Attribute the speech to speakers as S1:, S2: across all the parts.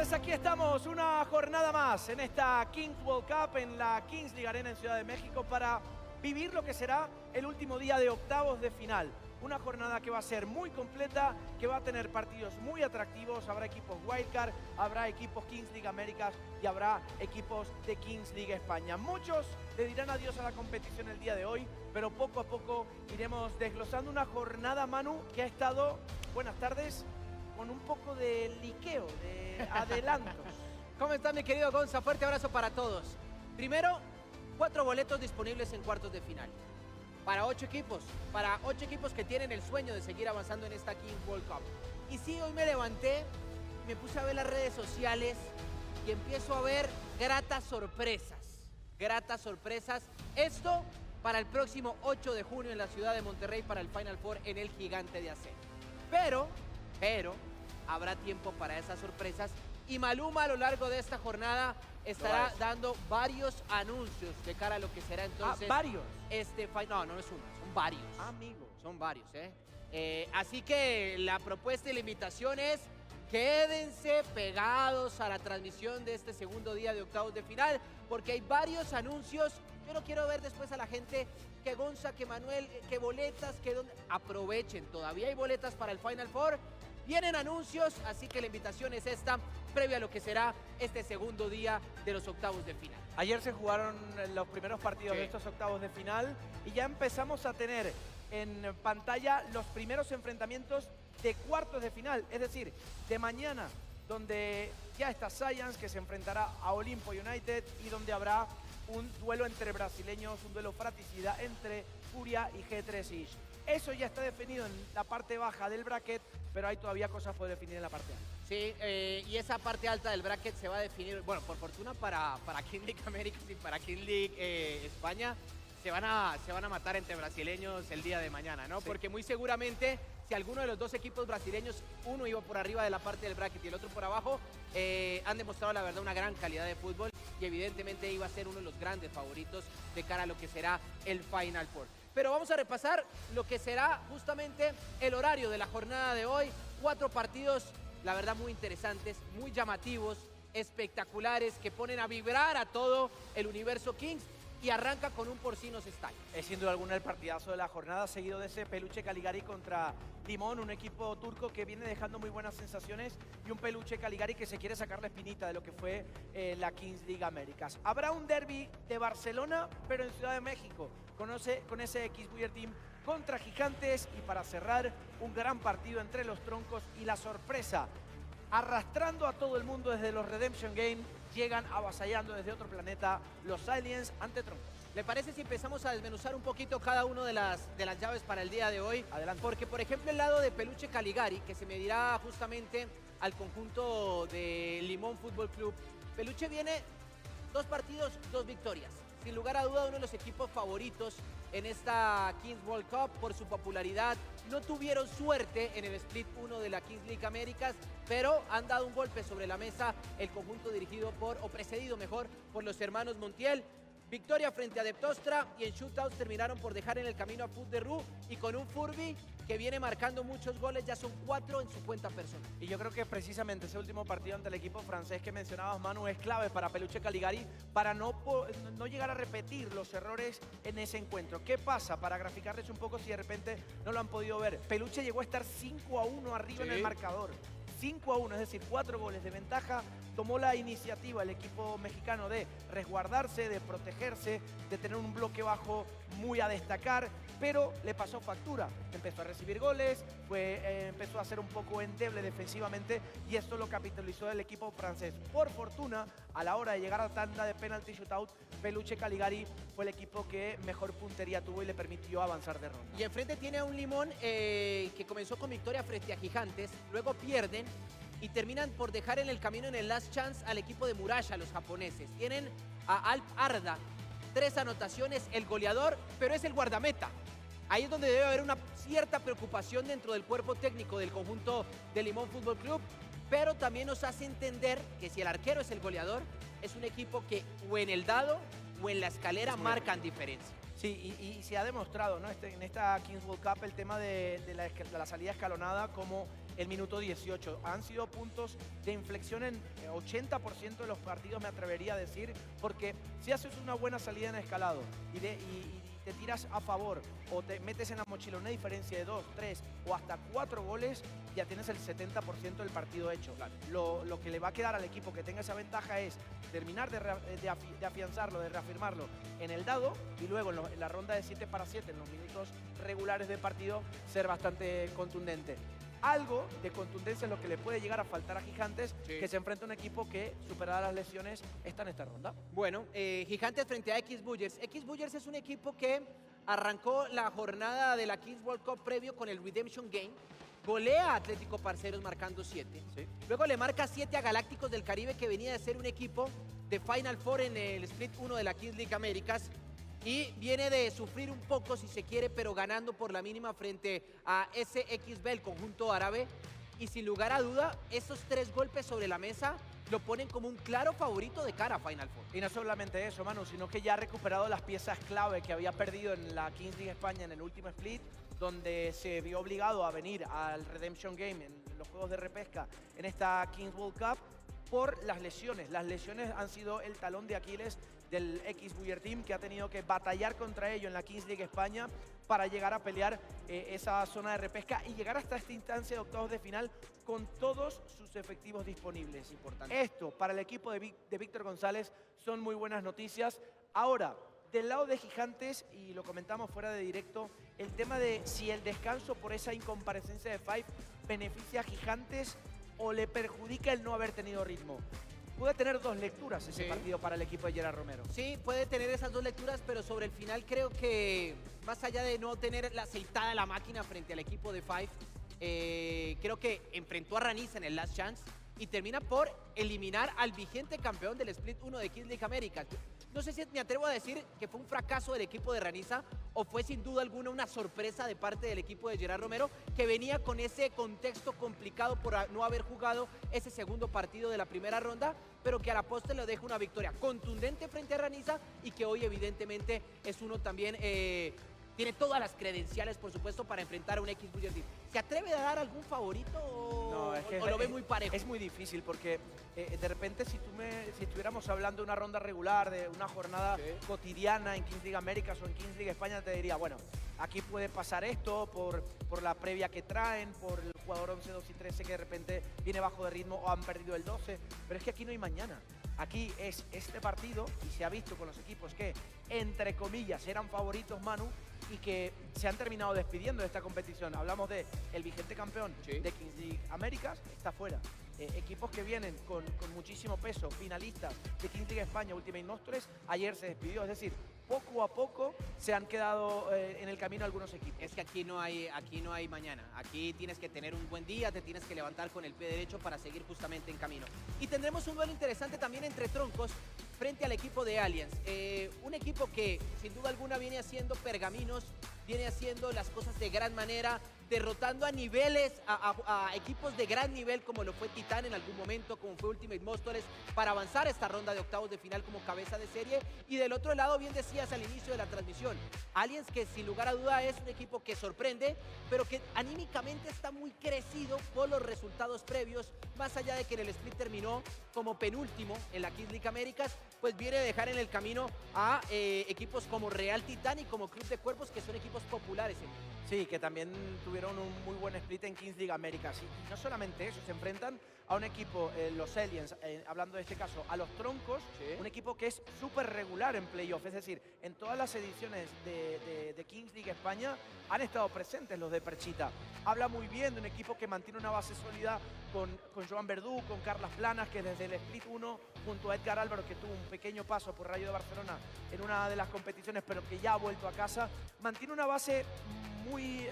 S1: tardes, aquí estamos, una jornada más en esta Kings World Cup en la Kings League Arena en Ciudad de México para vivir lo que será el último día de octavos de final. Una jornada que va a ser muy completa, que va a tener partidos muy atractivos, habrá equipos Wildcard, habrá equipos Kings League Américas y habrá equipos de Kings League España. Muchos le dirán adiós a la competición el día de hoy, pero poco a poco iremos desglosando una jornada, Manu, que ha estado, buenas tardes, con un poco de liqueo, de adelantos.
S2: ¿Cómo está, mi querido Gonza? Fuerte abrazo para todos. Primero, 4 boletos disponibles en cuartos de final. Para 8 equipos que tienen el sueño de seguir avanzando en esta Kings World Cup. Y sí, hoy me levanté, me puse a ver las redes sociales y empiezo a ver gratas sorpresas. Gratas sorpresas. Esto para el próximo 8 de junio en la ciudad de Monterrey para el Final Four en el Gigante de Acero. Pero habrá tiempo para esas sorpresas y Maluma a lo largo de esta jornada estará dando varios anuncios de cara a lo que será entonces.
S1: ¿Varios?
S2: No es uno, son varios.
S1: Amigos.
S2: Son varios, así que la propuesta y la invitación es: quédense pegados a la transmisión de este segundo día de octavos de final, porque hay varios anuncios. Yo no quiero ver después a la gente que Gonza, que Manuel, que boletas, que donde. Aprovechen, todavía hay boletas para el Final Four. Vienen anuncios, así que la invitación es esta, previa a lo que será este segundo día de los octavos de final.
S1: Ayer se jugaron los primeros partidos de estos octavos de final y ya empezamos a tener en pantalla los primeros enfrentamientos de cuartos de final, es decir, de mañana, donde ya está Science, que se enfrentará a Olimpo United, y donde habrá un duelo entre brasileños, un duelo fratricida entre Furia y G3 Ish. Eso ya está definido en la parte baja del bracket, pero hay todavía cosas por definir en la parte alta.
S2: Sí, y esa parte alta del bracket se va a definir, bueno, por fortuna para King League Américas y para King League España, se van a matar entre brasileños el día de mañana, ¿no? Sí. Porque muy seguramente, si alguno de los dos equipos brasileños, uno iba por arriba de la parte del bracket y el otro por abajo, han demostrado la verdad una gran calidad de fútbol y evidentemente iba a ser uno de los grandes favoritos de cara a lo que será el Final Four. Pero vamos a repasar lo que será justamente el horario de la jornada de hoy. 4 partidos, la verdad, muy interesantes, muy llamativos, espectaculares, que ponen a vibrar a todo el universo Kings. Y arranca con un Porcinos Style.
S1: Es sin duda alguna el partidazo de la jornada, seguido de ese Peluche Caligari contra Limón, un equipo turco que viene dejando muy buenas sensaciones, y un Peluche Caligari que se quiere sacar la espinita de lo que fue la Kings League Américas. Habrá un derbi de Barcelona, pero en Ciudad de México, con ese X-Buyer Team contra Gigantes, y para cerrar, un gran partido entre los troncos y la sorpresa. Arrastrando a todo el mundo desde los Redemption Game, llegan avasallando desde otro planeta los Aliens ante troncos.
S2: ¿Le parece si empezamos a desmenuzar un poquito cada una de las llaves para el día de hoy?
S1: Adelante.
S2: Porque, por ejemplo, el lado de Peluche Caligari, que se medirá justamente al conjunto de Limón Fútbol Club. Peluche viene 2 partidos, 2 victorias. Sin lugar a duda, uno de los equipos favoritos en esta Kings World Cup por su popularidad. No tuvieron suerte en el Split 1 de la Kings League Américas, pero han dado un golpe sobre la mesa el conjunto dirigido o precedido mejor, por los hermanos Montiel. Victoria frente a Deptostra, y en shootouts terminaron por dejar en el camino a Foot de Rue, y con un Furby que viene marcando muchos goles, ya son 4 en su cuenta personal.
S1: Y yo creo que precisamente ese último partido ante el equipo francés que mencionabas, Manu, es clave para Peluche Caligari para no llegar a repetir los errores en ese encuentro. ¿Qué pasa? Para graficarles un poco, si de repente no lo han podido ver. Peluche llegó a estar 5-1 arriba en el marcador. 5-1, es decir, 4 goles de ventaja. Tomó la iniciativa el equipo mexicano de resguardarse, de protegerse, de tener un bloque bajo muy a destacar, pero le pasó factura. Empezó a recibir goles, empezó a ser un poco endeble defensivamente, y esto lo capitalizó el equipo francés. Por fortuna, a la hora de llegar a tanda de penalty shootout, Peluche Caligari fue el equipo que mejor puntería tuvo y le permitió avanzar de ronda.
S2: Y enfrente tiene a un Limón que comenzó con victoria frente a Gigantes, luego pierden y terminan por dejar en el camino en el last chance al equipo de Murasha, los japoneses. Tienen a Alp Arda, 3 anotaciones, el goleador, pero es el guardameta. Ahí es donde debe haber una cierta preocupación dentro del cuerpo técnico del conjunto de Limón Fútbol Club, pero también nos hace entender que si el arquero es el goleador, es un equipo que o en el dado o en la escalera marcan diferencia.
S1: Sí, y se ha demostrado, ¿no? En esta Kings World Cup el tema de la salida escalonada como el minuto 18. Han sido puntos de inflexión en 80% de los partidos, me atrevería a decir, porque si haces una buena salida en escalado y te tiras a favor o te metes en la mochila una diferencia de 2, 3 o hasta 4 goles, ya tienes el 70% del partido hecho. Claro. Lo que le va a quedar al equipo que tenga esa ventaja es terminar de afianzarlo, de reafirmarlo en el dado y luego en la ronda de 7 para 7, en los minutos regulares de partido, ser bastante contundente. Algo de contundencia es lo que le puede llegar a faltar a Gigantes, sí, que se enfrenta a un equipo que, superadas las lesiones, está en esta ronda.
S2: Bueno, Gigantes frente a X-Bullers. X-Bullers es un equipo que arrancó la jornada de la Kings World Cup previo con el Redemption Game. Golea a Atlético Parceros marcando 7. Sí. Luego le marca 7 a Galácticos del Caribe, que venía de ser un equipo de Final Four en el Split 1 de la Kings League Américas. Y viene de sufrir un poco, si se quiere, pero ganando por la mínima frente a SXB, el conjunto árabe. Y sin lugar a duda, esos 3 golpes sobre la mesa lo ponen como un claro favorito de cara a Final Four.
S1: Y no solamente eso, Manu, sino que ya ha recuperado las piezas clave que había perdido en la Kings League España en el último split, donde se vio obligado a venir al Redemption Game en los juegos de repesca en esta Kings World Cup por las lesiones. Las lesiones han sido el talón de Aquiles del X-Buller Team, que ha tenido que batallar contra ello en la Kings League España para llegar a pelear esa zona de repesca y llegar hasta esta instancia de octavos de final con todos sus efectivos disponibles. Importante. Esto, para el equipo de Víctor González, son muy buenas noticias. Ahora, del lado de Gigantes, y lo comentamos fuera de directo, el tema de si el descanso por esa incomparecencia de Five beneficia a Gigantes o le perjudica el no haber tenido ritmo. Puede tener 2 lecturas ese partido para el equipo de Gerard Romero.
S2: Sí, puede tener esas 2 lecturas, pero sobre el final creo que, más allá de no tener la aceitada de la máquina frente al equipo de Five, creo que enfrentó a Raniza en el Last Chance y termina por eliminar al vigente campeón del Split 1 de Kings League Américas. No sé si me atrevo a decir que fue un fracaso del equipo de Raniza o fue sin duda alguna una sorpresa de parte del equipo de Gerard Romero, que venía con ese contexto complicado por no haber jugado ese segundo partido de la primera ronda, pero que a la postre le deja una victoria contundente frente a Raniza y que hoy evidentemente es uno también... tiene todas las credenciales, por supuesto, para enfrentar a un X-Buller Team. ¿Se atreve a dar algún favorito o lo ve muy parejo?
S1: Es muy difícil porque de repente si estuviéramos hablando de una ronda regular, de una jornada cotidiana en Kings League Américas o en Kings League España, te diría, bueno, aquí puede pasar esto por la previa que traen, por el jugador 11, 2 y 13 que de repente viene bajo de ritmo o han perdido el 12, pero es que aquí no hay mañana. Aquí es este partido y se ha visto con los equipos que, entre comillas, eran favoritos, Manu, y que se han terminado despidiendo de esta competición. Hablamos de el vigente campeón de Kings League Américas, está fuera. Equipos que vienen con muchísimo peso, finalistas de Kings League España, Ultimate Nostres, ayer se despidió. Es decir, poco a poco se han quedado en el camino algunos equipos.
S2: Es que aquí no hay mañana. Aquí tienes que tener un buen día, te tienes que levantar con el pie derecho para seguir justamente en camino. Y tendremos un duelo interesante también entre troncos frente al equipo de Aliens. Un equipo que sin duda alguna viene haciendo pergaminos, viene haciendo las cosas de gran manera, derrotando a niveles, a equipos de gran nivel como lo fue Titán en algún momento, como fue Ultimate Monsters, para avanzar esta ronda de octavos de final como cabeza de serie. Y del otro lado, bien decías al inicio de la transmisión, Aliens, que sin lugar a duda es un equipo que sorprende, pero que anímicamente está muy crecido por los resultados previos, más allá de que en el split terminó como penúltimo en la Kings League Américas, pues viene a dejar en el camino a equipos como Real Titán y como Club de Cuervos, que son equipos populares.
S1: Sí, que también tuvieron un muy buen split en Kings League Américas. Y no solamente eso, se enfrentan a un equipo, los Aliens, hablando de este caso, a los Troncos, un equipo que es súper regular en playoff. Es decir, en todas las ediciones de Kings League España han estado presentes los de Perchita. Habla muy bien de un equipo que mantiene una base sólida con Joan Verdú, con Carlas Planas, que desde el split 1, junto a Edgar Álvaro, que tuvo un pequeño paso por Rayo de Barcelona en una de las competiciones, pero que ya ha vuelto a casa, mantiene una base muy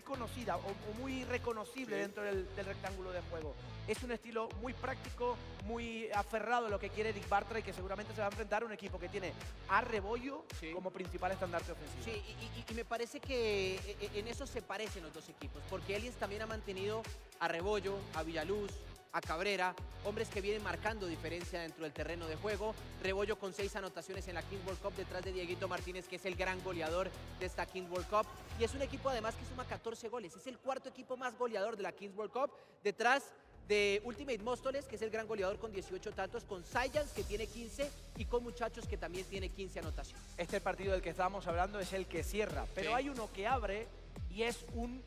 S1: conocida o muy reconocible dentro del rectángulo de juego. Es un estilo muy práctico, muy aferrado a lo que quiere Eric Bartra y que seguramente se va a enfrentar a un equipo que tiene a Rebollo como principal estandarte ofensivo.
S2: Sí, y me parece que en eso se parecen los dos equipos, porque Aliens también ha mantenido a Rebollo, a Villaluz, a Cabrera, hombres que vienen marcando diferencia dentro del terreno de juego. Rebollo con 6 anotaciones en la Kings World Cup detrás de Dieguito Martínez, que es el gran goleador de esta Kings World Cup. Y es un equipo además que suma 14 goles. Es el cuarto equipo más goleador de la Kings World Cup, detrás de Ultimate Móstoles, que es el gran goleador con 18 tantos, con Science, que tiene 15, y con Muchachos, que también tiene 15 anotaciones.
S1: Este partido del que estábamos hablando es el que cierra, pero
S2: Sí.
S1: hay uno que abre y es un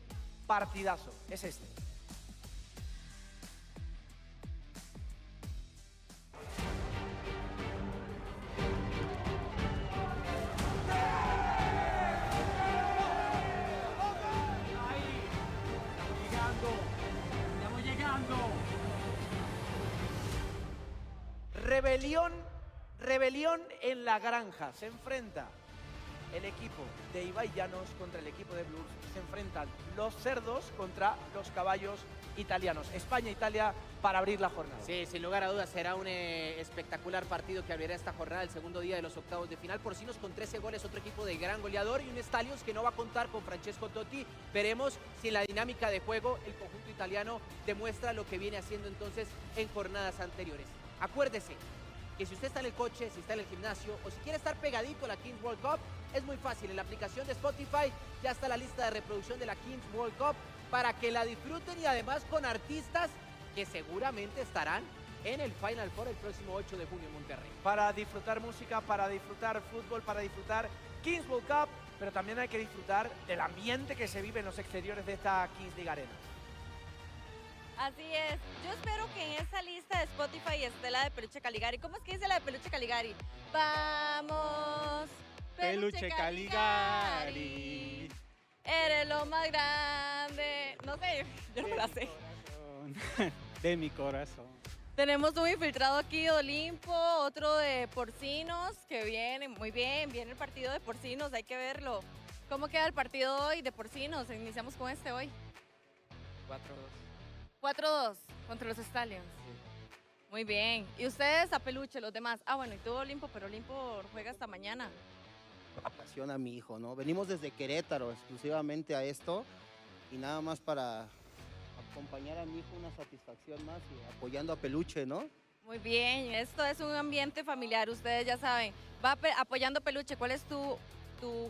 S1: partidazo. Es este.
S3: Estamos llegando.
S1: Rebelión en la granja. Se enfrenta el equipo de Ibai Llanos contra el equipo de Blues. Se enfrentan los cerdos contra los caballos italianos. España-Italia para abrir la jornada.
S2: Sí, sin lugar a dudas será un espectacular partido que abrirá esta jornada, el segundo día de los octavos de final. Porcinos con 13 goles, otro equipo de gran goleador, y un Stallions que no va a contar con Francesco Totti. Veremos si en la dinámica de juego el conjunto italiano demuestra lo que viene haciendo entonces en jornadas anteriores. Acuérdese que si usted está en el coche, si está en el gimnasio o si quiere estar pegadito a la Kings World Cup, es muy fácil. En la aplicación de Spotify ya está la lista de reproducción de la Kings World Cup para que la disfruten, y además con artistas que seguramente estarán en el Final Four el próximo 8 de junio en Monterrey.
S1: Para disfrutar música, para disfrutar fútbol, para disfrutar Kings World Cup, pero también hay que disfrutar del ambiente que se vive en los exteriores de esta Kings League Arena.
S4: Así es. Yo espero que en esa lista de Spotify esté la de Peluche Caligari. ¿Cómo es que dice la de Peluche Caligari? Vamos,
S3: Peluche Caligari.
S4: Eres lo más grande. No sé, yo no la sé.
S3: De mi corazón.
S4: Tenemos un infiltrado aquí de Olimpo, otro de Porcinos, que viene muy bien. Viene el partido de Porcinos, hay que verlo. ¿Cómo queda el partido hoy de Porcinos? Iniciamos con este hoy. 4-2 contra los Stallions. Muy bien. ¿Y ustedes a Peluche, los demás? Ah, bueno, y tú Olimpo, pero Olimpo juega hasta mañana.
S5: Apasiona a mi hijo, ¿no? Venimos desde Querétaro exclusivamente a esto y nada más para acompañar a mi hijo, una satisfacción más, y apoyando a Peluche, ¿no?
S4: Muy bien, esto es un ambiente familiar, ustedes ya saben. Va apoyando Peluche. ¿Cuál es tu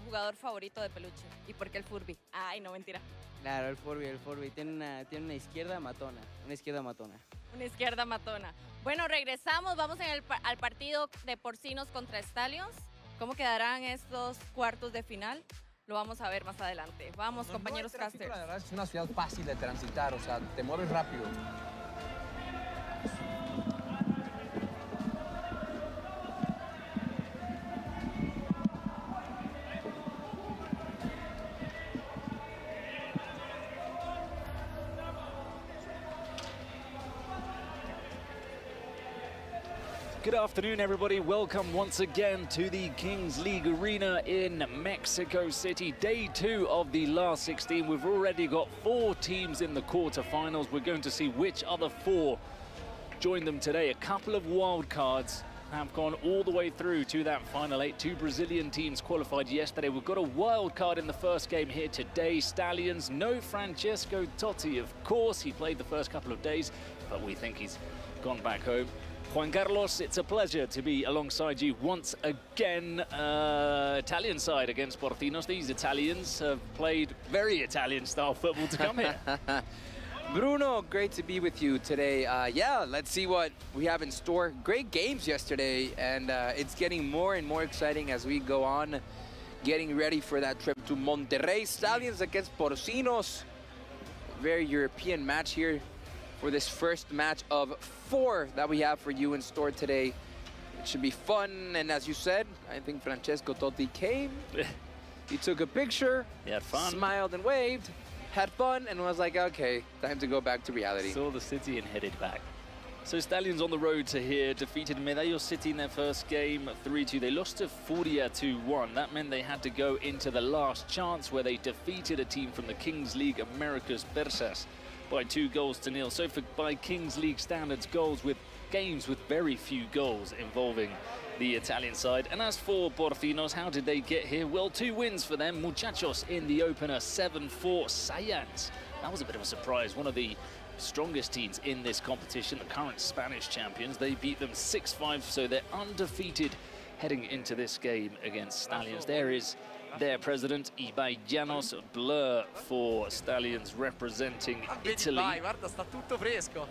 S4: jugador favorito de Peluche? ¿Y por qué el Furby? Ay, no, mentira.
S6: Claro, el Furby. Tiene una izquierda matona. Una izquierda matona.
S4: Una izquierda matona. Bueno, regresamos, vamos al partido de Porcinos contra Stallions. ¿Cómo quedarán estos cuartos de final? Lo vamos a ver más adelante. Vamos, compañeros casters.
S7: La verdad es una ciudad fácil de transitar, o sea, te mueves rápido.
S8: Good afternoon, everybody. Welcome once again to the Kings League Arena in Mexico City. Day 2 of the last 16. We've already got 4 teams in the quarterfinals. We're going to see which other 4 join them today. A couple of wild cards have gone all the way through to that final 8. 2 Brazilian teams qualified yesterday. We've got a wild card in the first game here today. Stallions, no Francesco Totti, of course. He played the first couple of days, but we think he's gone back home. Juan Carlos, it's a pleasure to be alongside you once again. Italian side against Porcinos. These Italians have played very Italian-style football to come here.
S9: Bruno, great to be with you today. Yeah, let's see what we have in store. Great games yesterday, and it's getting more and more exciting as we go on, getting ready for that trip to Monterrey. Stallions against Porcinos. Very European match here for this first match of 4 that we have for you in store today. It should be fun, and as you said, I think Francesco Totti came. He took a picture,
S8: He had fun.
S9: smiled and waved, had fun, and was like, okay, time to go back to reality.
S8: Saw the city and headed back. So Stallions on the road to here defeated Medallo City in their first game 3-2. They lost to Furia 2-1. That meant they had to go into the last chance where they defeated a team from the Kings League Americas Persas by 2-0. So by Kings League standards, games with very few goals involving the Italian side. And as for Porcinos, how did they get here? Well, 2 wins for them. Muchachos in the opener, 7-4. Sayans, that was a bit of a surprise. One of the strongest teams in this competition, the current Spanish champions. They beat them 6-5, so they're undefeated heading into this game against Stallions. There is their president, Ibai Llanos, blur for Stallions representing Italy.
S2: Guarda, sta tutto fresco.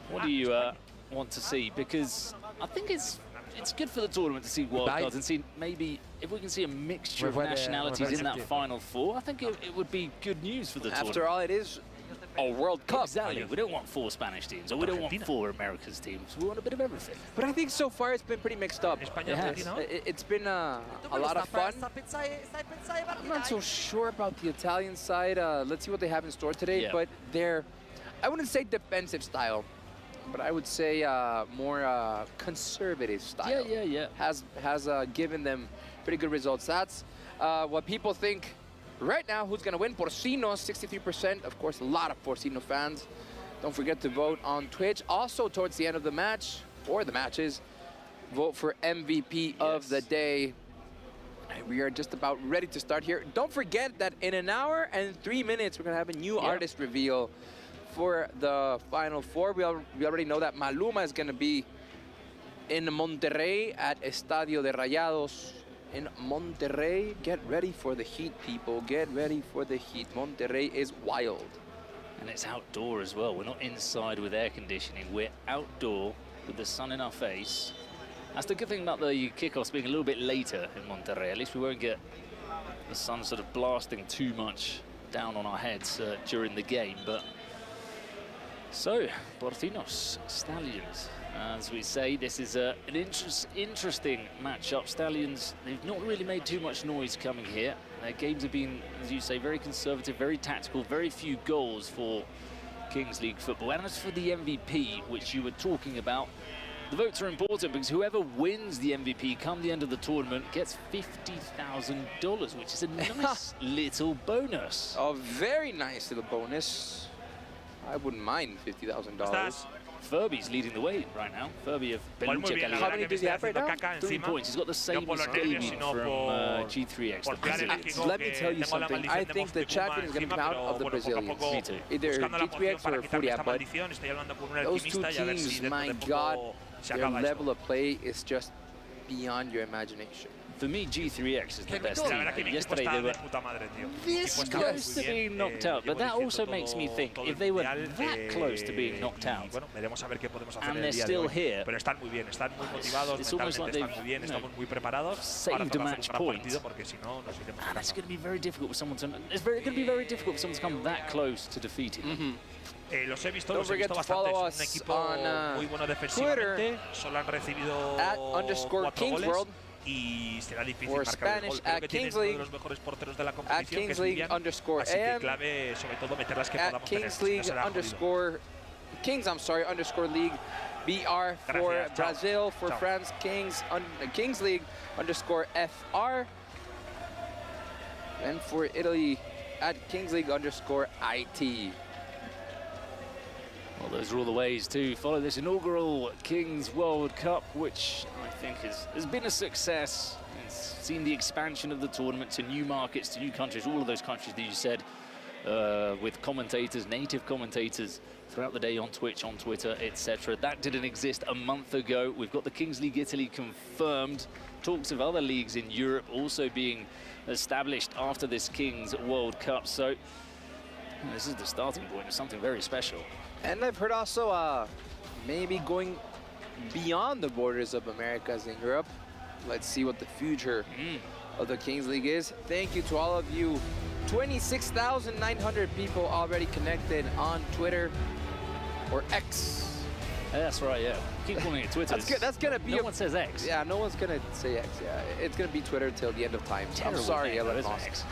S8: What do you want to see? Because I think it's good for the tournament to see wildcards and see maybe if we can see a mixture of nationalities in that Final Four. I think it would be good news for the tournament.
S9: After all, it is a World Cup.
S8: Exactly. We don't want 4 Spanish teams, or we don't want 4 Americas teams. We want a bit of everything.
S9: But I think so far it's been pretty mixed up.
S8: It has.
S9: It's been a lot of fun. I'm not so sure about the Italian side. Let's see what they have in store today.
S8: Yeah.
S9: But they're, I wouldn't say defensive style, but I would say more conservative style.
S8: Yeah.
S9: Has given them pretty good results. That's what people think right now. Who's going to win? Porcino, 63%. Of course, a lot of Porcino fans. Don't forget to vote on Twitch. Also, towards the end of the match, or the matches, vote for MVP of the day. And we are just about ready to start here. Don't forget that in an hour and 3 minutes, we're going to have a new artist reveal for the Final Four. We already know that Maluma is going to be in Monterrey at Estadio de Rayados in Monterrey. Get ready for the heat, people. Get ready for the heat. Monterrey is wild.
S8: And it's outdoor as well. We're not inside with air conditioning. We're outdoor with the sun in our face. That's the good thing about the kickoffs being a little bit later in Monterrey. At least we won't get the sun sort of blasting too much down on our heads during the game. But so, Porcinos, Stallions. As we say, this is an interesting matchup. Stallions, they've not really made too much noise coming here. Their games have been, as you say, very conservative, very tactical, very few goals for Kings League football. And as for the MVP, which you were talking about, the votes are important because whoever wins the MVP come the end of the tournament gets $50,000, which is a nice little bonus.
S9: A very nice little bonus. I wouldn't mind $50,000.
S8: Furby's leading the way right now. Furby of Peluche Caligari.
S9: How many does he have right now?
S8: 3 points. He's got the same as Davey from G3X, the Brazilians.
S9: Let me tell you something. I think the champion is going to come out of the Brazilians.
S8: Me too.
S9: Either G3X or Furia, but those two teams, my God, their level of play is just beyond your imagination.
S8: For me, G3X is the best team. Yesterday they were this close to being knocked out, but that also makes me think if they were that close to being knocked out and they're still here, it's almost like they've saved a match point. And it's going to be very difficult for someone to. It's going to be very difficult for someone to come that close to defeating.
S9: Don't forget to follow us on Twitter at _KingsWorld. Or Spanish at Kings League, at Kings League _AM, at Kings League _League, BR for Brazil, for France, Kings League _FR, and for Italy at Kings League _IT.
S8: Well, those are all the ways to follow this inaugural Kings World Cup, which I think has been a success. It's seen the expansion of the tournament to new markets, to new countries, all of those countries that you said, with commentators, native commentators throughout the day on Twitch, on Twitter, etc. That didn't exist a month ago. We've got the Kings League Italy confirmed. Talks of other leagues in Europe also being established after this Kings World Cup. So this is the starting point of something very special.
S9: And I've heard also maybe going beyond the borders of Americas and Europe. Let's see what the future of the Kings League is. Thank you to all of you. 26,900 people already connected on Twitter or X.
S8: That's right, yeah. Keep calling it Twitter.
S9: That's gonna be.
S8: No one says X.
S9: Yeah, no one's gonna say X. Yeah, it's gonna be Twitter till the end of time. I'm sorry, Elon Musk.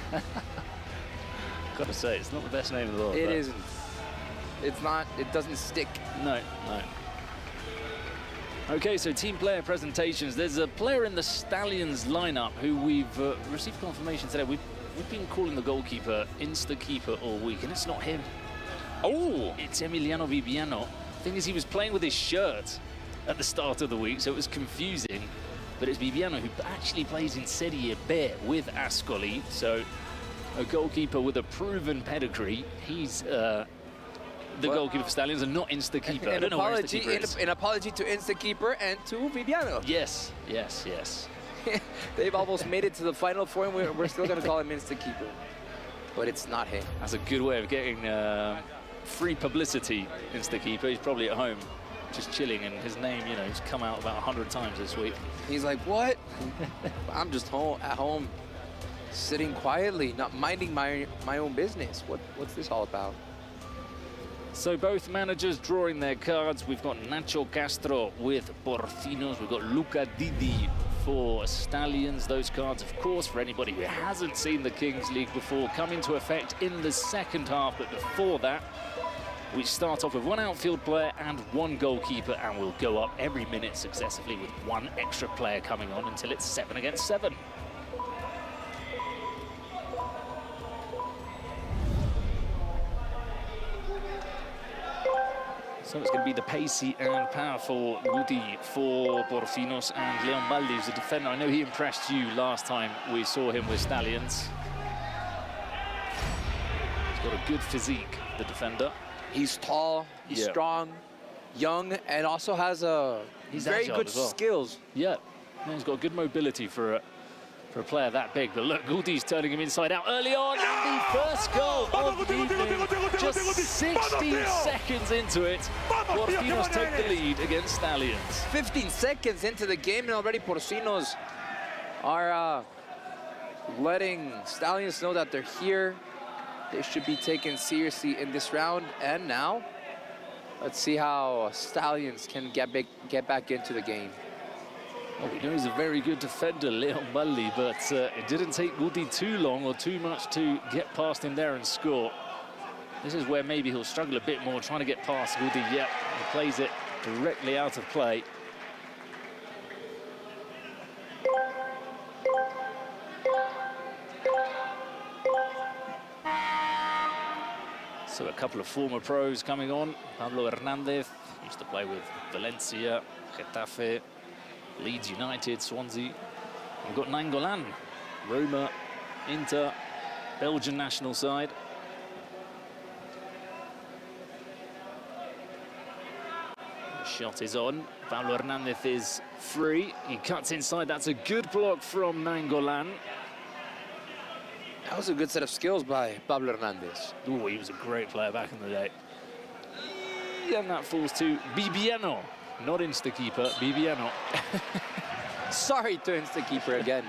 S8: Gotta say, it's not the best name in the world.
S9: It isn't. It's not. It doesn't stick.
S8: No. Okay, so team player presentations. There's a player in the Stallions lineup who we've received confirmation today. We've been calling the goalkeeper Insta-keeper all week, and it's not him. Oh, it's Emiliano Viviano. Thing is, he was playing with his shirt at the start of the week, so it was confusing. But it's Viviano who actually plays in Serie B with Ascoli, so a goalkeeper with a proven pedigree. He's the goalkeeper for Stallions and not Insta-keeper. I don't know where Insta-keeper is.
S9: An apology to Insta-keeper and to Viviano.
S8: Yes, yes, yes.
S9: They've almost made it to the Final Four, and we're still going to call him Insta-keeper. But it's not him.
S8: That's a good way of getting free publicity, Insta-keeper. He's probably at home just chilling, and his name, you know, has come out about 100 times this week.
S9: He's like, what? I'm just at home, sitting quietly, not minding my own business. What's this all about?
S8: So both managers drawing their cards. We've got Nacho Castro with Porcinos. We've got Luca Didi for Stallions. Those cards, of course, for anybody who hasn't seen the Kings League before, come into effect in the second half. But before that, we start off with one outfield player and one goalkeeper, and we'll go up every minute successively with one extra player coming on until it's 7 against 7. So it's going to be the pacey and powerful Guti for Porcinos, and Leon Baldi, who's a defender. I know he impressed you last time we saw him with Stallions. He's got a good physique, the defender.
S9: He's tall, he's strong, young, and also has very good skills.
S8: Yeah, he's got good mobility for a player that big. But look, Guti's turning him inside out early on, and the first goal of the evening, just 16 seconds into it. Porcinos take the lead against Stallions.
S9: 15 seconds into the game, and already Porcinos are letting Stallions know that they're here. They should be taken seriously in this round. And now, let's see how Stallions can get back into the game.
S8: Well, we know he's a very good defender, Leon Baldi, but it didn't take Guti too long or too much to get past him there and score. This is where maybe he'll struggle a bit more, trying to get past Guti. Yep, he plays it directly out of play. So a couple of former pros coming on. Pablo Hernandez used to play with Valencia, Getafe, Leeds United, Swansea. We've got Nainggolan, Roma, Inter, Belgian national side. The shot is on. Pablo Hernandez is free. He cuts inside. That's a good block from Nainggolan.
S9: That was a good set of skills by Pablo Hernandez.
S8: Oh, he was a great player back in the day. And that falls to Bibiano. Not Insta-keeper, Bibiano.
S9: Sorry to Insta-keeper again.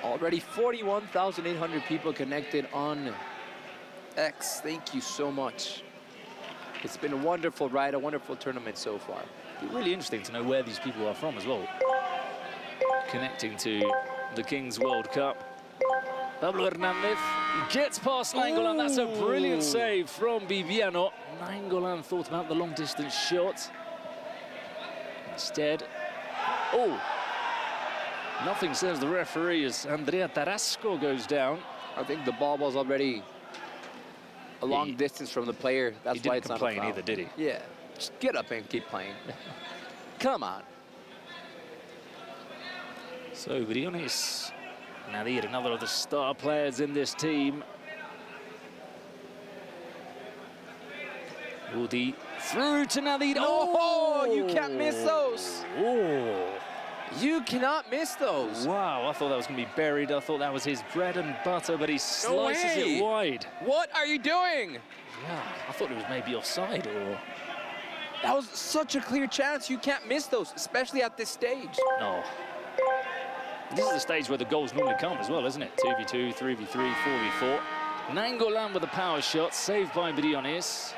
S9: Already 41,800 people connected on X. Thank you so much. It's been a wonderful ride, a wonderful tournament so far.
S8: It's really interesting to know where these people are from as well. Connecting to the Kings World Cup. Pablo Hernandez gets past Nainggolan. That's a brilliant save from Bibiano. Nainggolan thought about the long-distance shot. Instead, nothing says the referee as Andrea Tarasco goes down.
S9: I think the ball was already a long distance from the player. That's why it's not a foul.
S8: He didn't complain either, did he?
S9: Yeah, just get up and keep playing. Come on.
S8: So Briones, Nadir, another of the star players in this team. Woody through to Nadir.
S9: Oh, you can't miss those.
S8: Oh.
S9: You cannot miss those.
S8: Wow, I thought that was going to be buried. I thought that was his bread and butter, but he slices it wide.
S9: What are you doing?
S8: Yeah, I thought it was maybe offside or...
S9: That was such a clear chance. You can't miss those, especially at this stage.
S8: No. This is the stage where the goals normally come as well, isn't it? 2v2, 3v3, 4v4. Nainggolan with a power shot, saved by Briones.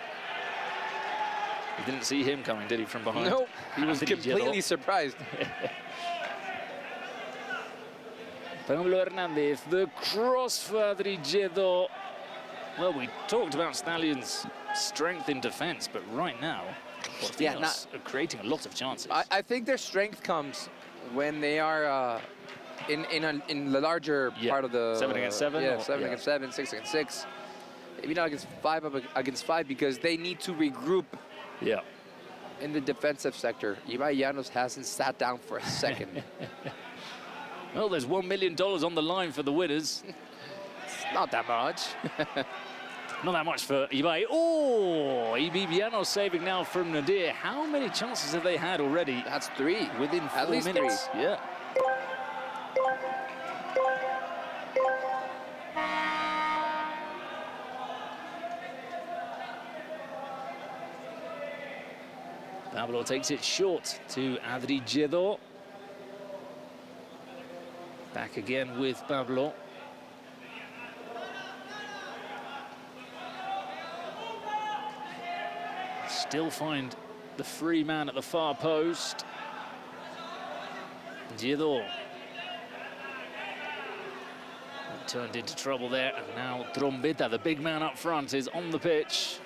S8: You didn't see him coming, did he, from behind?
S9: Nope, he was completely surprised.
S8: Pablo Hernandez, the cross for Adrigedo. Well, we talked about Stallions' strength in defense, but right now, Porcinos are creating a lot of chances.
S9: I think their strength comes when they are in the larger part of the
S8: 7 against 7.
S9: Yeah, 7 against 7, 6 against 6. Maybe not against 5 against 5 because they need to regroup.
S8: Yeah.
S9: In the defensive sector, Ibai Llanos hasn't sat down for a second.
S8: Well, there's $1 million on the line for the winners.
S9: It's not that much.
S8: Not that much for Ibai. Oh, Ibibiano saving now from Nadir. How many chances have they had already?
S9: That's 3.
S8: Within 4
S9: At least
S8: minutes.
S9: 3.
S8: Yeah. Pablo takes it short to Adri Jedo. Back again with Pablo. Still find the free man at the far post. Jedo. Turned into trouble there, and now Trombetta, the big man up front, is on the pitch.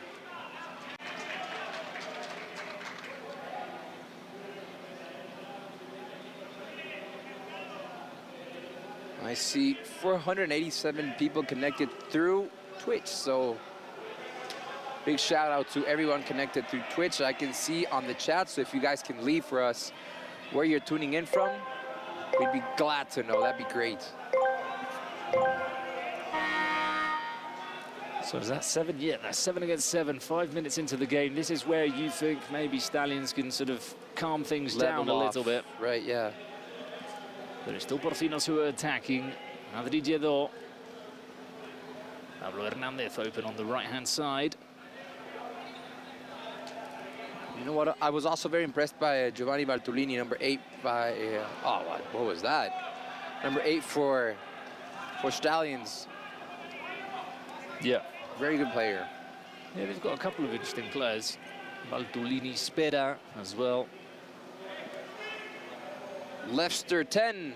S9: I see 487 people connected through Twitch, so big shout out to everyone connected through Twitch. I can see on the chat, so if you guys can leave for us where you're tuning in from, we'd be glad to know. That'd be great.
S8: So is that 7? Yeah, that's 7 against 7, 5 minutes into the game. This is where you think maybe Stallions can sort of calm things down a little bit.
S9: Right, yeah.
S8: But it's still Porcinos who are attacking. Adri Jedo. Pablo Hernandez open on the right-hand side.
S9: You know what? I was also very impressed by Giovanni Bartolini, number 8 by... oh, what was that? Number 8 for Stallions.
S8: Yeah.
S9: Very good player.
S8: Yeah, they've got a couple of interesting players. Bartolini, Spera as well.
S9: Lefster 10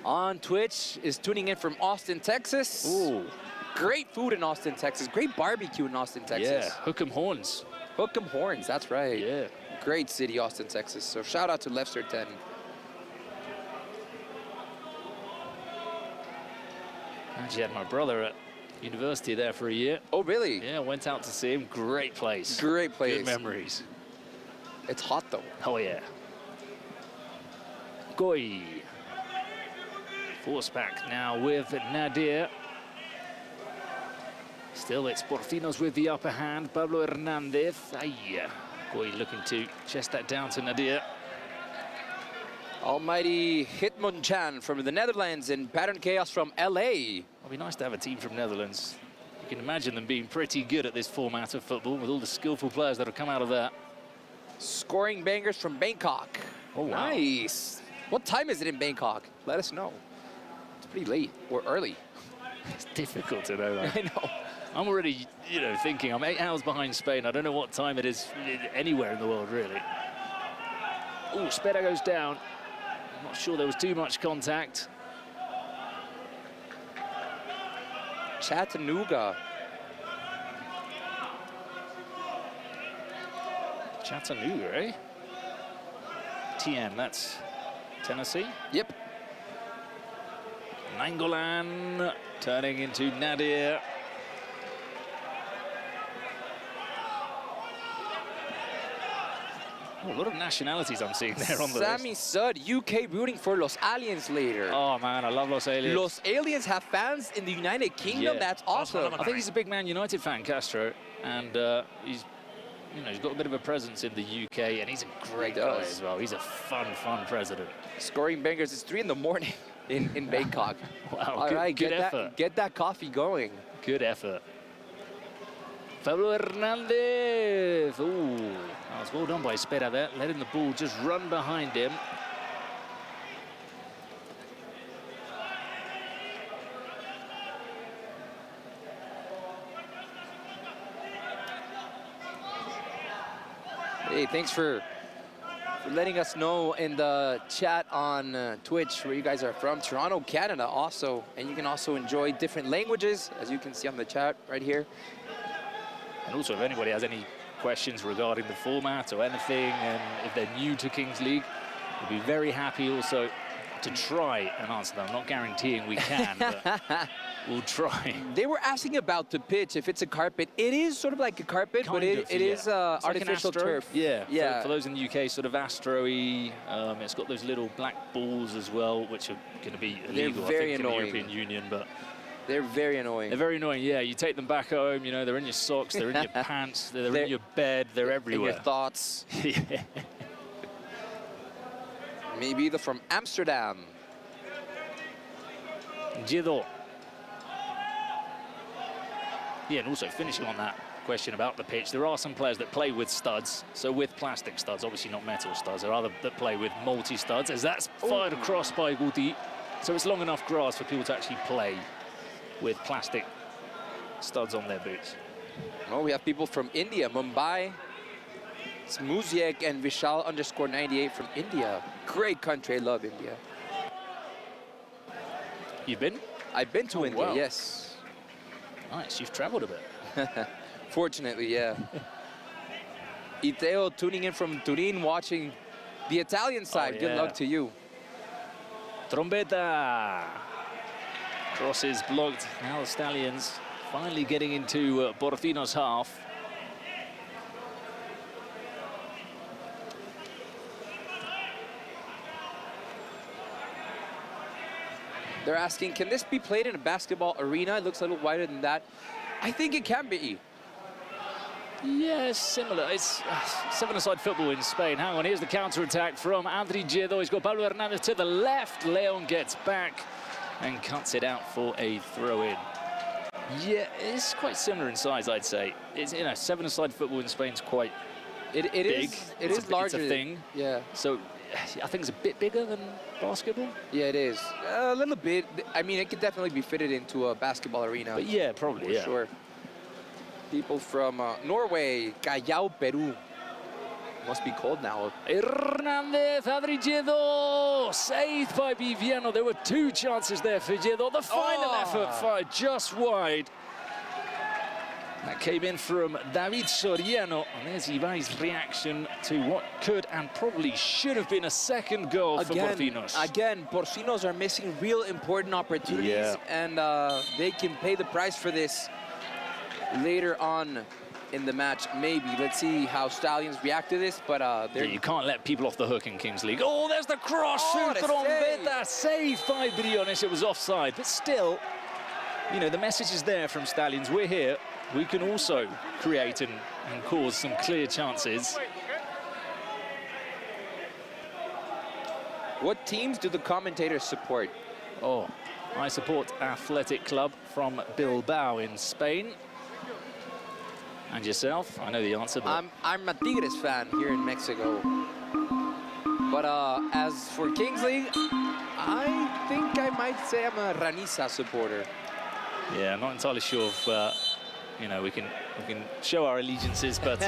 S9: on Twitch is tuning in from Austin, Texas.
S8: Ooh.
S9: Great food in Austin, Texas. Great barbecue in Austin, Texas.
S8: Yeah, Hook 'em Horns.
S9: Hook 'em Horns, that's right.
S8: Yeah.
S9: Great city, Austin, Texas. So shout out to Lefster 10.
S8: Actually had my brother at university there for a year.
S9: Oh, really?
S8: Yeah, went out to see him. Great place.
S9: Great place.
S8: Good memories.
S9: It's hot, though.
S8: Oh, yeah. Goy. Force back now with Nadir. Still, it's Porcinos with the upper hand. Pablo Hernandez. Ay, Goy looking to chest that down to Nadir.
S9: Almighty Hitmonchan from the Netherlands and Pattern Chaos from LA.
S8: It'll be nice to have a team from Netherlands. You can imagine them being pretty good at this format of football with all the skillful players that have come out of that.
S9: Scoring bangers from Bangkok.
S8: Oh, wow.
S9: Nice. What time is it in Bangkok? Let us know. It's pretty late or early.
S8: It's difficult to know that.
S9: I know.
S8: I'm already, thinking I'm 8 hours behind Spain. I don't know what time it is anywhere in the world, really. Oh, Spera goes down. I'm not sure there was too much contact.
S9: Chattanooga.
S8: Chattanooga, eh? TN, that's Tennessee.
S9: Yep.
S8: Nangolan turning into Nadir. Oh, a lot of nationalities I'm seeing there on the
S9: Sammy
S8: list.
S9: Sud, UK rooting for Los Aliens later.
S8: Oh, man, I love Los Aliens.
S9: Los Aliens have fans in the United Kingdom?
S8: Yeah.
S9: That's awesome.
S8: I think he's a big Man United fan, Castro, and he's got a bit of a presence in the UK, and he's a great guy as well. He's a fun president.
S9: Scoring bangers. It's 3 in the morning in Bangkok.
S8: Wow,
S9: All right,
S8: good effort.
S9: Get that coffee going.
S8: Good effort. Pablo Hernandez. Ooh, that was well done by Spera there, letting the ball just run behind him.
S9: Hey, thanks for letting us know in the chat on Twitch where you guys are from. Toronto, Canada also. And you can also enjoy different languages, as you can see on the chat right here.
S8: And also, if anybody has any questions regarding the format or anything, and if they're new to Kings League, we'll be very happy also to try and answer them. I'm not guaranteeing we can, but we'll try.
S9: They were asking about the pitch, if it's a carpet. It is sort of like a carpet, but it is artificial
S8: like
S9: turf.
S8: Yeah,
S9: yeah.
S8: For those in the UK, sort of Astro-y. It's got those little black balls as well, which are going to be illegal,
S9: very
S8: I think,
S9: annoying.
S8: in the European Union, but
S9: They're very annoying.
S8: They're very annoying, yeah. You take them back home, you know, they're in your socks, they're in your pants, they're in your bed, they're everywhere.
S9: In your thoughts.
S8: Yeah.
S9: Maybe they're from Amsterdam.
S8: Gido. Yeah, and also finishing on that question about the pitch, there are some players that play with studs, so with plastic studs, obviously not metal studs. There are others that play with multi-studs, as that's fired across by Guti. So it's long enough grass for people to actually play with plastic studs on their boots.
S9: Oh, we have people from India, Mumbai. It's Muziek and Vishal _98 from India. Great country, I love India.
S8: You've been?
S9: I've been to India,
S8: wow.
S9: yes.
S8: Nice, you've traveled a bit.
S9: Fortunately, yeah. Iteo tuning in from Turin, watching the Italian side. Good luck to you.
S8: Trombetta. Cross is blocked. Now the Stallions finally getting into Porcino's half.
S9: They're asking, can this be played in a basketball arena? It looks a little wider than that. I think it can be.
S8: Yeah, similar. It's seven-a-side football in Spain. Hang on, here's the counter-attack from Adri Gido. He's got Pablo Hernandez to the left. Leon gets back and cuts it out for a throw-in. Yeah, it's quite similar in size, I'd say. It's, you know, seven-a-side football in Spain is quite big.
S9: It is larger.
S8: It's a thing.
S9: Yeah.
S8: So I think it's a bit bigger than basketball.
S9: Yeah, it is. A little bit. I mean, it could definitely be fitted into a basketball arena.
S8: But yeah, probably,
S9: for sure. People from Norway, Callao, Peru. Must be cold now.
S8: Hernandez, Adri Gido, saved by Viviano. There were two chances there for Gido. The final effort fired just wide. That came in from David Soriano. And there's Ibai's reaction to what could and probably should have been a second goal for Porcinos.
S9: Again, Porcinos are missing real important opportunities, and they can pay the price for this later on in the match, maybe. Let's see how Stallions react to this, but
S8: you can't let people off the hook in Kings League. Oh, there's the cross. Trombetta, saved by Briones. It was offside, but still, you know, the message is there from Stallions. We're here. We can also create and cause some clear chances.
S9: What teams do the commentators support?
S8: Oh, I support Athletic Club from Bilbao in Spain. And yourself? I know the answer, but...
S9: I'm a Tigres fan here in Mexico. But as for Kings League, I think I might say I'm a Raniza supporter.
S8: Yeah, I'm not entirely sure if, you know, we can show our allegiances, but...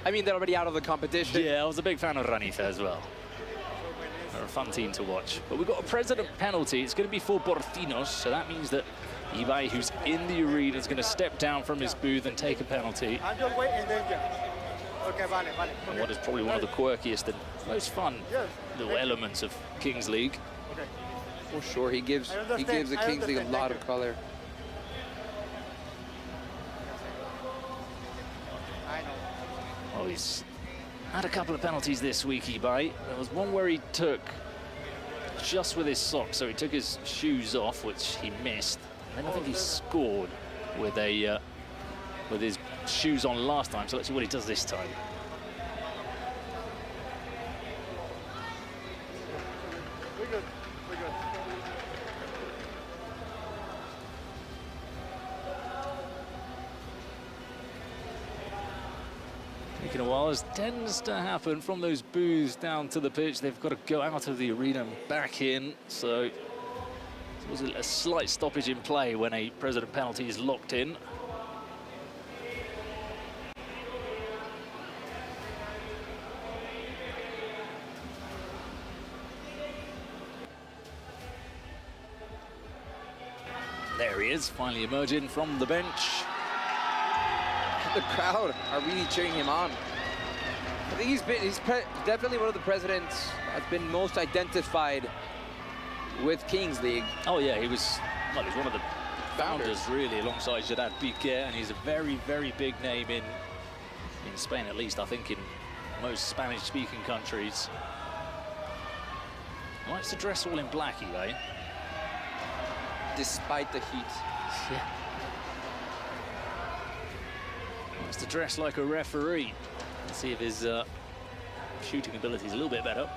S9: I mean, they're already out of the competition.
S8: Yeah, I was a big fan of Raniza as well. They're a fun team to watch. But we've got a president penalty. It's going to be for Porcinos, so that means that Ibai, who's in the arena, is going to step down from his booth and take a penalty. And what is probably one of the quirkiest and most fun little elements of Kings League.
S9: For sure, he gives the Kings League a lot of color.
S8: Well, he's had a couple of penalties this week, Ibai. There was one where he took just with his socks, so he took his shoes off, which he missed. And then I think he scored with his shoes on last time, so let's see what he does this time. Taking a while, as tends to happen from those booths down to the pitch. They've got to go out of the arena and back in, so it was a slight stoppage in play when a president penalty is locked in. There he is, finally emerging from the bench.
S9: The crowd are really cheering him on. I think he's definitely one of the presidents that's been most identified with Kings League.
S8: Oh yeah, he was one of the founders really, alongside Gerard Piqué, and he's a very, very big name in Spain, at least I think in most Spanish-speaking countries. He likes to dress all in black, Ibai.
S9: despite the heat.
S8: Yeah. Wants to dress like a referee. Let's see if his shooting ability is a little bit better.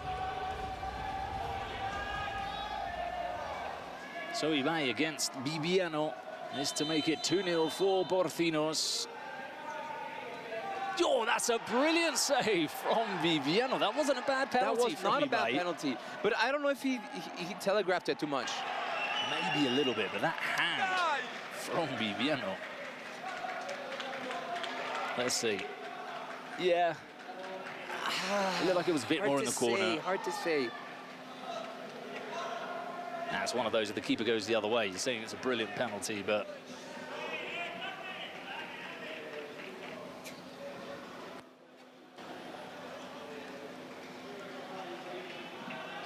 S8: So Ibai against Bibiano is to make it 2-0 for Porcinos. Oh, that's a brilliant save from Bibiano. That wasn't a bad penalty.
S9: That was not a bad
S8: Ibai.
S9: penalty, but I don't know if he telegraphed it too much.
S8: Maybe a little bit, but that hand from Bibiano. Let's see. Yeah. It looked like it was a bit more in the corner.
S9: Hard to say.
S8: Nah, it's one of those, if the keeper goes the other way, you're saying it's a brilliant penalty, but...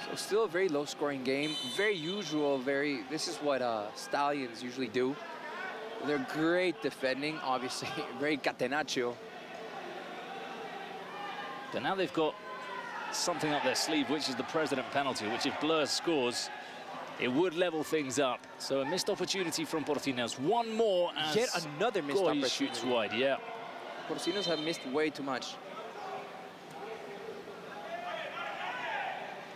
S9: So still a very low-scoring game. Very usual, this is what Stallions usually do. They're great defending, obviously, very catenaccio.
S8: But now they've got something up their sleeve, which is the President penalty, which if Blur scores, it would level things up. So a missed opportunity from Porcinos. One more as
S9: Yet another missed
S8: Goy
S9: opportunity.
S8: shoots wide, yeah.
S9: Porcinos have missed way too much.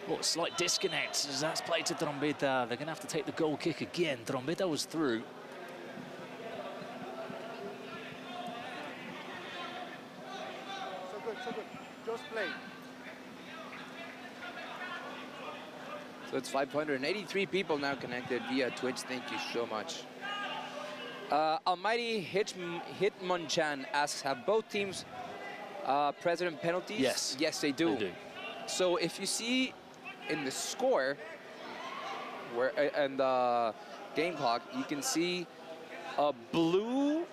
S8: Oh, slight disconnect as that's played to Trombetta. They're going to have to take the goal kick again. Trombetta was through.
S5: So good, so good. Just play.
S9: So it's 583 people now connected via Twitch. Thank you so much. Almighty Hitmonchan asks, have both teams President penalties?
S8: Yes.
S9: Yes, they do.
S8: They do.
S9: So if you see in the score and the game clock, you can see a blue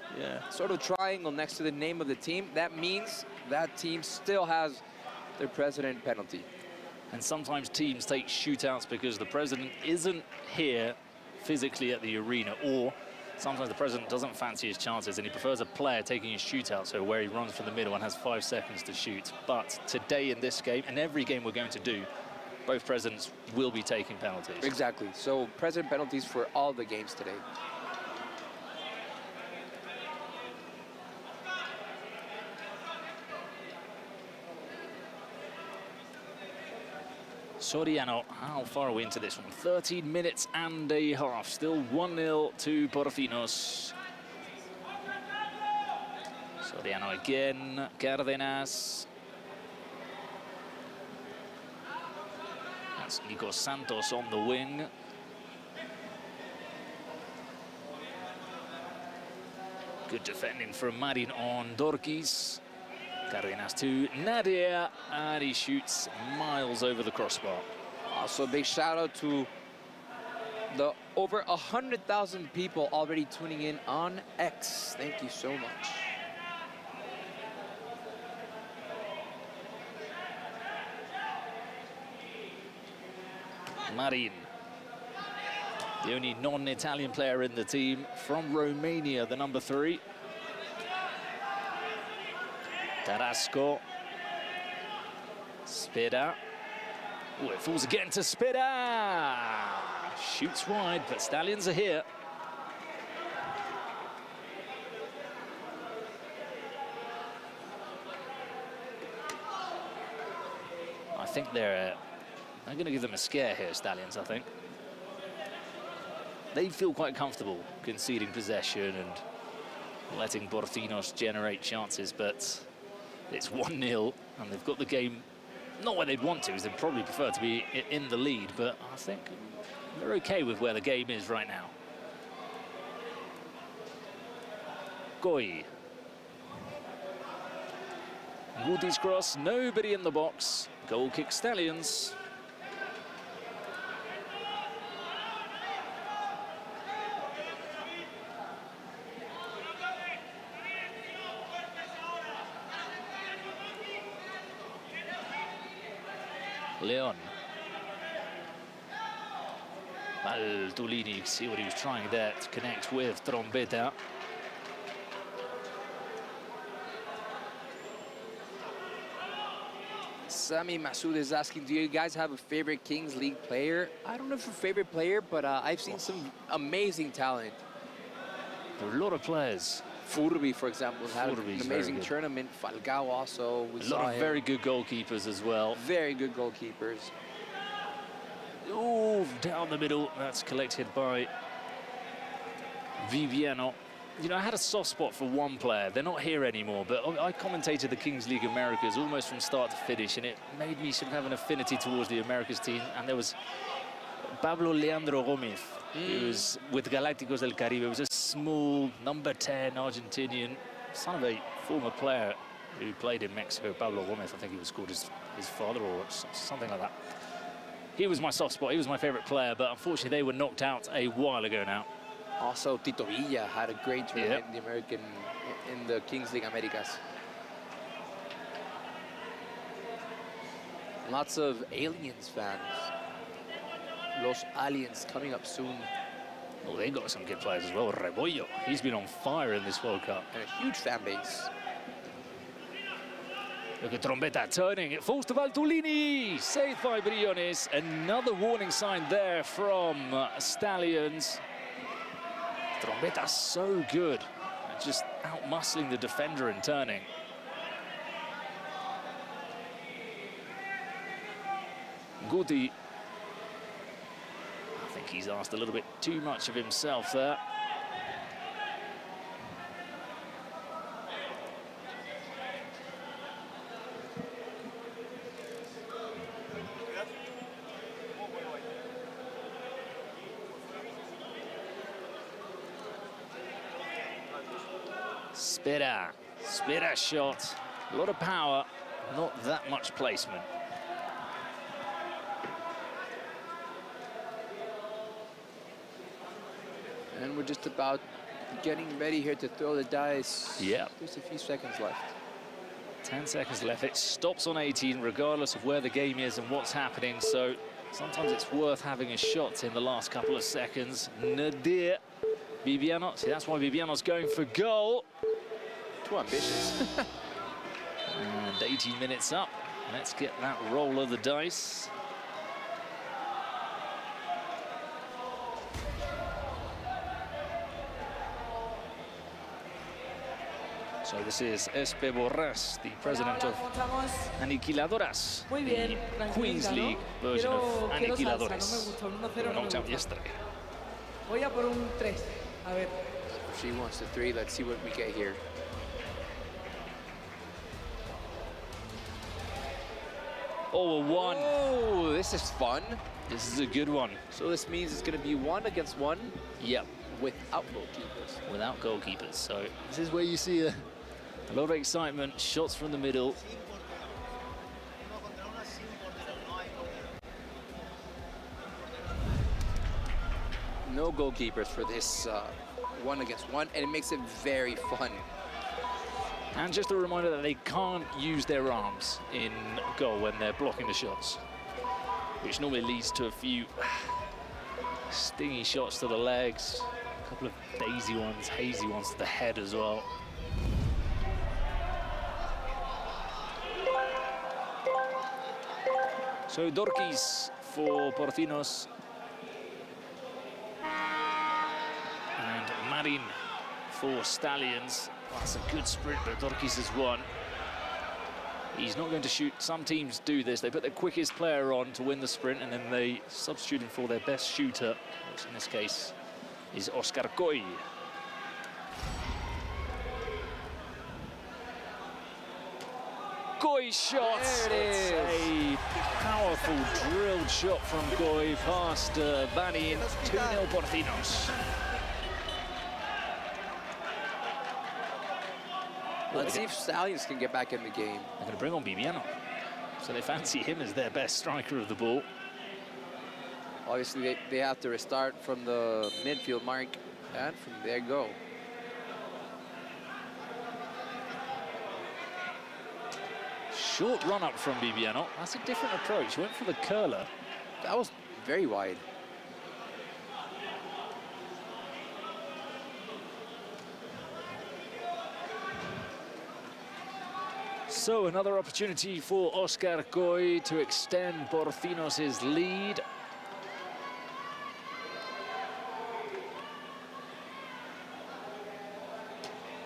S9: sort of triangle next to the name of the team. That means that team still has their President penalty.
S8: And sometimes teams take shootouts because the President isn't here physically at the arena, or sometimes the President doesn't fancy his chances and he prefers a player taking a shootout, so where he runs from the middle and has 5 seconds to shoot. But today in this game, and every game we're going to do, both Presidents will be taking penalties.
S9: Exactly. So President penalties for all the games today.
S8: Soriano, how far are we into this one? 13 minutes and a half. Still 1-0 to Porcinos. Soriano again. Cárdenas. That's Nico Santos on the wing. Good defending from Marin on Dorkis. Cárdenas to Nadia, and he shoots miles over the crossbar.
S9: Also, a big shout out to the over 100,000 people already tuning in on X. Thank you so much.
S8: Marin, the only non-Italian player in the team, from Romania, the number 3. Tarasco. Spida. Oh, it falls again to Spida. Shoots wide, but Stallions are here. I think they're going to give them a scare here, Stallions, I think. They feel quite comfortable conceding possession and letting Porcinos generate chances, but it's 1-0, and they've got the game not where they'd want to, as they'd probably prefer to be in the lead, but I think they're okay with where the game is right now. Goy. Woody's cross, nobody in the box. Goal kick Stallions. Leon. Baldolini, see what he was trying there to connect with Trombetta.
S9: Sami Masood is asking, do you guys have a favorite Kings League player? I don't know if a favorite player, but I've seen some amazing talent.
S8: There are a lot of players.
S9: Furby, for example, had an
S8: Furby's
S9: amazing
S8: very good.
S9: tournament. Falcao also.
S8: A lot of very good goalkeepers as well.
S9: Very good goalkeepers.
S8: Oh, down the middle. That's collected by Viviano. You know, I had a soft spot for one player. They're not here anymore, but I commentated the Kings League Americas almost from start to finish, and it made me sort of have an affinity towards the Americas team. And there was Pablo Leandro Gomez, who was with Galácticos del Caribe. He was a small number 10 Argentinian, son of a former player who played in Mexico, Pablo Gomez. I think he was called his father or something like that. He was my soft spot. He was my favorite player, but unfortunately they were knocked out a while ago now.
S9: Also, Tito Villa had a great tournament in the Kings League Americas. Lots of Aliens fans. Los Aliens coming up soon.
S8: Oh, they got some good players as well. Rebollo, he's been on fire in this World Cup.
S9: And a huge fan base.
S8: Look at Trombetta turning, it falls to Valtolini, saved by Briones. Another warning sign there from Stallions. Trombetta's so good at just out-muscling the defender and turning. Guti, I think he's asked a little bit too much of himself there. Spera shot, a lot of power, not that much placement.
S9: And we're just about getting ready here to throw the dice.
S8: Yeah.
S9: There's a few seconds left.
S8: 10 seconds left. It stops on 18, regardless of where the game is and what's happening. So sometimes it's worth having a shot in the last couple of seconds. Nadir Viviano. See, that's why Viviano's going for goal.
S9: Too ambitious.
S8: And 18 minutes up. Let's get that roll of the dice. So this is Espe Borràs, the president of Aniquiladoras, the Queens League version of Aniquiladores. They were knocked out yesterday.
S10: Voy a por un 3. A ver.
S9: She wants the 3. Let's see what we get here.
S8: Oh, a 1.
S9: Oh, this is fun.
S8: This is a good one.
S9: So this means it's going to be 1 against 1?
S8: Yep.
S9: Without goalkeepers.
S8: Without goalkeepers. So this is where you see a lot of excitement, shots from the middle.
S9: No goalkeepers for this 1 against 1, and it makes it very fun.
S8: And just a reminder that they can't use their arms in goal when they're blocking the shots, which normally leads to a few stingy shots to the legs, a couple of daisy ones, hazy ones to the head as well. So Dorquis for Portinos. And Marin for Stallions. That's a good sprint, but Dorquis has won. He's not going to shoot. Some teams do this. They put their quickest player on to win the sprint, and then they substitute him for their best shooter, which in this case is Oscar Coy. Coy shot.
S9: There it is.
S8: It's a powerful drilled shot from Coy past Bani. 2-0 Portinos.
S9: Let's see if Stallions can get back in the game.
S8: They're going to bring on Viviano. So they fancy him as their best striker of the ball.
S9: Obviously, they have to restart from the midfield mark, and from there go.
S8: Short run up from Viviano. That's a different approach. He went for the curler.
S9: That was very wide.
S8: So another opportunity for Oscar Coy to extend Porcinos' lead.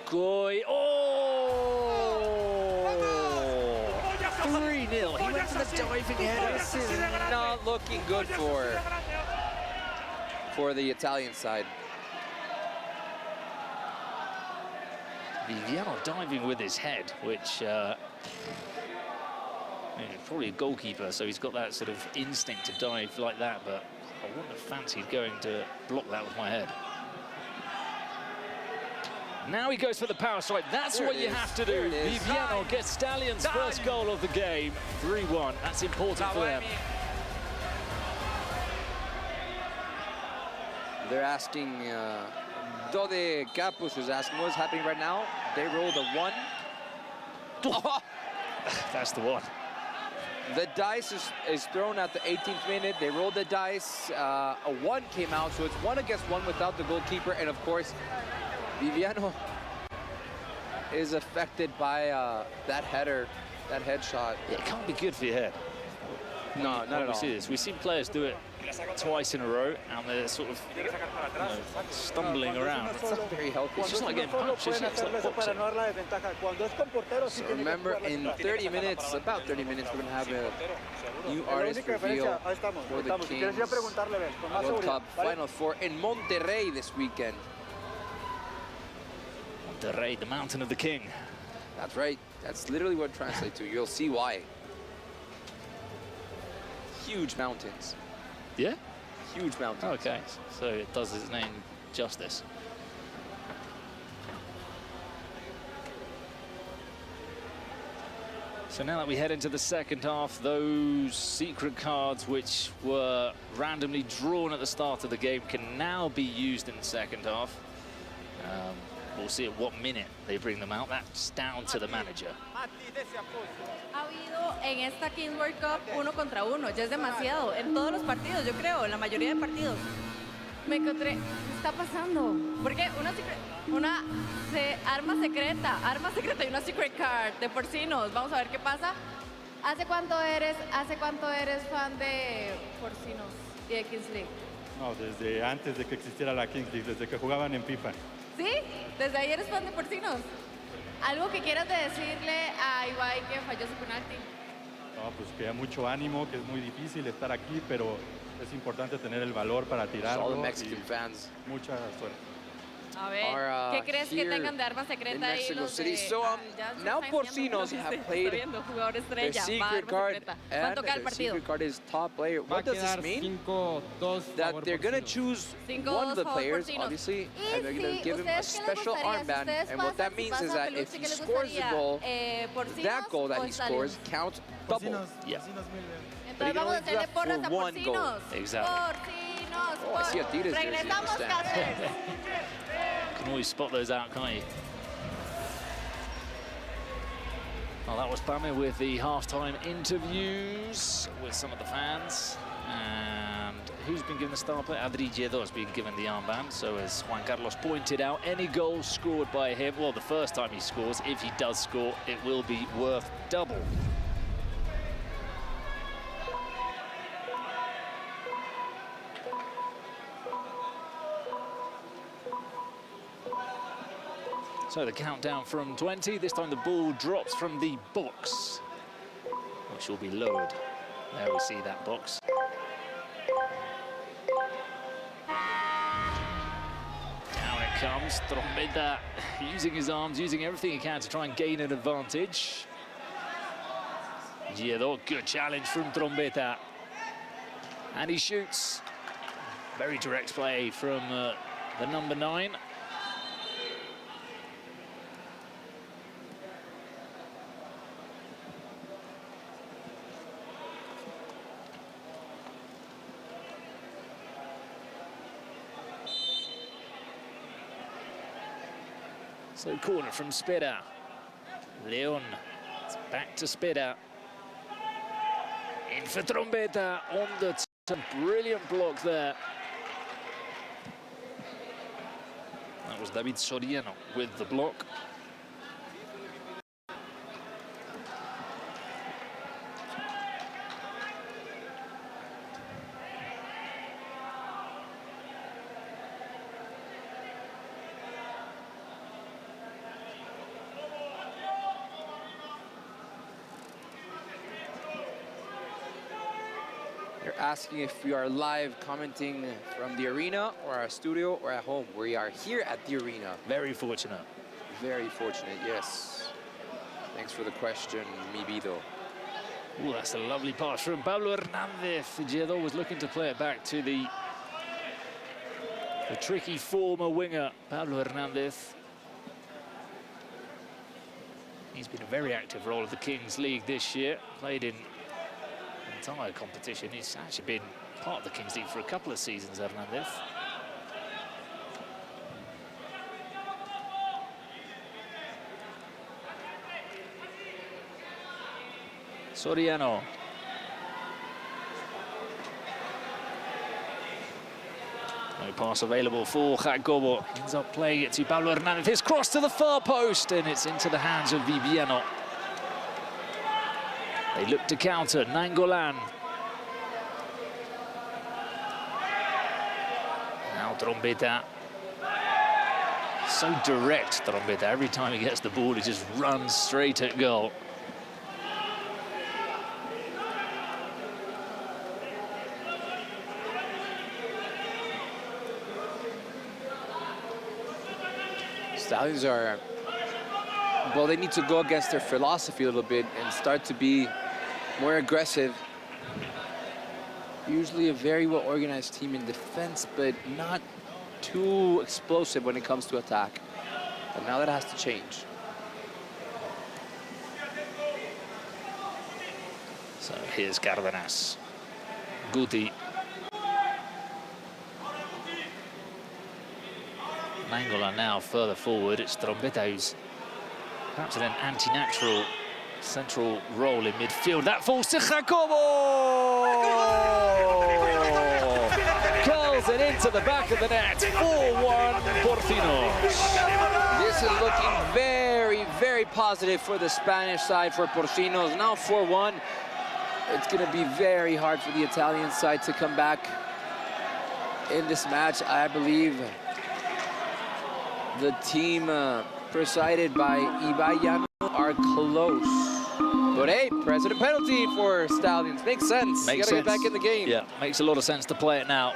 S8: Coy, oh! 3-0, he went for the diving header.
S9: This is not looking good for the Italian side.
S8: Viviano diving with his head, which I mean, he's probably a goalkeeper, so he's got that sort of instinct to dive like that, but I wouldn't have fancied going to block that with my head. Now he goes for the power strike. That's what you have to do. Viviano gets Stallions' first goal of the game, 3-1. That's important for them.
S9: They're asking, Dode Capus is asking what's happening right now. They rolled a 1.
S8: That's the one.
S9: The dice is thrown at the 18th minute. They rolled the dice. A 1 came out, so it's 1 against 1 without the goalkeeper. And of course, Viviano is affected by that header, that headshot.
S8: Yeah, it can't be good for your head.
S9: No, not at all.
S8: We see this. We've seen players do it twice in a row, and they're sort of stumbling around.
S9: It's not very healthy.
S8: It's just like getting punched, isn't it? It's like boxing.
S9: So remember, in 30 minutes, about 30 minutes, we're going to have a new artist reveal for the Kings World Cup Final Four in Monterrey this weekend.
S8: Monterrey, the mountain of the king.
S9: That's right. That's literally what it translates to. You'll see why. Huge mountains.
S8: Yeah?
S9: Huge mountains.
S8: Okay, so it does its name justice. So now that we head into the second half, those secret cards which were randomly drawn at the start of the game can now be used in the second half. We'll see at what minute they bring them out. That's down to the manager.
S4: Ha habido en esta Kings World Cup 1 contra 1, ya es demasiado, en todos los partidos, yo creo, en la mayoría de partidos. Me encontré, ¿qué está pasando? Porque arma secreta y una secret card de Porcinos. Vamos a ver qué pasa. ¿Hace cuánto eres fan de Porcinos y de Kings League?
S11: No, desde antes de que existiera la Kings League, desde que jugaban en FIFA.
S4: ¿Sí? ¿Desde ahí eres fan de Porcinos? ¿Algo que quieras decirle a Ibai que falló su penalti?
S11: No, pues que hay mucho ánimo, que es muy difícil estar aquí, pero es importante tener el valor para tirarlo.
S9: All the Mexican fans.
S11: Mucha suerte.
S4: A ver, ¿qué crees que tengan de arma secreta ahí los de...
S9: So now Porcinos have played their secret card, and the secret card is top player. What does this mean? That they're going to choose one of the players, obviously, and they're going to give him a special armband. And what that means is that if he scores the goal, that goal that he scores counts double.
S8: Yeah.
S9: But he can only do that for one goal.
S8: Exactly.
S9: Oh, I see a Adidas jersey in the stands.
S8: You can always spot those out, can't you? Well, that was Pame with the halftime interviews with some of the fans. And who's been given the star player? Adri Lledó has been given the armband. So as Juan Carlos pointed out, any goal scored by him, well, the first time he scores, if he does score, it will be worth double. So the countdown from 20, this time the ball drops from the box, which will be lowered. There we see that box. Down it comes, Trombetta using his arms, using everything he can to try and gain an advantage. Lledó, good challenge from Trombetta. And he shoots. Very direct play from the number 9. So corner from Spera. Leon, it's back to Spera. In for Trombetta on the brilliant block there. That was David Soriano with the block.
S9: asking if we are live commenting from the arena or our studio or at home. We are here at the arena.
S8: Very fortunate.
S9: Very fortunate, yes. Thanks for the question, mi Vido.
S8: Ooh, that's a lovely pass from Pablo Hernandez. Figueredo was looking to play it back to the tricky former winger, Pablo Hernandez. He's been a very active role of the Kings League this year. Played in the entire competition. He's actually been part of the Kings League for a couple of seasons, Hernandez. Soriano. No pass available for Jacobo. Ends up playing it to Pablo Hernandez. His cross to the far post, and it's into the hands of Viviano. They look to counter. Nainggolan. Now Trombetta. So direct, Trombetta. Every time he gets the ball, he just runs straight at goal.
S9: Stallions are, well, they need to go against their philosophy a little bit and start to be more aggressive. Usually a very well-organized team in defense, but not too explosive when it comes to attack. But now that has to change.
S8: So here's Cárdenas. Guti. Nainggolan now further forward. It's Trombetta who's perhaps in an anti-natural central role in midfield. That falls to Jacobo! Curls it into the back of the net. 4-1 Porcinos.
S9: This is looking very, very positive for the Spanish side for Porcinos. Now 4-1. It's going to be very hard for the Italian side to come back in this match. I believe the team presided by Ibayano are close. But hey, president penalty for Stallions. Makes sense. You gotta get back in the game.
S8: Yeah, makes a lot of sense to play it now.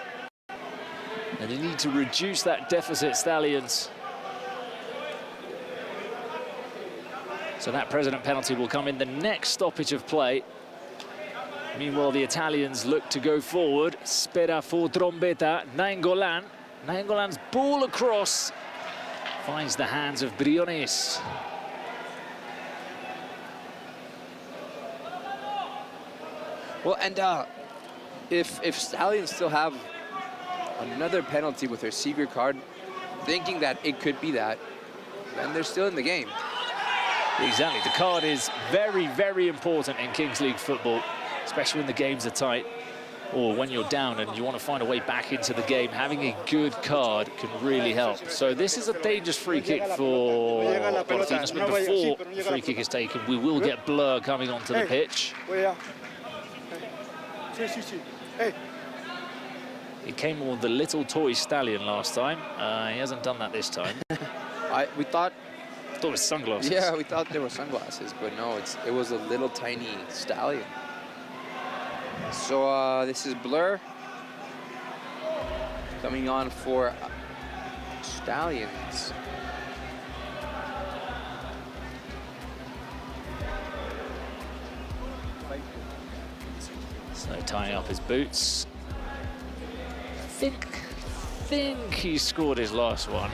S8: And they need to reduce that deficit, Stallions. So that president penalty will come in the next stoppage of play. Meanwhile, the Italians look to go forward. Spera for Trombetta. Nainggolan. Nainggolan's ball across. Finds the hands of Briones.
S9: Well, and if Stallions still have another penalty with their secret card, thinking that it could be that, then they're still in the game.
S8: Exactly. The card is very, very important in Kings League football, especially when the games are tight or when you're down and you want to find a way back into the game. Having a good card can really help. So this is a dangerous free kick for Porcinos, but before the free kick is taken, we will get Blur coming onto the pitch. He came on with the little toy stallion last time. He hasn't done that this time.
S9: We thought
S8: it was sunglasses.
S9: Yeah, we thought they were sunglasses, but no, it was a little tiny stallion. So this is Blur coming on for Stallions.
S8: So tying up his boots. I think he scored his last one.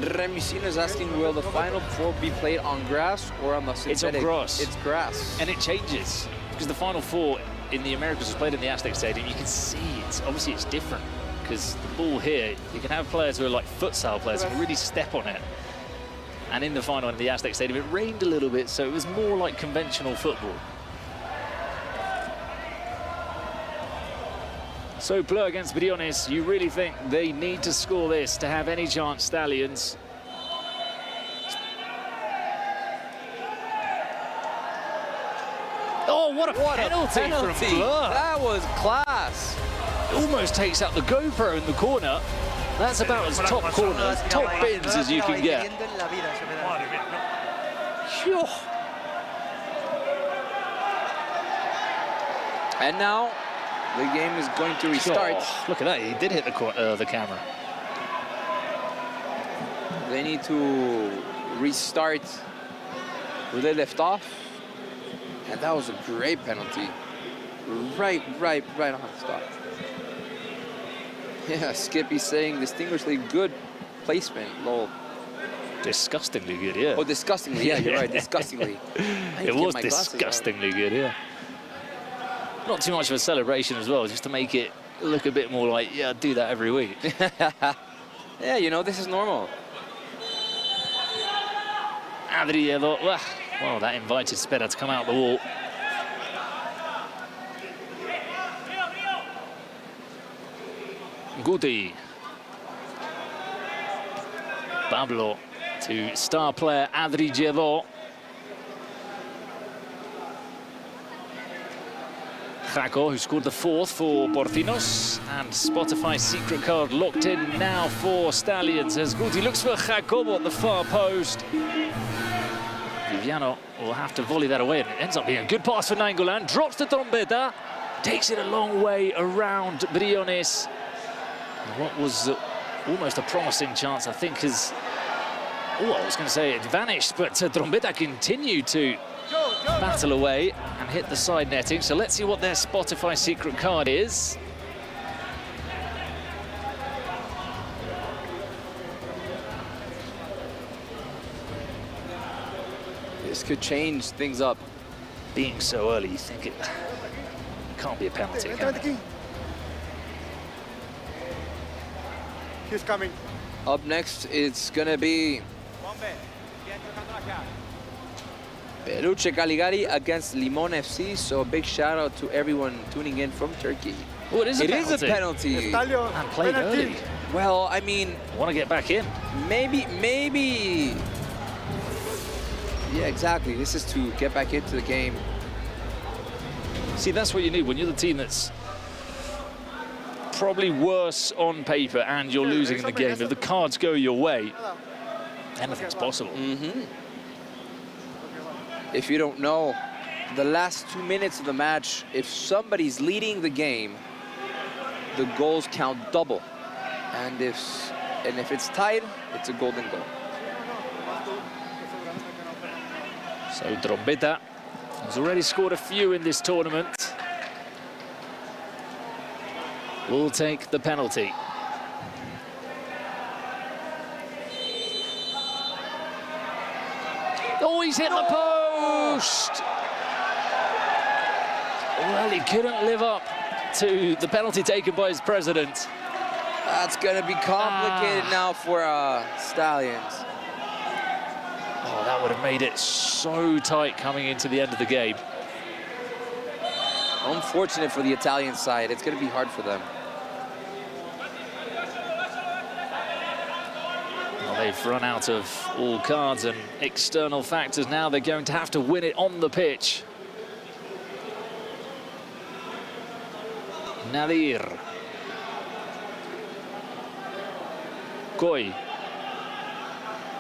S9: Remisino is asking, will the Final Four be played on grass or on the synthetic?
S8: It's on grass.
S9: It's grass.
S8: And it changes, because the Final Four in the Americas was played in the Aztec Stadium. You can see obviously it's different, because the ball here, you can have players who are like futsal players who really step on it. And in the final in the Aztec Stadium, it rained a little bit, so it was more like conventional football. So Blur against Briones, you really think they need to score this to have any chance, Stallions? Oh, what a penalty from Blur.
S9: That was class.
S8: Almost takes out the GoPro in the corner. That's about as top corners, top bins as you can get.
S9: And now the game is going to restart.
S8: Oh, look at that, he did hit the camera.
S9: They need to restart where they left off. And that was a great penalty. Right on the spot. Yeah, Skippy saying distinguishedly good placement, lol.
S8: Disgustingly good, yeah.
S9: Oh, disgustingly, yeah, you're right, disgustingly.
S8: It was disgustingly good, yeah. Not too much of a celebration as well, just to make it look a bit more like, yeah, I'd do that every week.
S9: Yeah, you know, this is normal.
S8: Adriano, well, that invited Spera to come out the wall. Guti. Pablo to star player Adri Djevo. Jaco, who scored the 4th for Porcinos, and Spotify's secret card locked in now for Stallions as Guti looks for Jacobo at the far post. Viviano will have to volley that away, and it ends up being a good pass for Nainggolan. Drops the Trombetta, takes it a long way around Briones. And what was almost a promising chance, I think, has... Oh, I was going to say it vanished, but Trombetta continued to battle away and hit the side netting. So let's see what their Spotify secret card is.
S9: This could change things up.
S8: Being so early, you think it can't be a penalty, can it?
S12: He's coming.
S9: Up next, it's gonna be Peluche Caligari against Limon FC. So a big shout out to everyone tuning in from Turkey.
S8: Oh, it is a
S9: penalty. It is a penalty.
S8: And played early.
S9: Well, I mean,
S8: want to get back in.
S9: Maybe. Yeah, exactly. This is to get back into the game.
S8: See, that's what you need when you're the team that's probably worse on paper and you're losing in the game. If the cards go your way, anything's possible.
S9: If you don't know, the last 2 minutes of the match, if somebody's leading the game, the goals count double. And if it's tied, it's a golden goal.
S8: So Trombetta has already scored a few in this tournament. Will take the penalty. Oh, he's hit the post! Well, he couldn't live up to the penalty taken by his president.
S9: That's gonna be complicated now for Stallions.
S8: Oh, that would have made it so tight coming into the end of the game.
S9: Unfortunate for the Italian side. It's gonna be hard for them.
S8: Well, they've run out of all cards and external factors. Now they're going to have to win it on the pitch. Nadir. Coy.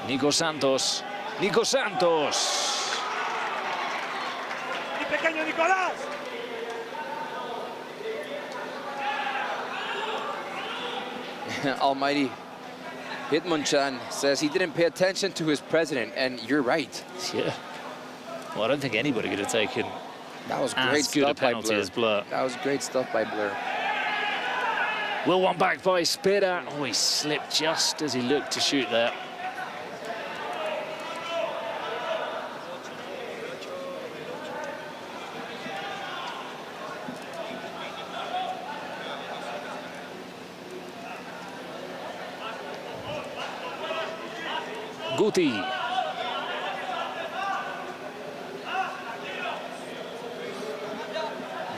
S8: Nico Santos. Nico Santos.
S12: ¡Mi pequeño Nicolás!
S9: Almighty Hitmonchan says he didn't pay attention to his president, and you're right.
S8: Yeah. Well, I don't think anybody could have taken
S9: that was great stuff by Blur.
S8: As Blur.
S9: That was great stuff by Blur.
S8: Well, one back by Spera. Oh, he slipped just as he looked to shoot there. Guti.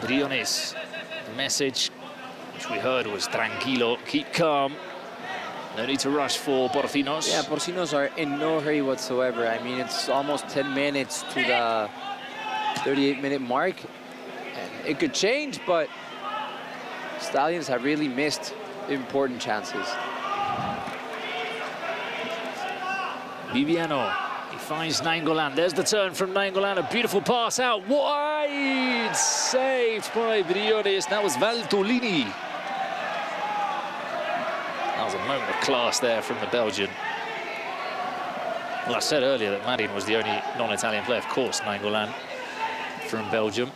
S8: Briones. The message which we heard was tranquilo, keep calm. No need to rush for Porcinos.
S9: Yeah, Porcinos are in no hurry whatsoever. I mean, it's almost 10 minutes to the 38-minute mark. And it could change, but Stallions have really missed important chances.
S8: Viviano, he finds Nainggolan. There's the turn from Nainggolan. A beautiful pass out wide. saved by Briones. That was Valtolini. That was a moment of class there from the Belgian. Well, I said earlier that Marin was the only non-Italian player. Of course, Nainggolan from Belgium.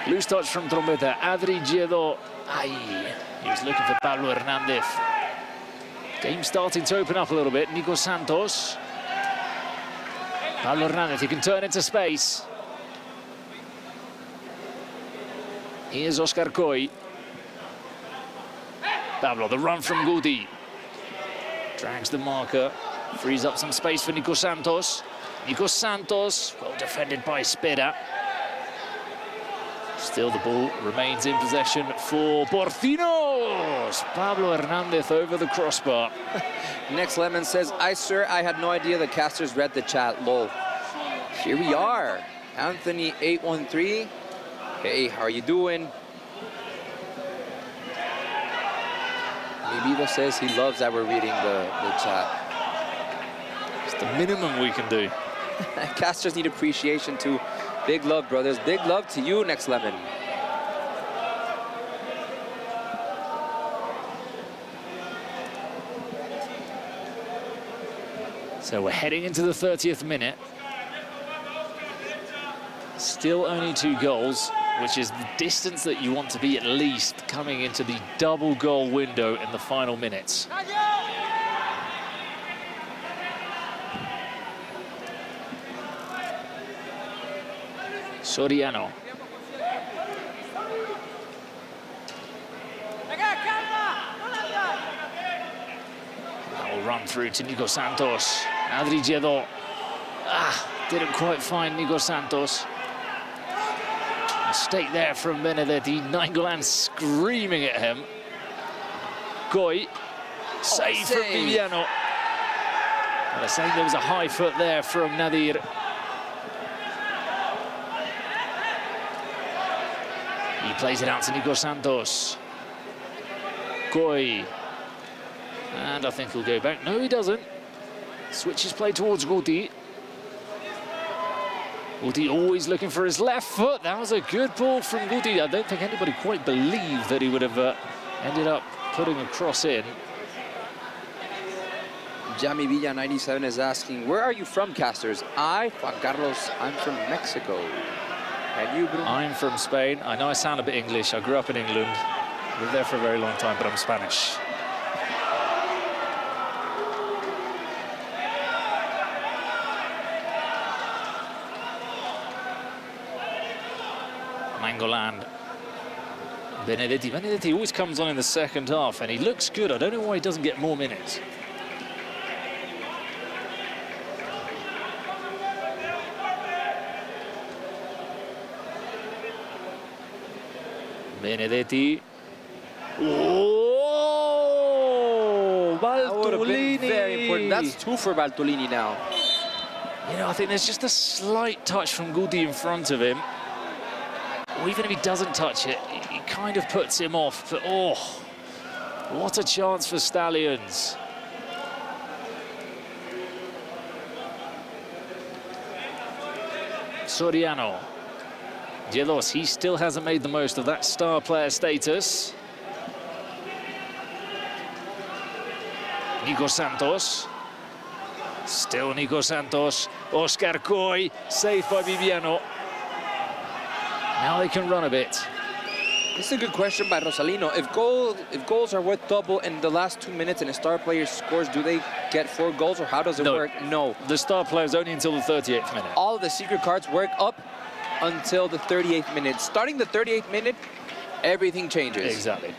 S8: Loose touch from Trombetta. Adri Giedo. He was looking for Pablo Hernandez. Game starting to open up a little bit. Nico Santos. Pablo Hernandez, he can turn into space. Here's Oscar Coy. Pablo, the run from Gudi. Drags the marker. Frees up some space for Nico Santos. Nico Santos, well defended by Spera. Still the ball remains in possession for Porcinos. Pablo Hernandez over the crossbar.
S9: Next Lemon says, sir, I had no idea the casters read the chat, lol. Here we are. Anthony 813. Hey, how are you doing? Mibido says he loves that we're reading the chat.
S8: It's the minimum we can do.
S9: Casters need appreciation too. Big love, brothers. Big love to you, Next Lemon.
S8: So we're heading into the 30th minute. Still only 2 goals, which is the distance that you want to be at least coming into the double goal window in the final minutes. Soriano. That will run through to Nico Santos. Adri Giedo. Didn't quite find Nico Santos. Mistake there from Benedetti. Nainggolan screaming at him. Goy. Save from Viviano. Well, saying there was a high foot there from Nadir. He plays it out to Nico Santos. Goy. And I think he'll go back. No, he doesn't. Switches play towards Guti. Guti always looking for his left foot. That was a good ball from Guti. I don't think anybody quite believed that he would have ended up putting a cross in.
S9: Jamie Villa 97 is asking, where are you from, casters? Juan Carlos, I'm from Mexico. And you, Bruno?
S8: I'm from Spain. I know I sound a bit English. I grew up in England. Lived there for a very long time, but I'm Spanish. Nainggolan. Benedetti always comes on in the second half, and he looks good. I don't know why he doesn't get more minutes. Benedetti. Oh, Valtolini.
S9: Very important. That's 2 for Valtolini now.
S8: You know, I think there's just a slight touch from Guti in front of him. Or even if he doesn't touch it, he kind of puts him off. But oh, what a chance for Stallions. Soriano. Gielos, he still hasn't made the most of that star player status. Nico Santos. Still Nico Santos. Oscar Coy, saved by Viviano. Now they can run a bit.
S9: This is a good question by Rosalino. If goals are worth double in the last 2 minutes and a star player scores, do they get 4 goals or how does it work? No.
S8: The star player is only until the 38th minute.
S9: All of the secret cards work up until the 38th minute. Starting the 38th minute, everything changes.
S8: Exactly.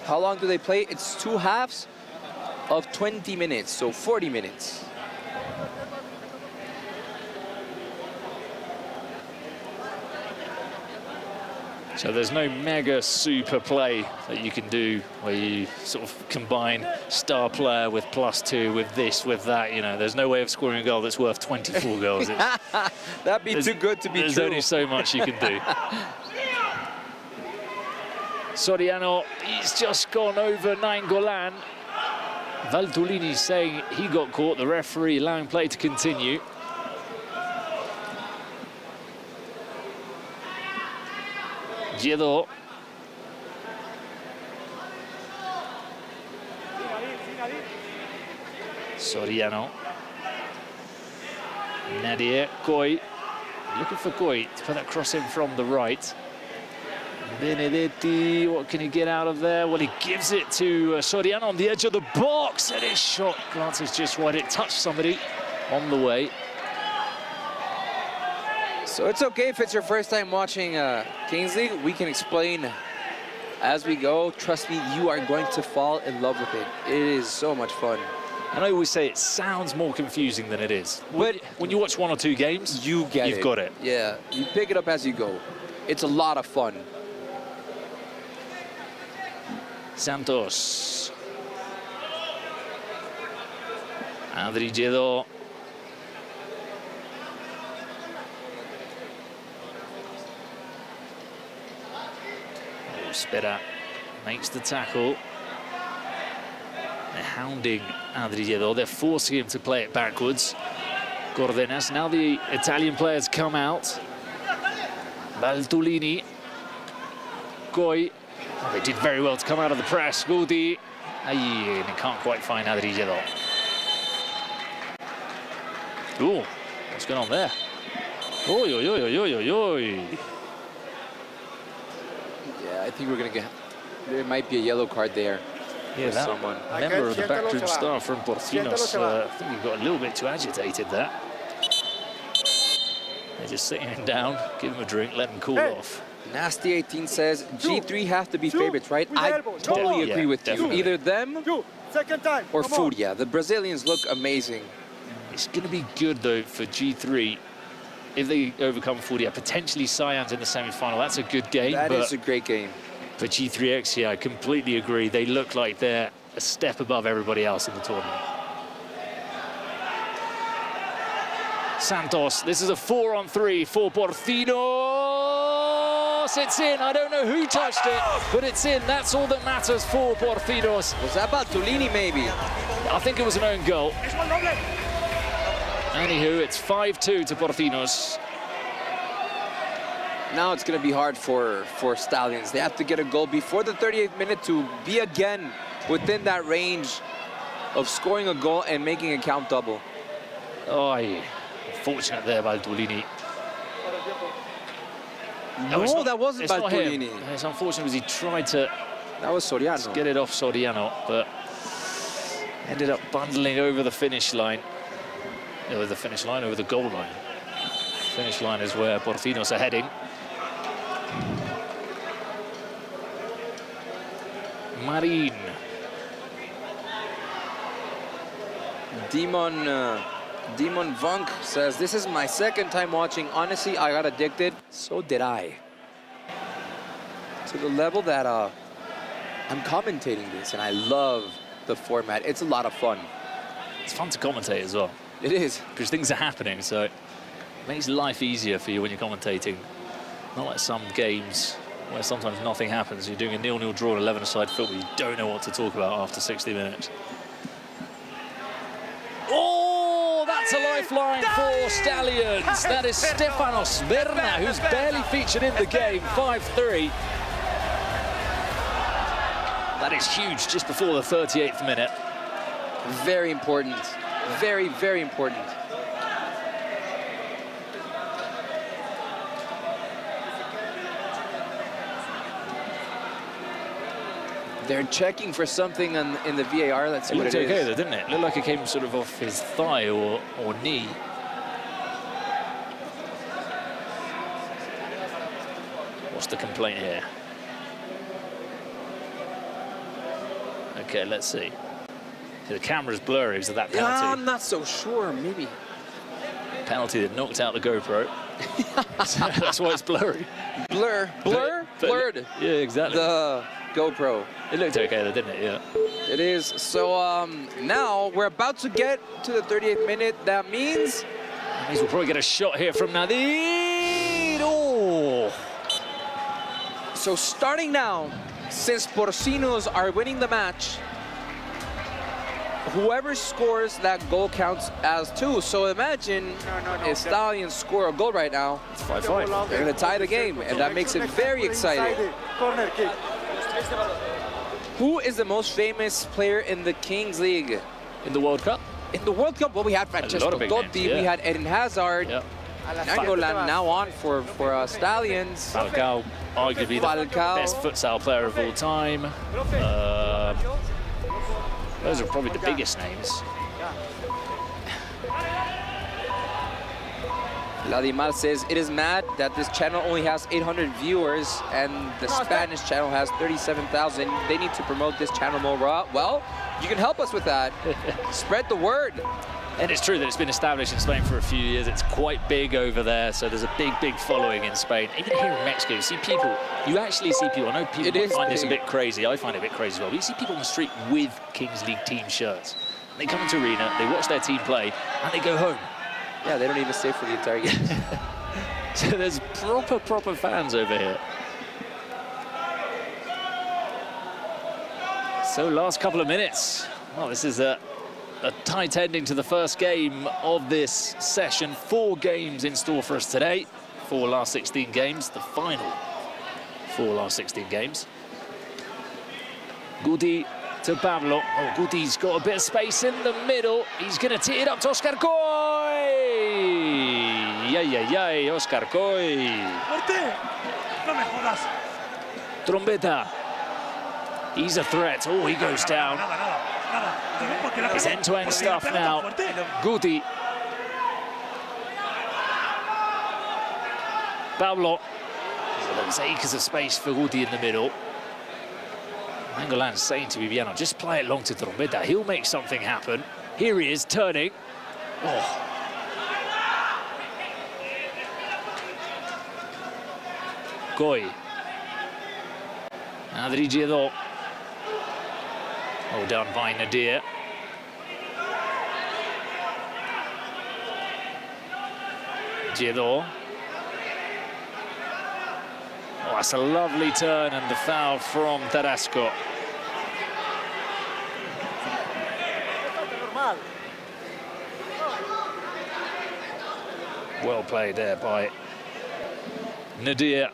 S9: How long do they play? It's 2 halves of 20 minutes, so 40 minutes.
S8: So there's no mega super play that you can do where you sort of combine star player with +2 with this, with that, you know. There's no way of scoring a goal that's worth 24 goals.
S9: That'd be too good to be true.
S8: There's only so much you can do. Soriano, he's just gone over Nainggolan. Valtolini saying he got caught, the referee allowing play to continue. Giedo. Soriano. Nadir, Goy. Looking for Goy to put that cross in from the right. Benedetti, what can he get out of there? Well, he gives it to Soriano on the edge of the box, and his shot glances just wide. It touched somebody on the way.
S9: So it's okay if it's your first time watching Kings League. We can explain as we go. Trust me, you are going to fall in love with it. It is so much fun.
S8: And I always say it sounds more confusing than it is. But when you watch 1 or 2 games, you've got it.
S9: Yeah, you pick it up as you go. It's a lot of fun.
S8: Santos. Adri Giedo. Spera makes the tackle. They're hounding Adri Giedo. They're forcing him to play it backwards. Gordenas. Now the Italian players come out. Valtolini. Goy. Oh, they did very well to come out of the press. Gudi. And they can't quite find Adri Giedo. Ooh, what's going on there? Oi, oi, oi, oi, oi, oi.
S9: Yeah, I think we're going to get... There might be a yellow card there.
S8: Yeah, that
S9: someone.
S8: member of the backroom staff from Porcinos, I think he got a little bit too agitated there. They're just sitting him down, give him a drink, let him cool off.
S9: Nasty 18 says G3 have to be favorites, right? I totally agree with you. Either them or Furia. The Brazilians look amazing.
S8: It's going to be good, though, for G3 if they overcome Furia. Potentially Cyan's in the semi-final. That's a good game.
S9: That is a great game.
S8: For G3X, yeah, I completely agree. They look like they're a step above everybody else in the tournament. Santos, this is a 4-on-3 for Porcinos. It's in. I don't know who touched it, but it's in. That's all that matters for Porcinos.
S9: Was that Valtolini, maybe?
S8: I think it was an own goal. Anywho, it's 5-2 to Porcinos.
S9: Now it's going to be hard for Stallions. They have to get a goal before the 38th minute to be again within that range of scoring a goal and making a count double.
S8: Oh, unfortunate there by Valtolini.
S9: No, that wasn't Valtolini.
S8: It's unfortunate because he tried to...
S9: That was Soriano.
S8: Get it off Soriano, but ended up bundling over the finish line. Over the finish line, over the goal line. Finish line is where Porcinos are heading. Marin.
S9: Demon Vunk says, this is my second time watching. Honestly, I got addicted. So did I. To the level that I'm commentating this, and I love the format. It's a lot of fun.
S8: It's fun to commentate as well.
S9: It is.
S8: Because things are happening, so it makes life easier for you when you're commentating. Not like some games where sometimes nothing happens. You're doing a 0-0 draw, 11-a-side football. You don't know what to talk about after 60 minutes. Oh, that's a lifeline for Stallions. That is Stefanos Berna, who's barely featured in the game, 5-3. That is huge just before the 38th minute.
S9: Very important. Very, very important. They're checking for something in the VAR. Let's see what it is.
S8: It looked okay, though, didn't it? It looked like it came sort of off his thigh or knee. What's the complaint here? Okay, let's see. The camera's blurry, so that penalty.
S9: Yeah, I'm not so sure, maybe.
S8: Penalty that knocked out the GoPro. That's why it's blurry.
S9: Blurred.
S8: Yeah, exactly.
S9: The GoPro.
S8: It looked okay though, didn't it? Yeah.
S9: It is. So now we're about to get to the 38th minute. That means
S8: we'll probably get a shot here from Nadir. Oh.
S9: So starting now, since Porcinos are winning the match, whoever scores that goal counts as 2. So imagine if Stallions score a goal right now,
S8: It's 5-5.
S9: they're going to tie the game, and that makes it very exciting.
S12: Corner kick.
S9: Who is the most famous player in the Kings League?
S8: In the World Cup?
S9: In the World Cup, well, we had Francesco
S8: big
S9: Totti,
S8: names, yeah.
S9: we had Eden Hazard,
S8: Yep.
S9: Nangolan now on for Stallions.
S8: Falcao, arguably the
S9: Falcao.
S8: best futsal player of all time. Those are probably the biggest names.
S9: Vladimir says, it is mad that this channel only has 800 viewers and the Spanish channel has 37,000. They need to promote this channel more. Well, you can help us with that. Spread the word.
S8: And it's true that it's been established in Spain for a few years. It's quite big over there, so there's a big following in Spain. Even here in Mexico, you see people, you actually see people, I know people might find this a bit crazy, I find it a bit crazy as well, but you see people on the street with Kings League team shirts. They come into arena, they watch their team play, and they go home.
S9: Yeah, they don't even stay for the entire game.
S8: So there's proper fans over here. So last couple of minutes. Well, this is a tight ending to the first game of this session. 4 games in store for us today. 4 last 16 games, the final 4 last 16 games. Guti to Pablo. Oh, Guti's got a bit of space in the middle. He's going to tee it up to Oscar Coy. Yay, Oscar Coy. Trombeta. He's a threat. Oh, he goes down. It's end-to-end stuff now. Guti. Pablo. There's acres of space for Guti in the middle. Nangolan's saying to Viviano, just play it long to Trombeta. He'll make something happen. Here he is, turning. Oh. Coy. Adrigedo. Oh, down by Nadir. Gedo. Oh, that's a lovely turn and the foul from Tarasco. Well played there by Nadir.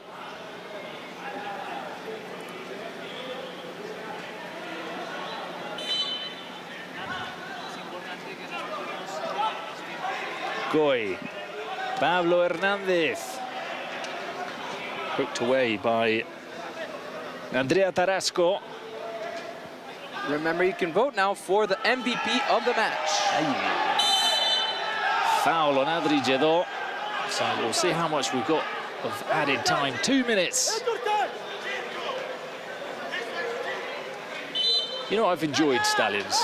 S8: Goy. Pablo Hernandez. Hooked away by Andrea Tarasco.
S9: Remember, you can vote now for the MVP of the match.
S8: Foul on Adrigedo. So we'll see how much we've got of added time. 2 minutes. You know, I've enjoyed Stallions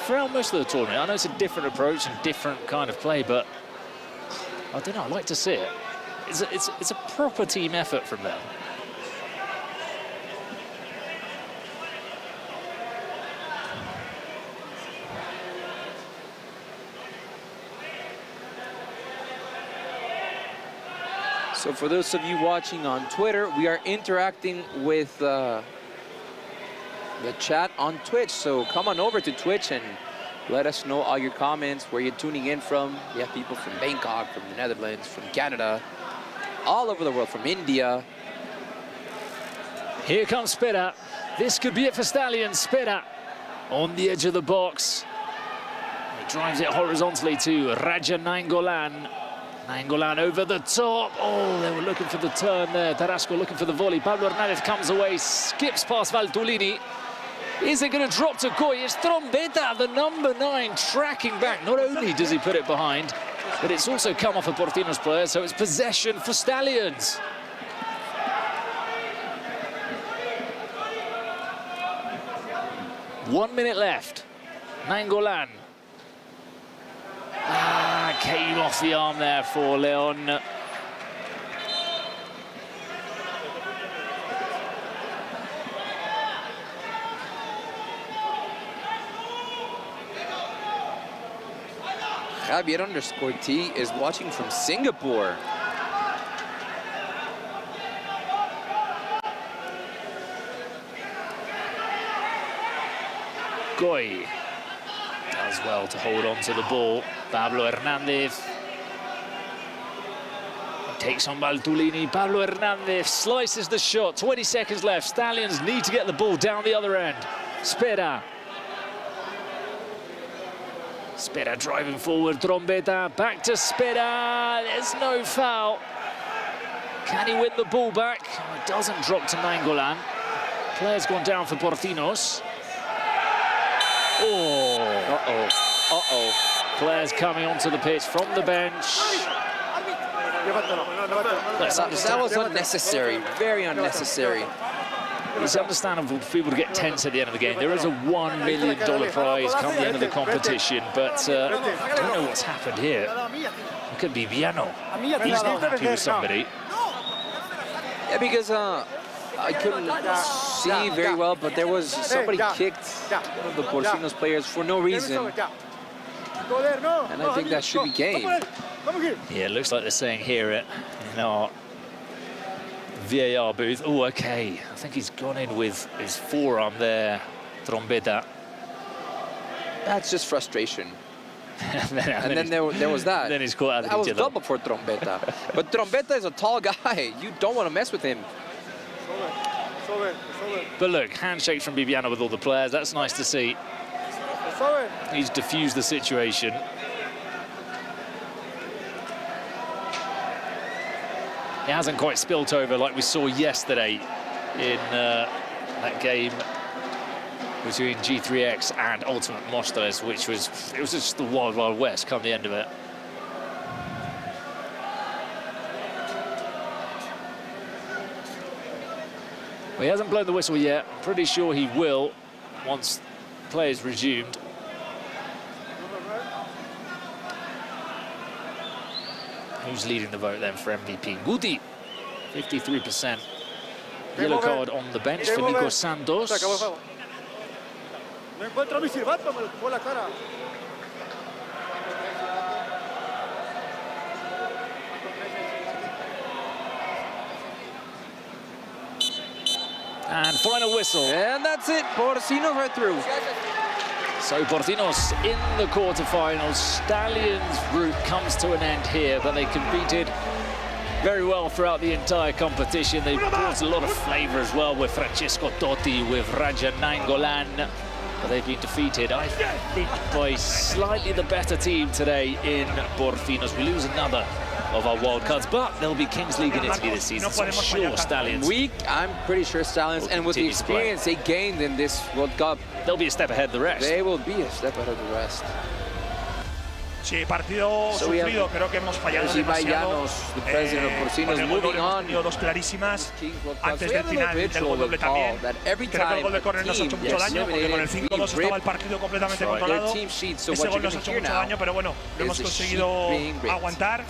S8: throughout most of the tournament. I know it's a different approach and different kind of play, but I don't know, I like to see it. It's a proper team effort from them.
S9: So for those of you watching on Twitter, we are interacting with the chat on Twitch. So come on over to Twitch and let us know all your comments, where you're tuning in from. We have people from Bangkok, from the Netherlands, from Canada, all over the world, from India.
S8: Here comes Spera. This could be it for Stallions. Spera on the edge of the box. He drives it horizontally to Raja Nangolan. Nangolan over the top. Oh, they were looking for the turn there. Tarasco looking for the volley. Pablo Hernandez comes away, skips past Valtolini. Is it going to drop to Coy? It's Trombeta, the number 9, tracking back. Not only does he put it behind, but it's also come off a Portinos player, so it's possession for Stallions. One minute left. Nangolan. Came off the arm there for Leon.
S9: Javier_T is watching from Singapore.
S8: Goy. Does well to hold on to the ball. Pablo Hernandez takes on Baltulini. Pablo Hernandez slices the shot. 20 seconds left. Stallions need to get the ball down the other end. Spera driving forward. Trombetta back to Spera. There's no foul. Can he win the ball back? It doesn't drop to Nainggolan. Player's gone down for Porcinos. Oh. Players coming onto the pitch from the bench.
S9: That was unnecessary, very unnecessary.
S8: It's understandable for people to get tense at the end of the game. There is a $1 million prize come the end of the competition, but I don't know what's happened here. Look at Viviano. He's not happy with somebody.
S9: Yeah, because I couldn't see very well, but there was somebody kicked one of the Porcinos players for no reason. And I think that should be game.
S8: Yeah, it looks like they're saying here in our VAR booth. Oh, okay. I think he's gone in with his forearm there, Trombetta.
S9: That's just frustration.
S8: and
S9: then there was that.
S8: Then he's caught out
S9: That was double for Trombetta. But Trombetta is a tall guy. You don't want to mess with him.
S8: But look, handshake from Viviano with all the players. That's nice to see. He's diffused the situation. It hasn't quite spilt over like we saw yesterday in that game between G3X and Ultimate Mostres, which was just the wild, wild west come the end of it. Well, he hasn't blown the whistle yet. I'm pretty sure he will once play is resumed. Who's leading the vote then for MVP? Guti, 53%. Yellow card on the bench for Nico Santos. And final whistle.
S9: And that's it. Porcinos are through.
S8: So Porcinos in the quarterfinals. Stallions' route comes to an end here, but they competed very well throughout the entire competition. They brought a lot of flavour as well with Francesco Totti, with Raja Nainggolan. But they've been defeated, I think, by slightly the better team today in Porcinos. We lose another of our wild cards, but there'll be Kings League in Italy this season, so I'm sure Stallions.
S9: I'm pretty sure Stallions, and with the experience they gained in this World Cup,
S8: they'll be a step ahead of the rest.
S9: They will be a step ahead of the rest.
S12: Sí, partido sufrido, creo que hemos fallado demasiado. Con el gol hemos tenido dos clarísimas antes del final del gol doble también. Creo que el gol de córner nos ha hecho mucho daño, porque con el 5-2 estaba el partido completamente controlado. Ese gol nos ha hecho mucho daño, pero bueno, lo hemos conseguido aguantar.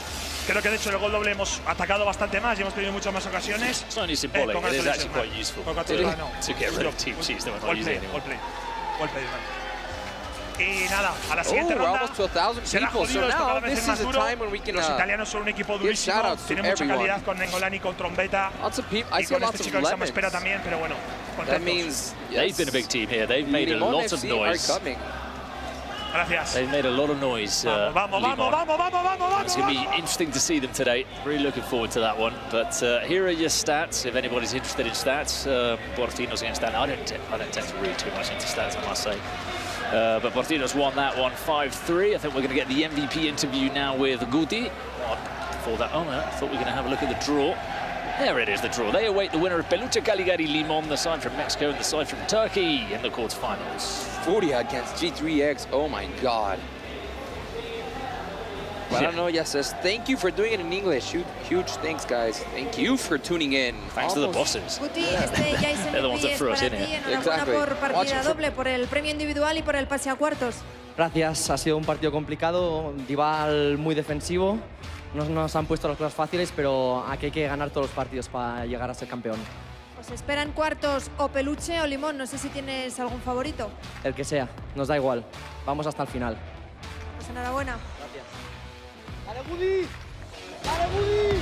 S12: Creo que de hecho el gol doble hemos atacado bastante más y hemos tenido muchas más ocasiones.
S8: It's only symbolic, it is actually quite useful to get rid of team sheets that we're not using anymore.
S12: Gol play, Y nada, a la siguiente ronda será jodido, esto cada vez es más duro. Los italianos son un equipo durísimo, tienen mucha calidad con Nainggolan y con Trombetta. Y con este chico que se llama Spera también, pero bueno, contentos.
S8: They've been a big team here. They've made a lot of noise.
S12: Gracias.
S8: They've made a lot of noise.
S12: Vamos.
S8: It's going to be interesting to see them today. Really looking forward to that one. But here are your stats, if anybody's interested in stats. Porcinos against that. I don't tend to read too much into stats, I must say. But Porcinos won that one 5-3. I think we're going to get the MVP interview now with Guti. Before that, I thought we were going to have a look at the draw. There it is, the draw. They await the winner of Peluche Caligari Limon, the side from Mexico, and the side from Turkey in the quarterfinals.
S9: 40 against G3X. Oh my God. Well, Noya says, thank you for doing it in English. Huge thanks, guys. Thank you for tuning in.
S8: Thanks to the bosses.
S13: Guti, ya es
S8: They're the ones that threw us in here.
S13: Exactly. Por partida doble, por el premio individual y por el pase a cuartos.
S14: Gracias, ha sido un partido complicado, rival muy defensivo. No nos han puesto las cosas fáciles, pero aquí hay que ganar todos los partidos para llegar a ser campeón.
S13: Os esperan cuartos o peluche o limón. No sé si tienes algún favorito.
S14: El que sea, nos da igual. Vamos hasta el final.
S13: Pues enhorabuena.
S14: Gracias.
S12: ¡Dale, Woody! ¡Dale, Woody!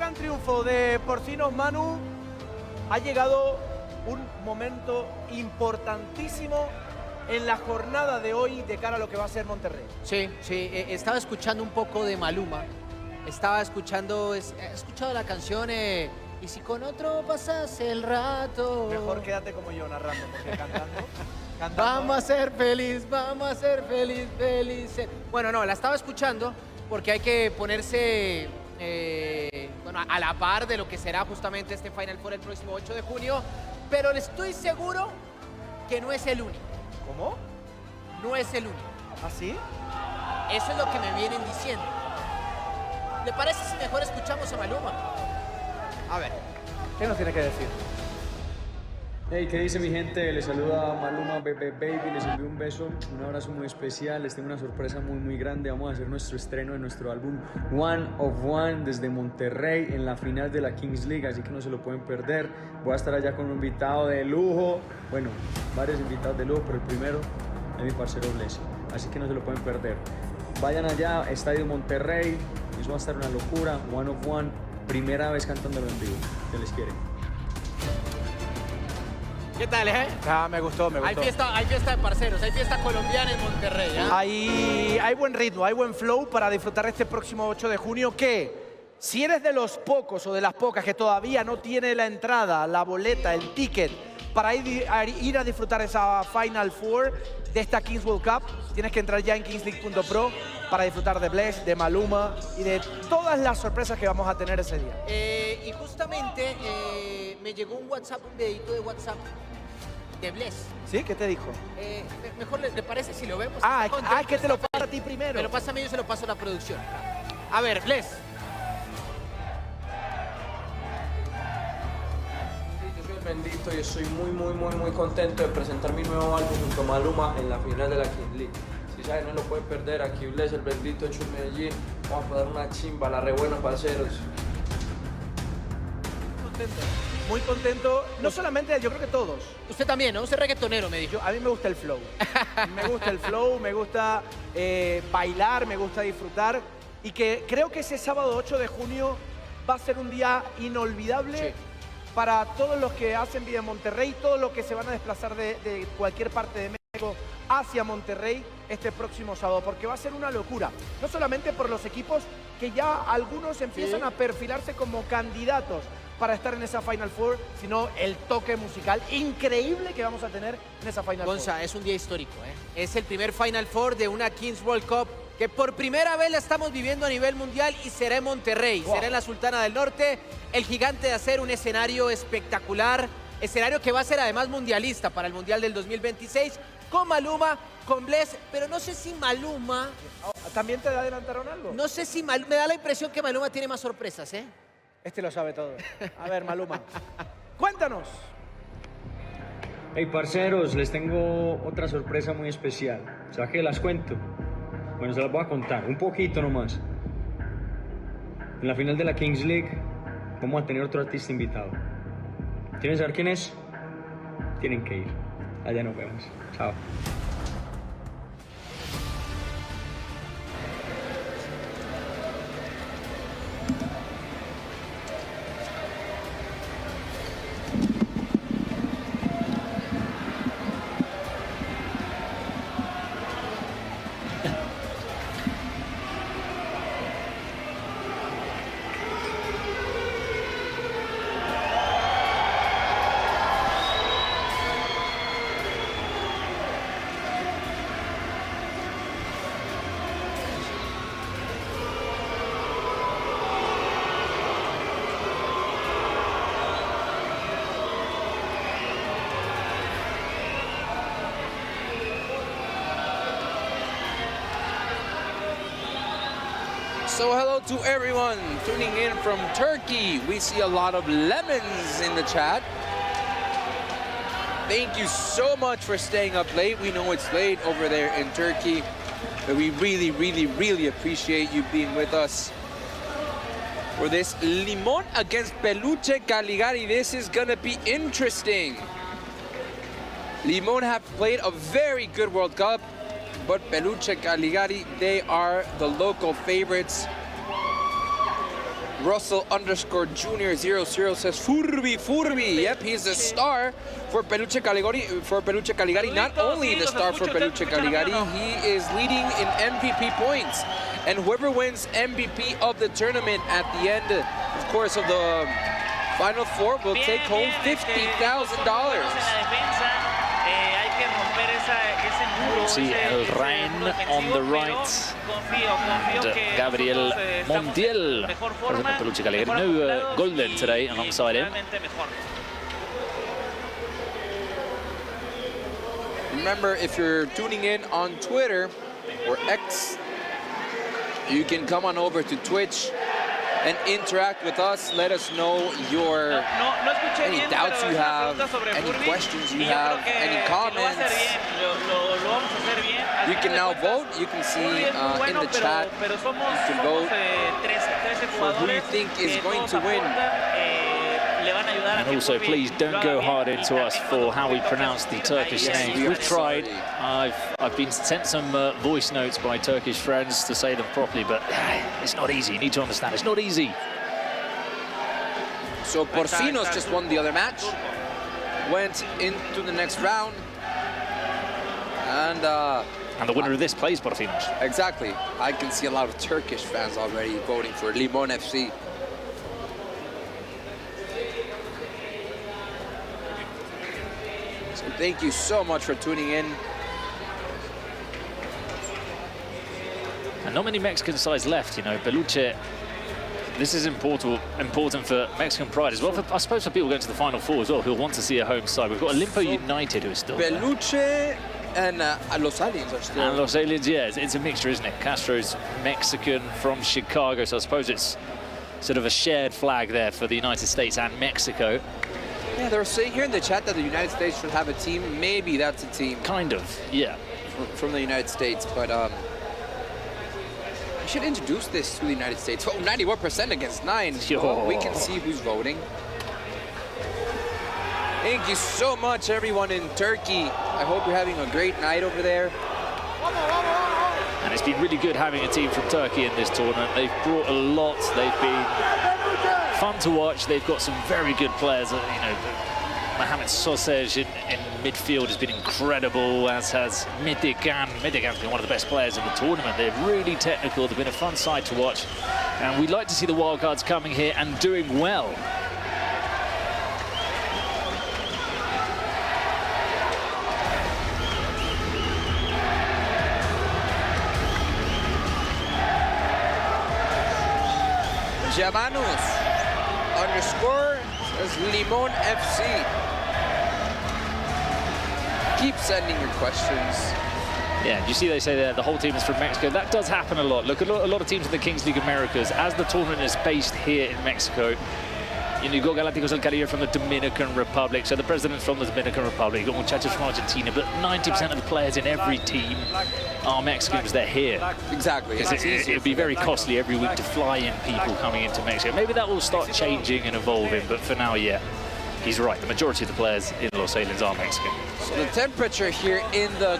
S1: gran triunfo de Porcinos, Manu. Ha llegado un momento importantísimo en la jornada de hoy de cara a lo que va a ser Monterrey.
S2: Sí, estaba escuchando un poco de Maluma. Estaba escuchando, he escuchado la canción Y si con otro pasas el rato.
S1: Mejor quédate como yo narrando, porque cantando.
S2: Vamos a ser feliz, felices. Bueno, no, la estaba escuchando porque hay que ponerse bueno, a la par de lo que será justamente este Final Four el próximo 8 de junio. Pero le estoy seguro que no es el único.
S1: ¿Cómo?
S2: No es el único.
S1: ¿Ah, sí?
S2: Eso es lo que me vienen diciendo. ¿Le parece si mejor escuchamos a Maluma? A ver.
S1: ¿Qué nos tiene que decir?
S15: Hey, ¿qué dice mi gente? Les saluda Maluma Baby, les envío un beso, un abrazo muy especial, les tengo una sorpresa muy grande. Vamos a hacer nuestro estreno de nuestro álbum One of One desde Monterrey en la final de la Kings League, así que no se lo pueden perder. Voy a estar allá con un invitado de lujo, bueno, varios invitados de lujo, pero el primero es mi parcero Bless, así que no se lo pueden perder. Vayan allá, Estadio Monterrey, eso va a estar una locura. One of One, primera vez cantándolo en vivo, se les quiere.
S2: ¿Qué tal,
S1: Me gustó.
S2: Hay fiesta de parceros, hay fiesta colombiana en Monterrey,
S1: Hay buen ritmo, hay buen flow para disfrutar este próximo 8 de junio que, si eres de los pocos o de las pocas que todavía no tiene la entrada, la boleta, el ticket para ir a disfrutar esa Final Four de esta Kings World Cup, tienes que entrar ya en kingsleague.pro para disfrutar de Bless, de Maluma y de todas las sorpresas que vamos a tener ese día.
S2: Y justamente me llegó un WhatsApp, un videito de WhatsApp de Bless.
S1: ¿Sí? ¿Qué te dijo?
S2: Mejor le parece si lo vemos.
S1: Es que te lo pasa a ti primero.
S2: Me lo pasa a mí y yo se lo paso a la producción. A ver, Bless.
S15: Yo soy el Bendito y estoy muy contento de presentar mi nuevo álbum junto a Maluma en la final de la Kings League. Si saben, no lo pueden perder. Aquí Bless, el Bendito, hecho en Medellín. Vamos a dar una chimba, la re buena, parceros.
S1: Muy contento, no solamente, yo creo que todos.
S2: Usted también, ¿no? Usted es reggaetonero, me dijo.
S1: A mí me gusta el flow. Me gusta bailar, me gusta disfrutar. Y que creo que ese sábado 8 de junio va a ser un día inolvidable para todos los que hacen vida en Monterrey, todos los que se van a desplazar de cualquier parte de México hacia Monterrey este próximo sábado, porque va a ser una locura. No solamente por los equipos que ya algunos empiezan a perfilarse como candidatos para estar en esa Final Four, sino el toque musical increíble que vamos a tener en esa Final Four.
S2: Gonza, es un día histórico, Es el primer Final Four de una Kings World Cup que por primera vez la estamos viviendo a nivel mundial y será en Monterrey. Será en la Sultana del Norte, el Gigante de Acero, un escenario espectacular, escenario que va a ser además mundialista para el Mundial del 2026, con Maluma, con Bless, pero no sé si Maluma...
S1: ¿También te adelantaron algo?
S2: No sé si Maluma... Me da la impresión que Maluma tiene más sorpresas,
S1: Este lo sabe todo. A ver, Maluma, cuéntanos.
S15: Hey, parceros, les tengo otra sorpresa muy especial. ¿Será que las cuento? Bueno, se las voy a contar, un poquito nomás. En la final de la Kings League vamos a tener otro artista invitado. ¿Quieren saber quién es? Tienen que ir. Allá nos vemos. Chao.
S9: So hello to everyone tuning in from Turkey. We see a lot of lemons in the chat. Thank you so much for staying up late. We know it's late over there in Turkey, but we really appreciate you being with us for this Limón against Peluche Caligari. This is gonna be interesting. Limón have played a very good World Cup, but Peluche Caligari, they are the local favorites. Russell_Junior00 says Furby. Yep, he's the star for Peluche Caligari. Not only the star for Peluche Caligari, he is leading in MVP points. And whoever wins MVP of the tournament at the end, of course, of the Final Four will take home $50,000.
S8: We'll see El Rain on the right. And Gabriel Montiel, president of Peluche Caligari. No Golden today alongside him.
S9: Remember, if you're tuning in on Twitter or X, you can come on over to Twitch and interact with us. Let us know your any doubts you have, any questions you have, any comments. You can now vote. You can see in the chat, you can vote for who you think is going to win.
S8: And also, please don't go hard into us for how we pronounce the Turkish names. We've tried. I've been sent some voice notes by Turkish friends to say them properly, but it's not easy. You need to understand, it's not easy.
S9: So Porcinos just won the other match, went into the next round, and
S8: the winner of this plays Porcinos.
S9: Exactly. I can see a lot of Turkish fans already voting for Limon FC. So thank you so much for tuning in.
S8: And not many Mexican sides left, you know. Peluche, this is important for Mexican pride as well. I suppose for people going to the Final Four as well, who'll want to see a home side. We've got Olimpo United, who is still
S9: Peluche and Los Aliens are still.
S8: And Los Aliens, yeah, it's a mixture, isn't it? Castro's Mexican from Chicago, so I suppose it's sort of a shared flag there for the United States and Mexico.
S9: Yeah, they were saying here in the chat that the United States should have a team. Maybe that's a team.
S8: Kind of, yeah.
S9: From the United States, but we should introduce this to the United States. Oh, 91% against 9. Oh, we can see who's voting. Thank you so much, everyone in Turkey. I hope you're having a great night over there.
S8: And it's been really good having a team from Turkey in this tournament. They've brought a lot. They've been fun to watch. They've got some very good players. You know, Mohamed Sosej in midfield has been incredible, as has Mitigan. Mitigan's been one of the best players in the tournament. They're really technical. They've been a fun side to watch. And we'd like to see the wildcards coming here and doing well.
S9: Jamanus _ says Limon FC. Keep sending your questions.
S8: Yeah, you see they say that the whole team is from Mexico. That does happen a lot. Look, a lot of teams in the Kings League Americas, as the tournament is based here in Mexico, you know, you've got Galácticos del Caribe from the Dominican Republic, so the president's from the Dominican Republic, you've got muchachos from Argentina, but 90% of the players in every team are Mexicans. They're here.
S9: Exactly.
S8: It would be very costly every week to fly in people coming into Mexico. Maybe that will start changing and evolving, but for now, yeah, he's right. The majority of the players in Los Aliens are Mexican.
S9: So the temperature here in the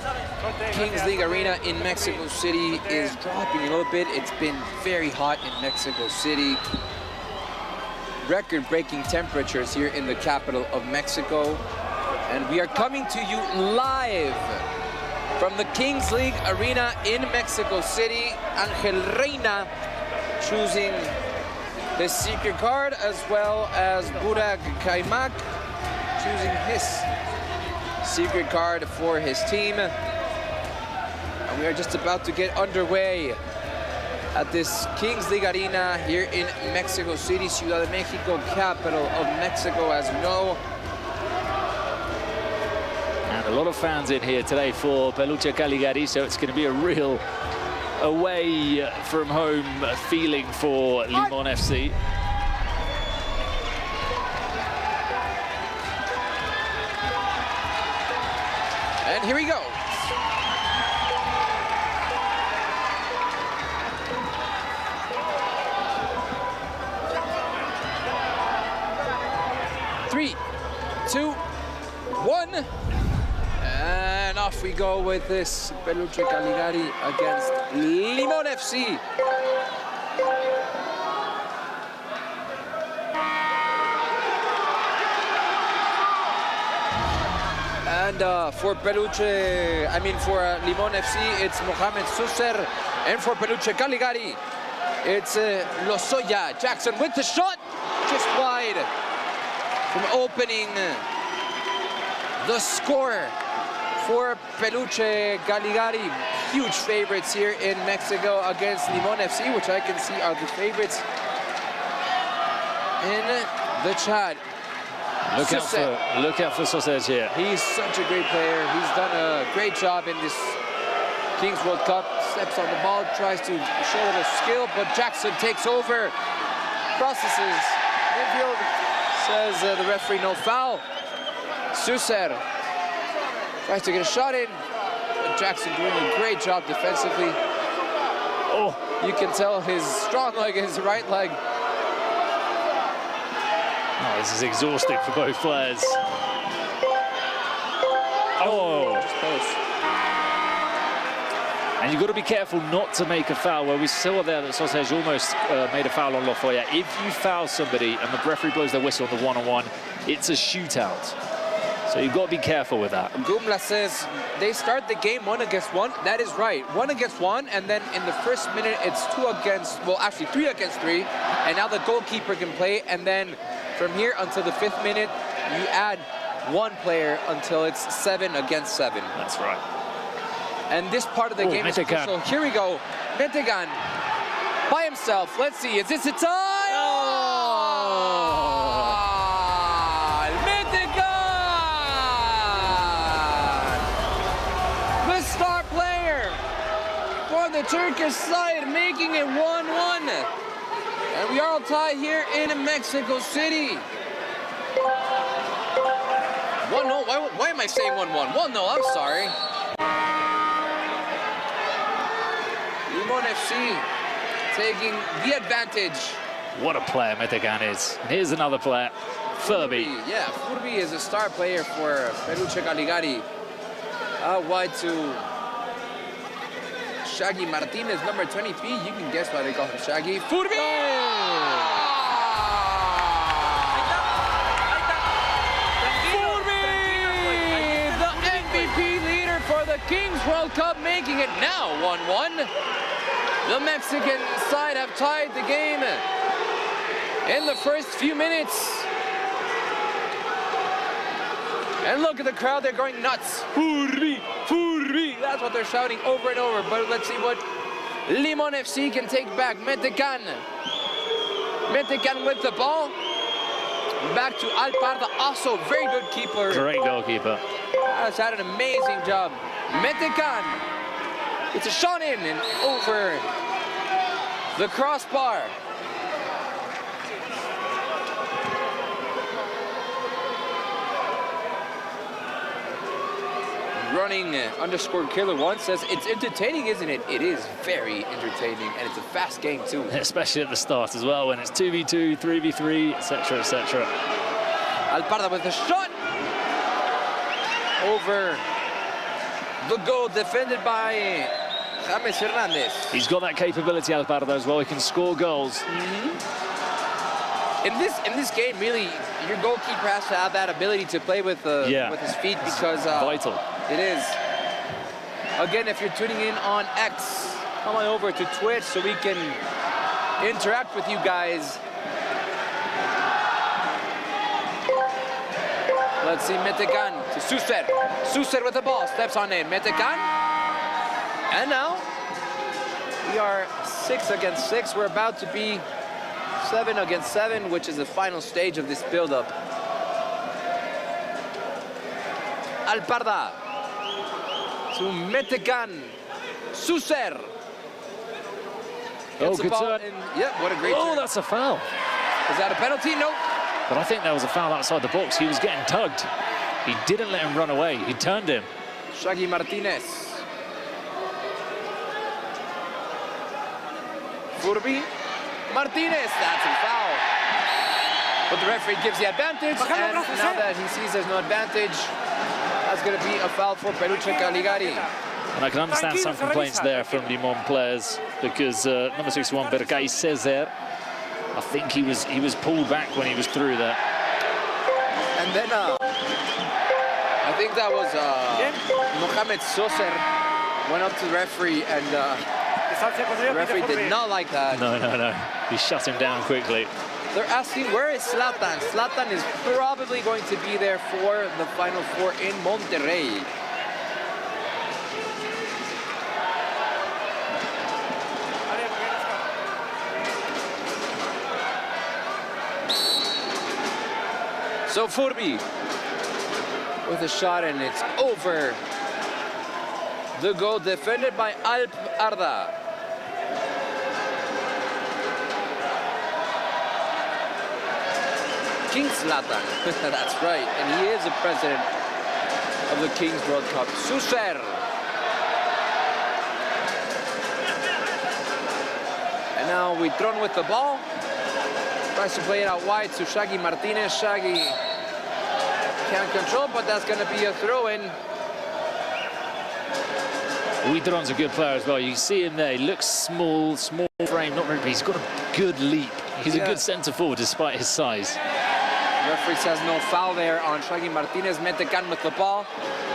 S9: Kings League Arena in Mexico City is dropping a little bit. It's been very hot in Mexico City. Record-breaking temperatures here in the capital of Mexico. And we are coming to you live from the Kings League Arena in Mexico City. Angel Reina choosing the secret card, as well as Burak Kaimak choosing his secret card for his team. And we are just about to get underway at this Kings League Arena here in Mexico City, Ciudad de Mexico, capital of Mexico, as you know.
S8: And a lot of fans in here today for Peluche Caligari, so it's going to be a real away from home feeling for Limon FC.
S9: And here we go. Three, two, one, and off we go with this Peluche Caligari against Limon FC. And for Peluche, for Limon FC, it's Mohamed Susser. And for Peluche Caligari, it's Lozoya Jackson with the shot, just wide from opening the score for Peluche Caligari. Huge favorites here in Mexico against Limon FC, which I can see are the favorites in the chat.
S8: Look out for Sausage here.
S9: He's such a great player. He's done a great job in this Kings World Cup. Steps on the ball, tries to show a little skill, but Jackson takes over. Processes. Midfield says the referee no foul. Susser tries to get a shot in. But Jackson doing a great job defensively. Oh, you can tell his strong leg is his right leg.
S8: Oh, this is exhausting for both players. Oh,
S9: just close.
S8: And you've got to be careful not to make a foul, where we saw there that Sausage almost made a foul on Lozoya. If you foul somebody and the referee blows their whistle on the one-on-one, it's a shootout. So you've got to be careful with that.
S9: Gumla says they start the game 1 against 1. That is right, 1 against 1, and then in the first minute it's 2 against, well, actually 3 against 3, and now the goalkeeper can play, and then from here until the 5th minute, you add 1 player until it's 7 against 7.
S8: That's right.
S9: And this part of the game is crucial. Here we go. Metegan by himself. Let's see. Is this a tie? Oh! Metegan! The star player for the Turkish side, making it 1-1. And we are all tied here in Mexico City. 1-0. Why am I saying 1-1? 1-0, I'm sorry. Limon FC taking the advantage.
S8: What a player Metegan is. And here's another player, Furby.
S9: Yeah, Furby is a star player for Peluche Caligari. Wide to Shaggy Martinez, number 23. You can guess why they call him Shaggy. Furby! Furby! The MVP leader for the Kings World Cup, making it now 1-1. The Mexican side have tied the game in the first few minutes. And look at the crowd, they're going nuts. Furby! Furby! That's what they're shouting over and over. But let's see what Limon FC can take back. Metegan. Metegan with the ball. Back to Alparda, also very good keeper.
S8: Great goalkeeper.
S9: Has had an amazing job. Metegan. It's a shot in and over the crossbar. Running underscore killer one says it's entertaining, isn't it? It is very entertaining, and it's a fast game too.
S8: Especially at the start as well, when it's 2v2, 3v3, etc., etc.
S9: Alparda with a shot over the goal, defended by James Hernandez.
S8: He's got that capability, Alparda, as well. He can score goals.
S9: In this game, really, your goalkeeper has to have that ability to play with his feet, because
S8: vital.
S9: It is. Again, if you're tuning in on X, come on over to Twitch so we can interact with you guys. Let's see, Metegan to Susser. Susser with the ball, steps on in. Metegan. And now, we are 6 against 6. We're about to be 7 against 7, which is the final stage of this build-up. Alparda to Metegan. Susser.
S8: Oh, good turn.
S9: Yeah, what a great turn.
S8: Oh, that's a foul.
S9: Is that a penalty? No.
S8: But I think that was a foul outside the box. He was getting tugged. He didn't let him run away. He turned him.
S9: Shaggy Martinez. Furby. Martinez, that's a foul. But the referee gives the advantage, and now that he sees there's no advantage, that's going to be a foul for Peluche Caligari.
S8: And I can understand some complaints there from Limon players, because number 61, Berkay Cesar, I think he was pulled back when he was through there.
S9: And then I think that was Mohamed Soser went up to the referee, and the referee did not like that.
S8: No. He shut him down quickly.
S9: They're asking, where is Zlatan? Zlatan is probably going to be there for the Final Four in Monterrey. So Furby with a shot, and it's over. The goal defended by Alp Arda. King Zlatan, that's right, and he is the president of the Kings World Cup. Suser. And now Huitron with the ball. Tries to play it out wide to Shaggy Martinez. Shaggy can't control, but that's going to be a throw-in.
S8: Huitron's a good player as well. You see him there. He looks small frame, not very big. He's got a good leap. He's a good centre forward despite his size.
S9: The referee says no foul there on Shaggy Martinez. Metecan with the ball.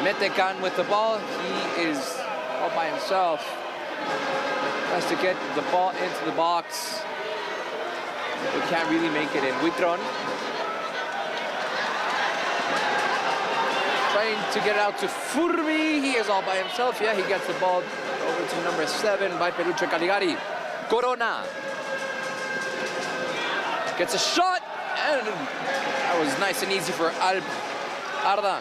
S9: Metecan with the ball. He is all by himself. Tries to get the ball into the box. But can't really make it in. Huitron trying to get it out to Furby. He is all by himself. Yeah, he gets the ball over to number 7 by Peluche Caligari. Corona gets a shot, and that was nice and easy for Alp Arda.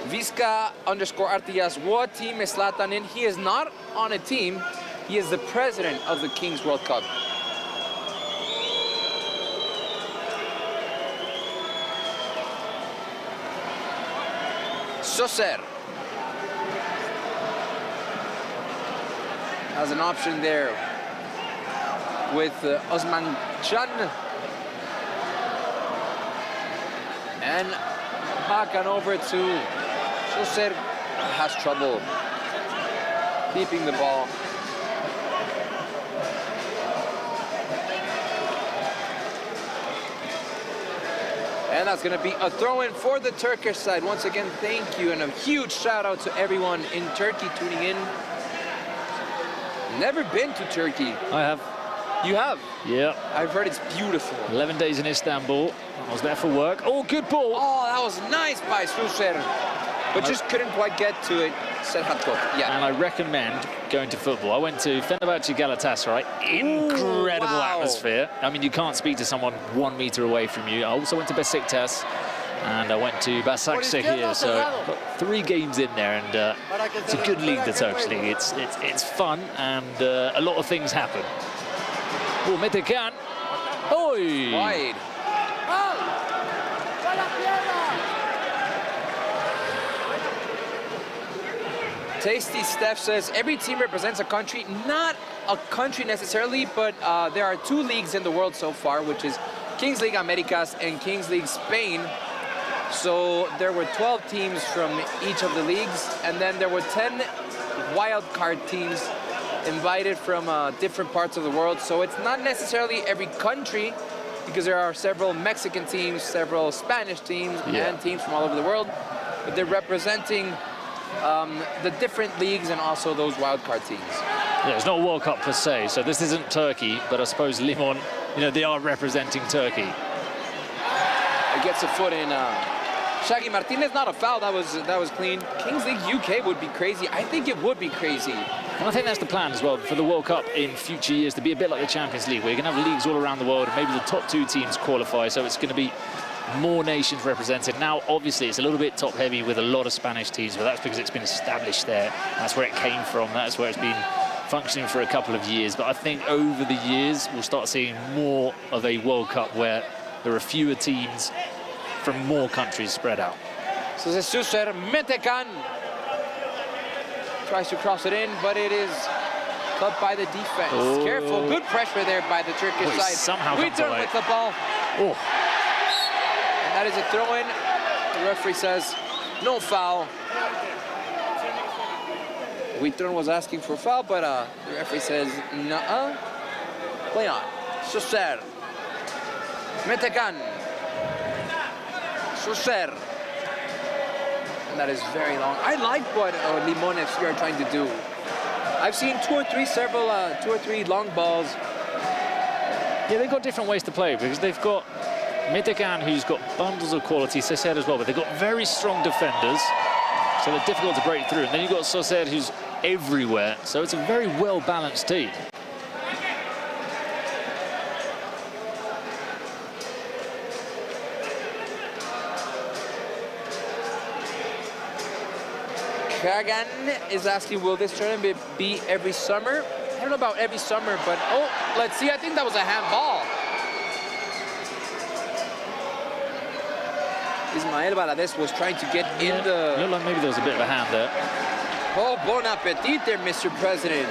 S9: Vizca _Artigas. What team is Zlatan in? He is not on a team. He is the president of the Kings World Cup. Soser has an option there with Osman Chan. And back on over to Soser. Has trouble keeping the ball. And that's going to be a throw-in for the Turkish side. Once again, thank you, and a huge shout-out to everyone in Turkey tuning in. Never been to Turkey.
S8: I have.
S9: You have?
S8: Yeah.
S9: I've heard it's beautiful.
S8: 11 days in Istanbul. I was there for work. Oh, good ball.
S9: Oh, that was nice by Suser. But just couldn't quite get to it. Yeah.
S8: And I recommend going to football. I went to Fenerbahce Galatasaray. Incredible atmosphere. I mean, you can't speak to someone 1 meter away from you. I also went to Besiktas, and I went to Başakşehir. So got 3 games in there, and it's a good league, the Turkish league. It's fun, and a lot of things happen. Oh, Metecan. Oi!
S9: Wide. Tasty Steph says every team represents a country. Not a country necessarily, but there are 2 leagues in the world so far, which is Kings League Americas and Kings League Spain. So there were 12 teams from each of the leagues, and then there were 10 wild card teams invited from different parts of the world. So it's not necessarily every country, because there are several Mexican teams, several Spanish teams, and teams from all over the world. But they're representing the different leagues and also those wildcard teams.
S8: Yeah, it's not a World Cup per se, so this isn't Turkey, but I suppose Limon, they are representing Turkey.
S9: It gets a foot in. Shaggy Martinez, not a foul. That was clean. Kings League UK would be crazy. I think it would be crazy.
S8: And I think that's the plan as well for the World Cup in future years, to be a bit like the Champions League, where you're going to have leagues all around the world, and maybe the top 2 teams qualify, so it's going to be more nations represented. Now, obviously, it's a little bit top-heavy with a lot of Spanish teams, but that's because it's been established there. That's where it came from. That's where it's been functioning for a couple of years. But I think over the years, we'll start seeing more of a World Cup where there are fewer teams from more countries spread out.
S9: So this is Suser. Metecan tries to cross it in, but it is cut by the defense.
S8: Oh.
S9: Careful. Good pressure there by the Turkish side.
S8: Somehow
S9: we turn with the ball.
S8: Oh.
S9: That is a throw-in. The referee says no foul. Huitron was asking for a foul, but the referee says no. Play on. Suser. Metecan. Suser. And that is very long. I like what Limón FC are trying to do. I've seen two or three long balls.
S8: Yeah, they've got different ways to play because they've got Mitegan, who's got bundles of quality, Soser as well, but they've got very strong defenders, so they're difficult to break through. And then you've got Soser, who's everywhere, so it's a very well-balanced team.
S9: Kagan is asking, will this tournament be every summer? I don't know about every summer, but oh, let's see. I think that was a handball. Ismael Valadez was trying to get in the...
S8: Looked like maybe there was a bit of a hand there.
S9: Oh, bon appetit there, Mr. President.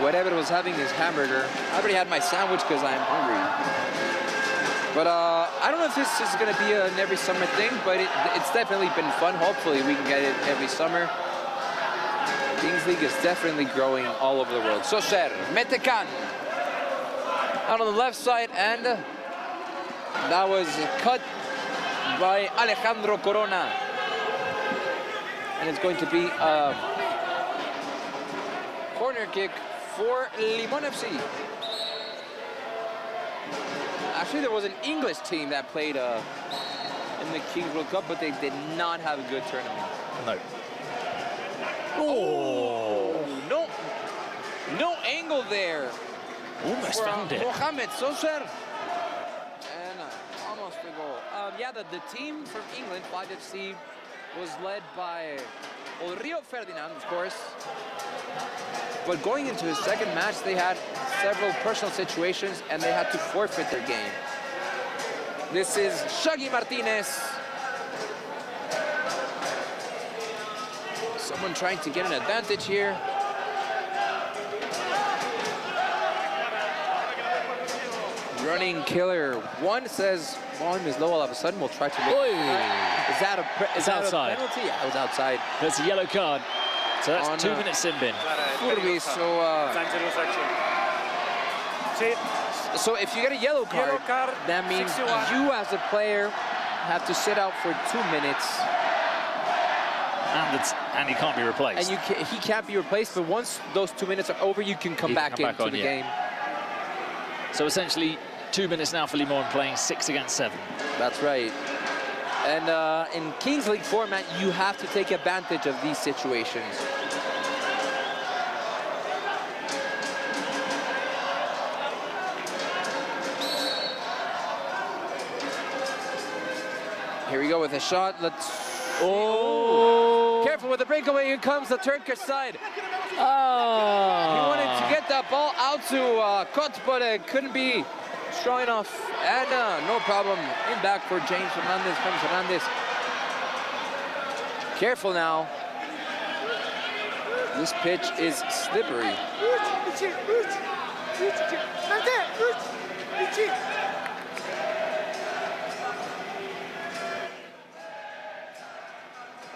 S9: Whatever was having his hamburger. I already had my sandwich because I'm hungry. But I don't know if this is going to be an every summer thing, but it's definitely been fun. Hopefully we can get it every summer. Kings League is definitely growing all over the world. Soser, Metecan. Out on the left side, and that was cut by Alejandro Corona. And it's going to be a corner kick for Limón FC. Actually, there was an English team that played in the Kings World Cup, but they did not have a good tournament.
S8: No.
S9: Oh, no angle there.
S8: Almost found it.
S9: Mohamed Soser. And almost a goal. Yeah, the team from England, 5FC, was led by Rio Ferdinand, of course. But going into his second match, they had several personal situations and they had to forfeit their game. This is Shaggy Martinez. Someone trying to get an advantage here. Running killer. One says volume is low all of a sudden. We'll try to make Is that
S8: outside.
S9: A penalty? Yeah, it was outside.
S8: That's a yellow card. So that's 2 minutes in bin.
S9: So if you get a yellow card, that means you as a player have to sit out for 2 minutes.
S8: And he can't be replaced.
S9: And he can't be replaced, but once those 2 minutes are over, you can come back into the game.
S8: So essentially, 2 minutes now for Limón playing 6 against 7.
S9: That's right. And in Kings League format, you have to take advantage of these situations. Here we go with a shot. Let's... Oh! Careful with the breakaway. Here comes the Turkish side.
S8: Oh!
S9: He wanted to get that ball out to Kot, but it couldn't be strong enough. And no problem. In back for James Fernandez. James Fernandez. Careful now. This pitch is slippery.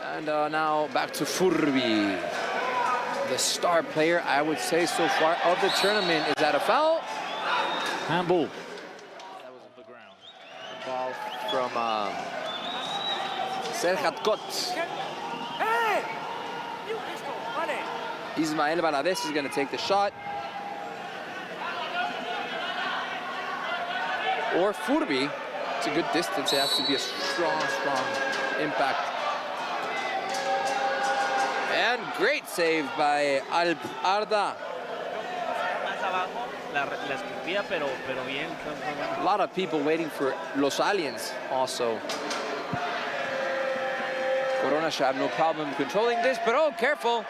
S9: And now back to Furby. The star player, I would say, so far of the tournament. Is that a foul?
S8: Handball.
S9: That was on the ground. The ball from Serhat Kot. Ismael Valadez is going to take the shot. Or Furby. It's a good distance. It has to be a strong impact. And great save by Alp Arda. A lot of people waiting for Los Aliens also. Corona should have no problem controlling this, but oh, careful.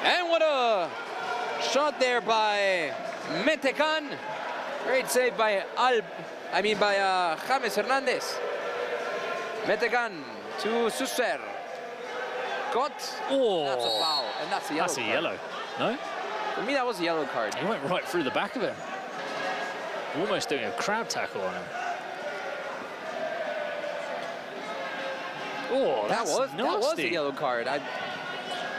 S9: And what a shot there by Metecan. Great save by James Hernandez. Metecan to Soser. Got.
S8: Oh,
S9: that's a foul, and that's a yellow.
S8: That's a yellow. No?
S9: For me, that was a yellow card.
S8: He went right through the back of him. Almost doing a crab tackle on him. Oh,
S9: that was a yellow card. I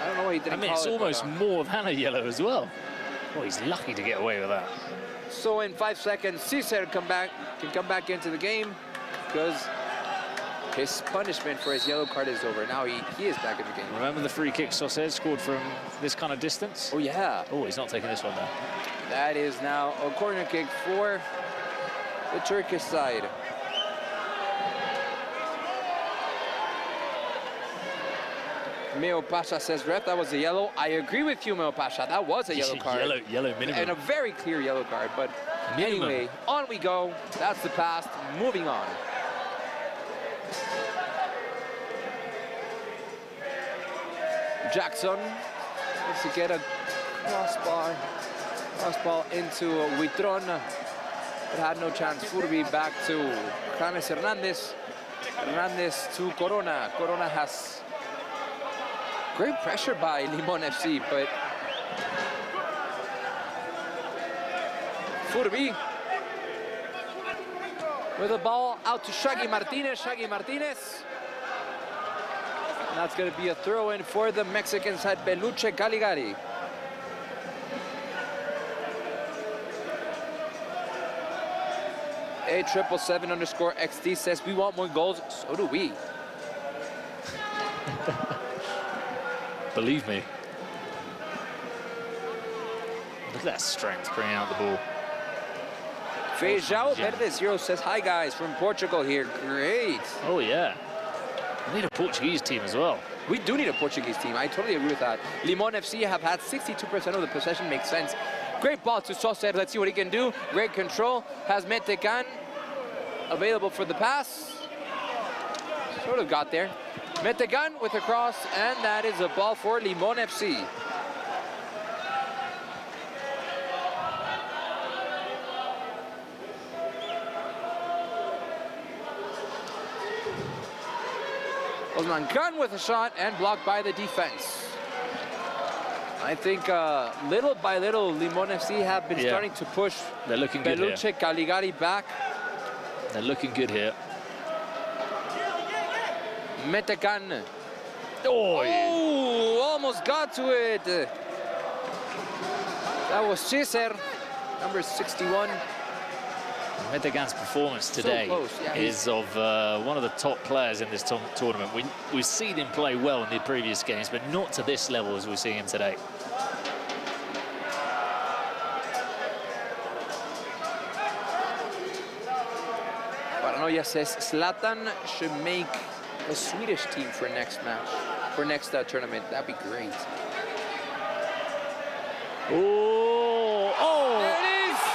S9: don't know why he didn't call it.
S8: It's almost more than a yellow as well. Oh, he's lucky to get away with that.
S9: So in 5 seconds, Cesar can come back into the game because His punishment for his yellow card is over. Now he is back in the game.
S8: Remember the free kick Saucer scored from this kind of distance?
S9: Oh, yeah.
S8: Oh, he's not taking this one there.
S9: That is now a corner kick for the Turkish side. Meo Pasha says, ref, that was a yellow. I agree with you, Meo Pasha. That was a yellow card.
S8: Yellow minimum.
S9: And a very clear yellow card. But anyway, on we go. That's the past. Moving on. Jackson needs to get a crossball into Huitron, but had no chance. Furby back to James Hernandez. Hernandez to Corona. Corona has great pressure by Limon FC, but Furby with the ball out to Shaggy Martinez. Shaggy Martinez. That's going to be a throw-in for the Mexican side, Peluche Caligari. A777_XD says, we want more goals. So do we.
S8: Believe me. Look at that strength bringing out the ball.
S9: Feijão Verde Zero says, hi guys, from Portugal here. Great.
S8: Oh, yeah. We need a Portuguese team as well.
S9: We do need a Portuguese team. I totally agree with that. Limon FC have had 62% of the possession. Makes sense. Great ball to Saucer. Let's see what he can do. Great control. Has Metecan available for the pass. Sort of got there. Metecan with a cross, and that is a ball for Limon FC. Osman Khan with a shot and blocked by the defense. I think little by little, Limon FC have been starting to push.
S8: They're looking good
S9: Peluche
S8: here.
S9: Caligari back.
S8: They're looking good here.
S9: Metecan.
S8: Oh,
S9: almost got to it. That was Cesar, number 61.
S8: Metegan's performance today is of one of the top players in this tournament. We've seen him play well in the previous games, but not to this level as we're seeing him today.
S9: Paranoia says Zlatan should make a Swedish team for next match, for next tournament. That'd be great.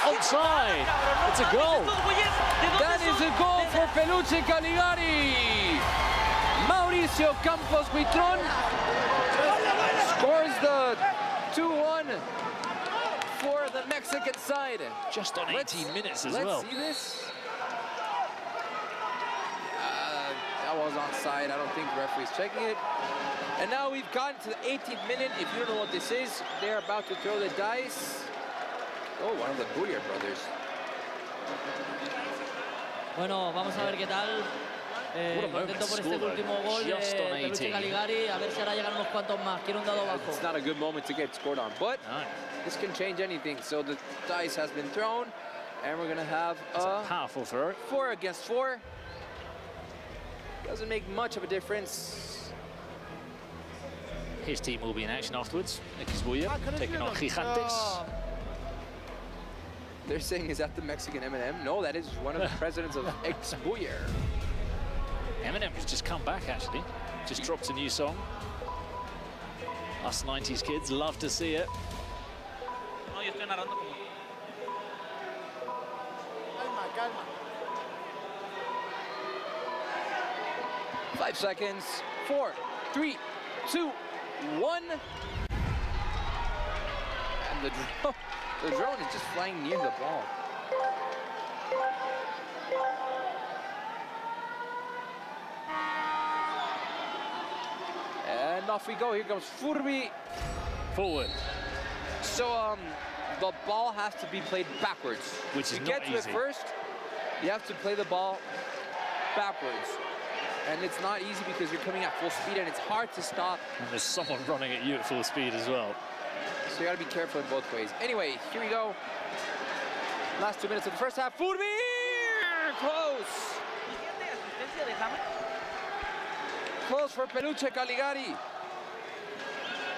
S8: Onside! It's a goal!
S9: That is a goal for Peluche Caligari! Mauricio Campos Huitron scores the 2-1 for the Mexican side.
S8: Just on 18 minutes as well.
S9: Let's see this. That was onside. I don't think the referee's checking it. And now we've gotten to the 18th minute. If you don't know what this is, they're about to throw the dice. Oh, one of the Bouyer brothers.
S16: Bueno, vamos a ver qué tal. Contento por este último gol de Peluche Caligari. A ver si ahora llegan unos cuantos más. Quiero un dado abajo.
S9: It's not a good moment to get scored on, but this can change anything. So the dice has been thrown, and we're gonna have
S8: a powerful throw.
S9: 4 against 4. Doesn't make much of a difference.
S8: His team will be in action afterwards. Xbuya taking on Gigantes.
S9: They're saying, is that the Mexican Eminem? No, that is one of the presidents of Xbuyer.
S8: Eminem has just come back, actually. Just dropped a new song. Us 90s kids love to see it.
S17: No, yo estoy narrando como...
S10: Calma, calma.
S9: 5 seconds. 4, 3, 2, 1. And the drone is just flying near the ball. And off we go. Here comes Furby.
S8: Forward.
S9: So the ball has to be played backwards.
S8: Which is
S9: not
S8: easy.
S9: To get to it first, you have to play the ball backwards. And it's not easy because you're coming at full speed and it's hard to stop.
S8: And there's someone running at you at full speed as well.
S9: So you gotta be careful in both ways. Anyway, here we go. Last 2 minutes of the first half. Furby! Close! close for Peluche Caligari.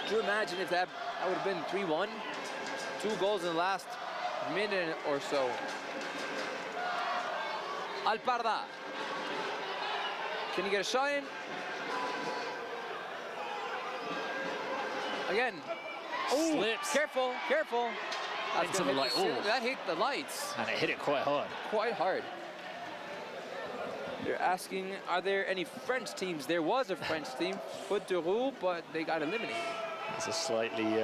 S9: Could you imagine if that would have been 3-1? 2 goals in the last minute or so. Alparda. Can he get a shot in? Again. Oh,
S8: Slips.
S9: Careful, careful.
S8: Into the light.
S9: That hit the lights.
S8: And it hit it quite hard.
S9: Quite hard. They're asking, are there any French teams? There was a French team, Faute de Roue, but they got eliminated.
S8: It's a slightly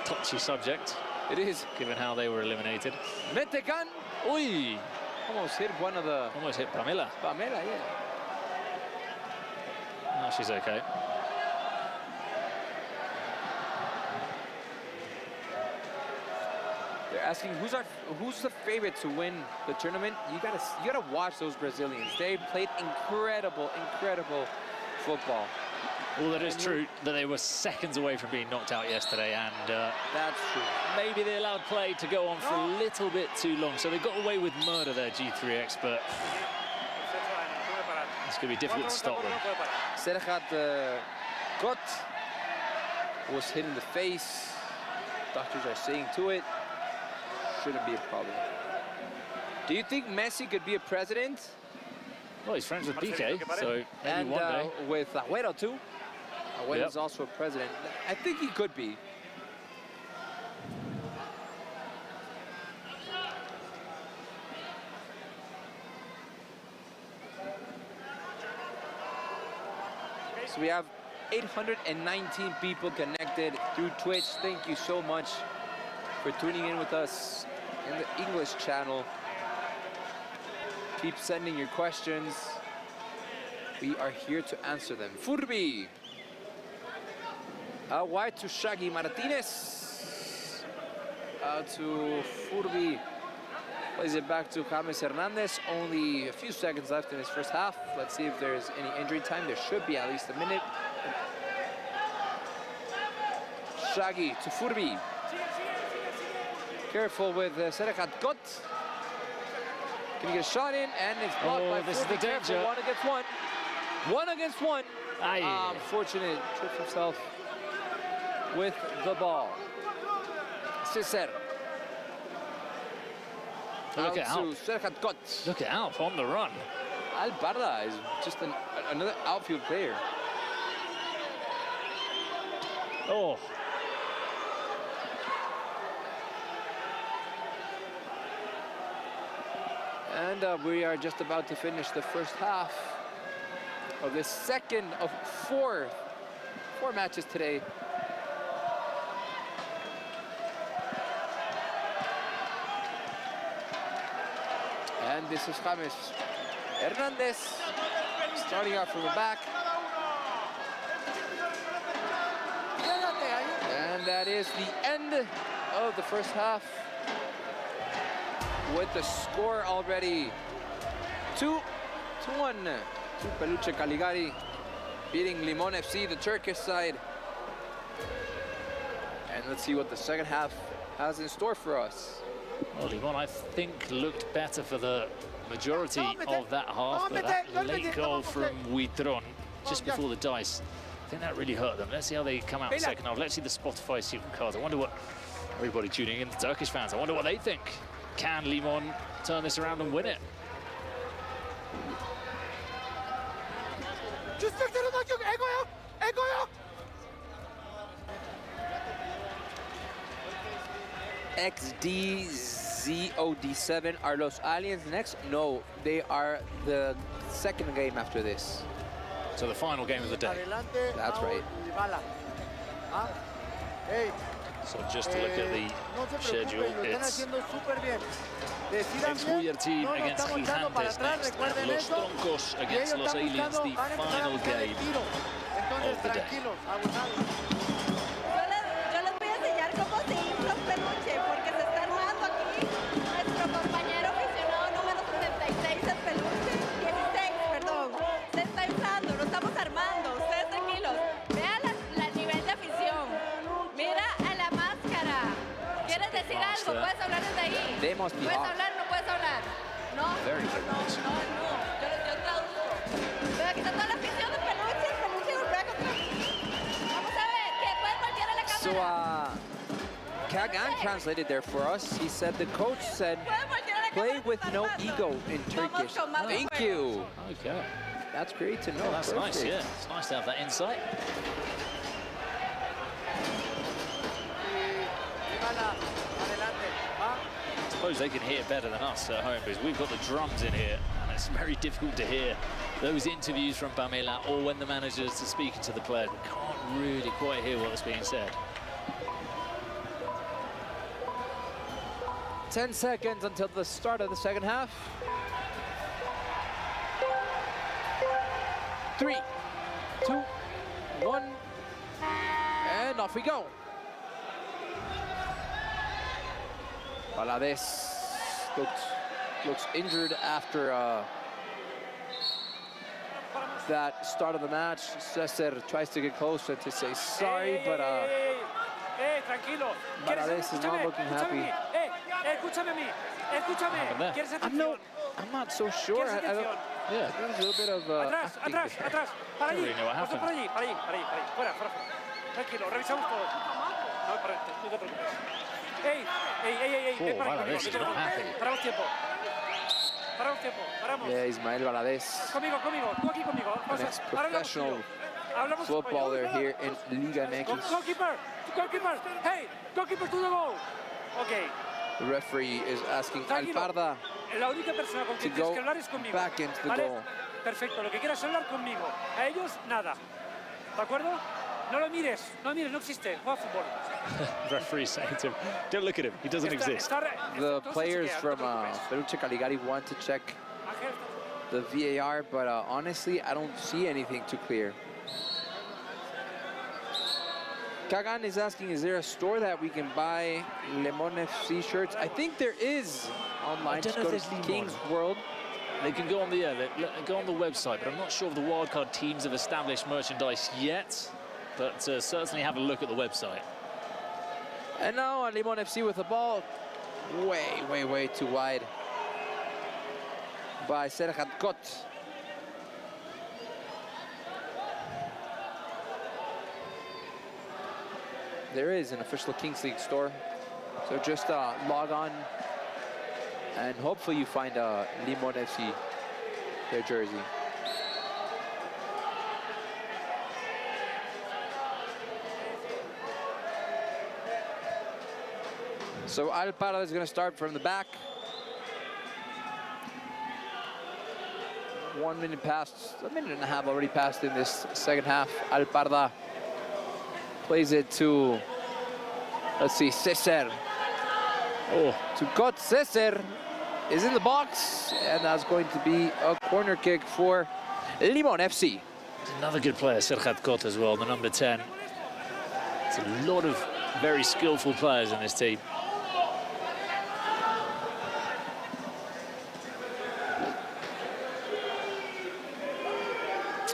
S8: touchy subject.
S9: It is.
S8: Given how they were eliminated.
S9: Metecan.
S8: Uy.
S9: Almost hit one of the...
S8: Almost hit Pamela.
S9: Pamela, yeah.
S8: No, she's okay.
S9: They're asking who's the favorite to win the tournament. You gotta watch those Brazilians. They played incredible football.
S8: Well, it is true that they were seconds away from being knocked out yesterday, and
S9: that's true.
S8: Maybe they allowed play to go on for a little bit too long, so they got away with murder there, G3X, but it's going to be difficult to stop them.
S9: Serhat Got was hit in the face. Doctors are saying to it. Shouldn't be a problem. Do you think Messi could be a president?
S8: Well, he's friends with PK, so maybe one day.
S9: With Agüero too. Agüero's also a president. I think he could be. So we have 819 people connected through Twitch. Thank you so much for tuning in with us in the English channel. Keep sending your questions. We are here to answer them. Furby. Wide to Shaggy Martinez. To Furby. Plays it back to James Hernandez. Only a few seconds left in his first half. Let's see if there's any injury time. There should be at least a minute. Shaggy to Furby. Careful with Serhat Got. Can he get a shot in? And it's blocked by
S8: this
S9: Furby.
S8: is the danger.
S9: Careful, 1 against 1. 1 against 1.
S8: Aye.
S9: Unfortunate, trips himself with the ball. Cesar.
S8: Look at Alp.
S9: Serhat Got.
S8: Look at Alp on the run.
S9: Alparda is just another outfield player.
S8: Oh.
S9: And we are just about to finish the first half of the second of four matches today. And this is James Hernandez starting out from the back. And that is the end of the first half, with the score already 2-1 to Peluche Caligari, beating Limon FC, the Turkish side. And let's see what the second half has in store for us.
S8: Well, Limon, I think, looked better for the majority of that half, but that late goal from Huitron just before the dice, I think that really hurt them. Let's see how they come out in the second half. Let's see the Spotify secret cards. I wonder what everybody tuning in, the Turkish fans, I wonder what they think. Can Limon turn this around and win it?
S9: XDZOD7, are Los Aliens next? No, they are the second game after this.
S8: So the final game of the day.
S9: That's right.
S8: So just to look at the schedule, it's Ex-Buyer team against Gigantes next, and Los Troncos against Los Aliens, the final game of the day.
S4: Yo les voy a enseñar cómo se infla un peluche, porque se está armando aquí nuestro compañero aficionado número 76, el peluche, 16, perdón. Se está inflando, lo estamos armando, ustedes tranquilos. Vean el nivel de afición. Mira a la máscara. ¿Quieres decir algo? Puedes hablar desde ahí. ¿Puedes hablar o no puedes hablar? No, no, yo traduzco. Pero aquí está toda la afición de peluche.
S9: So, Kagan translated there for us. He said the coach said, play with no ego in Turkish. Thank you.
S8: Okay.
S9: That's great to know.
S8: Well, that's nice, yeah. It's nice to have that insight. I suppose they can hear better than us at home because we've got the drums in here and it's very difficult to hear those interviews from Pamela or when the managers are speaking to the players. We can't really quite hear what's being said.
S9: 10 seconds until the start of the second half. 3, 2, 1, and off we go. Valadez looks injured after that start of the match. Cesar tries to get closer to say sorry, but Valadez is not looking happy. I'm not so sure. I don't, yeah, there's a little bit of acting there.
S8: I don't really know what happened. Valadez is not happy.
S9: Yeah, Ismael Valadez, an ex-professional footballer here in Liga MX.
S10: Goalkeeper, hey, goalkeeper to the goal. Okay.
S9: The referee is asking Alparda to go back into the goal.
S10: Perfecto, lo que quieras hablar conmigo. A ellos, nada. ¿De acuerdo? No lo mires, no existe. Juega fútbol.
S8: Referee saying to him, don't look at him, he doesn't exist.
S9: The players from Peluche Caligari want to check the VAR, but honestly, I don't see anything too clear. Kagan is asking, is there a store that we can buy Lemon FC shirts? I think there is online.
S8: I don't know if there's King's
S9: World.
S8: They can go on the go on the website, but I'm not sure if the wildcard teams have established merchandise yet. But certainly have a look at the website.
S9: And now Limon FC with the ball, way too wide by Serhat Kot. There is an official Kings League store, so just log on and hopefully you find Limon FC, their jersey. So Alparda is going to start from the back. 1 minute passed, a minute and a half already passed in this second half. Alparda plays it to, let's see, Cesar. Oh, to Kot. Cesar is in the box, and that's going to be a corner kick for Limon FC.
S8: Another good player, Serhat Kot as well, the number 10. It's a lot of very skillful players in this team.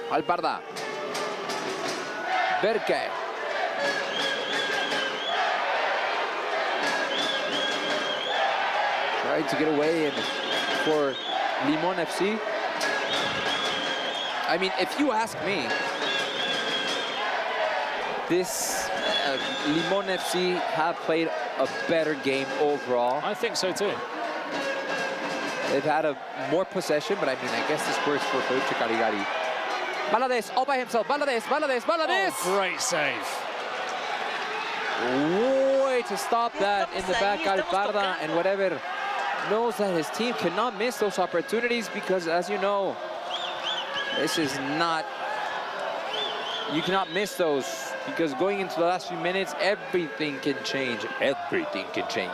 S9: Alparda. Berke. Trying to get away for Limon FC. I mean, if you ask me, this Limon FC have played a better game overall.
S8: I think so too.
S9: They've had a more possession, but I mean, I guess this works for Peluche Caligari. Valadez all by himself. Valadez.
S8: Oh, great save.
S9: Way to stop that in the back, Alparda, and whatever knows that his team cannot miss those opportunities because, as you know, this is not, you cannot miss those because going into the last few minutes, everything can change. Everything can change.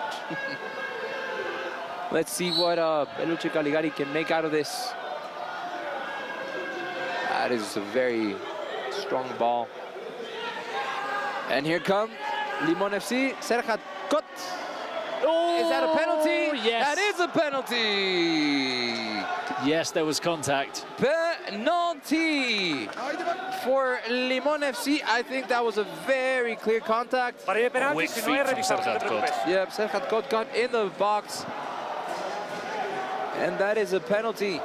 S9: Let's see what Peluche Caligari can make out of this. That is a very strong ball. And here come Limon FC, Serhat Kot.
S8: Oh,
S9: is that a penalty?
S8: Yes.
S9: That is a penalty.
S8: Yes, there was contact.
S9: Penalty for Limon FC. I think that was a very clear contact.
S8: Quick feet from Serhat Kot.
S9: Yep, Serhat Kot got in the box. And that is a penalty.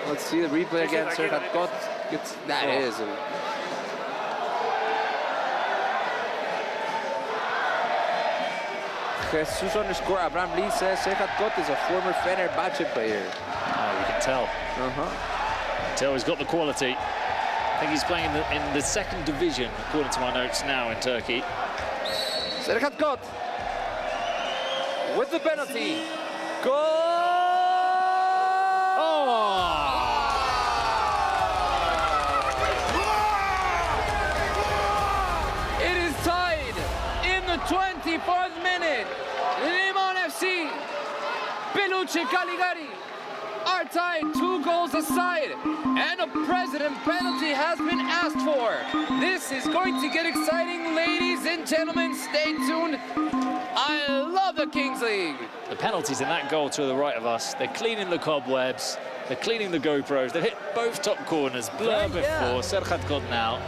S9: Let's see the replay again. Serhat Kot gets, that is a Jesus underscore Abraham Lee says Serhat Kot is a former Fenerbahce player.
S8: Oh, you can tell. Tell he's got the quality. I think he's playing in the second division, according to my notes now, in Turkey.
S9: Serhat Kot with the penalty. Goal! It is tied in the 24th minute. Limon FC, Peluche Caligari are tied 2 goals aside, and a president penalty has been asked for. This is going to get exciting, ladies and gentlemen. Stay tuned. I love the Kings League.
S8: The penalties in that goal to the right of us, they're cleaning the cobwebs, they're cleaning the GoPros, they've hit both top corners. Blur before, Serhat Kot now.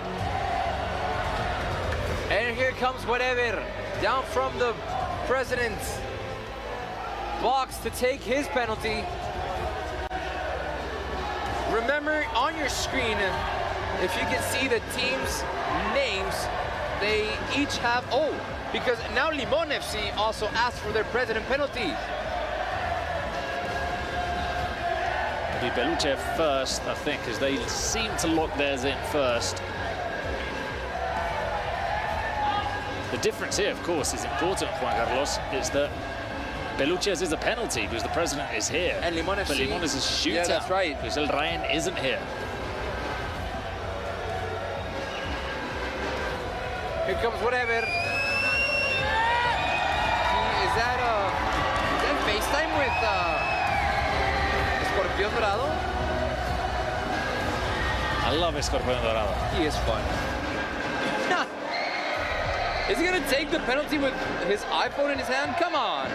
S9: And here comes whatever, down from the president's box to take his penalty. Remember, on your screen, if you can see the team's names, they each have, because now Limon FC also asked for their president penalty.
S8: It'll be Peluche first, I think, as they seem to lock theirs in first. The difference here, of course, is important, Juan Carlos, is that Peluche's is a penalty because the president is here.
S9: And Limon FC.
S8: But Limon is a shooter.
S9: Yeah, that's right.
S8: Because El Ryan isn't here.
S9: Here comes whatever. Is that FaceTime with Escorpión Dorado?
S8: I love Escorpión Dorado.
S9: He is fun. Is he gonna take the penalty with his iPhone in his hand? Come on.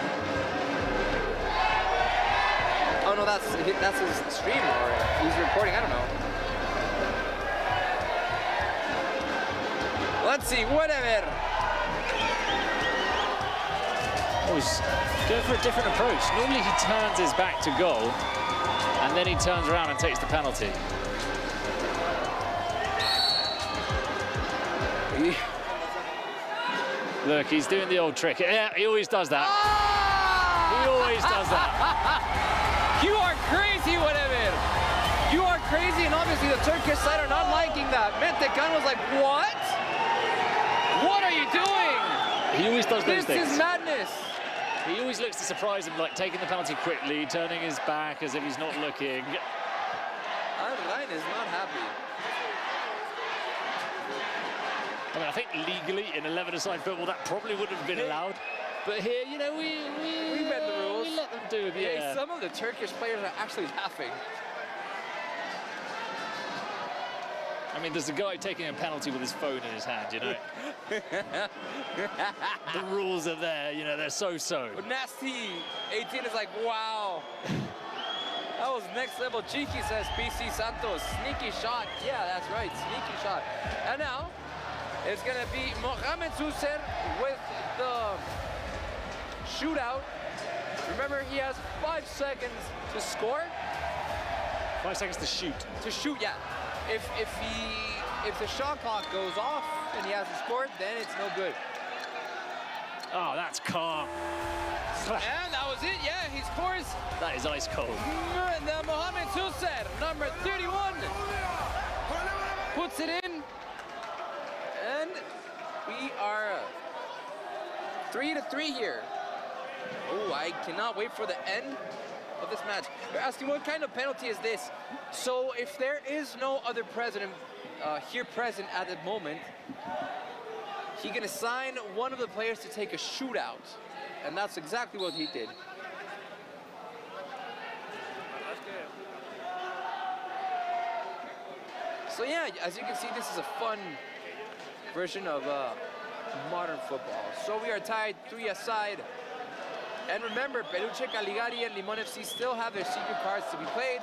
S9: Oh no, that's his stream, or he's recording, I don't know. Let's see, whatever.
S8: Oh, he's going for a different approach. Normally he turns his back to goal, and then he turns around and takes the penalty. Look, he's doing the old trick. Yeah, he always does that. He always does that.
S9: You are crazy, whatever. You are crazy, and obviously the Turkish side are not liking that. Mentecan was like, what? What are you doing?
S8: He always does those things.
S9: This is madness.
S8: He always looks to surprise him, like taking the penalty quickly, turning his back as if he's not looking.
S9: Ryan is not happy.
S8: I mean, I think legally in 11-a-side football that probably wouldn't have been allowed. But here, you know, we
S9: bend the rules.
S8: We let them do it, yeah.
S9: Some of the Turkish players are actually laughing.
S8: I mean, there's a guy taking a penalty with his phone in his hand, you know. The rules are there, you know, they're so-so.
S9: Nasty 18 is like, wow. That was next level. Cheeky says PC Santos. Sneaky shot. Yeah, that's right, sneaky shot. And now, it's gonna be Mohamed Susser with the shootout. Remember, he has 5 seconds to score.
S8: 5 seconds to shoot.
S9: To shoot, yeah. If the shot clock goes off and he hasn't scored, then it's no good.
S8: Oh, that's calm.
S9: And that was it, yeah, he scores.
S8: That is ice cold.
S9: Mohamed Susser, number 31, puts it in. And we are 3-3 here. Oh, I cannot wait for the end of this match. You're asking, what kind of penalty is this? So if there is no other president here present at the moment, he can assign one of the players to take a shootout. And that's exactly what he did. So yeah, as you can see, this is a fun version of modern football. So we are tied 3-a-side. And remember, Peluche Caligari and Limon FC still have their secret cards to be played.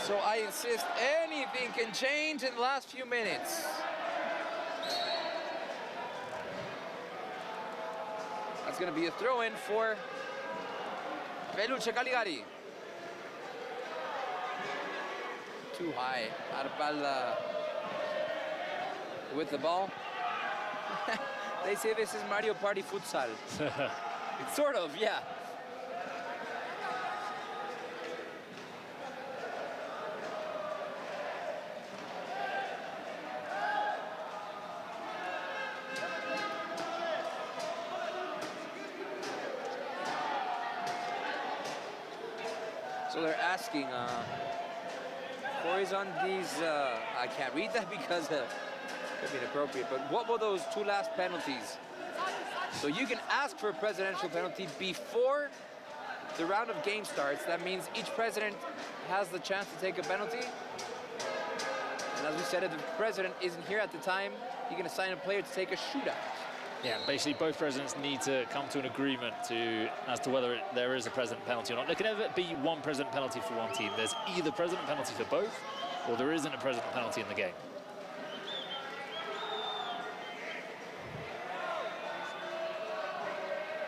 S9: So I insist anything can change in the last few minutes. That's going to be a throw-in for Peluche Caligari. Too high. Arpal with the ball. They say this is Mario Party futsal. Sort of, yeah. So they're asking, on these, I can't read that because it could be inappropriate, but what were those 2 last penalties? So you can ask for a presidential penalty before the round of game starts. That means each president has the chance to take a penalty. And as we said, if the president isn't here at the time, you can assign a player to take a shootout.
S8: Yeah, basically both presidents need to come to an agreement as to whether there is a president penalty or not. There can never be one president penalty for one team. There's either president penalty for both, or there isn't a president penalty in the game.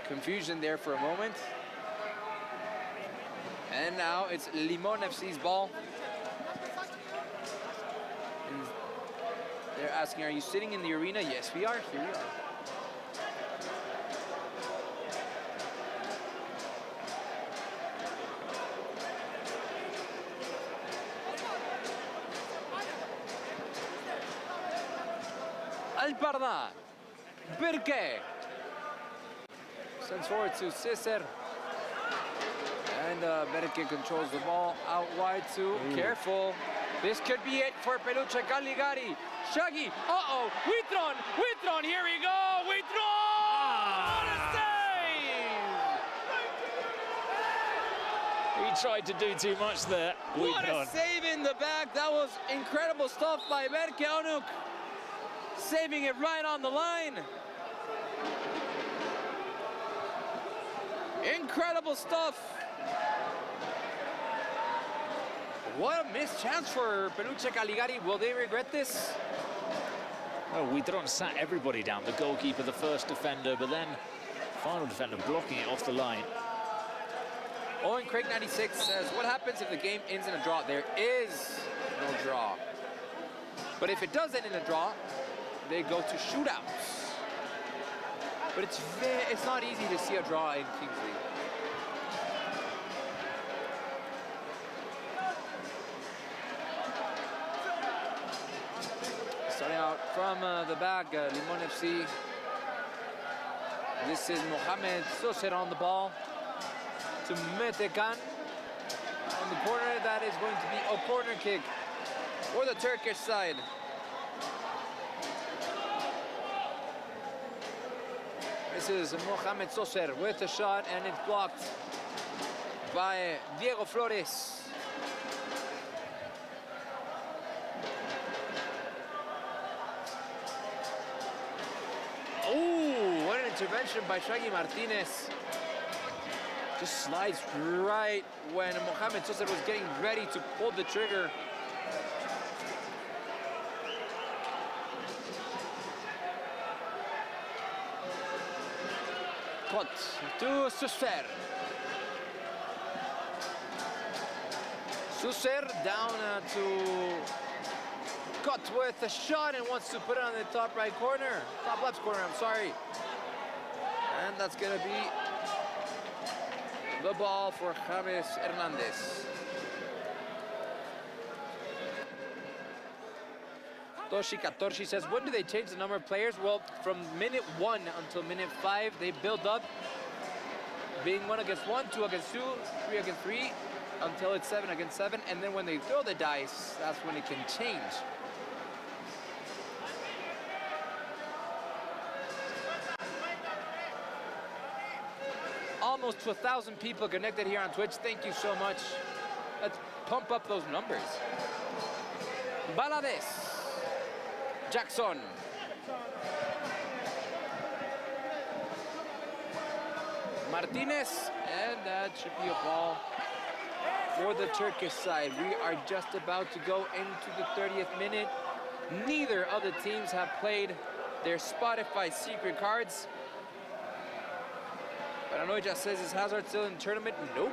S9: Confusion there for a moment. And now it's Limon FC's ball. And they're asking, are you sitting in the arena? Yes, we are. Here we are. Alparda, Berke, sends forward to Cesar, and Berke controls the ball out wide to Careful. This could be it for Peluche Caligari. Shaggy, Huitron, here we go, Huitron! What a save!
S8: He tried to do too much there.
S9: What a save in the back. That was incredible stuff by Berke Onuk. Saving it right on the line. Incredible stuff. What a missed chance for Peluche Caligari. Will they regret this?
S8: Oh, Huitron sat everybody down. The goalkeeper, the first defender, but then final defender blocking it off the line.
S9: Owen Craig 96 says, what happens if the game ends in a draw? There is no draw. But if it does end in a draw, they go to shootouts. But it's not easy to see a draw in Kings League. Starting out from the back, Limon FC. This is Mohamed Soser on the ball to Metekan. On the corner, that is going to be a corner kick for the Turkish side. This is Mohamed Soser with a shot, and it's blocked by Diego Flores. Oh, what an intervention by Shaggy Martinez. Just slides right when Mohamed Soser was getting ready to pull the trigger. Cut to Soser. Soser down to Cut with a shot and wants to put it on the top right corner. Top left corner, I'm sorry. And that's gonna be the ball for James Hernandez. Toshi Katorshi says, when do they change the number of players? Well, from minute 1 until minute 5, they build up, being 1 against 1, 2 against 2, 3 against 3, until it's 7 against 7, and then when they throw the dice, that's when it can change. Almost to 1,000 people connected here on Twitch. Thank you so much. Let's pump up those numbers. Balades. Jackson. Martinez, and that should be a ball for the Turkish side. We are just about to go into the 30th minute. Neither of the teams have played their Spotify secret cards. Paranoia says, is Hazard still in the tournament? Nope.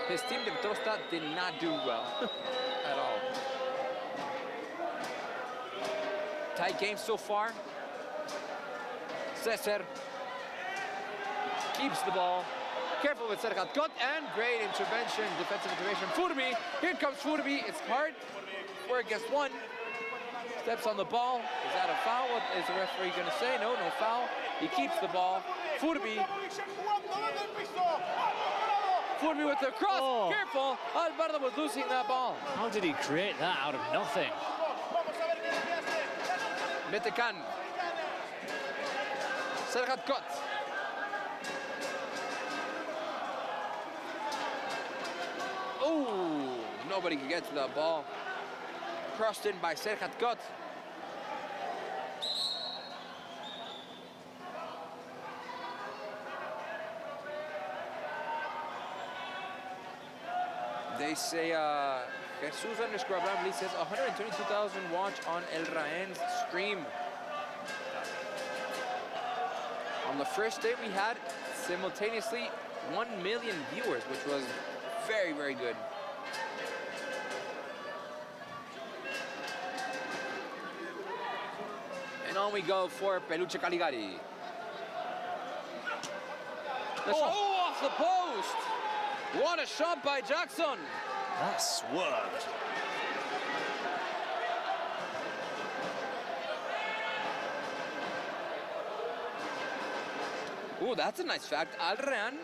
S9: His team, de Trosta, did not do well at all. Tight game so far. Cesar. keeps the ball. Careful with Serhat Kot, and great intervention, defensive intervention. Furby, here comes Furby. It's hard. 4 against 1. Steps on the ball. Is that a foul? What is the referee going to say? No foul. He keeps the ball. Furby. Furby with the cross.
S8: Oh.
S9: Careful. Alvarado was losing that ball.
S8: How did he create that out of nothing?
S9: Metekan. Serhat Kot. Oh, nobody could get to that ball. Crossed in by Serhat Kot. They say, Jesus _ Abraham Lee says 122,000 watch on El Raen's stream. On the first day we had simultaneously 1 million viewers, which was very, very good. And on we go for Peluche Caligari. Oh, off the post! What a shot by Jackson!
S8: That swerved.
S9: Oh, that's a nice fact. Al Rayan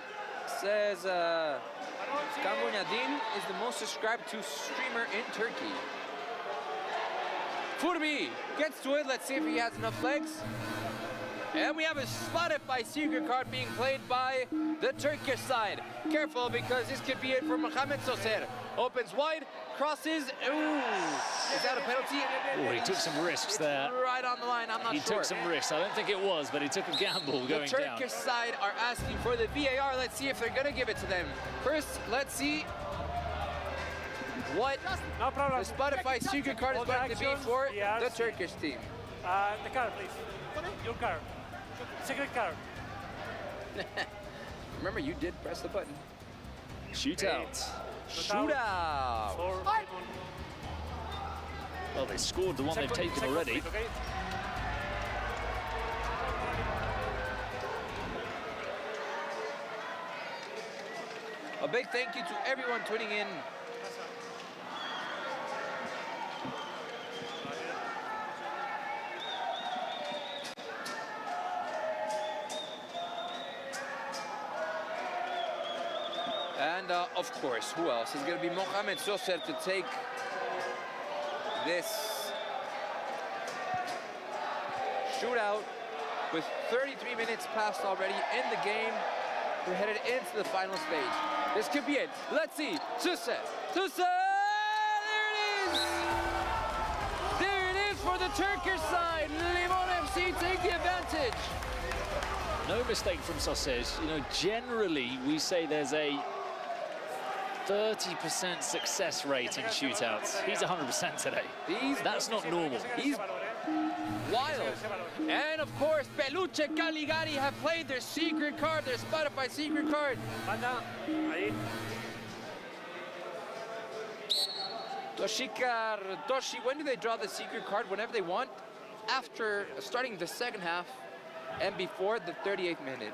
S9: says Kambunyadin is the most subscribed to streamer in Turkey. Furby gets to it. Let's see if he has enough legs. And we have a Spotify secret card being played by the Turkish side. Careful, because this could be it for Mohamed Soser. Opens wide, crosses. Ooh, is that a penalty?
S8: Oh, he took some risks there.
S9: Right on the line, I'm not sure.
S8: He took some risks. I don't think it was, but he took a gamble going
S9: The
S8: down.
S9: Turkish side are asking for the VAR. Let's see if they're going to give it to them. First, let's see what the Spotify secret card is going to be for the Turkish team.
S10: The card, please. Your card. Secret card.
S9: Remember, you did press the button.
S8: Shootout.
S9: Shootout.
S8: Well, they scored the one they've taken already.
S9: A big thank you to everyone tuning in. And of course, who else? Is going to be Mohamed Soser to take this shootout with 33 minutes passed already in the game. We're headed into the final stage. This could be it. Let's see. Soser. Soser! There it is! There it is for the Turkish side. Limon FC take the advantage.
S8: No mistake from Soser. You know, generally we say there's a 30% success rate in shootouts. He's 100% today. That's not normal.
S9: He's wild. And of course, Peluche Caligari have played their secret card, their Spotify secret card. Toshi, when do they draw the secret card? Whenever they want, after starting the second half and before the 38th minute.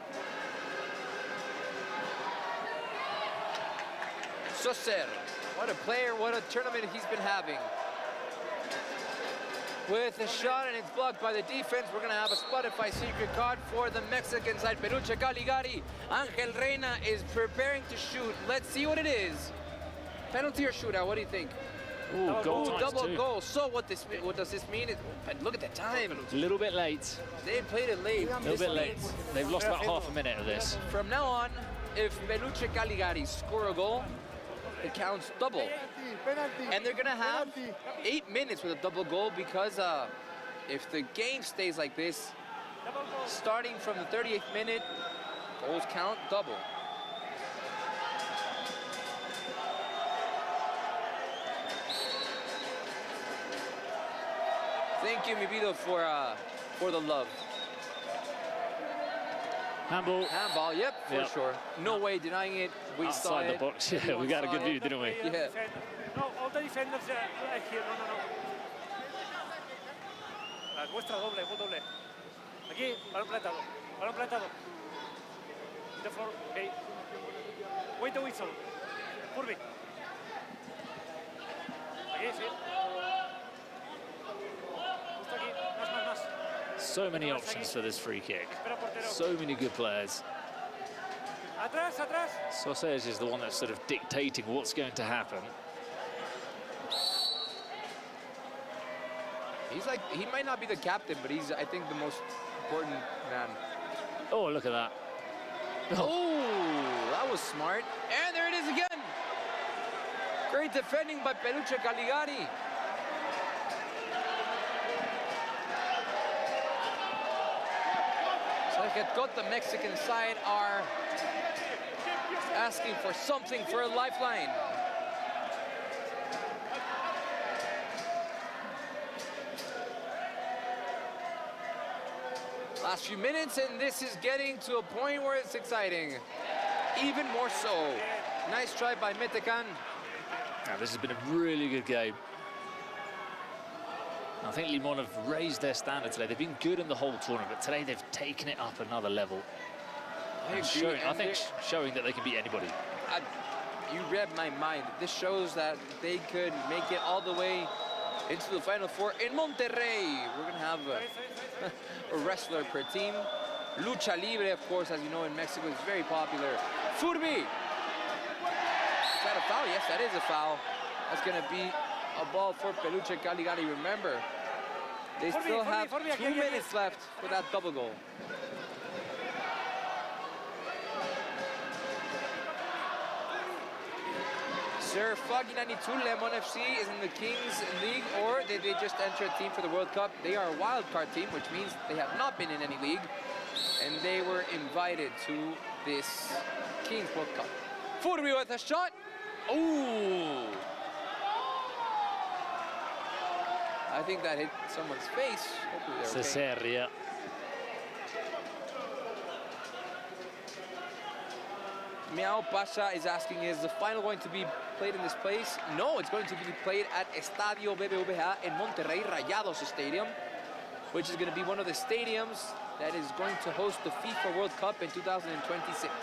S9: Soser, what a player, what a tournament he's been having. With a shot and it's blocked by the defense, we're gonna have a Spotify secret card for the Mexican side. Peluche Caligari, Angel Reina is preparing to shoot. Let's see what it is. Penalty or shootout, what do you think?
S8: Ooh, goal
S9: Ooh,
S8: times
S9: double
S8: two.
S9: goal. So what does this mean? Look at the time.
S8: A little bit late.
S9: They played it late.
S8: A little bit late. They've lost about half a minute of this.
S9: From now on, if Peluche Caligari score a goal, it counts double. And they're gonna have 8 minutes with a double goal because if the game stays like this, starting from the 38th minute, goals count double. Thank you, Mibido, for the love.
S8: Handball.
S9: Handball, yep, for sure. No way denying it. We saw
S8: Outside
S9: it.
S8: the box, yeah, we got a good view, didn't we?
S9: Yeah.
S10: No, all the defenders right here. No. Muestra doble, gol doble. Aquí, balón plantado. Balón plantado. the floor, okay. Wait the whistle. Furby. Aquí, sí. Justo aquí, más.
S8: So many options for this free kick. So many good players.
S10: Atrás.
S8: Sausage is the one that's sort of dictating what's going to happen.
S9: He's like, he might not be the captain, but he's, I think, the most important man.
S8: Oh, look at that.
S9: Oh, that was smart. And there it is again. Great defending by Peluche Caligari. So the Mexican side are asking for something for a lifeline. Last few minutes, and this is getting to a point where it's exciting. Even more so. Nice try by Metecan.
S8: Now, this has been a really good game. I think Limon have raised their standard today. They've been good in the whole tournament, but today they've taken it up another level.
S9: I
S8: think showing that they can beat anybody.
S9: You read my mind. This shows that they could make it all the way into the Final Four in Monterrey. We're going to have a wrestler per team. Lucha Libre, of course, as you know, in Mexico is very popular. Furby! Is that a foul? Yes, that is a foul. That's going to be a ball for Peluche Caligari. Remember, they still have 2 minutes left for that double goal. Sir Foggy 92, Lemon FC is in the Kings League, or did they just enter a team for the World Cup? They are a wild card team, which means they have not been in any league, and they were invited to this Kings World Cup. Furby with a shot. Ooh! I think that hit someone's face. Hopefully they're okay.
S8: Cesaria.
S9: Miao Pasha is asking, is the final going to be played in this place? No, it's going to be played at Estadio BBVA in Monterrey Rayados Stadium, which is going to be one of the stadiums that is going to host the FIFA World Cup in 2026.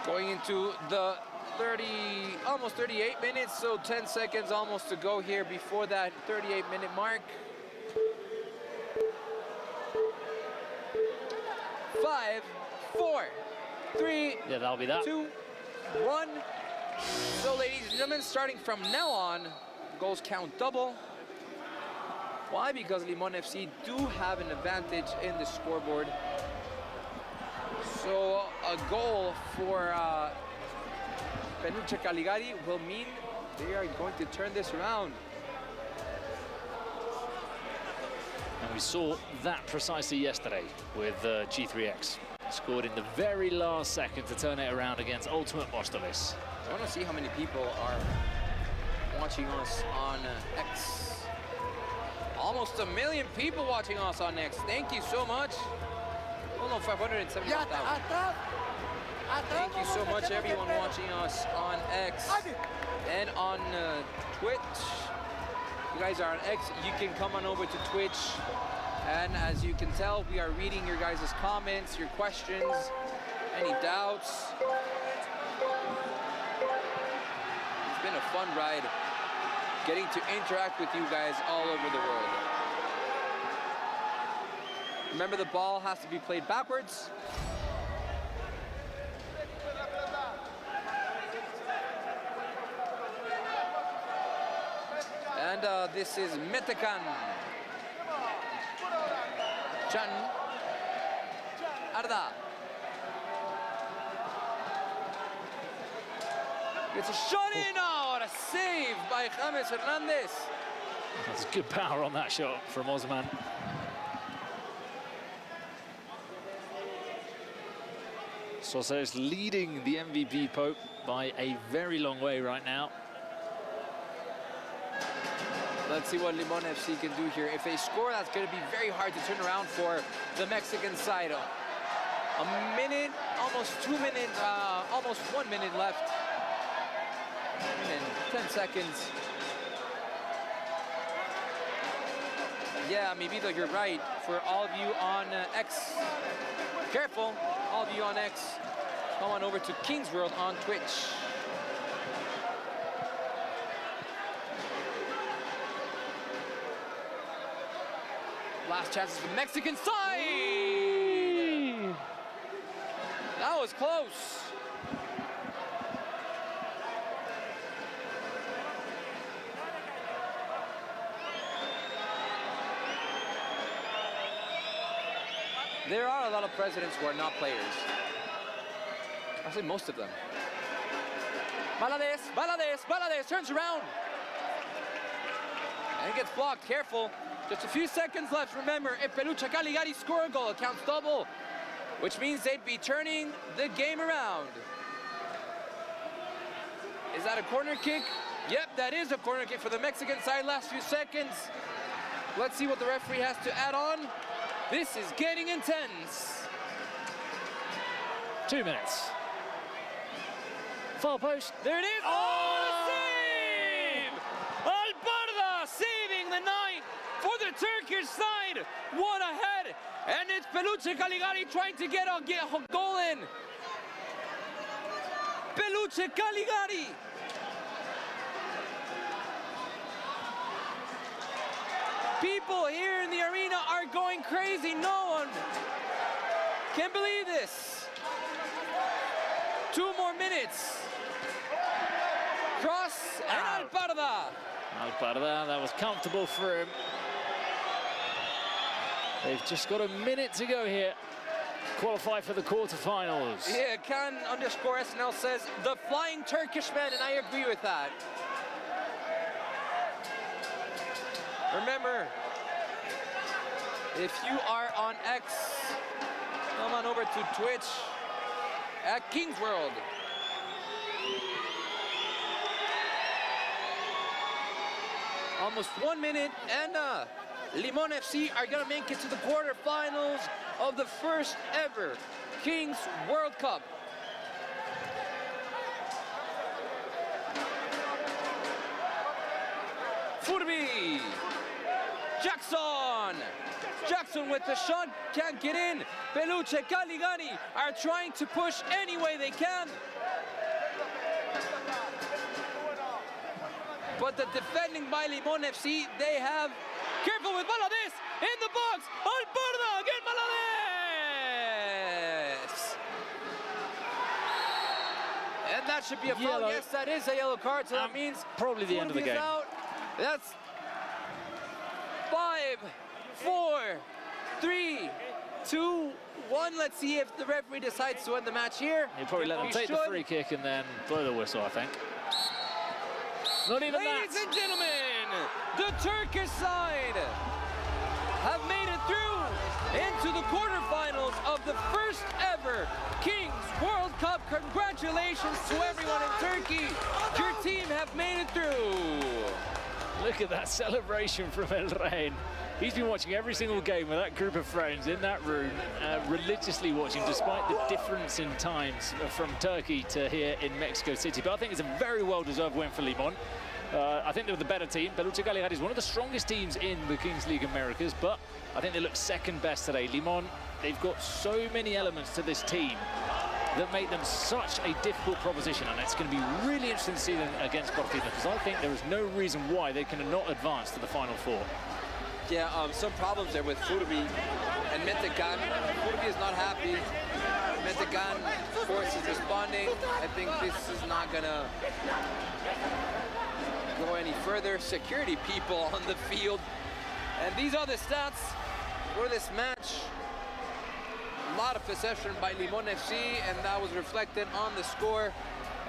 S9: Going into the almost 38 minutes, so 10 seconds almost to go here before that 38-minute mark. 5, 4, 3,
S8: yeah, that'll be that.
S9: 2, 1. So, ladies and gentlemen, starting from now on, goals count double. Why? Because Limon FC do have an advantage in the scoreboard. So, a goal for Peluche Caligari will mean they are going to turn this around.
S8: And we saw that precisely yesterday with G3X. Scored in the very last second to turn it around against Ultimate Móstoles.
S9: I want to see how many people are watching us on X. Almost 1 million people watching us on X. Thank you so much. Oh no, 575,000. Thank you so much, everyone watching us on X and on Twitch. You guys are on X, you can come on over to Twitch. And as you can tell, we are reading your guys' comments, your questions, any doubts. It's been a fun ride, getting to interact with you guys all over the world. Remember, the ball has to be played backwards. And this is Metecan. Chan. Arda. It's a shot in. Oh, a save by James Hernandez.
S8: That's good power on that shot from Osman. Sosa is leading the MVP Pope by a very long way right now.
S9: Let's see what Limon FC can do here. If they score, that's going to be very hard to turn around for the Mexican side. A minute, almost 2 minutes, almost 1 minute left. And 10 seconds. Yeah, mi vida, you're right. For all of you on X, careful, all of you on X, come on over to King's World on Twitch. Last chances for the Mexican side. That was close. There are a lot of presidents who are not players. I'll say most of them. Valadez turns around. And gets blocked, careful. Just a few seconds left. Remember, if Peluche Caligari score a goal, it counts double, which means they'd be turning the game around. Is that a corner kick? Yep, that is a corner kick for the Mexican side. Last few seconds. Let's see what the referee has to add on. This is getting intense.
S8: 2 minutes. Far post.
S9: There it is. Oh, the save! Alparda saving the 9 for the Turkish side. One ahead. And it's Peluche Caligari trying to get a goal in. Peluche Caligari. People here in the arena are going crazy. No one can believe this. 2 more minutes. Cross and Alparda.
S8: Alparda, that was comfortable for him. They've just got a minute to go here. Qualify for the quarterfinals.
S9: Yeah, Can_SNL says the flying Turkish man, and I agree with that. Remember, if you are on X, come on over to Twitch at King's World. Almost 1 minute, and Limon FC are gonna make it to the quarterfinals of the first ever King's World Cup. Furby! Jackson with the shot, can't get in. Peluche Caligari are trying to push any way they can. But the defending by Limon FC, they have... Careful with Valadez, in the box! Alparda, again Valadez! And that should be a foul.
S8: Yellow.
S9: Yes, that is a yellow card, so that means...
S8: Probably the end of the game.
S9: Out. That's 5, 4, 3, 2, 1. Let's see if the referee decides to end the match here.
S8: He'll probably let them take the free kick and then blow the whistle, I think. Not even that.
S9: Ladies and gentlemen, the Turkish side have made it through into the quarterfinals of the first ever King's World Cup. Congratulations to everyone in Turkey. Your team have made it through.
S8: Look at that celebration from El Rey. He's been watching every single game with that group of friends in that room, religiously watching, despite the difference in times from Turkey to here in Mexico City. But I think it's a very well-deserved win for Limon. I think they were the better team. Peluche Caligari is one of the strongest teams in the Kings League Americas, but I think they look second best today. Limon, they've got so many elements to this team that make them such a difficult proposition, and it's going to be really interesting to see them against Porcino, because I think there is no reason why they cannot advance to the Final Four.
S9: Yeah, some problems there with Furby and Metecan. Furby is not happy. Metecan, of course, is responding. I think this is not gonna go any further. Security people on the field. And these are the stats for this match. A lot of possession by Limon FC, and that was reflected on the score.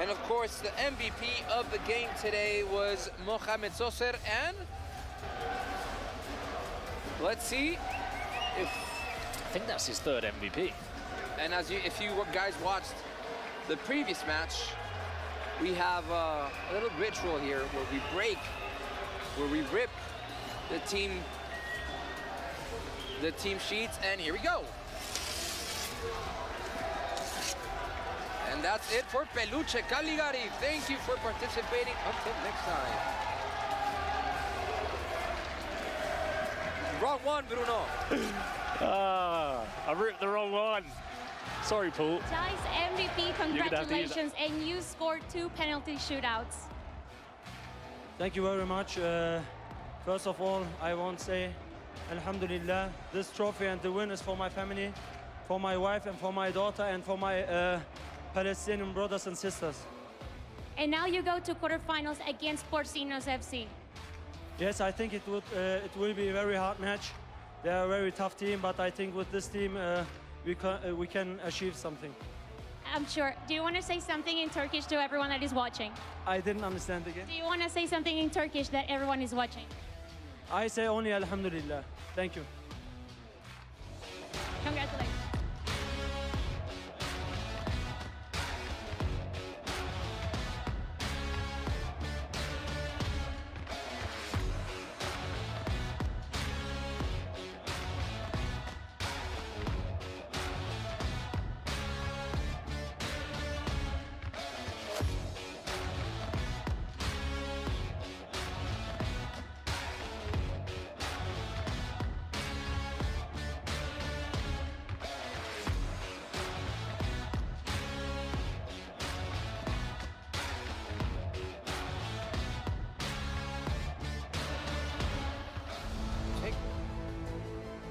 S9: And of course, the MVP of the game today was Mohamed Soser, and let's see if...
S8: I think that's his third MVP.
S9: And if you guys watched the previous match, we have a little ritual here where we rip the team sheets, and here we go. And that's it for Peluche Caligari. Thank you for participating. Until next time. Wrong one, Bruno.
S8: I ripped the wrong one. Sorry, Paul.
S18: Guys, MVP, congratulations, and you scored 2 penalty shootouts.
S19: Thank you very much. First of all, I want to say, Alhamdulillah, this trophy and the win is for my family, for my wife and for my daughter and for my Palestinian brothers and sisters.
S18: And now you go to quarterfinals against Porcinos FC.
S19: Yes, I think it will be a very hard match. They are a very tough team, but I think with this team we can achieve something.
S18: I'm sure. Do you want to say something in Turkish to everyone that is watching?
S19: I didn't understand again.
S18: Do you want to say something in Turkish that everyone is watching?
S19: I say only Alhamdulillah. Thank you.
S18: Congratulations.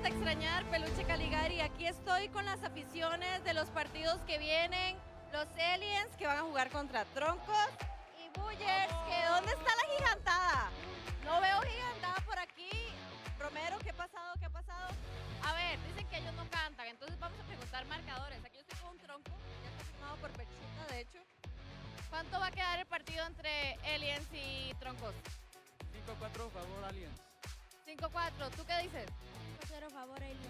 S4: Extrañar Peluche Caligari, aquí estoy con las aficiones de los partidos que vienen, los Aliens que van a jugar contra Troncos y Bullers, que ¿dónde está la gigantada? No veo gigantada por aquí. Romero, ¿qué ha pasado? ¿Qué ha pasado? A ver, dicen que ellos no cantan, entonces vamos a preguntar marcadores. Aquí yo estoy con un Tronco, ya está firmado por Pechita, de hecho. ¿Cuánto va a quedar el partido entre Aliens y Troncos?
S3: 5-4, favor Aliens.
S4: 5-4, ¿tú qué dices?
S18: 5-0 favor Aliens.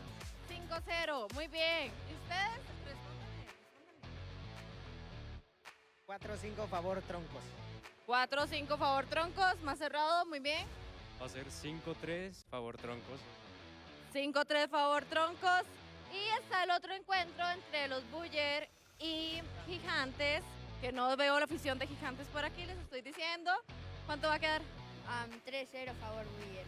S4: 5-0, muy bien. ¿Y ustedes? Respóndanme.
S20: 4-5 favor Troncos.
S4: 4-5 favor Troncos, más cerrado, muy bien.
S3: Va a ser 5-3, favor Troncos.
S4: 5-3 favor Troncos. Y está el otro encuentro entre los Buller y Gigantes, que no veo la afición de Gigantes por aquí, les estoy diciendo. ¿Cuánto va a quedar?
S21: 3-0 favor Buller.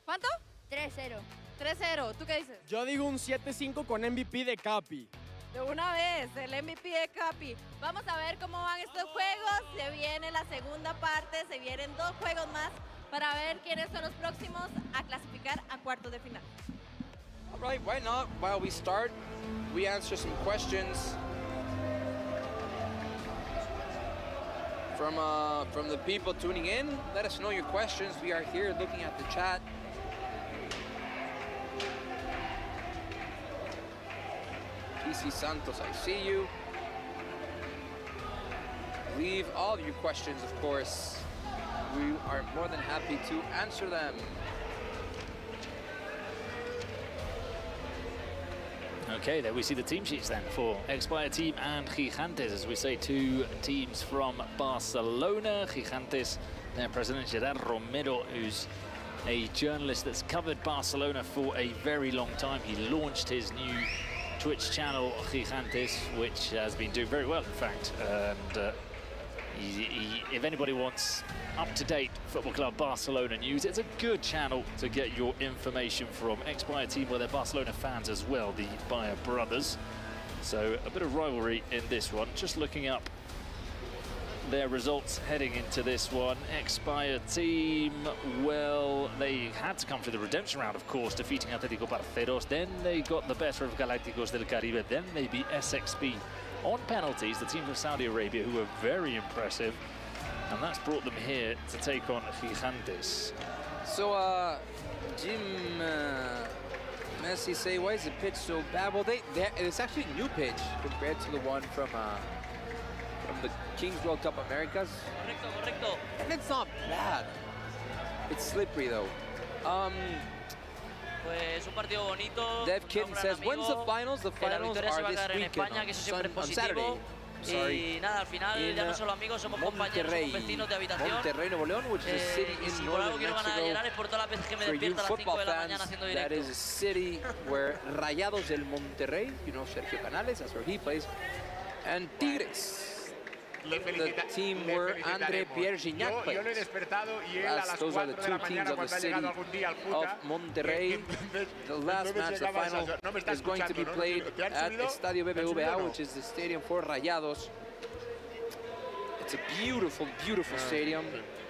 S4: ¿Cuánto?
S21: 3-0.
S4: 3-0, ¿tú qué dices?
S20: Yo digo un 7-5 con MVP de Capi.
S4: De una vez, el MVP de Capi. Vamos a ver cómo van estos juegos. Se viene la segunda parte, se vienen 2 juegos más para ver quiénes son los próximos a clasificar a cuartos de final.
S9: All right, why not? While we start, we answer some questions from the people tuning in. Let us know your questions. We are here looking at the chat. PC Santos, I see you. Leave all of your questions, of course. We are more than happy to answer them.
S8: Okay, there we see the team sheets then for Expire Team and Gigantes. As we say, 2 teams from Barcelona. Gigantes, their president Gerard Romero, who's a journalist that's covered Barcelona for a very long time. He launched his new Twitch channel, Gigantes, which has been doing very well, in fact. And if anybody wants up-to-date Football Club Barcelona news, it's a good channel to get your information from. Expire Team, well, they're Barcelona fans as well, the Bayer brothers. So a bit of rivalry in this one. Just looking up their results heading into this one. Expire Team, well, they had to come through the redemption round, of course, defeating Atlético Barcelos. Then they got the better of Galácticos del Caribe. Then they beat SXP on penalties, the team from Saudi Arabia, who were very impressive. And that's brought them here to take on Gigantes.
S9: So, Jim Messi say, why is the pitch so bad? Well, it's actually a new pitch compared to the one from the Kings World Cup Americas.
S17: Correcto.
S9: And it's not bad. It's slippery though.
S17: Pues un partido bonito.
S9: Dev Kitten says, when's the finals? The finals are this weekend on Saturday.
S17: Y nada, al final ya no solo amigos, somos compañeros, somos vecinos de habitación.
S9: Monterrey, Nuevo León, which is a city in northern Mexico. For you football fans, that is a city where Rayados del Monterrey, you know Sergio Canales, that's where he plays, and Tigres. the team where André Pierre Gignac plays.
S6: Yo lo he despertado y él a las
S9: Those are the
S6: 4 de la
S9: two teams
S6: mañana
S9: of the
S6: cuando ha
S9: city
S6: llegado algún día al
S9: of
S6: puta.
S9: Monterrey. The last match, the final, is going to be played at Estadio BBVA, which is the stadium for Rayados. It's a beautiful, beautiful stadium,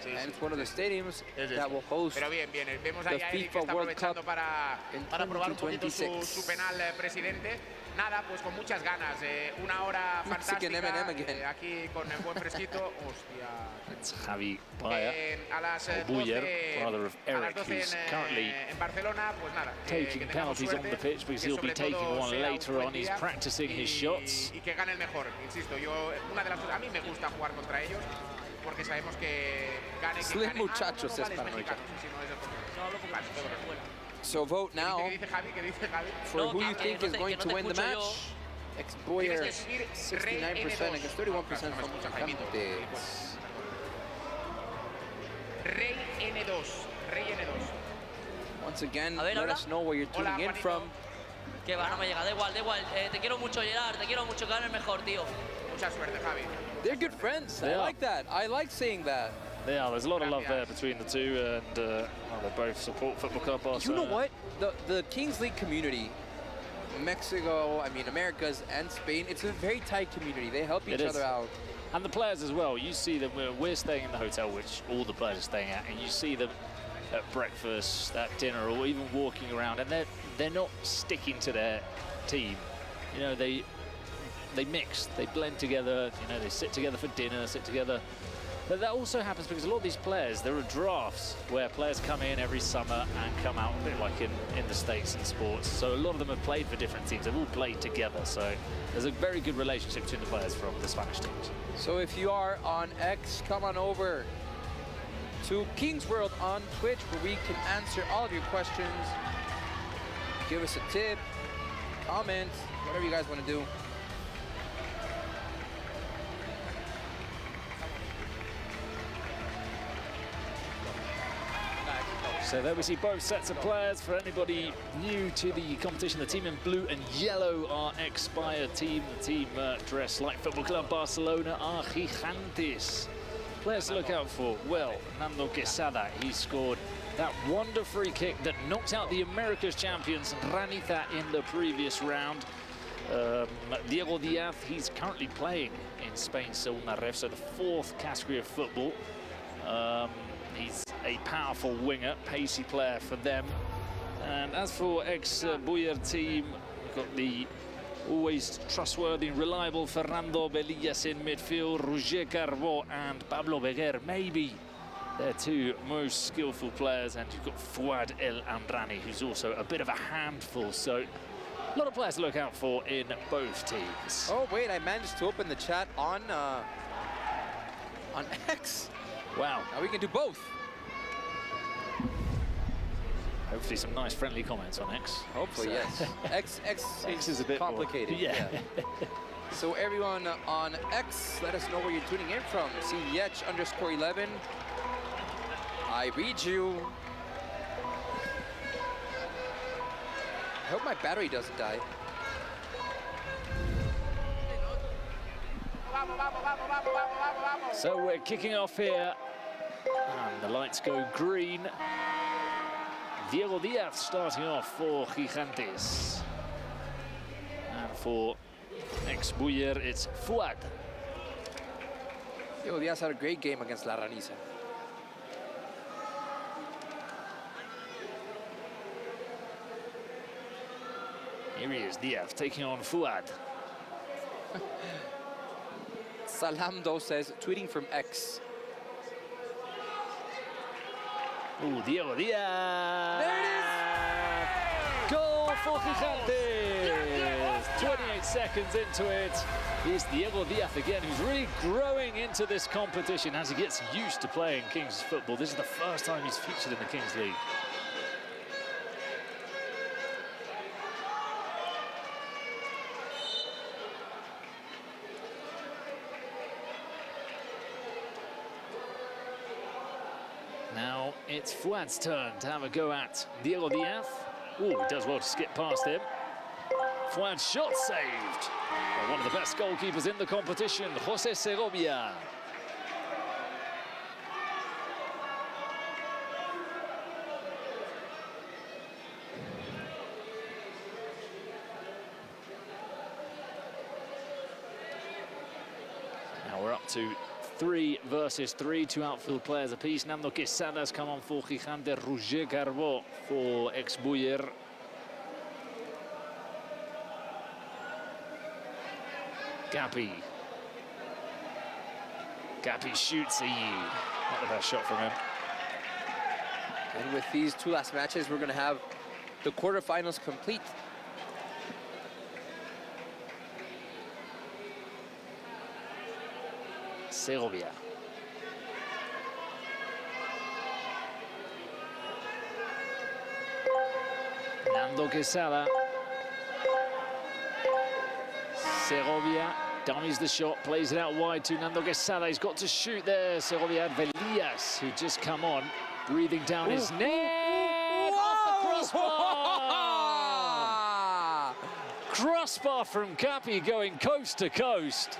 S9: and it's one of the stadiums that will host
S6: Pero bien, vemos
S9: the
S6: ahí a Eric que
S9: FIFA
S6: está
S9: World Cup
S6: aprovechando para probar un poquito su
S9: 2026.
S6: penal presidente. Nada, pues con muchas ganas. Una hora
S9: Mexican
S6: fantástica.
S9: M&M again.
S6: Aquí con el buen fresquito. Hostia.
S8: It's Javi Bayer,
S6: A las
S8: or Buyer, father of Eric,
S6: 12
S8: who's currently
S6: en Barcelona, pues nada.
S8: taking penalties on the pitch, because he'll be taking one later on. He's practicing his shots.
S6: Y que gane el mejor, insisto. Una de las cosas, a mí me gusta jugar contra ellos porque sabemos que gane.
S9: Slim muchachos, es para Rica. So vote now for who you think is going to win the match. Ex-Boyer, 69% against 31% from Gigantes.
S6: Rey N2.
S9: Once again,
S17: A ver,
S9: let
S17: ahora.
S9: us know where you're tuning in from.
S17: Que va, no me llega, da igual. Te quiero mucho, Gerard, te quiero mucho, que gane el mejor, tío.
S6: Mucha suerte, Javi.
S9: They're good friends.
S8: They
S9: I
S8: are.
S9: like that. I like saying that.
S8: They are. There's a lot of love there between the two, and well, they both support Football Club Barcelona.
S9: You know what? The Kings League community, Mexico, I mean Americas and Spain, it's a very tight community. They help each other out.
S8: And the players as well. You see them. We're staying in the hotel, which all the players are staying at, and you see them at breakfast, at dinner, or even walking around, and they're not sticking to their team. You know, they mix, they blend together. You know, they sit together for dinner, sit together. But that also happens because a lot of these players, there are drafts where players come in every summer and come out a bit like in the States in sports. So a lot of them have played for different teams. They've all played together. So there's a very good relationship between the players from the Spanish teams.
S9: So if you are on X, come on over to Kings World on Twitch, where we can answer all of your questions. Give us a tip, comment, whatever you guys want to do.
S8: So there we see both sets of players. For anybody new to the competition, the team in blue and yellow are Expire team. The team dressed like Football Club Barcelona are Gigantes. Players to look out for, well, Nando Quesada, he scored that wonder free kick that knocked out the Americas champions Ranita in the previous round. Diego Diaz, he's currently playing in Spain's Segunda Ref, so the fourth category of football. He's a powerful winger, pacey player for them. And as for ex-Buyer team, we've got the always trustworthy and reliable Fernando Belillas in midfield, Roger Carbó and Pablo Beguer, maybe their two most skillful players. And you've got Fouad El Amrani, who's also a bit of a handful. So a lot of players to look out for in both teams.
S9: Oh, wait, I managed to open the chat on X.
S8: Wow.
S9: Now we can do both.
S8: Hopefully some nice friendly comments on X.
S9: Hopefully,
S8: So-
S9: yes. X
S8: is a bit
S9: complicated.
S8: more, yeah.
S9: So everyone on X, let us know where you're tuning in from. See Yech_11. I read you. I hope my battery doesn't die.
S8: So we're kicking off here, and the lights go green. Diego Diaz starting off for Gigantes. And for ex-Buyer, it's Fouad.
S9: Diego Diaz had a great game against La Ranisa.
S8: Here he is, Diaz, taking on Fouad.
S9: Salamdo says, tweeting from X.
S8: Ooh, Diego Diaz! There it is! Goal for Gigantes! 28 seconds into it. Here's Diego Diaz again, who's really growing into this competition as he gets used to playing Kings football. This is the first time he's featured in the Kings League. Now it's Fouad's turn to have a go at Diego Diaz. Ooh, he does well to skip past him. Fuad shot saved by one of the best goalkeepers in the competition, José Segovia. Now we're up to 3 versus 3, 2 outfield players apiece. Nando Quesada's come on for Gigante, Roger Carbó for ex-Buyer. Gapi shoots, not the best shot from him.
S9: And with these 2 last matches, we're going to have the quarterfinals complete.
S8: Segovia. Nando Quesada. Segovia dummies the shot, plays it out wide to Nando Quesada. He's got to shoot there. Segovia had Velillas, who just come on, breathing down his neck. Off the crossbar! Crossbar from Capi going coast to coast.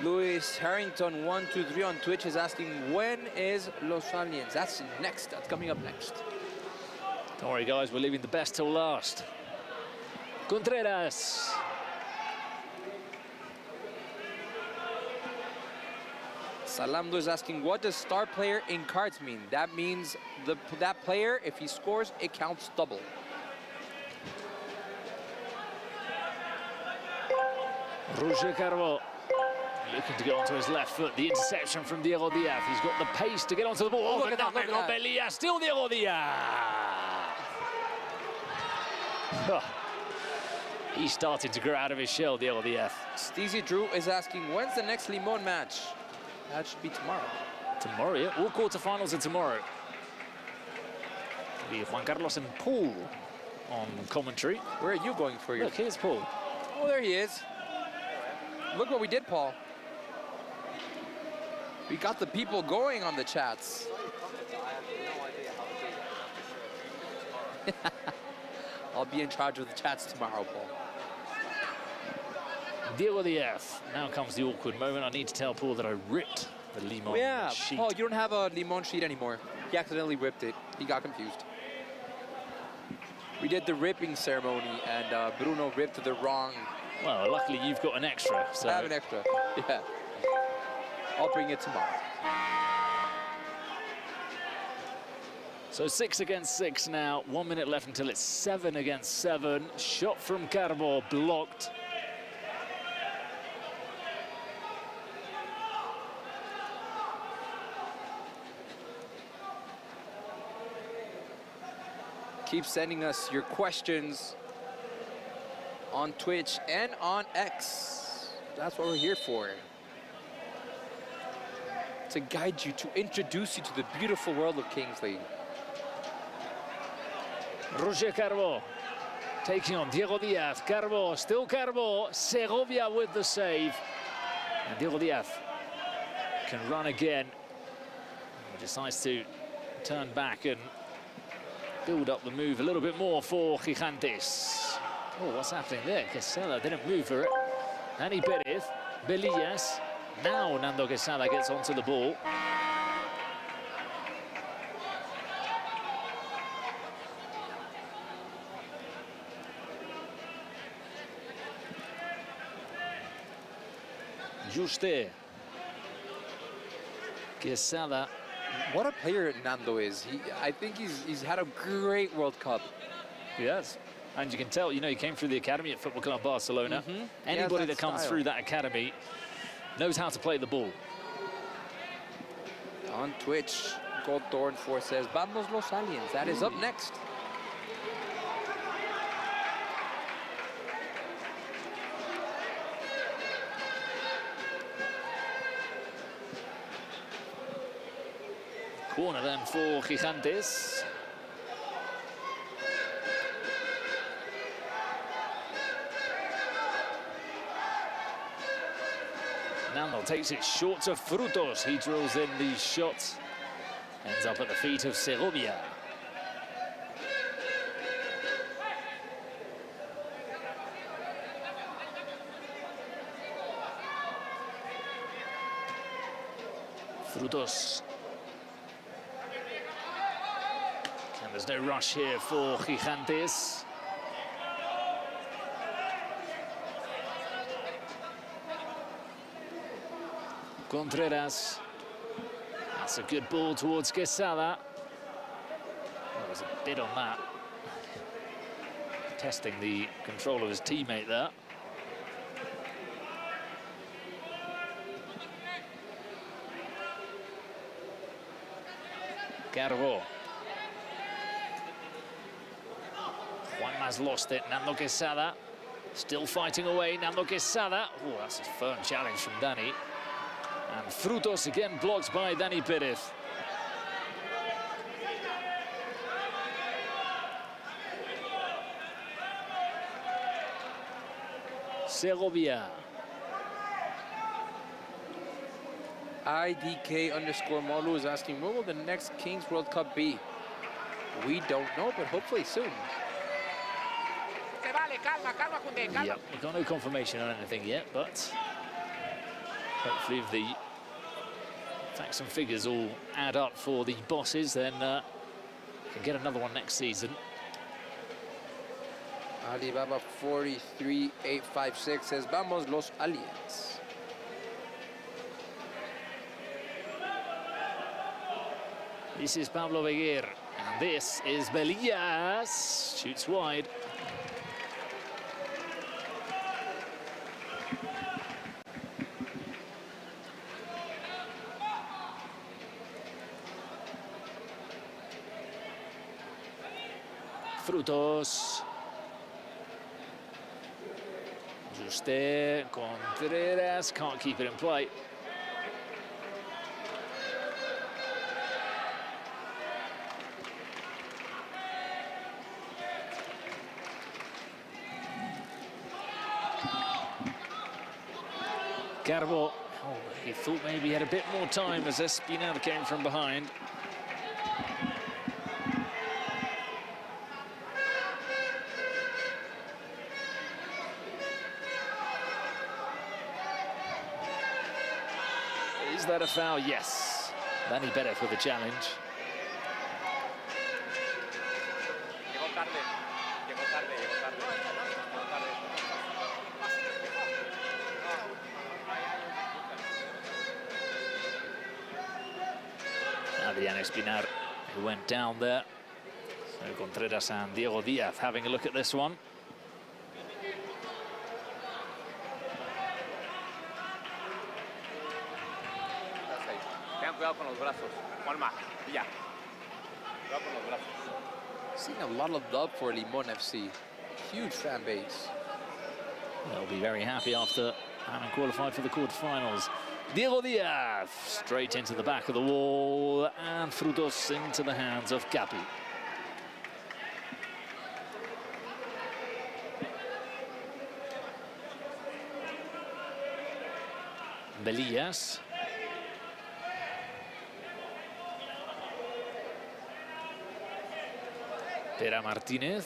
S9: Luis Harrington 123 on Twitch is asking, when is Los Aliens? That's next. That's coming up next.
S8: Don't worry, guys. We're leaving the best till last. Contreras.
S9: Salamdo is asking, what does star player in cards mean? That means that player, if he scores, it counts double.
S8: Roger Carbó looking to get onto his left foot. The interception from Diego Diaz. He's got the pace to get onto the ball.
S9: Oh, look at that, look at that.
S8: Belía, still Diego Diaz. He's starting to grow out of his shell, Diego Diaz.
S9: Steezy Drew is asking, when's the next Limon match? That should be tomorrow.
S8: Tomorrow, yeah. All quarterfinals are tomorrow. It'll be Juan Carlos and Paul on commentary.
S9: Where are you going for your...
S8: Look, here's Paul.
S9: Oh, there he is. Look what we did, Paul. We got the people going on the chats. I'll be in charge of the chats tomorrow, Paul.
S8: Diego Diaz. Now comes the awkward moment. I need to tell Paul that I ripped the Limon sheet.
S9: Paul, you don't have a Limon sheet anymore. He accidentally ripped it. He got confused. We did the ripping ceremony, and Bruno ripped the wrong...
S8: Well, luckily you've got an extra. So.
S9: I have an extra, yeah. I'll bring it tomorrow.
S8: So 6 against 6 now. 1 minute left until it's 7 against 7. Shot from Carbó blocked.
S9: Keep sending us your questions on Twitch and on X. That's what we're here for. To guide you, to introduce you to the beautiful world of Kings League.
S8: Roger Carbó taking on Diego Diaz. Carbó, still Carbó. Segovia with the save. And Diego Diaz can run again. He decides to turn back and build up the move a little bit more for Gigantes. Oh, what's happening there? Quesada didn't move for it. Dani Perez, Belillas. Now Nando Quesada gets onto the ball. Juste. Quesada.
S9: What a player Nando is. I think he's had a great World Cup.
S8: Yes. And you can tell, you know, he came through the academy at Football Club Barcelona. Anybody that comes through that academy knows how to play the ball.
S9: On Twitch, Goldthorn4 says, Vamos los Aliens. That is up next.
S8: Corner then for Gigantes. Well, takes it short to Frutos. He drills in the shot. Ends up at the feet of Segovia. Frutos. And there's no rush here for Gigantes. Contreras. That's a good ball towards Quesada. There was a bit on that. Testing the control of his teammate there. Carbo. Juanma's lost it. Nando Quesada still fighting away. Nando Quesada. Oh, that's a firm challenge from Dani. And Frutos again blocked by Dani Perez. Segovia.
S9: IDK_Marlu is asking, when will the next Kings World Cup be? We don't know, but hopefully soon.
S8: Yep, we've got no confirmation on anything yet, but hopefully if the facts and figures all add up for the bosses, then can get another one next season.
S9: Alibaba 43856 says, Vamos los Aliens.
S8: This is Pablo Beguer, and this is Belillas. Shoots wide. Frutos. Juste, Contreras can't keep it in play. Carbo, he thought maybe he had a bit more time as Espinar came from behind. Is that a foul? Yes. Dani Perez with a challenge. Adrián Espinar, who went down there. So Contreras and Diego Díaz having a look at this one.
S6: Cuidado con los brazos. Juanma, ya. Cuidado con los brazos.
S9: Seen a lot of love for Limón FC. Huge fan base.
S8: They'll be very happy after having qualified for the quarterfinals. Diego Díaz straight into the back of the wall, and Frutos into the hands of Capi. Belillas. Pera Martínez.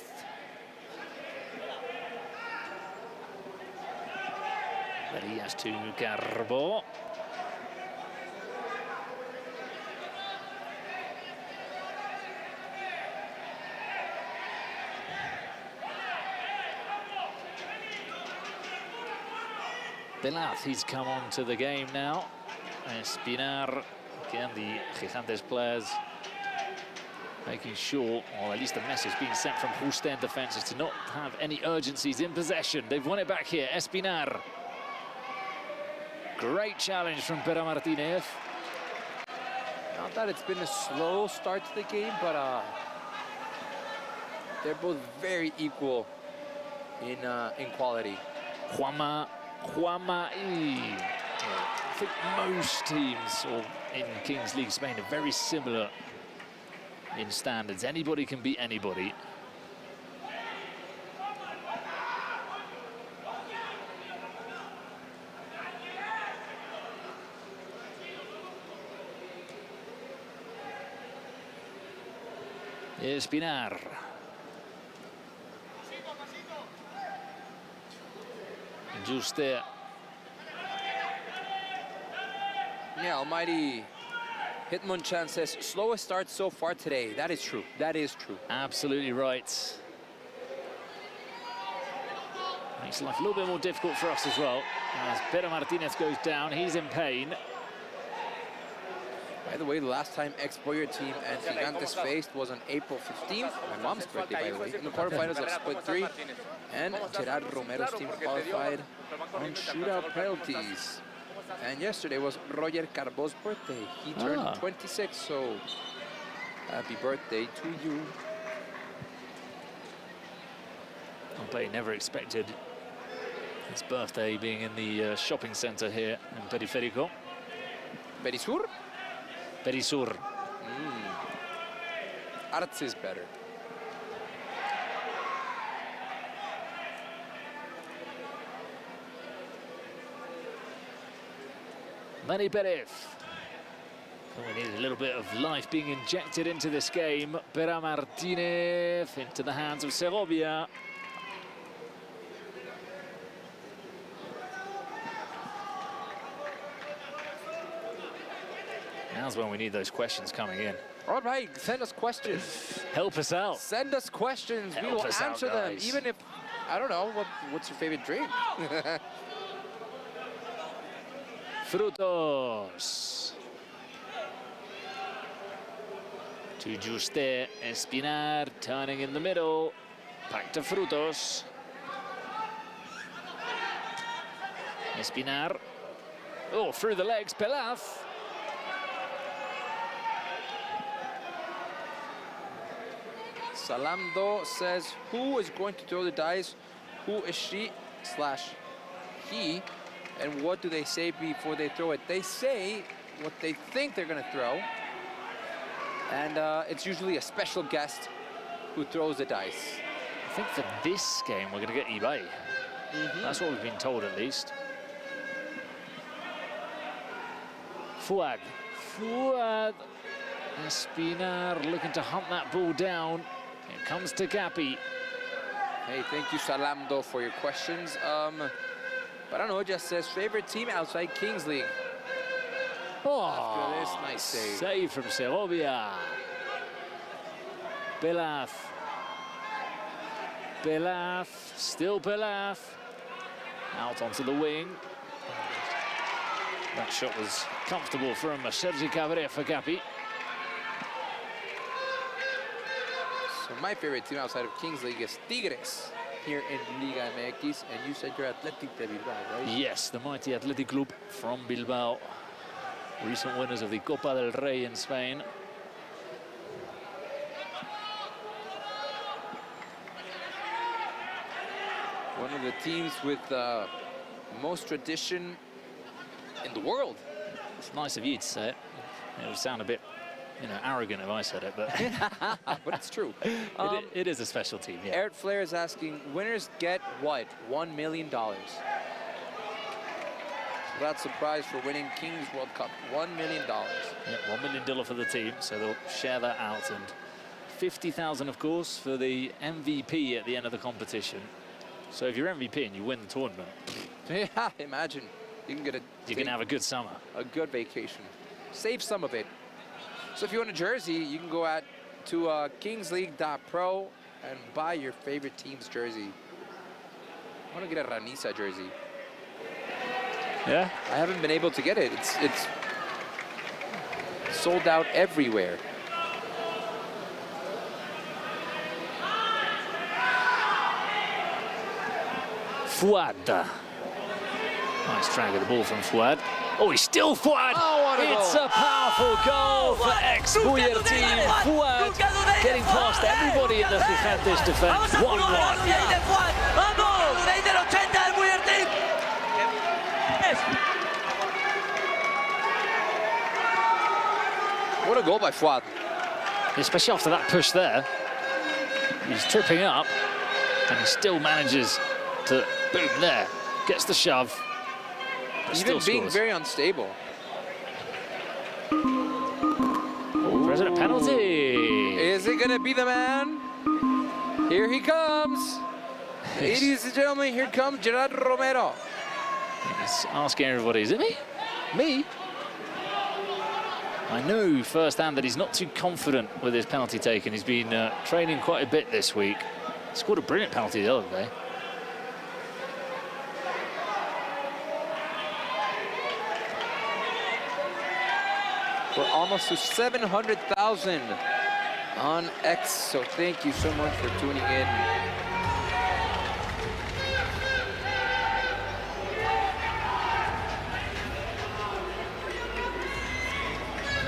S8: Belillas to Carbo. Pelaz, he's come on to the game now. Espinar, again, the Gigantes players making sure, or at least the message being sent from Justen defense is to not have any urgencies in possession. They've won it back here. Espinar. Great challenge from Pera Martínez.
S9: Not that it's been a slow start to the game, but they're both very equal in quality.
S8: Juanma. I think most teams in Kings League Spain are very similar in standards. Anybody can beat anybody. Espinar. Just there.
S9: Yeah, almighty Hitmonchan says, slowest start so far today. That is true. That is true.
S8: Absolutely right. Makes life a little bit more difficult for us as well. As Pedro Martinez goes down, he's in pain.
S9: By the way, the last time ex-Boyer team and Gigantes faced was on April 15th, my mom's birthday, by the way, in the quarterfinals of Split 3. And Gerard Romero's team qualified on shootout penalties. And yesterday was Roger Carbo's birthday. He turned 26, so happy birthday to you.
S8: I bet he never expected his birthday being in the shopping centre here in Periférico.
S9: Perisur?
S8: Perisur.
S9: Arts is better.
S8: Manny Perez. We need a little bit of life being injected into this game. Pera Martinez into the hands of Segovia. Now's when we need those questions coming in.
S9: All right, send us questions.
S8: Help us out.
S9: Send us questions. We will answer them, even if, I don't know, what's your favorite drink?
S8: Frutos. To Juste, Espinar, turning in the middle. Back to Frutos. Espinar. Oh, through the legs, Pelaz.
S9: Salamdo says, who is going to throw the dice? Who is she/he? And what do they say before they throw it? They say what they think they're going to throw. And it's usually a special guest who throws the dice.
S8: I think for this game, we're going to get eBay. That's what we've been told, at least. Fuad. Fuad. Espinar looking to hunt that ball down. It comes to Gapi.
S9: Hey, thank you, Salamdo, for your questions. Parano just says, favorite team outside Kings League.
S8: Oh,
S9: after this, nice save.
S8: Save from Segovia. Pelaz. Pelaz, still Pelaz. Out onto the wing. That shot was comfortable from Sergi Cabrera for Gapi.
S9: So my favorite team outside of Kings League is Tigres here in Liga MX, and you said you're Athletic de Bilbao, right?
S8: Yes, the mighty Athletic Club from Bilbao. Recent winners of the Copa del Rey in Spain.
S9: One of the teams with most tradition in the world.
S8: It's nice of you to say it. It would sound a bit, arrogant if I said it, but
S9: but it's true.
S8: It is a special team, yeah.
S9: Eric Flair is asking, winners get what? $1 million. That's a prize for winning Kings World Cup. $1 million.
S8: Yeah, $1 million for the team, so they'll share that out, and 50,000, of course, for the MVP at the end of the competition. So if you're MVP and you win the tournament,
S9: yeah, imagine you can
S8: have a good summer,
S9: a good vacation, save some of it. So if you want a jersey, you can go to kingsleague.pro and buy your favorite team's jersey. I want to get a Ranisa jersey.
S8: Yeah,
S9: I haven't been able to get it. It's sold out everywhere.
S8: Fuad. Nice drag of the ball from Fuad. Oh, he's still Fuad.
S9: Oh,
S8: it's a powerful goal for ex-Buyer team. Fuad getting past everybody in the Gigantes defense. 1-1.
S9: What a goal by Fuad.
S8: Especially after that push there. He's tripping up and he still manages to boom there. Gets the shove.
S9: Even being very unstable.
S8: President penalty.
S9: Is it going to be the man? Here he comes. Ladies and gentlemen, here comes Gerard Romero.
S8: He's asking everybody, is it me? Me? I know firsthand that he's not too confident with his penalty taken. He's been training quite a bit this week. Scored a brilliant penalty the other day.
S9: We're almost to 700,000 on X, so thank you so much for tuning in.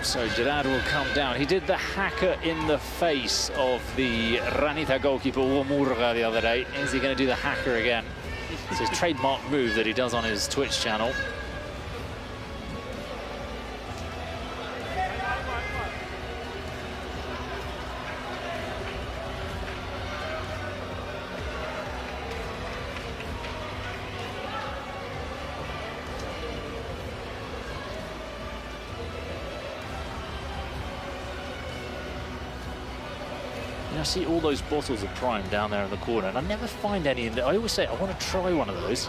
S8: So Gerard will come down. He did the hacker in the face of the Ranita goalkeeper Murga the other day. Is he going to do the hacker again? It's his trademark move that he does on his Twitch channel. I see all those bottles of Prime down there in the corner, and I never find any in there. I always say, I want to try one of those.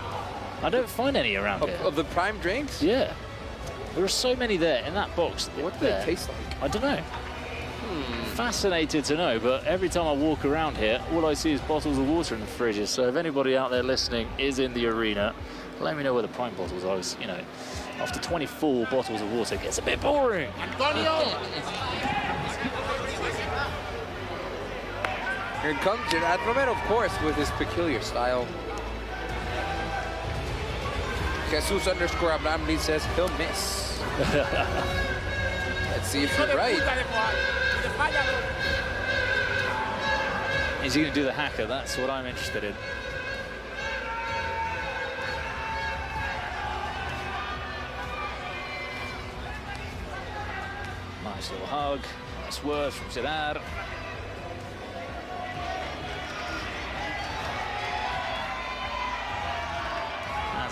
S8: I don't find any around here.
S9: Of the Prime drinks?
S8: Yeah. There are so many there in that box.
S9: What do they taste like?
S8: I don't know. Fascinated to know, but every time I walk around here, all I see is bottles of water in the fridges. So if anybody out there listening is in the arena, let me know where the Prime bottles are. You know, after 24 bottles of water, it gets a bit boring.
S9: Antonio! Here comes Gerard Romero, of course, with his peculiar style. Jesus _ Abramli says he'll miss. Let's see if you're right.
S8: Is he going to do the hacker? That's what I'm interested in. Nice little hug. Nice words from Gerard.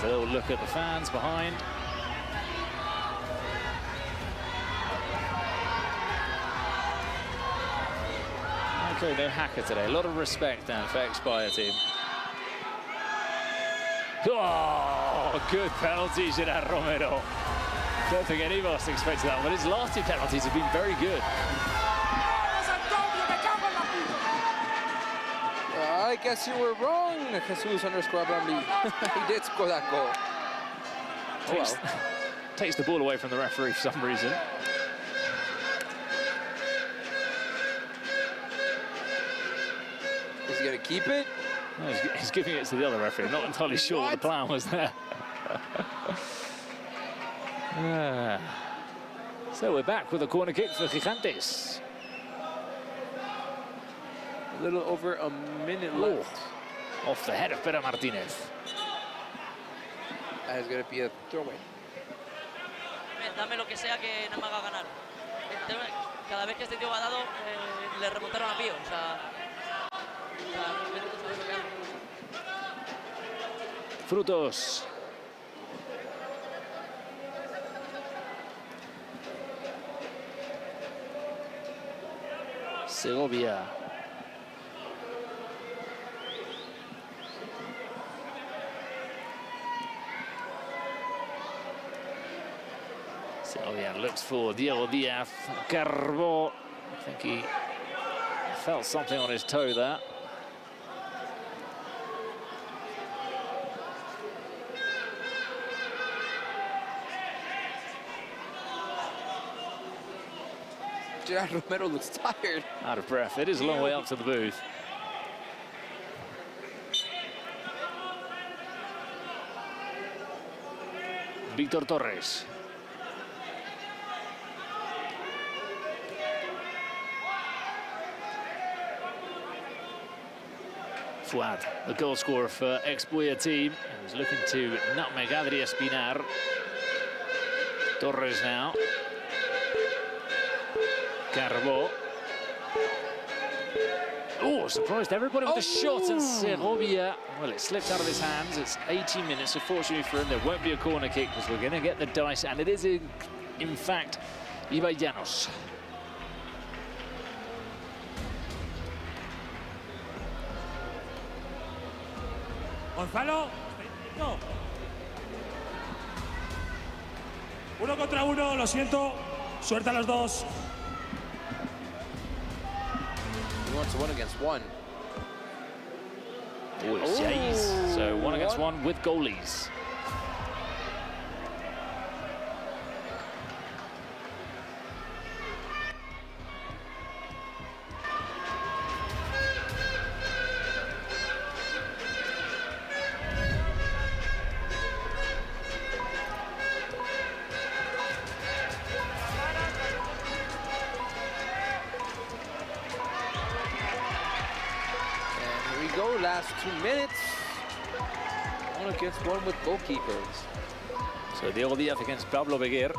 S8: A little look at the fans behind. Okay, no hacker today. A lot of respect then for Expire team. Oh, good penalty, Gerard Romero. Don't think any of us expected that, but his last two penalties have been very good.
S9: I guess you were wrong, Jesus _ Abramli. He did score that goal.
S8: Takes the ball away from the referee for some reason.
S9: Is he going to keep it?
S8: No, he's giving it to the other referee. Not entirely sure what the plan was there. So we're back with a corner kick for Gigantes.
S9: A little over a minute left.
S8: Off the head of Pere Martinez.
S9: That is going to be a throw-away.
S17: Dame lo que sea que no me haga ganar. Cada vez que este tío ha dado, le remontaron a Pío. O sea,
S8: Frutos. Segovia. Segovia looks for Diego Diaz. Carbó. I think he felt something on his toe there.
S9: Gerard Romero looks tired.
S8: Out of breath. It is a long way up to the booth. Víctor Torres. Fuad, the goal scorer for ex-Buia team, who's looking to nutmeg Adri Espinar. Torres now. Carbó. Oh, surprised everybody with the shot, and Segovia, well, it slipped out of his hands. It's 18 minutes, so fortunately for him, there won't be a corner kick because we're going to get the dice, and it is, in fact, Ibai Llanos.
S12: Gonzalo, no. 1 contra 1, lo siento. Suerte a los dos.
S9: He wants 1 against 1.
S8: Oh, so 1 against 1 with goalies.
S9: Last 2 minutes. 1 against 1 with goalkeepers.
S8: So Diego Díaz against Pablo Beguer.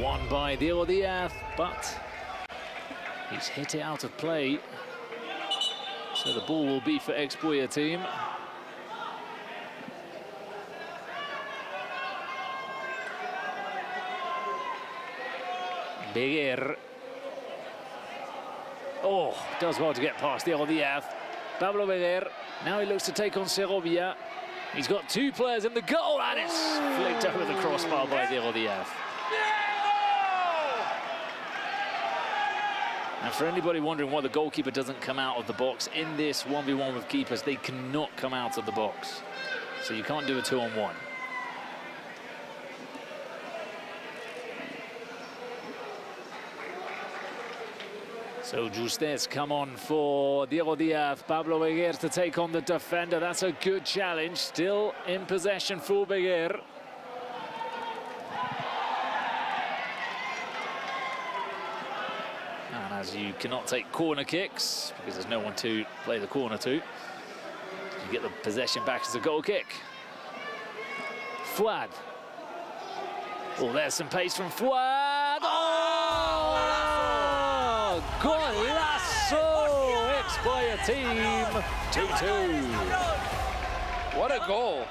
S8: Won by Diego Díaz, but he's hit it out of play. So the ball will be for ex-Buya team. Beguer. Oh, does well to get past Diego Díaz. Pablo Beguer. Now he looks to take on Segovia. He's got 2 players in the goal, and it's flicked over the crossbar by Diego Díaz. And for anybody wondering why the goalkeeper doesn't come out of the box, in this 1v1 with keepers, they cannot come out of the box. So you can't do a 2-on-1. So Justes come on for Diego Díaz. Pablo Beguer to take on the defender. That's a good challenge. Still in possession for Beguer. And as you cannot take corner kicks, because there's no one to play the corner to, you get the possession back as a goal kick. Fouad. Oh, there's some pace from Fouad. Oh! Golazo! Ex-Buya team, 2-2.
S9: What a goal.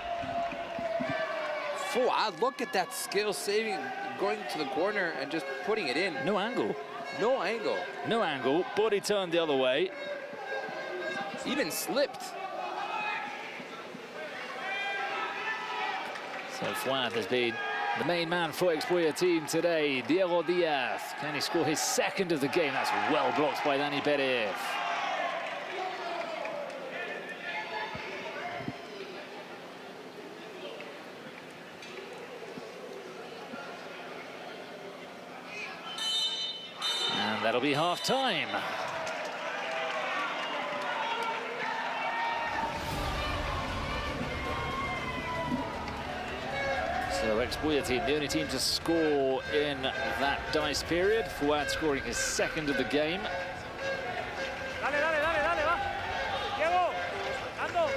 S9: Fouad, look at that skill saving, going to the corner and just putting it in.
S8: No angle.
S9: No angle.
S8: No angle. Body turned the other way.
S9: Even slipped.
S8: So Fouad has been the main man for ex-Buya team today. Diego Díaz. Can he score his second of the game? That's well blocked by Dani Pérez. And that'll be half-time. So ex-Buya team, the only team to score in that dice period. Fouad scoring his second of the game.
S10: Dale, dale, dale, dale, va. Diego, ando.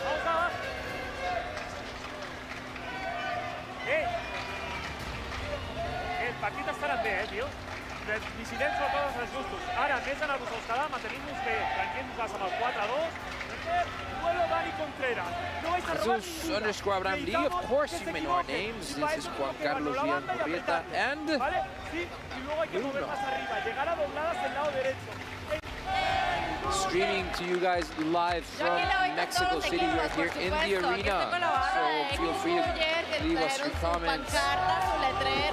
S10: Vamos, va. El partit estarà bé, tio. Dissidents a tots els gustos. Ara, més en el Buscauscadà, mantenim-nos bé. Tranquils amb el 4-2. Vuelo Dani Contreras. No vais a robar
S9: Jesus underscore Abraham Lee, of course you may know our names. This is Juan Carlos Villamorrieta and
S10: ¿vale? Sí, y luego hay que mover más arriba. Llegar a dobladas del lado derecho.
S9: streaming to you guys live from Mexico City. We're here in the arena, so feel free to leave us your comments,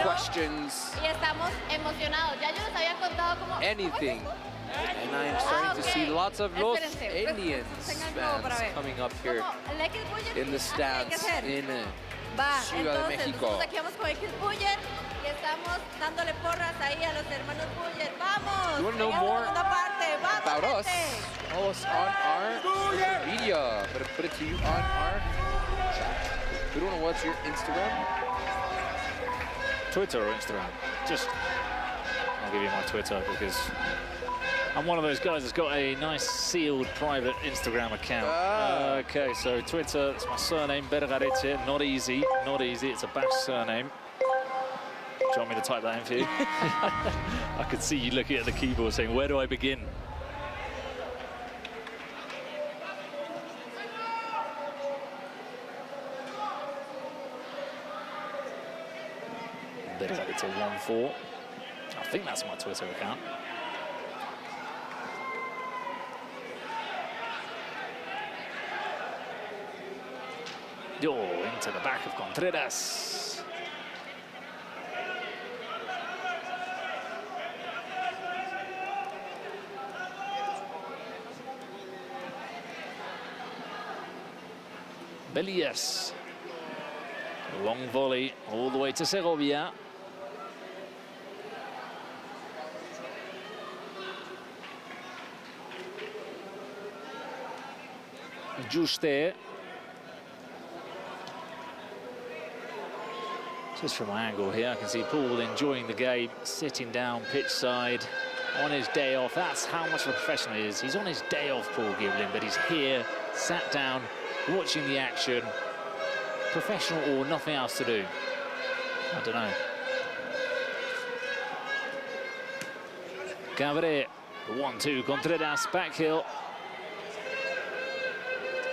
S9: questions,
S4: Y estamos emocionados. Ya yo les había contado cómo...
S9: anything. And I am starting to see lots of Los Aliens fans coming up here in the stands in Ciudad de Mexico.
S4: Nosotros aquí vamos con X Buller y estamos dándole porras ahí a los hermanos Buller. ¡Vamos!
S9: You want to know more about us? Follow us on our social media. Better put it to you on our chat. We don't know what's your Instagram?
S8: Twitter or Instagram? Just, I'll give you my Twitter because I'm one of those guys that's got a nice sealed private Instagram account. Okay, so Twitter, it's my surname, Bergareche, not easy, it's a Basque surname. Do you want me to type that in for you? I could see you looking at the keyboard saying, where do I begin? They've got it to 1-4. I think that's my Twitter account. Into the back of Contreras. Belías. Long volley all the way to Segovia. Juste. Just from my angle here, I can see Paul enjoying the game, sitting down pitch side on his day off. That's how much of a professional he is. He's on his day off, Paul Giblin, but he's here, sat down, watching the action. Professional or nothing else to do. I don't know. Cabré, the 1-2, Contreras, back heel.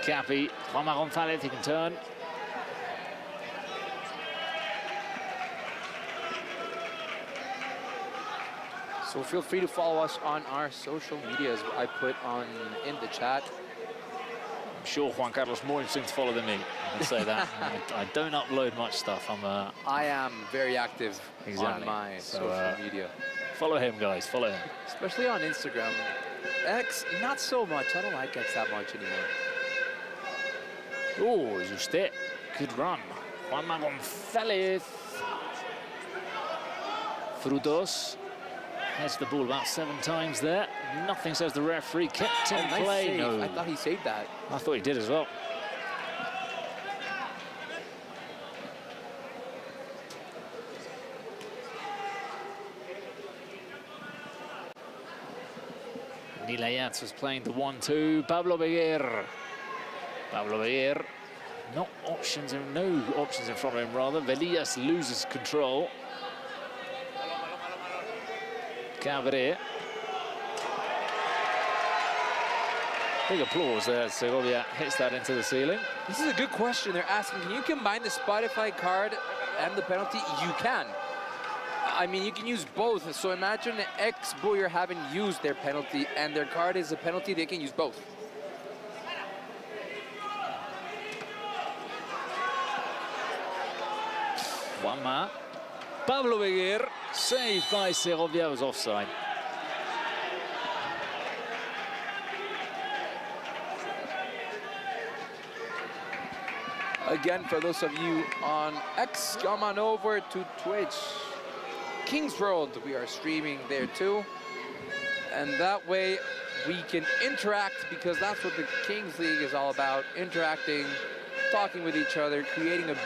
S8: Capi, Juanma González, he can turn.
S9: So feel free to follow us on our social medias. I put in the chat.
S8: I'm sure Juan Carlos more interesting to follow than me. I can say that. I don't upload much stuff.
S9: I am very active on my social media.
S8: Follow him, guys. Follow him.
S9: Especially on Instagram. X, not so much. I don't like X that much anymore.
S8: Oh, Juste. Good run. Juanma González. Frutos. Heads the ball about 7 times there. Nothing, says the referee. Kept in play.
S9: Nice
S8: No.
S9: I thought he saved that.
S8: I thought he did as well. Nilayats was playing the 1-2. Pablo Beguer. Pablo Beguer. No options in front of him, rather. Belías loses control. Cabré. Big applause there. Segovia hits that into the ceiling.
S9: This is a good question. They're asking, can you combine the Spotify card and the penalty? You can. I mean, you can use both. So imagine ex-Buyer haven't used their penalty and their card is a penalty. They can use both.
S8: Juanma. Pablo Beguer, saved by Segovia, was offside.
S9: Again, for those of you on X, come on over to Twitch. Kings World, we are streaming there too. And that way we can interact, because that's what the Kings League is all about. Interacting, talking with each other, creating a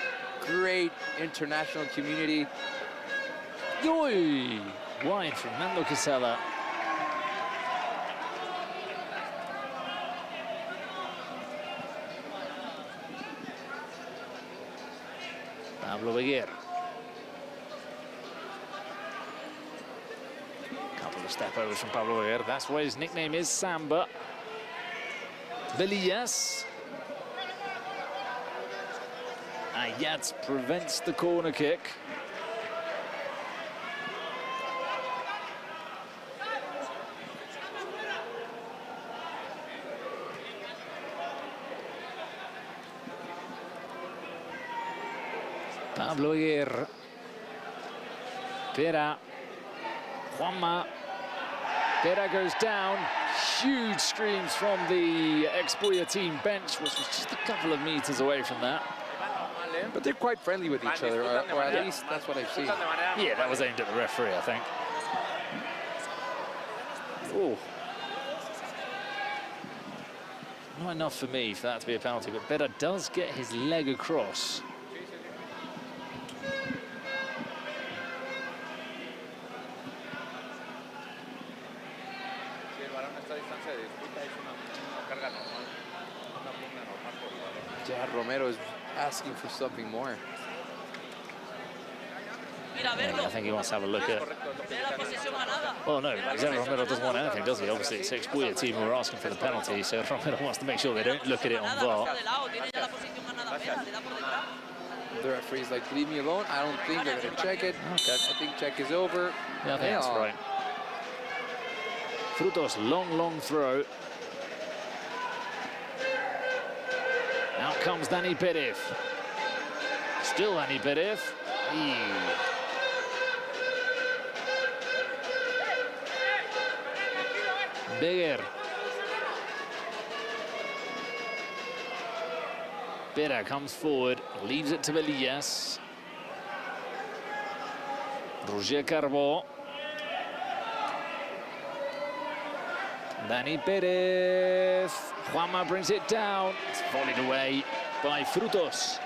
S9: great international community.
S8: Yoy! Wide from Nando Casella. Pablo Beguer. Couple of step overs from Pablo Beguer. That's why his nickname is Samba. Belías. Ayats prevents the corner kick. Pablo Beguer. Pera. Juanma. Pera goes down. Huge screams from the ex-Buyer team bench, which was just a couple of meters away from that.
S9: But they're quite friendly with each other, or at least that's what I've seen.
S8: Yeah, that was aimed at the referee, I think. Oh. Not enough for me for that to be a penalty, but Pera does get his leg across.
S9: Romero is asking for something more.
S8: I think he wants to have a look at... Oh no, Gerard Romero doesn't want anything, does he? Obviously, it's ex-Buyer team who are asking for the penalty, so Romero wants to make sure they don't look at it on VAR.
S9: The referee's like, leave me alone. I don't think they're going to check it.
S8: Okay.
S9: I think check is over.
S8: Yeah, I think that's right. Frutos, long throw. Out comes Dani Perez. Still Dani Perez. Beguer. Pera comes forward, leaves it to Belillas. Roger Carbó. Dani Perez. Juanma brings it down. It's volleyed away by Frutos.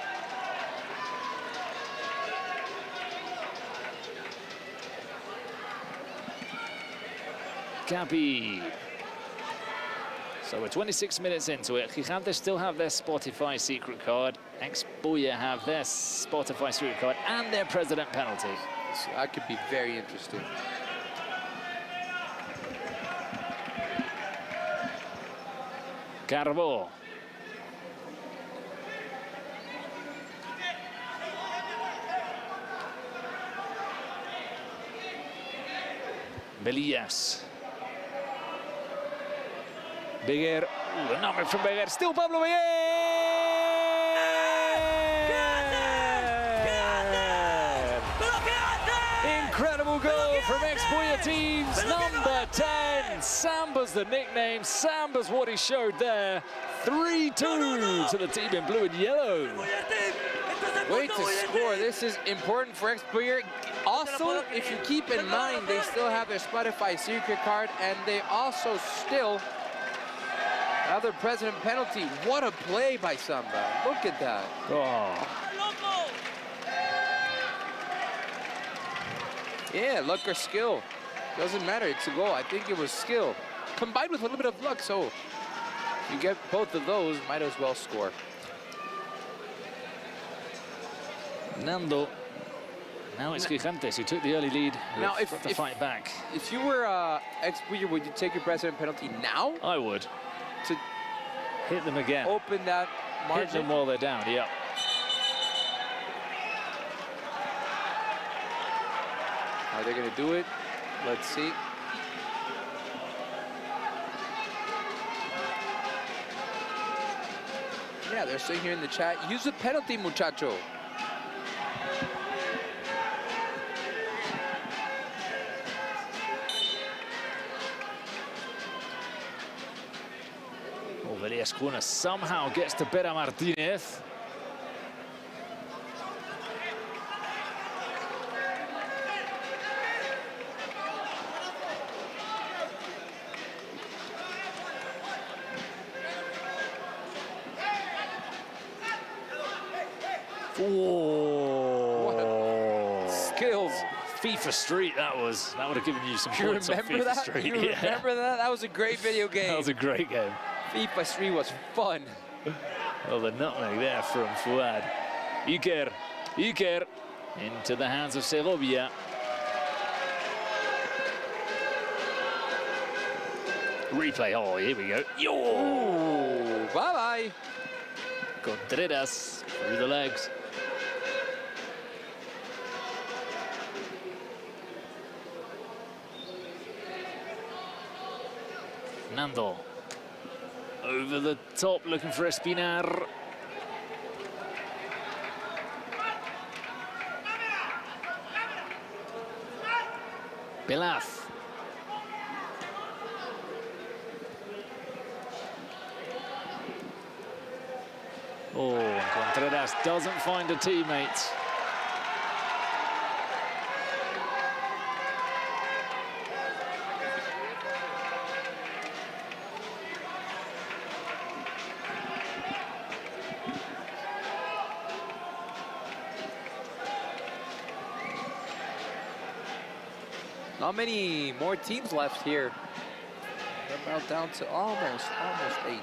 S8: Capi. So we're 26 minutes into it. Gigantes still have their Spotify secret card. Expuya have their Spotify secret card and their president penalty.
S9: So that could be very interesting.
S8: Carbó. Belillas. Beguer. Ooh, a number from Beguer. Still Pablo Beguer! Incredible goal from Expuya teams. Number 10. Samba's the nickname. Samba's what he showed there. 3-2 to the team in blue and yellow.
S9: Way to score. This is important for Expuya. Also, if you keep in mind, they still have their Spotify secret card, and they also still have their president penalty. What a play by Samba. Look at that.
S8: Oh.
S9: Yeah, luck or skill. Doesn't matter, it's a goal. I think it was skill, combined with a little bit of luck, so if you get both of those, might as well score.
S8: Nando. Now it's Gigantes who took the early lead.
S9: Now, if
S8: to fight back.
S9: If you were Expuya, would you take your president penalty now?
S8: I would.
S9: To
S8: hit them again.
S9: Open that margin.
S8: Hit them while they're down, yeah.
S9: Are they going to do it? Let's see. Yeah, they're saying here in the chat, use the penalty, muchacho.
S8: Veliascuna somehow gets to Pera Martinez.
S9: What skills.
S8: FIFA Street, that would have given you some points on FIFA Street.
S9: You remember that? That was a great video game.
S8: That was a great game.
S9: FIFA Street was fun.
S8: Well, the nutmeg there from Fuad. Iker into the hands of Segovia. Replay, oh, here we go.
S9: Yo! Bye-bye.
S8: Contreras through the legs. Nando. Over the top, looking for Espinar. Pilaf. Oh, Contreras doesn't find a teammate.
S9: Not many more teams left here. They're about down to almost 8.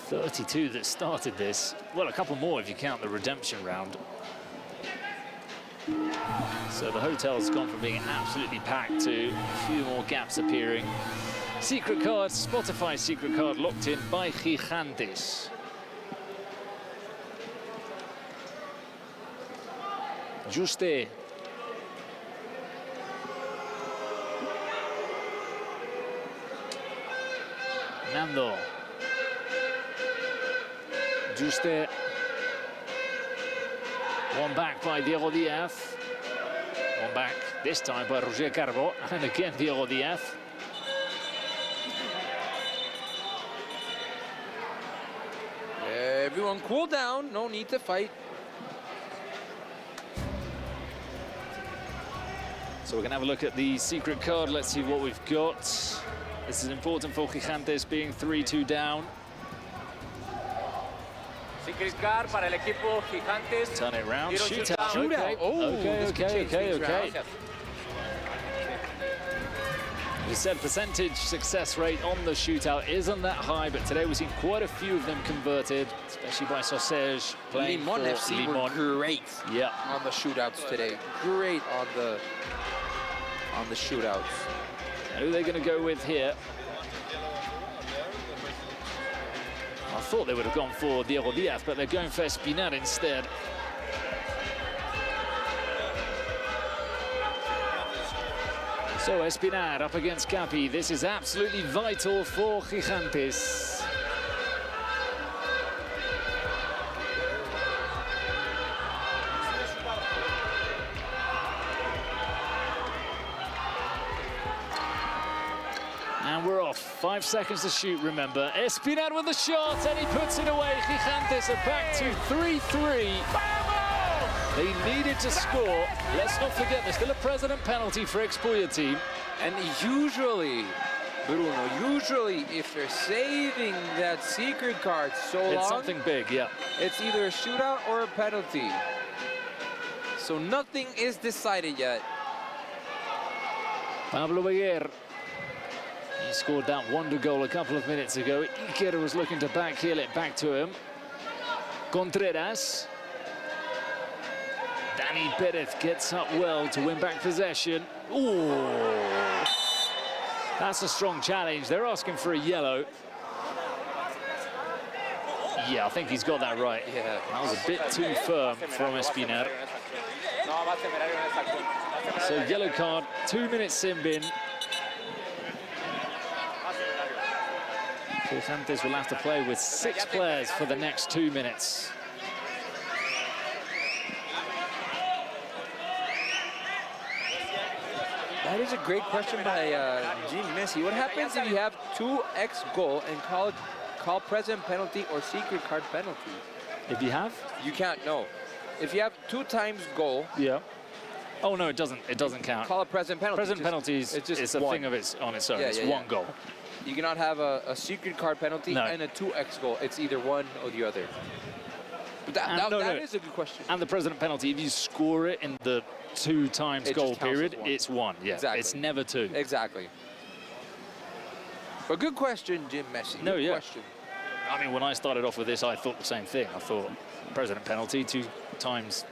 S8: 32 that started this. Well, a couple more if you count the redemption round. So the hotel's gone from being absolutely packed to a few more gaps appearing. Secret card, Spotify secret card locked in by Gigantes. Juste. Nando. Juste. One back by Diego Diaz. One back this time by Roger Carbo. And again, Diego Diaz.
S9: Everyone cool down, no need to fight.
S8: So we're going to have a look at the secret card. Let's see what we've got. This is important for Gigantes being 3-2 down.
S2: Secret card para el equipo Gigantes.
S8: Turn it around. Shootout.
S9: Shootout. Oh,
S8: Okay. We said percentage success rate on the shootout isn't that high, but today we've seen quite a few of them converted, especially by Sausage playing
S9: Limon
S8: for
S9: FC
S8: Limon.
S9: were great
S8: Yeah.
S9: on the shootouts today. Great on the shootouts.
S8: Who are they going to go with here? I thought they would have gone for Diego Diaz, but they're going for Espinar instead. So Espinar up against Capi. This is absolutely vital for Gigantes. And we're off. 5 seconds to shoot, remember. Espinar with the shot, and he puts it away. Gigantes are back to 3-3. They needed to score. Let's not forget, there's still a president penalty for Expuya team.
S9: And usually, Bruno, if they're saving that secret card so long,
S8: It's something big, yeah.
S9: it's either a shootout or a penalty. So nothing is decided yet.
S8: Pablo Beguer. He scored that wonder goal a couple of minutes ago. Iker was looking to backheel it back to him. Contreras. Danny Perez gets up well to win back possession. Ooh. That's a strong challenge. They're asking for a yellow. Yeah, I think he's got that right.
S9: Yeah.
S8: That was a bit too firm from Espinar. So yellow card, 2 minutes sin bin. Gigantes will have to play with 6 players for the next 2 minutes.
S9: That is a great question by Gene Messi. What happens if you have 2x goal and call present penalty or secret card penalty?
S8: If you have?
S9: You can't, no. If you have 2 times goal.
S8: Yeah. Oh no, it doesn't count.
S9: Call a present penalty.
S8: Present penalties,
S9: it's just
S8: it's a
S9: one.
S8: thing of its on its own.
S9: Yeah,
S8: it's
S9: yeah,
S8: one
S9: yeah.
S8: goal.
S9: You cannot have a secret card penalty
S8: No.
S9: and a 2x goal. It's either one or the other. But that is a good question.
S8: And the president penalty, if you score it in the 2 times
S9: It
S8: goal
S9: just counts as
S8: period,
S9: one.
S8: it's 1. Yeah,
S9: Exactly.
S8: it's never 2.
S9: Exactly. But good question, Jim Messi.
S8: No,
S9: good
S8: yeah.
S9: question.
S8: I mean, when I started off with this, I thought the same thing. I thought president penalty, 2 times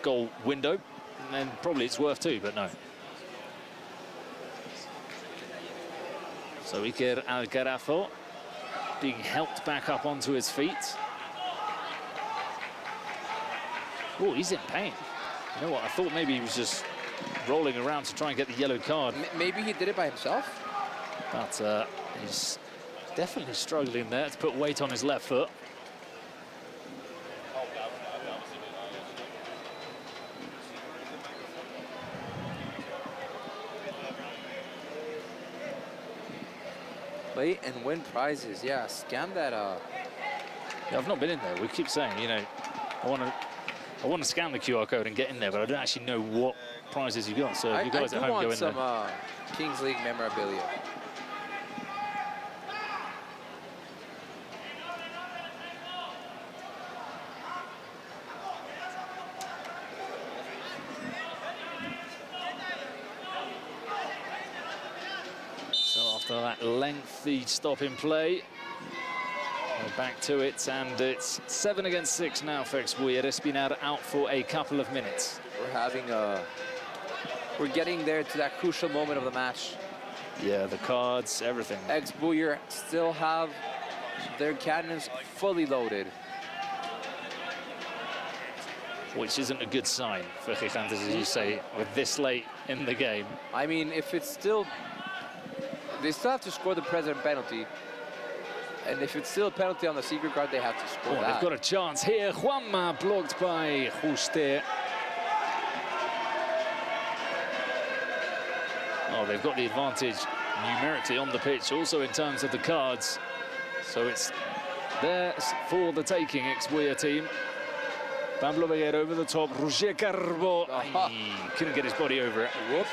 S8: goal window, and then probably it's worth 2, but no. So Iker Alcarazo being helped back up onto his feet. Oh, he's in pain. You know what? I thought maybe he was just rolling around to try and get the yellow card.
S9: Maybe he did it by himself?
S8: But he's definitely struggling there to put weight on his left foot.
S9: Play and win prizes. Yeah, scan that.
S8: Yeah, I've not been in there. We keep saying, you know, I want to scan the QR code and get in there, but I don't actually know what prizes you got. So if you guys
S9: I
S8: at
S9: do
S8: home go
S9: want
S8: in
S9: some
S8: there.
S9: Kings League memorabilia.
S8: So after that lengthy stop in play, we're back to it, and it's 7 against 6 now for Expuya. Espinar out for a couple of minutes.
S9: We're getting there to that crucial moment of the match.
S8: Yeah, the cards, everything.
S9: Expuya still have their cannons fully loaded.
S8: which isn't a good sign for Gigantes, as you say, with this late in the game.
S9: I mean, if it's still... They still have to score the president penalty. And if it's still a penalty on the secret card, they have to score that.
S8: They've got a chance here. Juanma blocked by Juste. Oh, they've got the advantage numerically on the pitch, also in terms of the cards. So it's there for the taking, ex-Buia team. Pablo Beguer over the top. Roger Carbo. He couldn't get his body over it.
S9: Whoops.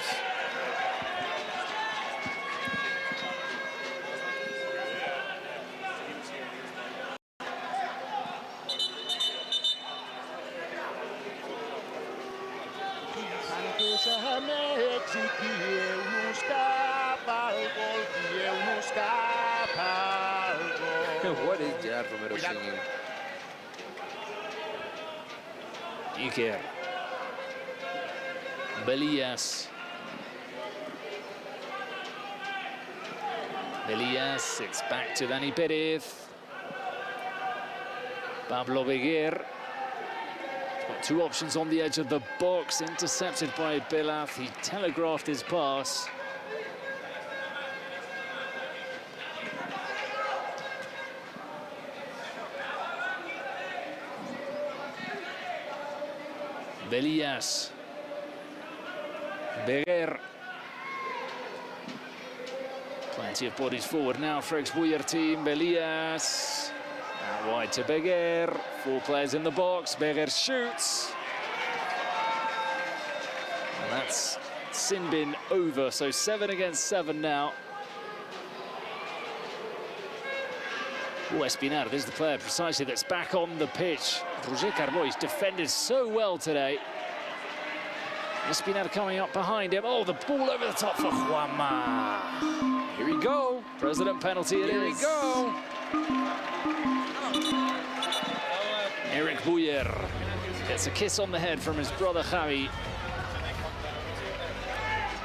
S9: What is Gerard Romero singing?
S8: Iker. Belías. Belías, it's back to Dani Pérez. Pablo Beguer. Got two options on the edge of the box, intercepted by Belaz. He telegraphed his pass. Belías. Beguer. Plenty of bodies forward now for ex-Buia team. Belías. Out wide to Beguer. Four players in the box. Beguer shoots. And that's sin bin over. So 7 against 7 now. Oh, Espinar, this is the player precisely that's back on the pitch. Roger Carboy's defended so well today. Espinar coming up behind him. Oh, the ball over the top for Juanma.
S9: Here we go.
S8: President penalty it is.
S9: Here we go.
S8: Eric Buyer gets a kiss on the head from his brother Javi.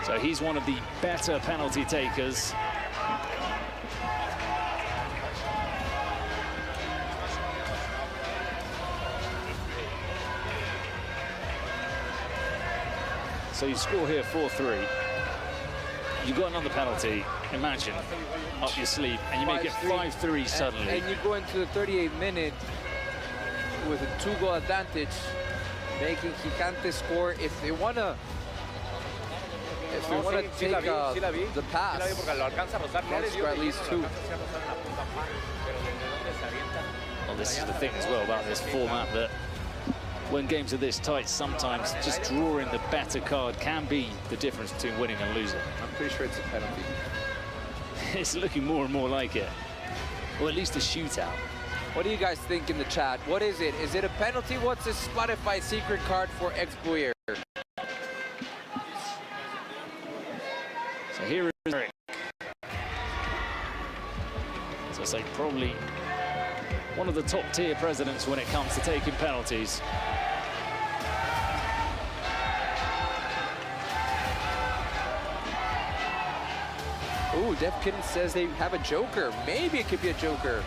S8: So he's one of the better penalty takers. So you score here 4-3. You've got another penalty, imagine, up your sleeve, and you make it 5-3 suddenly.
S9: And you go into the 38th minute with a 2-goal advantage, making Gigantes score if they want to take the pass. Score at least 2.
S8: Well, this is the thing as well about this format, that when games are this tight, sometimes just drawing the better card can be the difference between winning and losing.
S9: I'm pretty sure it's a penalty.
S8: It's looking more and more like it. Or at least a shootout.
S9: What do you guys think in the chat? What is it? Is it a penalty? What's the Spotify secret card for ex-Buia?
S8: So here is Eric. So it's like probably one of the top tier presidents when it comes to taking penalties.
S9: Ooh, Defkin says they have a joker. Maybe it could be a joker.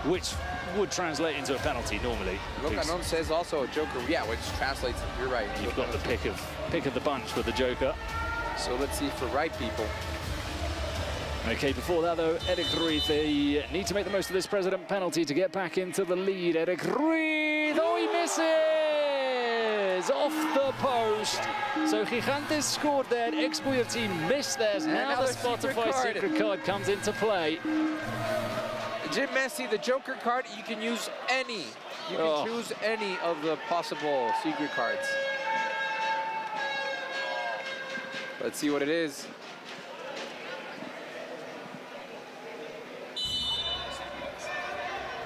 S8: Which would translate into a penalty normally.
S9: Locanon says also a joker. Yeah, which translates, you're right.
S8: You've got the pick of the bunch with the joker.
S9: So let's see for right people.
S8: Okay, before that though, Eric Ruiz, they need to make the most of this president penalty to get back into the lead. Eric Ruiz, oh, he misses! Off the post. So Gigantes scored there, ex-Buia team missed theirs. Now the Spotify secret card comes into play.
S9: Jim Messi, the joker card, you can use any. You can choose any of the possible secret cards. Let's see what it is.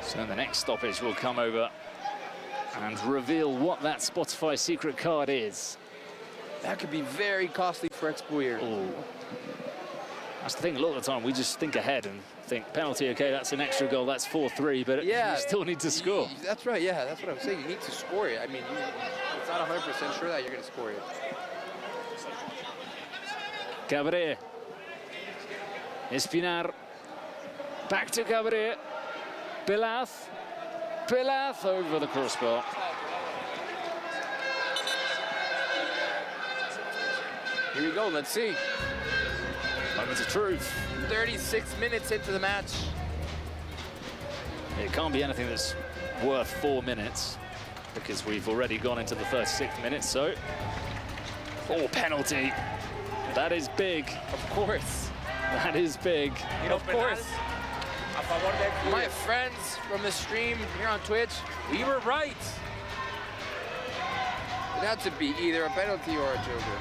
S8: So the next stoppage will come over and reveal what that Spotify secret card is.
S9: That could be very costly for ex-Buia.
S8: That's the thing, a lot of the time we just think ahead and think penalty, okay, that's an extra goal, that's 4-3, but you still need to score.
S9: That's right, yeah, that's what I'm saying. You need to score it. I mean, it's not 100% sure that you're going to score it.
S8: Cabré. Espinar. Back to Cabré. Belaz over the crossbar.
S9: Here we go, let's see.
S8: Moments of truth.
S9: 36 minutes into the match.
S8: It can't be anything that's worth 4 minutes because we've already gone into the 36th minute, so 4 penalty. That is big.
S9: Of course.
S8: That is big.
S9: Of course. My friends from the stream here on Twitch, we were right. It had to be either a penalty or a joker.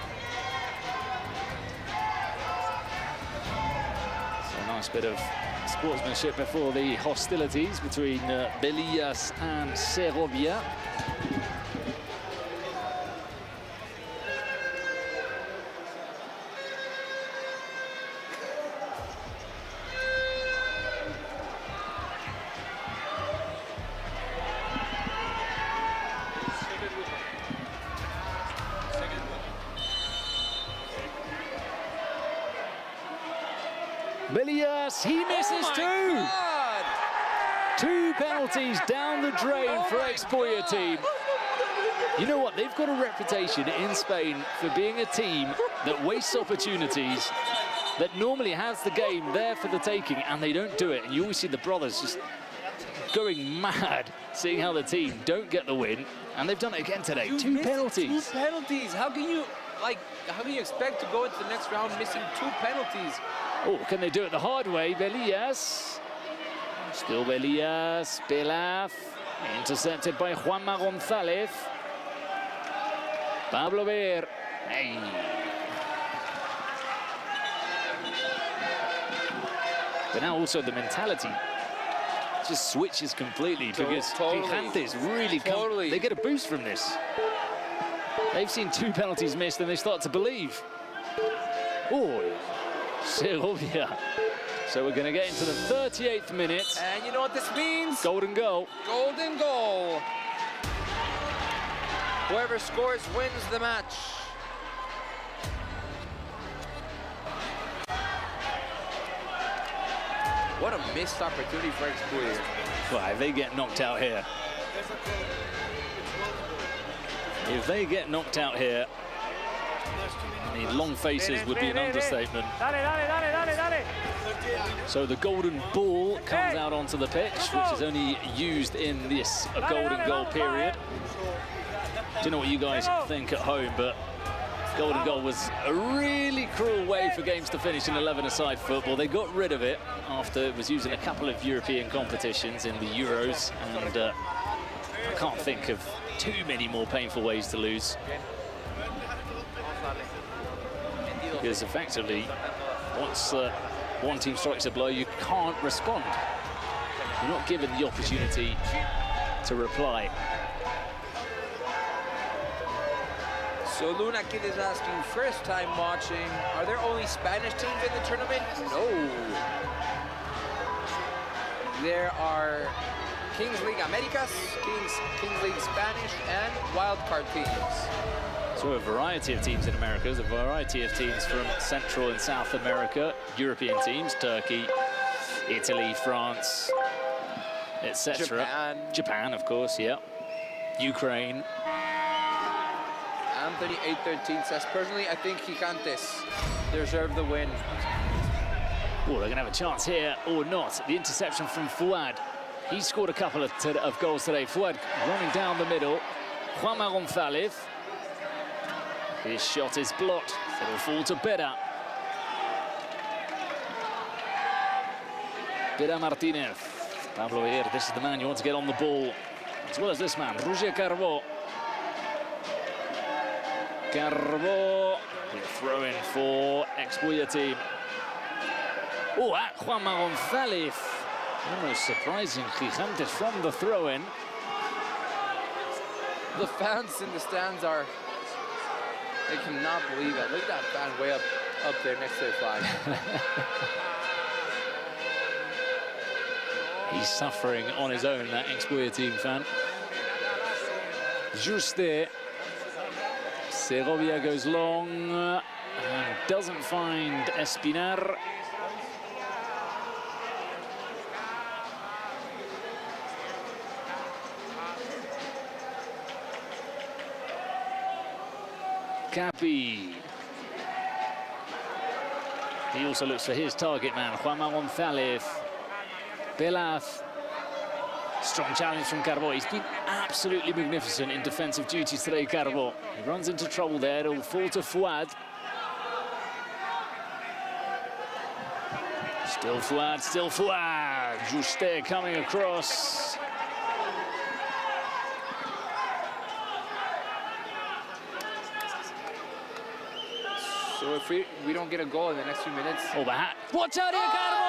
S8: So a nice bit of sportsmanship before the hostilities between Belias and Segovia. Belias, he misses two.
S9: God.
S8: 2 penalties down the drain for Expoya team. You know what? They've got a reputation in Spain for being a team that wastes opportunities, that normally has the game there for the taking, and they don't do it. And you always see the brothers just going mad, seeing how the team don't get the win, and they've done it again today. 2 penalties.
S9: 2 penalties. How can you expect to go into the next round missing 2 penalties?
S8: Oh, can they do it the hard way? Belias. Still Belias. Pilaf. Intercepted by Juanma González. Pablo Ver. Hey. But now also the mentality just switches completely because Gigantes really come. They get a boost from this. They've seen 2 penalties missed and they start to believe. Oh, Segovia. So we're going to get into the 38th minute.
S9: And you know what this means?
S8: Golden goal.
S9: Golden goal. Whoever scores wins the match. What a missed opportunity for Expoya.
S8: Well, if they get knocked out here. If they get knocked out here, I mean, long faces would be an understatement. So the golden ball comes out onto the pitch, which is only used in this golden goal period. Don't know what you guys think at home, but golden goal was a really cruel way for games to finish in 11-a-side football. They got rid of it after it was used in a couple of European competitions in the Euros, and I can't think of too many more painful ways to lose. Because effectively, once one team strikes a blow, you can't respond. You're not given the opportunity to reply.
S9: So Luna Kid is asking, first time watching, are there only Spanish teams in the tournament? No. There are Kings League Americas, Kings League Spanish, and wildcard teams.
S8: So a variety of teams in America, there's a variety of teams from Central and South America, European teams, Turkey, Italy, France, etc. Japan, of course, yeah. Ukraine.
S9: Anthony 813 says, personally, I think Gigantes deserve the win.
S8: Oh, they're going to have a chance here or not. The interception from Fuad. He scored a couple of goals today. Fuad running down the middle. Juanma González. His shot is blocked. It'll fall to Pera. Pera Martinez. Pablo here, this is the man you want to get on the ball, as well as this man, Roger Carbó. Carbó, throw in for Expoya team. Oh, at Juanma González. Almost surprising, Gigantes from the throw-in.
S9: The fans in the stands are, they cannot believe it. Look at that fan way up there next to their flag.
S8: He's suffering on his own, that Expoya team fan. Juste. Segovia goes long and doesn't find Espinar. Capi. He also looks for his target man, Juanma González. Belaz. Strong challenge from Carbo. He's been absolutely magnificent in defensive duties today, Carbo. He runs into trouble there. It'll fall to Fouad. Still Fouad, still Fouad. Juste coming across.
S9: So if we don't get a goal in the next few minutes...
S8: Oh, Bahat. Watch out here, Carbo!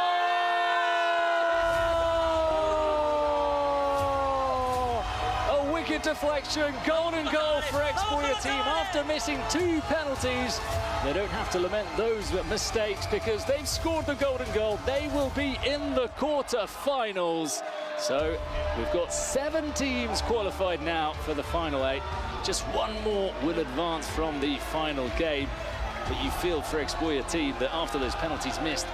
S8: A wicked deflection, golden goal for Expoya team. After missing 2 penalties, they don't have to lament those mistakes because they've scored the golden goal. They will be in the quarter-finals. So we've got 7 teams qualified now for the final 8. Just one more will advance from the final game. But you feel for Expoya team that after those penalties missed,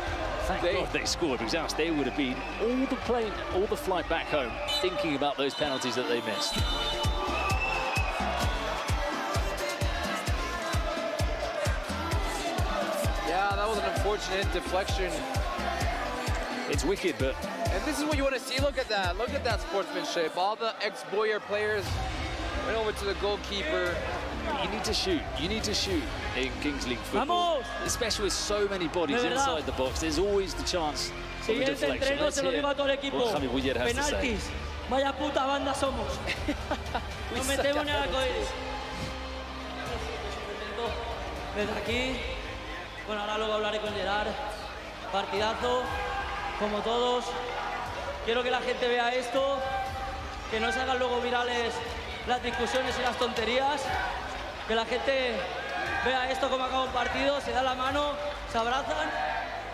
S8: thank God they scored, because else they would have been all the flight back home thinking about those penalties that they missed.
S9: Yeah, that was an unfortunate deflection.
S8: It's wicked, but...
S9: And this is what you want to see. Look at that. Look at that sportsmanship. All the ex-Boyer players went over to the goalkeeper.
S8: You need to shoot. You need to shoot in Kings League football. Especially with so many bodies inside the box. There's always the chance of a deflection. Let's hear what Javi Buller has to say.
S16: Penaltis. Vaya puta banda somos. Nos metemos en el arcoíris. Desde aquí, bueno, ahora luego hablaré con Gerard. Partidazo, como todos. Quiero que la gente vea esto, que no se hagan luego virales las discusiones y las tonterías. Que la gente vea esto como acaba un partido, se da la mano, se abrazan,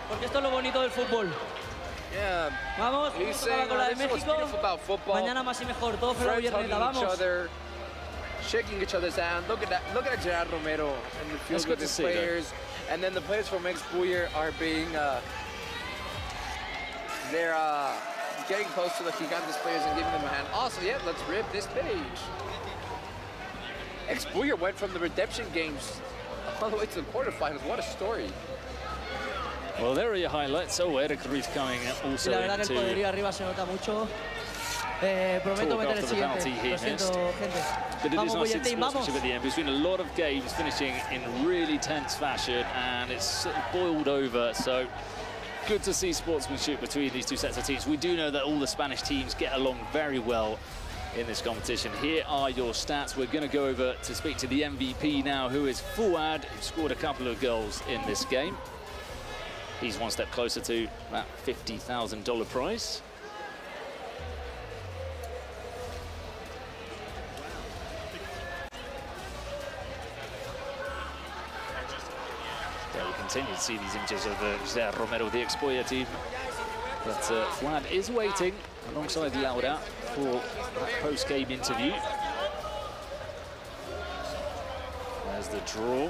S16: porque esto es lo bonito del fútbol.
S9: Yeah.
S16: Vamos,
S9: He's
S16: con la de
S9: saying, this is what's beautiful about football.
S16: Mañana más y mejor, todo fue la
S9: Friends
S16: vierneta,
S9: hugging each
S16: vamos.
S9: other, shaking each other's hand. Look at that. Look at Gerard Romero and the field with his players. And then the players from Expoya are being, they're getting close to the Gigantes players and giving them a hand. Also, yeah, let's rip this page. Expoya went from the redemption games all the way to the quarterfinals. What a story.
S8: Well, there are your highlights. Oh, Eric Ruiz coming also
S16: La verdad que el
S8: into
S16: poderío arriba se nota mucho. Prometo meter el siguiente. Lo siento, gente.
S8: But it is
S16: Vamos,
S8: nice in
S16: Boyetín, vamos.
S8: sportsmanship at the end. We've seen a lot of games finishing in really tense fashion, and it's sort of boiled over. So good to see sportsmanship between these two sets of teams. We do know that all the Spanish teams get along very well in this competition. Here are your stats. We're going to go over to speak to the MVP now, who is Fouad, who scored a couple of goals in this game. He's one step closer to that $50,000 prize. Yeah, we continue to see these images of José Romero, the Expoya team. But Fouad is waiting alongside Laura for that post-game interview. There's the draw.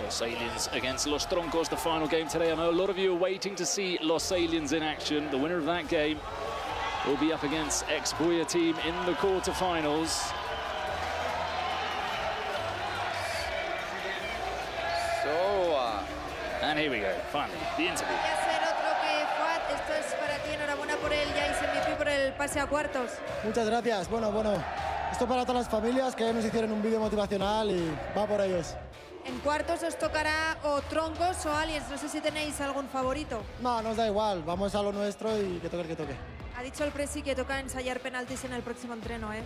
S8: Los Aliens against Los Troncos, the final game today. I know a lot of you are waiting to see Los Aliens in action. The winner of that game will be up against Expoya team in the quarterfinals. And here we go, finally, the interview.
S13: Esto es para ti, enhorabuena por él, ya hice MVP por el pase a cuartos.
S7: Muchas gracias. Bueno, esto para todas las familias que nos hicieron un vídeo motivacional y va por ellos.
S13: En cuartos os tocará o Troncos o Aliens, no sé si tenéis algún favorito.
S7: No, nos da igual, vamos a lo nuestro y que toque el que toque.
S13: Ha dicho el presi que toca ensayar penaltis en el próximo entreno, ¿eh?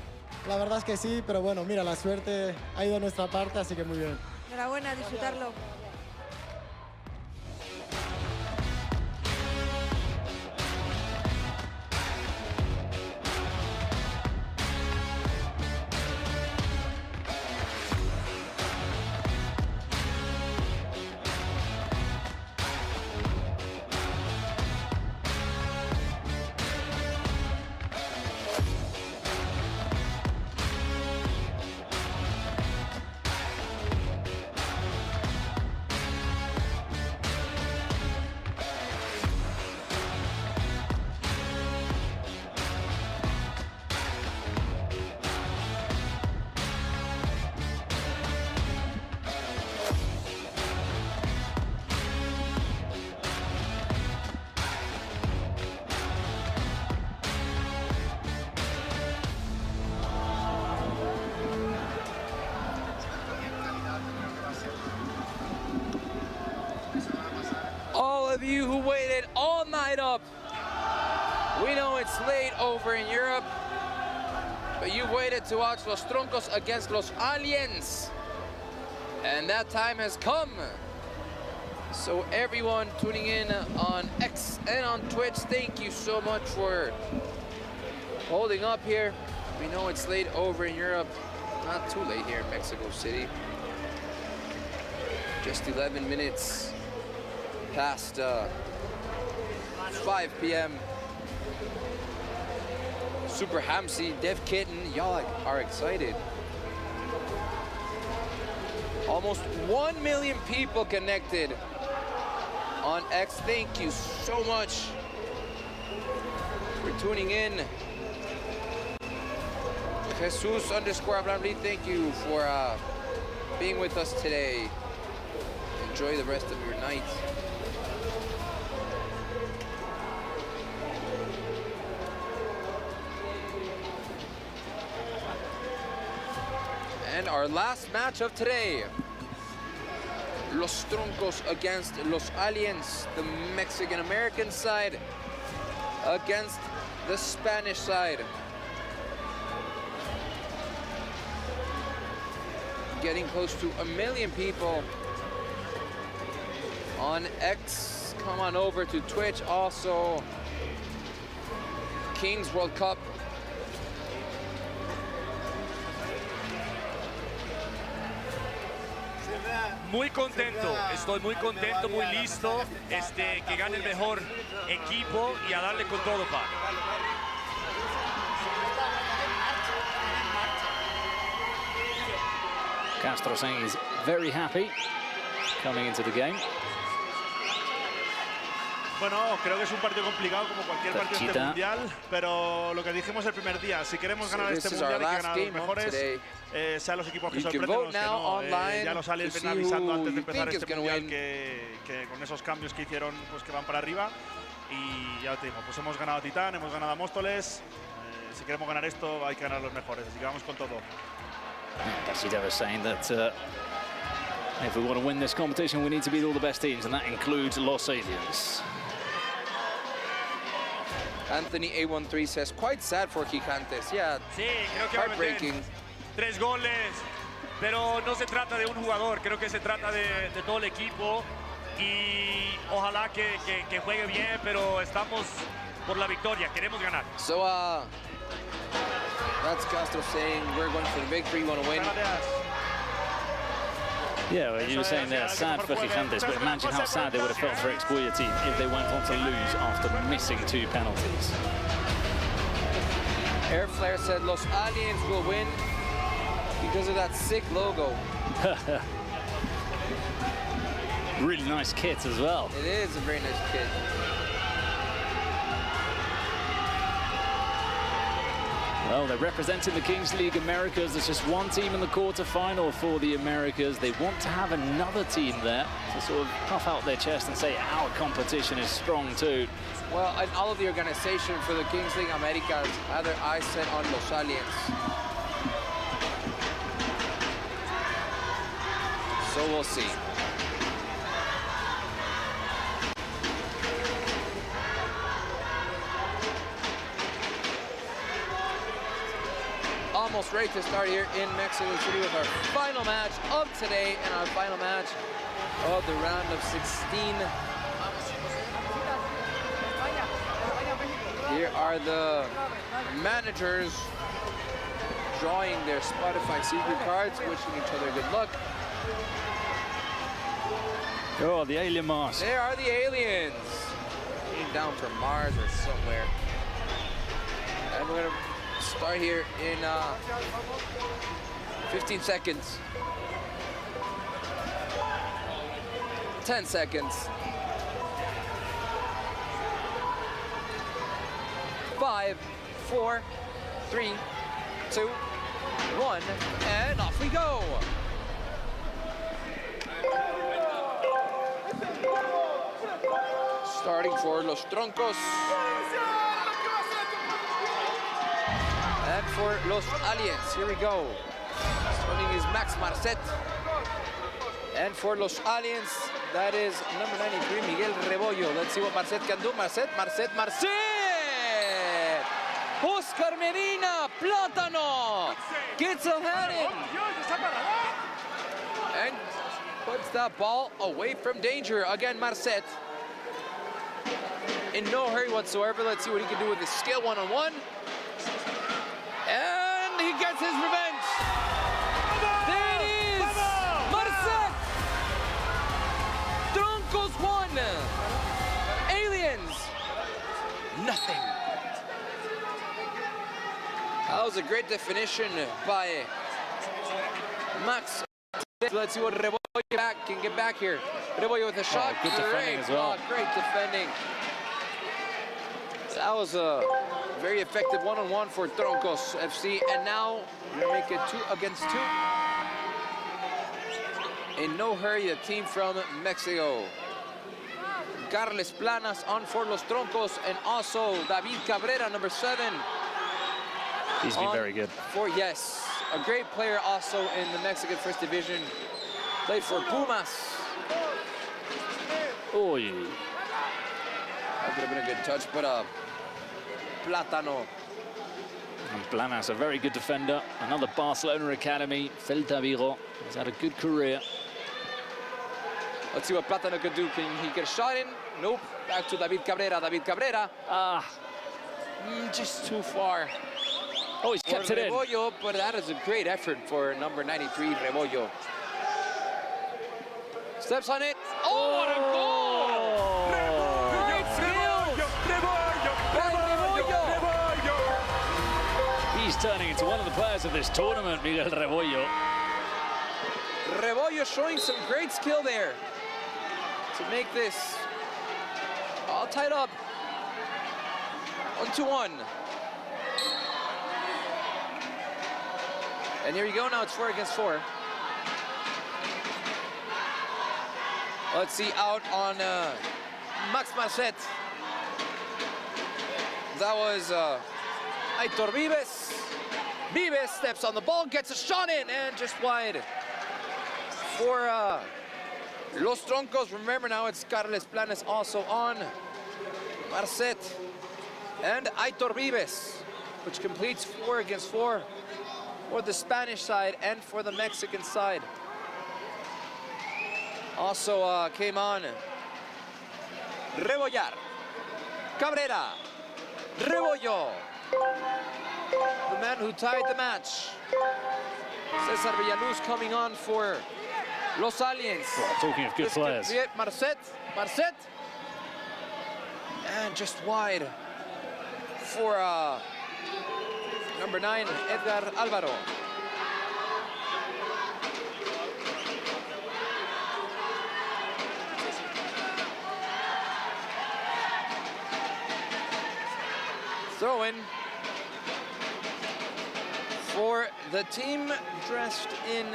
S7: La verdad es que sí, pero bueno, mira, la suerte ha ido a nuestra parte, así que muy bien.
S13: Enhorabuena, disfrutarlo.
S9: of you who waited all night up. We know it's late over in Europe, but you waited to watch Los Troncos against Los Aliens. And that time has come. So everyone tuning in on X and on Twitch, thank you so much for holding up here. We know it's late over in Europe. Not too late here in Mexico City. Just 11 minutes past 5 p.m. Super Hamsi, Dev Kitten, y'all are excited. Almost 1 million people connected on X. Thank you so much for tuning in. Jesus_Abramli, thank you for being with us today. Enjoy the rest of your night. And our last match of today, Los Troncos against Los Aliens, the Mexican-American side against the Spanish side. Getting close to 1 million people on X. Come on over to Twitch. Also, Kings World Cup.
S5: Muy contento, estoy muy contento, muy listo, que gane el mejor equipo y a darle con todo, pa.
S8: Castro saying he's very happy coming into the game.
S12: Bueno, creo que es un partido complicado como cualquier partido de este mundial, pero lo que dijimos el primer día, si queremos ganar este mundial hay que ganar a los mejores, sean los equipos que sorprenden los que no. Ya los aliens ven avisando antes de empezar este mundial que con esos cambios que hicieron, pues que van para arriba. Y ya te digo, pues hemos ganado a Titán, hemos ganado a Móstoles. Si queremos ganar esto hay que ganar a los mejores, así que vamos con todo.
S8: Cassideva was saying that if we want to win this competition, we need to beat all the best teams, and that includes Los Aliens.
S9: Anthony A13 says, quite sad for Gigantes. Yeah,
S5: sí, creo que
S9: heartbreaking.
S5: 3 goles, pero no se trata de un jugador, creo que se trata de todo el equipo y ojalá que juegue bien, pero estamos por la victoria, queremos ganar.
S9: So, that's Castro saying we're going for the victory, we want to win.
S8: Yeah, well, you were saying they're sad for Gigantes, but imagine how sad they would have felt for Expuya team if they went on to lose after missing 2 penalties.
S9: Airflare said Los Aliens will win because of that sick logo.
S8: Really nice kit as well.
S9: It is a very nice kit.
S8: Well, they're representing the Kings League Americas. There's just one team in the quarterfinal for the Americas. They want to have another team there to sort of puff out their chest and say our competition is strong too.
S9: Well, and all of the organization for the Kings League Americas had their eyes set on Los Aliens. So we'll see. Almost ready to start here in Mexico City with our final match of today and our final match of the round of 16. Here are the managers drawing their Spotify secret cards, wishing each other good luck.
S8: Oh, the alien mask.
S9: There are the aliens. Heading down from Mars or somewhere. And we're gonna start here in 15 seconds. 10 seconds. 5, 4, 3, 2, 1, and off we go. Starting for Los Troncos. And for Los Aliens, here we go. Starting is Max Marcet. And for Los Aliens, That is number 93, Miguel Rebollo. Let's see what Marcet can do. Marcet! Oscar Medina, Plátano, gets a head in. And puts that ball away from danger. Again, Marcet. In no hurry whatsoever. Let's see what he can do with his skill one-on-one. And he gets his revenge. There it is! Marcet! Troncos 1. Aliens, nothing. That was a great definition by Max. Let's see what Rebollo can get back here. Rebollo with a shot.
S8: Good defending as well.
S9: Great defending. That was a very effective one-on-one for Troncos FC. And now we make it 2 against 2. In no hurry, a team from Mexico. Carles Planas on for Los Troncos, and also David Cabrera, number 7.
S8: He's been very good.
S9: Yes, a great player also in the Mexican First Division. Played for Pumas.
S8: Oh, yeah.
S9: That could have been a good touch, but Plátano.
S8: And Planas, a very good defender. Another Barcelona Academy. Celta Vigo. He's had a good career.
S9: Let's see what Plátano could do. Can he get a shot in? Nope. Back to David Cabrera. David Cabrera. Just too far.
S8: Oh, he's kept it in.
S9: Rebollo, but that is a great effort for number 93, Rebollo. Steps on it. Oh, what a goal! Great skills!
S8: He's turning into one of the players of this tournament, Miguel Rebollo.
S9: Rebollo showing some great skill there to make this all tied up. 1-1. And here you go, now it's 4 against 4. Let's see, out on Max Marcet. That was Aitor Vives. Vives steps on the ball, gets a shot in, and just wide. For Los Troncos, remember now it's Carles Planas also on. Marcet and Aitor Vives, which completes 4 against 4 for the Spanish side and for the Mexican side. Also came on Rebollar, Cabrera, Rebollo, the man who tied the match. Cesar Villaluz coming on for Los Aliens.
S8: Well, talking of good players.
S9: Marcet. And just wide for number 9, Edgar Alvaro. Throw in for the team dressed in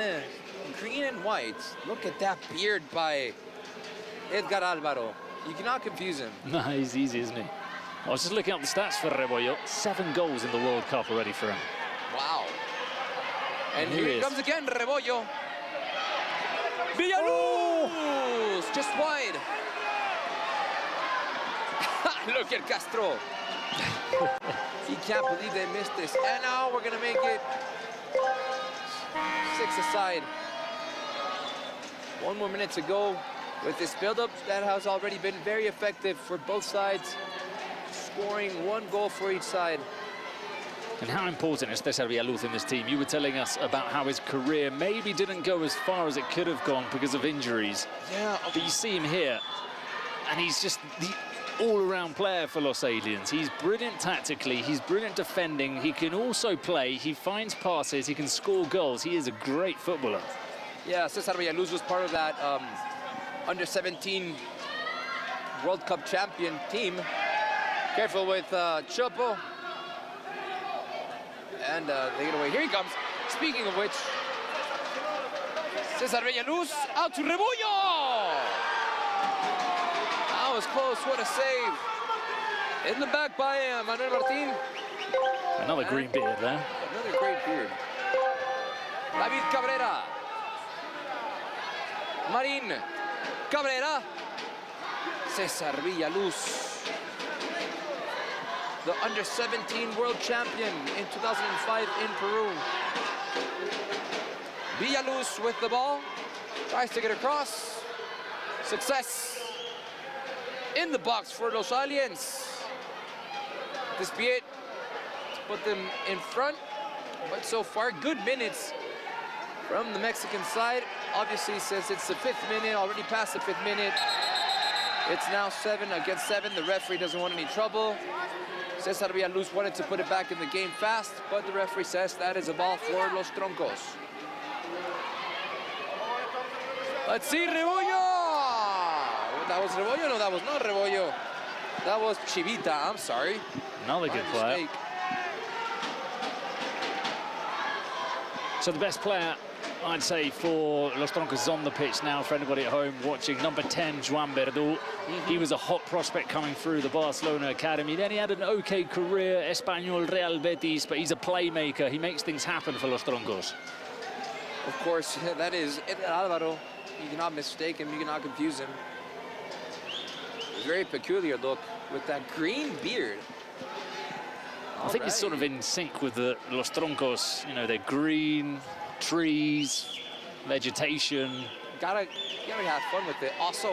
S9: green and white. Look at that beard by Edgar Alvaro. You cannot confuse him.
S8: No, he's easy, isn't he? I was just looking up the stats for Rebollo. 7 goals in the World Cup already for him.
S9: Wow. And here he comes again, Rebollo. Villaluz! Just wide. Look at Castro. He can't believe they missed this. And now we're going to make it 6 aside. 1 more minute to go with this build-up. That has already been very effective for both sides, scoring 1 goal for each side.
S8: And how important is Cesar Villaluz in this team? You were telling us about how his career maybe didn't go as far as it could have gone because of injuries.
S9: Yeah.
S8: But you see him here, and he's just the all-around player for Los Aliens. He's brilliant tactically, he's brilliant defending, he can also play, he finds passes, he can score goals. He is a great footballer.
S9: Yeah, Cesar Villaluz was part of that under-17 World Cup champion team. Careful with Chopo. And they get away. Here he comes. Speaking of which, Cesar Villaluz out to Rebollo. That was close. What a save. In the back by Manuel Martin.
S8: Another green beard there.
S9: Another great beard. David Cabrera. Marin. Cabrera. Cesar Villaluz, the under-17 world champion in 2005 in Peru. Villaluz with the ball, tries to get across. Success in the box for Los Aliens. Despiet to put them in front, but so far good minutes from the Mexican side. Obviously, since it's the 5th minute, already past the 5th minute. It's now 7 against 7. The referee doesn't want any trouble. Cesar Villaluz wanted to put it back in the game fast, but the referee says that is a ball for Los Troncos. Let's see, Rebollo! That was Rebollo? No, that was not Rebollo. That was Chivita, I'm sorry.
S8: Another good player. So the best player, I'd say, for Los Troncos is on the pitch now for anybody at home watching. Number 10, Joan Verdú. He was a hot prospect coming through the Barcelona Academy. Then he had an okay career, Espanyol, Real Betis, but he's a playmaker. He makes things happen for Los Troncos.
S9: Of course, that is Alvaro. You cannot mistake him, you cannot confuse him. Very peculiar look with that green beard.
S8: I think it's sort of in sync with the Los Troncos. You know, they're green, trees, vegetation.
S9: You gotta have fun with it. Also,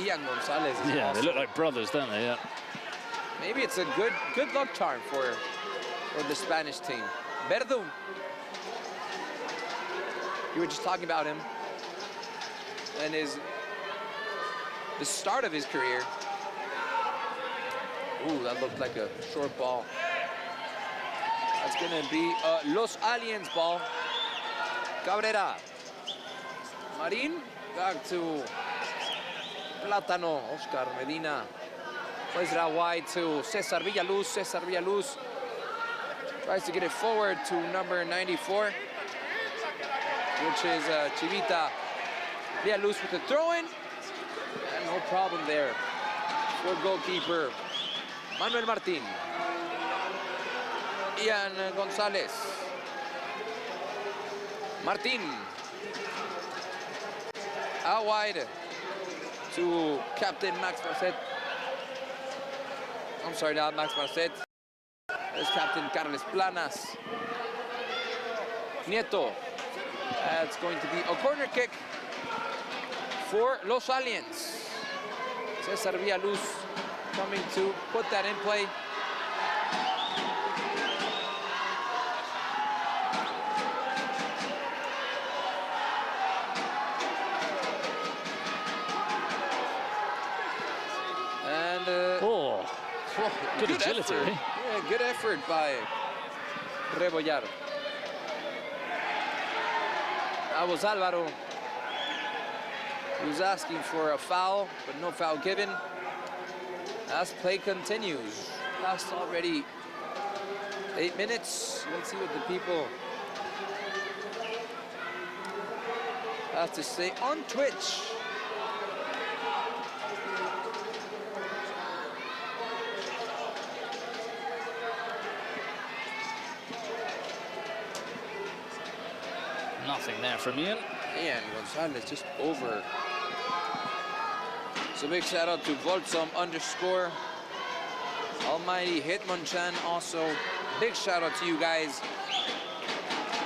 S9: Ian Gonzalez.
S8: Yeah, they look like brothers, don't they? Yeah.
S9: Maybe it's a good luck charm for the Spanish team. Verdú. You were just talking about him and the start of his career. Ooh, that looked like a short ball. That's gonna be a Los Aliens ball. Cabrera. Marin, back to Plátano. Oscar Medina plays it out wide to Cesar Villaluz. Cesar Villaluz tries to get it forward to number 94, which is Chivita. Villaluz with the throw-in, and no problem there for goalkeeper Manuel Martín. Ian Gonzalez. Martín. Out wide to Captain Max Marcet. I'm sorry, not Max Marcet. There's Captain Carles Planas. Nieto. That's going to be a corner kick for Los Aliens. Cesar Villaluz coming to put that in play. And
S8: good agility.
S9: Effort. Yeah, good effort by Rebollar. That was Alvaro. He was asking for a foul, but no foul given. As play continues. Last already 8 minutes. Let's see what the people have to say on Twitch.
S8: Nothing there from Ian.
S9: Ian Gonzalez just over. So big shout out to Voltsom _ Almighty Hitmonchan. Also big shout out to you guys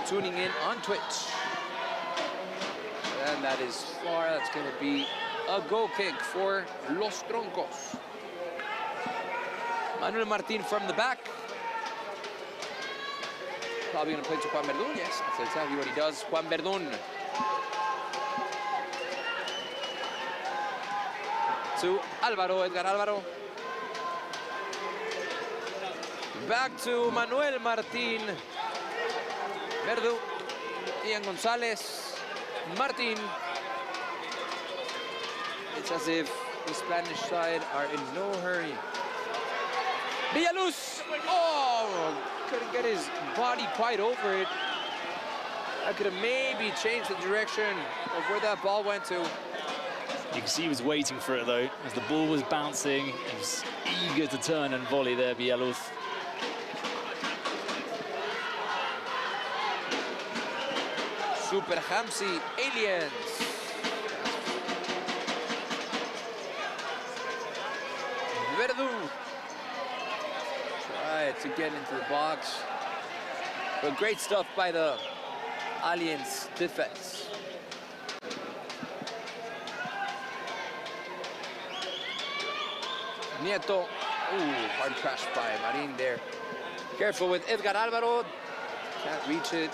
S9: tuning in on Twitch. And that is far. That's going to be a goal kick for Los Troncos. Manuel Martín from the back. Probably going to play to Juan Verdún. Yes, that's exactly what he does. Juan Verdún. To Alvaro, Edgar Alvaro. Back to Manuel Martín. Verdú. Ian Gonzalez. Martín. It's as if the Spanish side are in no hurry. Villaluz. Oh, couldn't get his body quite over it. That could have maybe changed the direction of where that ball went to.
S8: You can see he was waiting for it, though. As the ball was bouncing, he was eager to turn and volley there, Villaluz.
S9: Super Hamsi Aliens. Verdu. Try to get into the box. But great stuff by the Aliens defense. Nieto. Ooh, hard crash by Marin there. Careful with Edgar Alvaro. Can't reach it.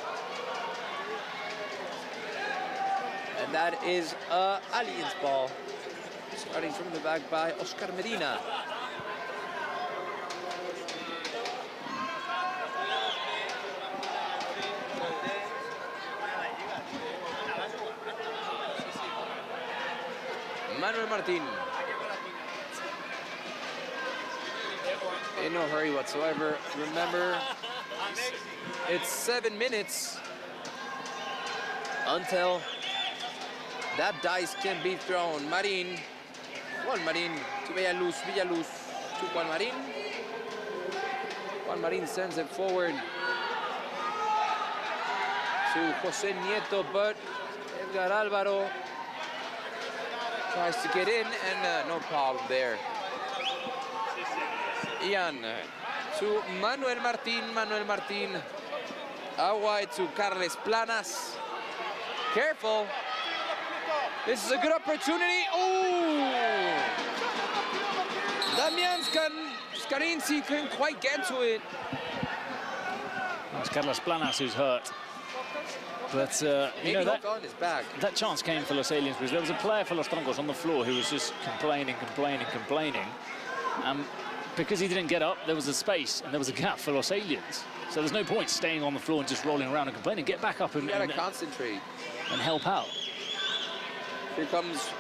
S9: And that is Aliens ball. Starting from the back by Oscar Medina. Manuel Martin. In no hurry whatsoever. Remember, it's 7 minutes until that dice can be thrown. Marin. Juan Marin to Villaluz. Villaluz to Juan Marin. Juan Marin sends it forward to Jose Nieto, but Edgar Alvaro tries to get in, and no problem there. Ian to Manuel Martin. Manuel Martin out wide to Carles Planas. Careful. This is a good opportunity. Oh! Damian Scarinci couldn't quite get to it.
S8: It's Carlos Planas who's hurt. But, you know, that chance came for Los Aliens because there was a player for Los Troncos on the floor who was just complaining. Because he didn't get up, there was a space and there was a gap for Los Aliens. So there's no point staying on the floor and just rolling around and complaining. Get back up and,
S9: you gotta concentrate
S8: and help out.
S9: Here comes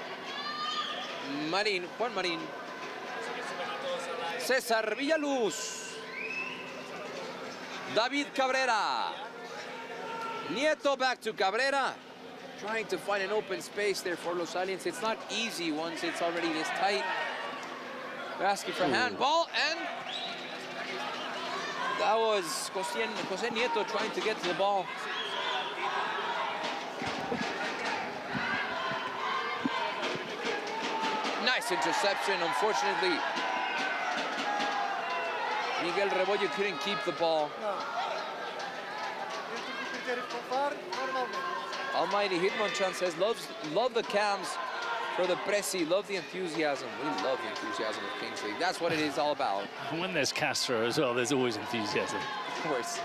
S9: Marin, Juan Marin. Cesar Villaluz. David Cabrera. Nieto back to Cabrera. Trying to find an open space there for Los Aliens. It's not easy once it's already this tight. They're asking for handball, and that was Jose Nieto trying to get to the ball. Nice interception, unfortunately. Miguel Rebollo couldn't keep the ball. Almighty Hitmonchan says, love the cams for the Presi, love the enthusiasm. We love the enthusiasm of Kings League. That's what it is all about.
S8: And when there's Castro as well, there's always enthusiasm.
S9: Of course.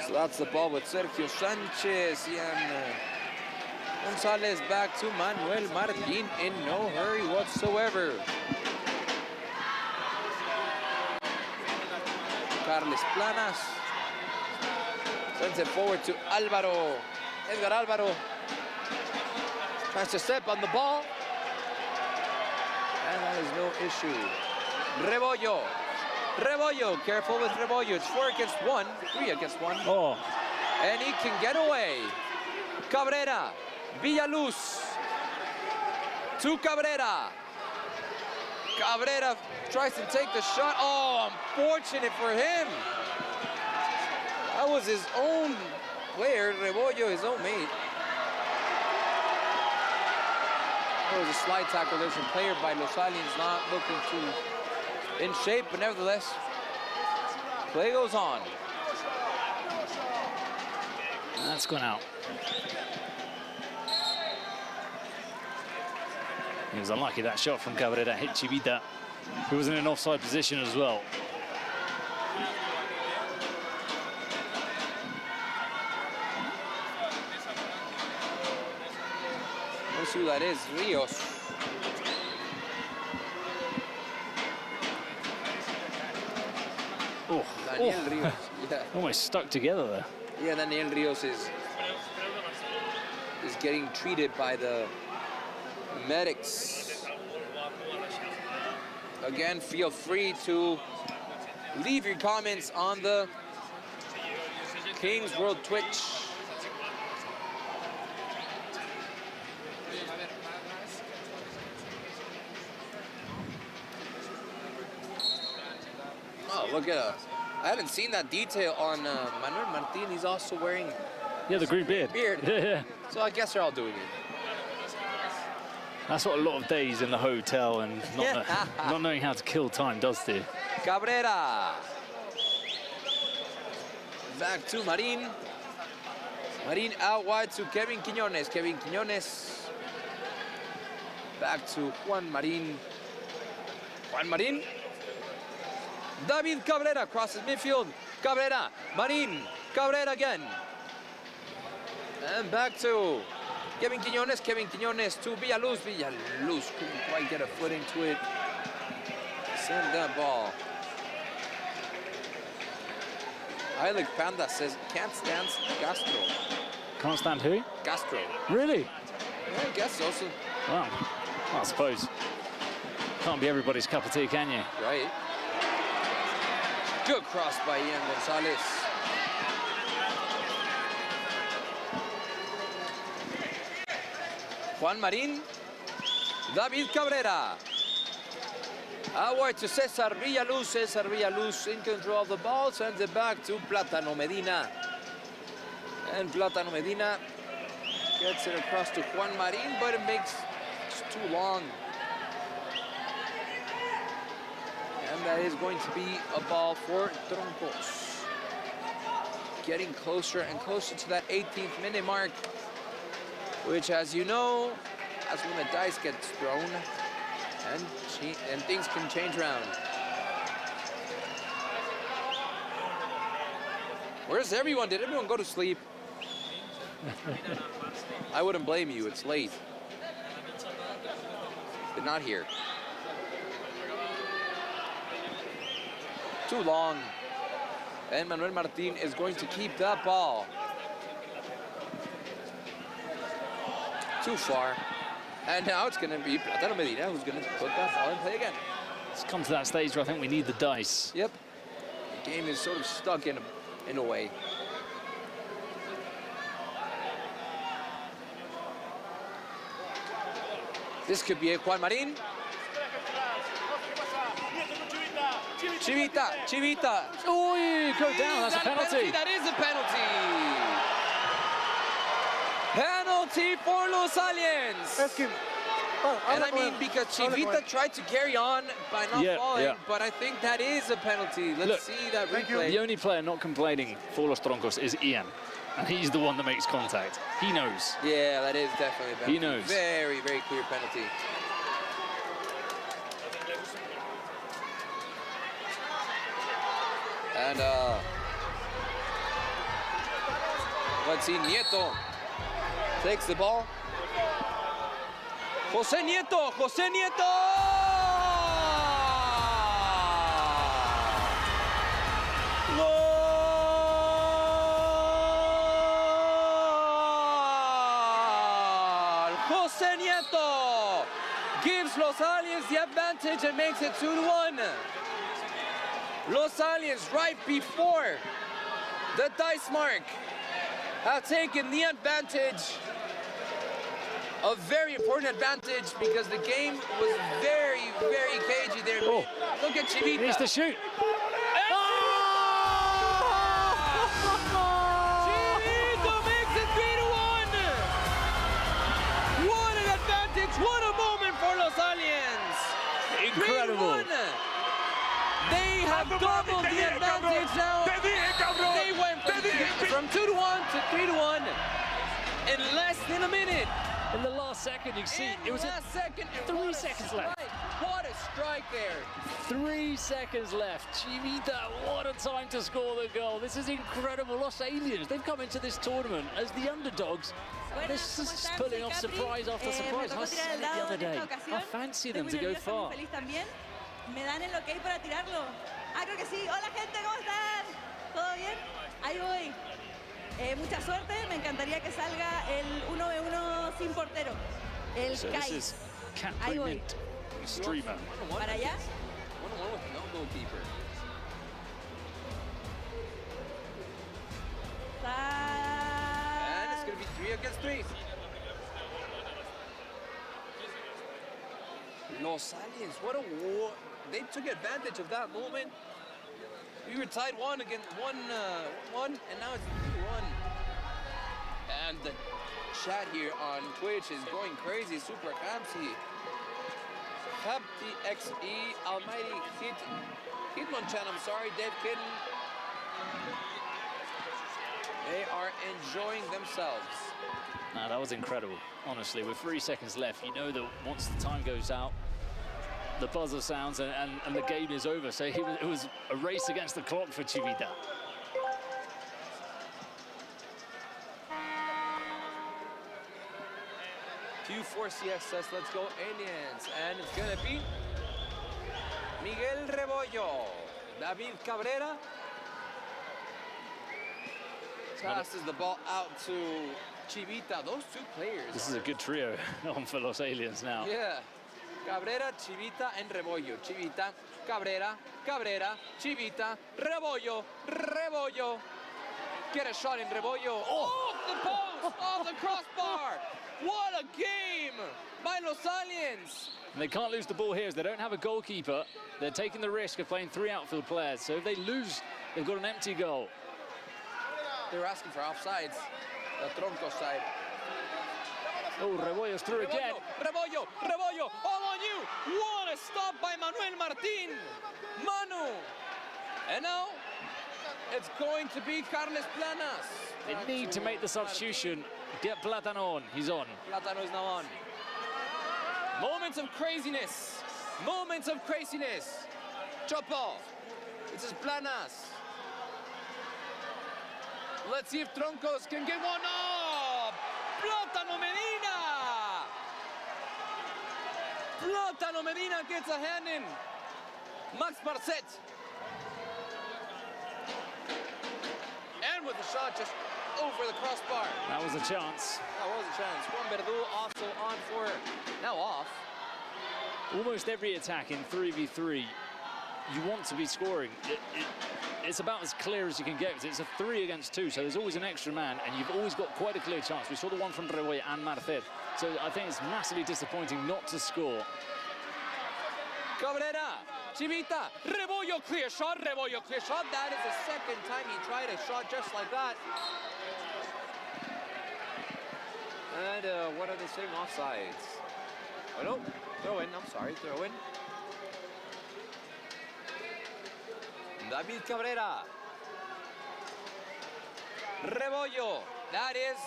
S9: So that's the ball with Sergio Sanchez. And Gonzalez back to Manuel Martin in no hurry whatsoever. Carles Planas sends it forward to Alvaro. Edgar Alvaro tries to step on the ball. And that is no issue. Rebollo. Rebollo, careful with Rebollo. It's 4 against 1, 3 against 1.
S8: Oh.
S9: And he can get away. Cabrera. Villaluz. To Cabrera. Cabrera tries to take the shot. Oh, unfortunate for him. That was his own player, Rebollo, his own mate. That was a slide tackle. There's a player by Los Aliens not looking too in shape, but nevertheless, play goes on.
S8: That's gone out. He was unlucky, that shot from Cabrera hit Chivita, who was in an offside position as well.
S9: Let's see who that is, Rios.
S8: Oh,
S9: Daniel Rios, yeah.
S8: Almost stuck together there.
S9: Yeah, Daniel Rios is getting treated by the medics. Again, feel free to leave your comments on the Kings World Twitch. Oh, look at I haven't seen that detail on Manuel Martin. He's also wearing
S8: the green beard. Yeah.
S9: So I guess they're all doing it.
S8: That's what a lot of days in the hotel and not knowing how to kill time does to you.
S9: Cabrera. Back to Marin. Marin out wide to Kevin Quiñones. Kevin Quiñones. Back to Juan Marin. Juan Marin. David Cabrera crosses midfield. Cabrera. Marin. Cabrera again. And back to Kevin Quiñones. Kevin Quiñones to Villaluz. Villaluz couldn't quite get a foot into it. Send that ball. Eilig Panda says can't stand Castro.
S8: Can't stand who?
S9: Castro.
S8: Really?
S9: Yeah, I guess so.
S8: Wow. Well, I suppose. Can't be everybody's cup of tea, can you?
S9: Right. Good cross by Ian Gonzalez. Juan Marin. David Cabrera. Out to Cesar Villaluz. Cesar Villaluz in control of the ball. Sends it back to Plátano Medina. And Plátano Medina gets it across to Juan Marin, but it makes it too long. And that is going to be a ball for Troncos. Getting closer and closer to that 18th minute mark, which, as you know, that's when the dice gets thrown and things can change around. Where's everyone? Did everyone go to sleep? I wouldn't blame you, it's late. They're not here. Too long. And Manuel Martin is going to keep that ball. Too far. And now it's going to be Plátano Medina who's going to put that ball in play again.
S8: It's come to that stage where I think we need the dice.
S9: Yep. The game is sort of stuck in a way. This could be a Juan Marin. Chivita.
S8: Oh, you go down. That's a penalty.
S9: That is a penalty. Penalty for Los Aliens. And I mean, because Chivita tried to carry on by not falling, but I think that is a penalty. Let's see that replay.
S8: The only player not complaining for Los Troncos is Ian. And he's the one that makes contact. He knows.
S9: Yeah, that is definitely a penalty.
S8: He knows.
S9: Very, very clear penalty. And let's see, Nieto takes the ball. José Nieto. José Nieto gives Los Aliens the advantage and makes it 2-1. Los Aliens, right before the dice mark, have taken the advantage. A very important advantage because the game was very, very cagey there.
S8: Oh.
S9: Look at Chivita.
S8: He needs to shoot.
S9: Chivito makes it 3-1. What an advantage. What a moment for Los Aliens.
S8: Incredible.
S9: 3-1. They have doubled the advantage now. They went from 2-1 to 3-1 in less than a minute.
S8: In the last second, you see, it was 3 seconds left.
S9: What a strike there.
S8: 3 seconds left. Chivita, what a time to score the goal. This is incredible. Los Aliens, they've come into this tournament as the underdogs. They're just pulling off surprise after surprise. I said it the other day. I fancy them to go far.
S11: Me dan el ok para tirarlo. Ah, creo que sí. Hola, gente, ¿cómo están? ¿Todo bien? Ahí voy. Mucha suerte. Me encantaría que salga el 1v1 sin portero. El
S8: So
S11: Kai.
S8: this is
S11: Ahí voy.
S8: Mint streamer.
S11: Para allá.
S9: 1-1 with no goalkeeper. And it's going to be 3 against 3. Los Aliens, what a war. They took advantage of that moment. We were tied 1 against 1, and now it's 3-1. And the chat here on Twitch is going crazy. Super Hamsi. Habti XE Almighty Hitmonchan, I'm sorry, Dave Kitten. They are enjoying themselves.
S8: Now, that was incredible, honestly. With 3 seconds left, you know that once the time goes out, the buzzer sounds and the game is over. So it was a race against the clock for Chivita.
S9: Q4CS says, let's go Aliens. And it's gonna be Miguel Rebollo, David Cabrera. Passes the ball out to Chivita, those 2 players.
S8: This is a good trio on for Los Aliens now.
S9: Yeah. Cabrera, Chivita, and Rebollo. Chivita, Cabrera, Cabrera, Chivita, Rebollo, Rebollo. Get a shot in Rebollo. Oh, off the post, off the crossbar. What a game by Los Aliens.
S8: And they can't lose the ball here as they don't have a goalkeeper. They're taking the risk of playing 3 outfield players. So if they lose, they've got an empty goal.
S9: They were asking for offsides, the Tronco side.
S8: Oh, Rebollo's through again.
S9: Rebollo, Rebollo, all on you. What a stop by Manuel Martin. Manu. And now it's going to be Carles Planas.
S8: They need to make the substitution. Get Platano on. He's on.
S9: Platano is now on. Moments of craziness. Moments of craziness. Chopo. This is Planas. Let's see if Troncos can get one up. Plátano Medina. Plátano Medina gets a hand in. Max Marcet. And with the shot just over the crossbar.
S8: That was a chance.
S9: That was a chance. Juan Verdu also on for, now off.
S8: Almost every attack in 3v3, you want to be scoring. It's about as clear as you can get. It's a 3 against 2, so there's always an extra man, and you've always got quite a clear chance. We saw the one from Rebollo and Marcet. So I think it's massively disappointing not to score.
S9: Cabrera, Chivita, Rebollo, clear shot, Rebollo, clear shot. That is the second time he tried a shot just like that. And what are they saying? Offsides. Oh no, throw in, I'm sorry, throw in. David Cabrera. Rebollo. That is...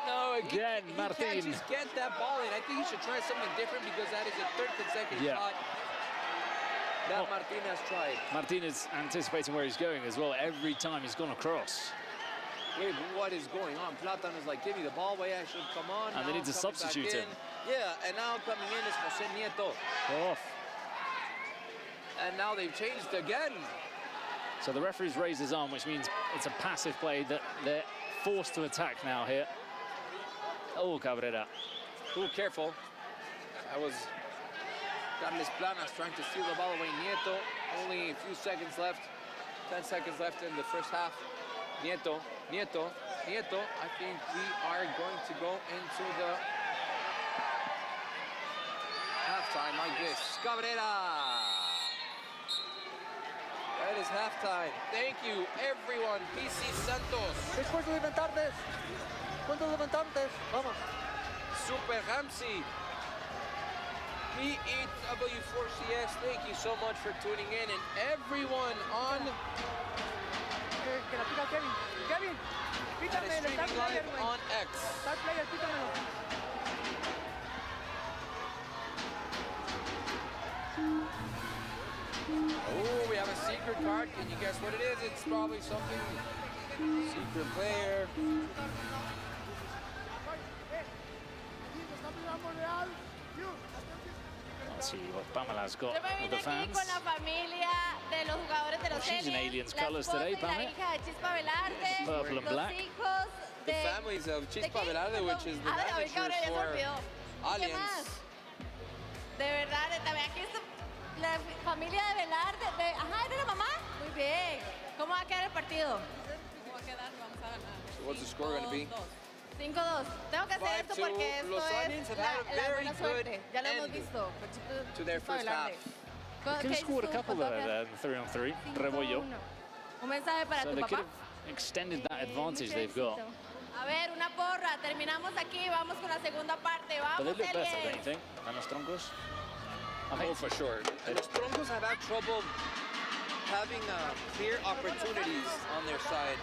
S9: No,
S8: again, Martin.
S9: He can't just get that ball in. I think he should try something different because that is a 3rd consecutive shot that Martin has tried.
S8: Martin is anticipating where he's going as well. Every time he's gone across.
S9: Wait, what is going on? Platan is like, give me the ball, way I should come on.
S8: And
S9: now
S8: they need to substitute him.
S9: Yeah, and now coming in is Jose Nieto.
S8: Off.
S9: And now they've changed again.
S8: So the referee's raised his arm, which means it's a passive play that they're forced to attack now here. Oh, Cabrera.
S9: Oh, careful. That was Carles Planas trying to steal the ball away. Nieto, only a few seconds left. 10 seconds left in the first half. Nieto, Nieto, Nieto. I think we are going to go into the halftime like this. Cabrera. That is halftime. Thank you, everyone. PC Santos.
S7: ¿Cuántos levantantes? ¿Cuántos levantantes? Vamos.
S9: Super Hamsi. PEW4CS, thank you so much for tuning in. And everyone on...
S7: Que la pica Kevin. Kevin, pítame el
S9: streaming live on X.
S7: Start player, pítamelo.
S9: Oh, we have a secret card. Can you guess what it is? It's probably something secret player.
S8: Let's see what Pamela's got
S4: Yo me
S8: with
S4: vine
S8: the
S4: aquí
S8: fans.
S4: con la familia de los jugadores de los
S8: She's in Aliens
S4: la
S8: colours
S4: esposa
S8: today,
S4: y la
S8: Pamela.
S4: hija de Chispa Velarde,
S8: Purple and
S4: los
S8: black.
S4: hijos
S9: The
S4: de...
S9: families of Chispa Velarde, which is the
S4: David
S9: manager
S4: Cabrera, ya se
S9: for
S4: olvidó. ¿Y qué más?
S9: Aliens.
S4: De verdad, también aquí está la familia de Velarde. Ajá, ¿es de la mamá? Muy bien. ¿Cómo va a quedar el partido? ¿Cómo va a quedar? Vamos a ganar.
S9: So what's the score going to be?
S4: 5-2. Tengo que hacer esto
S9: 5-2.
S4: porque esto
S9: Los
S4: es
S9: Aliens have
S4: la
S9: had a very
S4: buena suerte.
S9: good
S4: Ya lo hemos
S9: end
S4: visto.
S9: to their first half.
S8: Could have scored a couple there, 3-on-3. Rebollo.
S4: Un mensaje para
S8: So
S4: tu
S8: they could
S4: papá.
S8: have extended that advantage they've got.
S4: A ver, una porra. Terminamos aquí. Vamos con la segunda parte.
S8: But they
S4: Vamos,
S8: look better, don't you
S4: Elias.
S8: think, than los Troncos?
S9: Oh, for sure. And los Troncos have had trouble having clear opportunities on their side.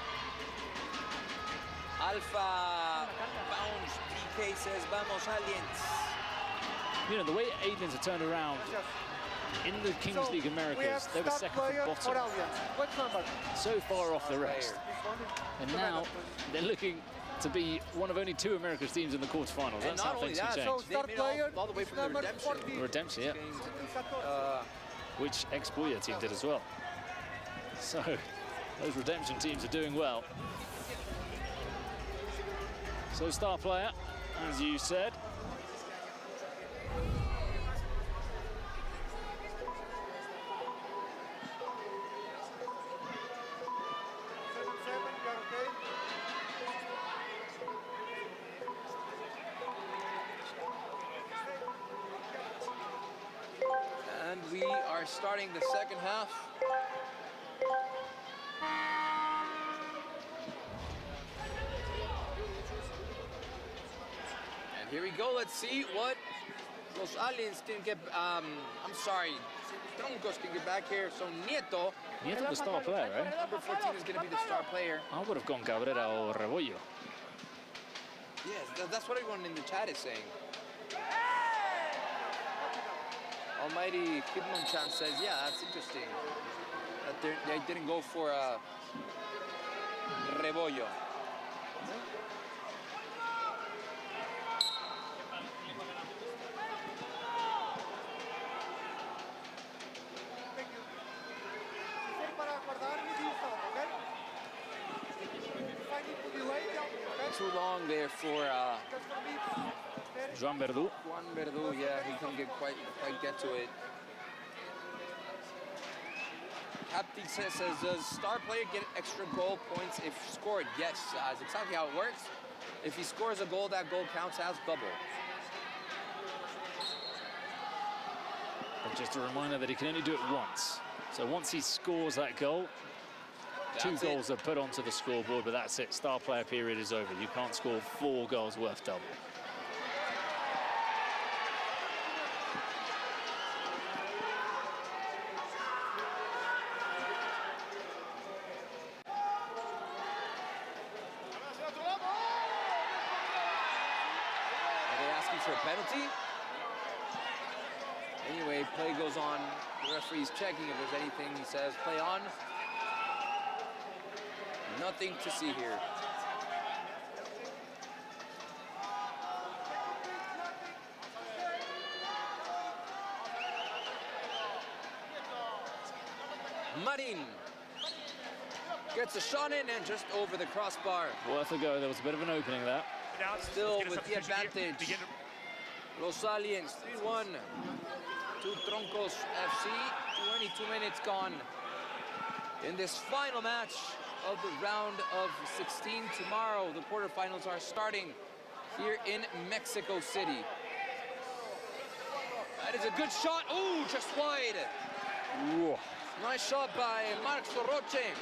S9: Alpha Bounce PK says, vamos, Aliens.
S8: You know, the way Aliens have turned around in the Kings League Americas, they were second from bottom. So far off the rest. And now they're looking to be one of only 2 Americas teams in the quarterfinals. That's how things can change.
S9: They made all the way from the redemption.
S8: Redemption, yeah. Which ex-Booyah team did as well. So, those redemption teams are doing well. So, star player, as you said.
S9: And we are starting the second half. And here we go. Let's see what Los Aliens can get. I'm sorry, Troncos can get back here. So Nieto.
S8: Nieto the star player, right?
S9: Number 14 is going to be the star player.
S8: I would have gone Cabrera or Rebollo.
S9: Yes, that's what everyone in the chat is saying. Almighty Kidmonchan says, yeah, that's interesting. That they didn't go for Rebollo. Too long there for
S8: Juan Verdú.
S9: Juan Verdú, yeah, he couldn't quite get to it. Captain says, does star player get extra goal points if scored? Yes, that's exactly how it works. If he scores a goal, that goal counts as double.
S8: But just a reminder that he can only do it once. So once he scores that goal, two goals are put onto the scoreboard, but that's it. Star player period is over. You can't score 4 goals worth double.
S9: Are they asking for a penalty? Anyway, play goes on. The referee's checking if there's anything. He says, play on. Nothing to see here. Marin gets a shot in and just over the crossbar.
S8: Worth a go. There was a bit of an opening there.
S9: Still with the advantage. Los Aliens 3-1 to Troncos FC. 22 minutes gone in this final match of the round of 16. Tomorrow, the quarterfinals are starting here in Mexico City. That is a good shot. Ooh, just wide.
S8: Whoa.
S9: Nice shot by Marc Sorroche.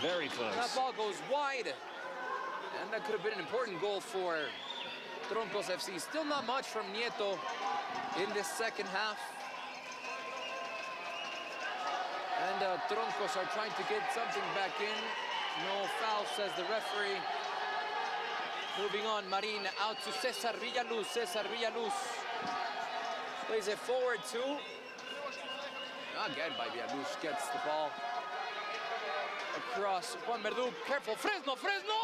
S8: Very close.
S9: That ball goes wide. And that could have been an important goal for Troncos FC. Still not much from Nieto in this second half. And Troncos are trying to get something back in. No foul, says the referee. Moving on, Marin out to Cesar Villaluz. Cesar Villaluz plays it forward to. Again by Villaluz, gets the ball across. Juan Verdú, careful. Fresno, Fresno!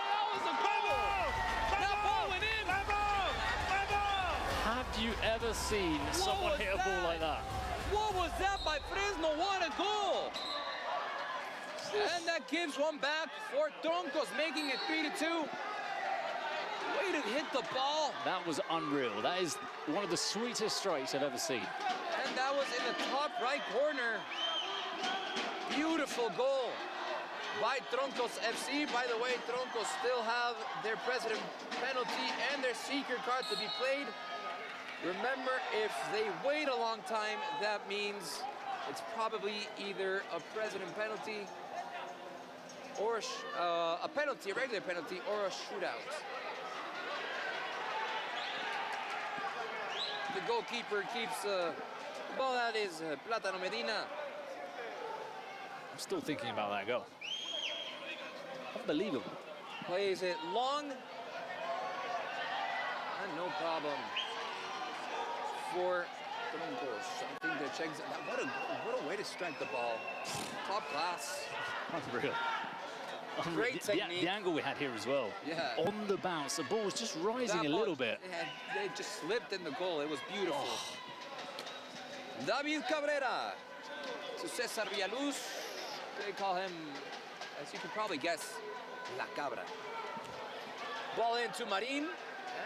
S9: That was a goal! That ball went in!
S8: Have you ever seen someone hit a ball like that?
S9: What was that by Fresno? What a goal! And that gives one back for Troncos, making it 3-2. Way to hit the ball.
S8: That was unreal. That is one of the sweetest strikes I've ever seen.
S9: And that was in the top right corner. Beautiful goal by Troncos FC. By the way, Troncos still have their president penalty and their secret card to be played. Remember, if they wait a long time, that means It's probably either a president penalty or a penalty, a regular penalty, or a shootout. The goalkeeper keeps the ball. That is Plátano Medina.
S8: I'm still thinking about that goal. Unbelievable.
S9: Plays it long. And no problem for Troncos. I think they're checking. What a way to strike the ball. Top class.
S8: Unreal.
S9: Great technique.
S8: The angle we had here as well.
S9: Yeah.
S8: On the bounce, the ball was just rising a little bit.
S9: They just slipped in the goal. It was beautiful. David Cabrera to Cesar Villaluz. They call him, as you can probably guess, La Cabra. Ball into Marin,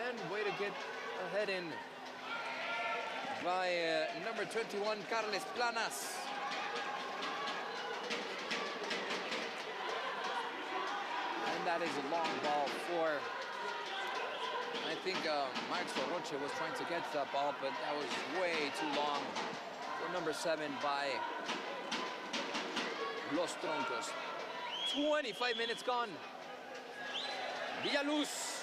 S9: and way to get a head in by number 21, Carles Planas. And that is a long ball for, I think Marx Roche was trying to get that ball, but that was way too long for number 7 by Los Troncos. 25 minutes gone. Villaluz.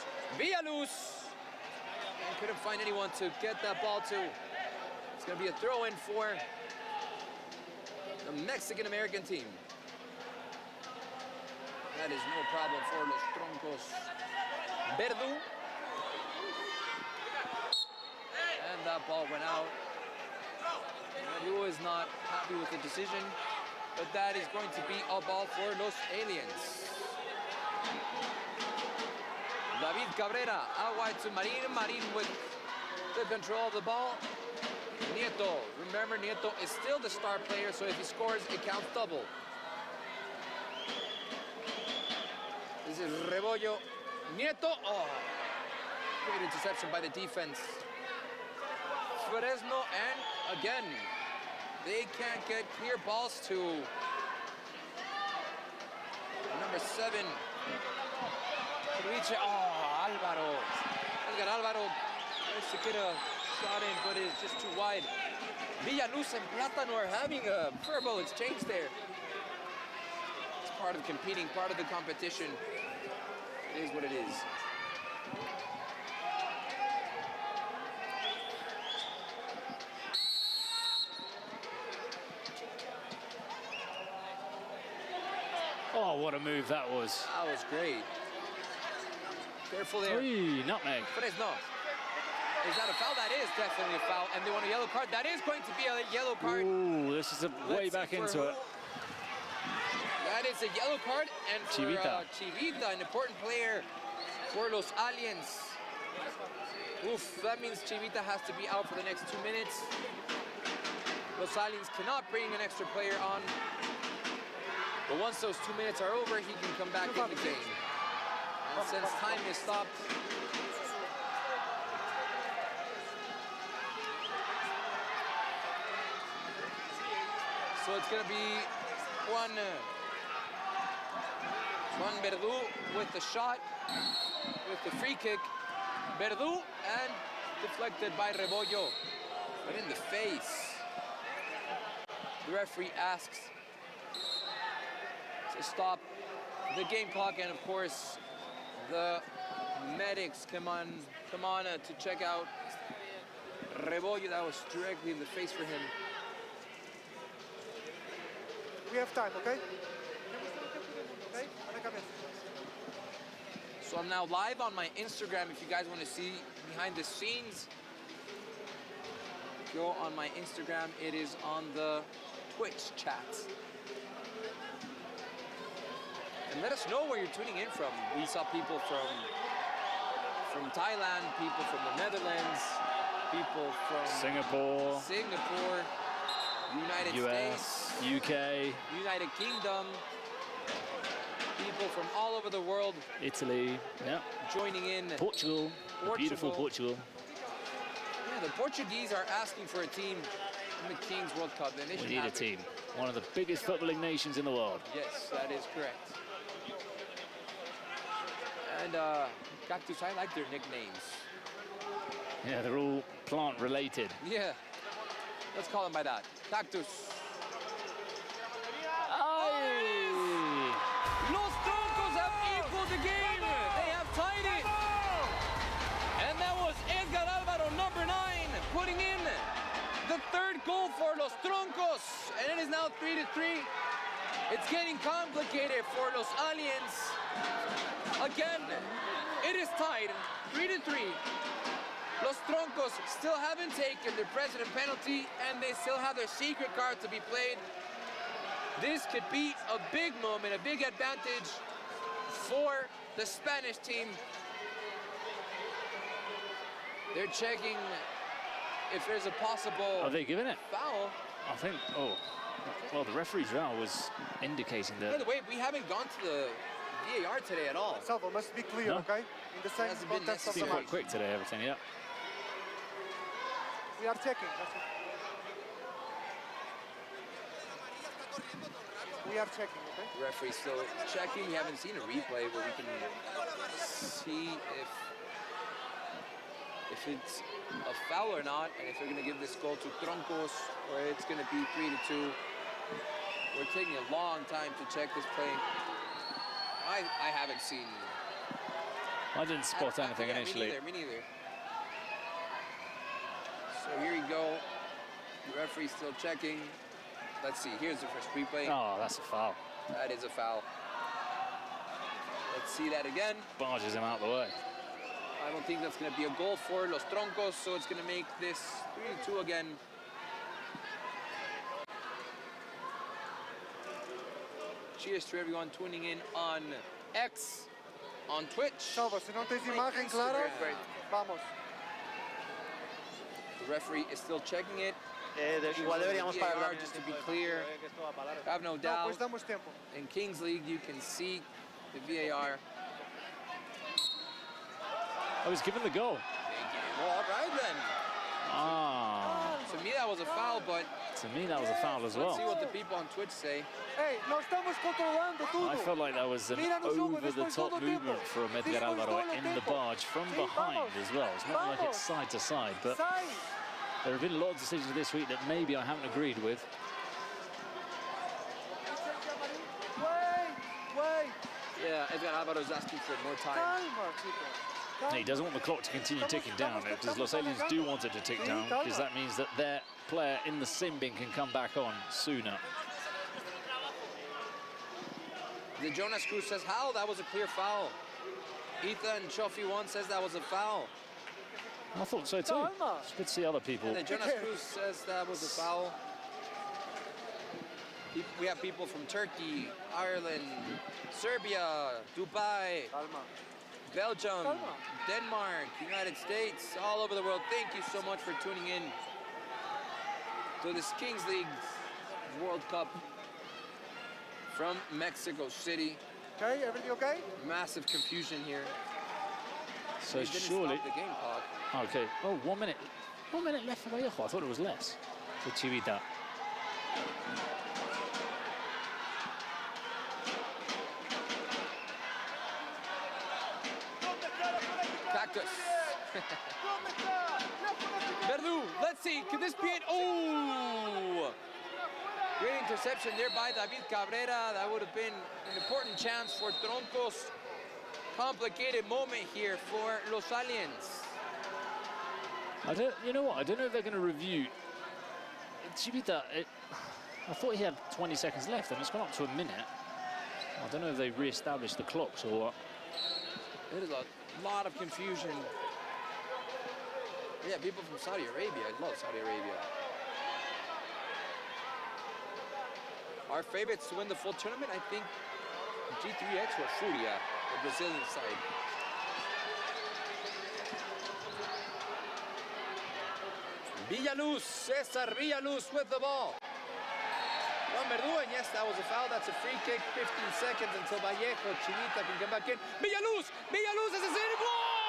S9: And couldn't find anyone to get that ball to. It's going to be a throw-in for the Mexican-American team. That is no problem for Los Troncos. Verdu. And that ball went out. Verdu is not happy with the decision, but that is going to be a ball for Los Aliens. David Cabrera out wide to Marin. Marin with the control of the ball. Nieto. Remember, Nieto is still the star player, so if he scores, it counts double. This is Rebollo. Nieto. Oh, great interception by the defense. Fresno, and again, they can't get clear balls to number 7. Oh, Alvaro. Edgar Alvaro tries to get a shot in, but it's just too wide. Villaluz and Plátano are having a verbal exchange there. It's part of competing, part of the competition. It is what it is.
S8: Oh, what a move that was.
S9: That was great. Careful there.
S8: Nutmeg.
S9: Fresno. Is that a foul? That is definitely a foul. And they want a yellow card. That is going to be a yellow card.
S8: Ooh, this is a way back into it.
S9: That is a yellow card. And for Chivita, an important player for Los Aliens. Oof, that means Chivita has to be out for the next 2 minutes. Los Aliens cannot bring an extra player on. But once those 2 minutes are over, he can come back in the game. And since time is stopped, so it's going to be Juan Verdu with the shot, with the free kick. Verdu, and deflected by Rebollo, but in the face. The referee asks to stop the game clock, and of course the medics come on to check out Rebollo. That was directly in the face for him.
S14: We have time, okay?
S9: So I'm now live on my Instagram if you guys want to see behind the scenes. Go on my Instagram, it is on the Twitch chat. And let us know where you're tuning in from. We saw people from Thailand, people from the Netherlands, people from
S8: Singapore,
S9: United
S8: US,
S9: States,
S8: UK,
S9: United Kingdom, people from all over the world.
S8: Italy, yeah.
S9: Joining in.
S8: Portugal, beautiful Portugal.
S9: Yeah, the Portuguese are asking for a team in the Kings World Cup.
S8: We need a team. One of the biggest footballing nations in the world.
S9: Yes, that is correct. And Cactus, I like their nicknames.
S8: Yeah, they're all plant related.
S9: Yeah, let's call them by that. Cactus. goal for Los Troncos, and it is now 3-3. It's getting complicated for Los Aliens. Again, it is tied 3-3. Los Troncos still haven't taken their president penalty, and they still have their secret card to be played. This could be a big moment, a big advantage for the Spanish team. They're checking if there's a possible
S8: Are they giving it?
S9: foul.
S8: I think, oh, well, the referee's row was indicating
S9: By
S8: that.
S9: the way, we haven't gone to the VAR today at all.
S14: Salvo, must be clear,
S8: No.
S14: okay? In the same
S9: Hasn't been
S14: context of
S8: It's
S14: the
S8: been
S14: match.
S8: quite quick today, everything, yeah.
S14: We are checking. That's it. We are checking, okay?
S9: Referee's still checking. We haven't seen a replay where we can see if it's a foul or not, and if they're going to give this goal to Troncos, or it's going to be 3-2. We're taking a long time to check this play. I haven't seen.
S8: I didn't spot anything
S9: Yeah,
S8: initially.
S9: Me neither. So here you go. The referee's still checking. Let's see. Here's the first replay.
S8: Oh, that's a foul.
S9: That is a foul. Let's see that again.
S8: Barges him out the way.
S9: I don't think that's going to be a goal for Los Troncos, so it's going to make this 3-2 again. Cheers to everyone tuning in on X, on Twitch.
S14: Salvo, si no tienes imagen clara, vamos.
S9: The referee is still checking it.
S1: Igual deberíamos parar
S9: VAR, just to be clear. Have no doubt.
S14: Pues damos tiempo.
S9: In Kings League, you can see the VAR.
S8: I was given the goal.
S9: Well, all right then.
S8: Ah.
S9: To me, that was a foul, but
S8: To me, that was a foul as well.
S9: let's see what the people on Twitch say.
S14: Hey, lo estamos controlando todo.
S8: I felt like that was an over-the-top movement from Edgar Alvaro in the barge from behind as well. It's not like it's side to side, but there have been a lot of decisions this week that maybe I haven't agreed with.
S14: Wait.
S9: Yeah, Edgar Alvaro's asking for more time.
S14: Calma, chicos.
S8: And he doesn't want the clock to continue ticking down, because Los Aliens do want it to tick down, because that means that their player in the sin bin can come back on sooner.
S9: The Jonas Cruz says, how? That was a clear foul. Ethan Chofi 1 says that was a foul.
S8: I thought so too. It's good to see other people.
S9: And the Jonas Cruz says that was a foul. We have people from Turkey, Ireland, Serbia, Dubai, Belgium, Denmark, United States, all over the world. Thank you so much for tuning in to this Kings League World Cup from Mexico City.
S14: Okay, everything okay?
S9: Massive confusion here.
S8: So
S9: They didn't
S8: surely...
S9: stop the game clock.
S8: Okay. Oh, 1 minute. 1 minute left for Vallejo. I thought it was less. For Chivita.
S9: Cactus. Verdu, let's see, could this be it? Oh! Great interception there by David Cabrera. That would have been an important chance for Troncos. Complicated moment here for Los Aliens.
S8: You know what? I don't know if they're going to review. Chivita, I thought he had 20 seconds left, and it's gone up to a minute. I don't know if they re-established the clocks or what.
S9: There is a lot of confusion. Yeah, people from Saudi Arabia. I love Saudi Arabia. Our favorites to win the full tournament, I think G3X or Furia, the Brazilian side. Villaluz, Cesar Villaluz with the ball. Juan Verdu, and yes, that was a foul. That's a free kick. 15 seconds until Vallejo, Chinita can come back in. Villaluz is a city ball!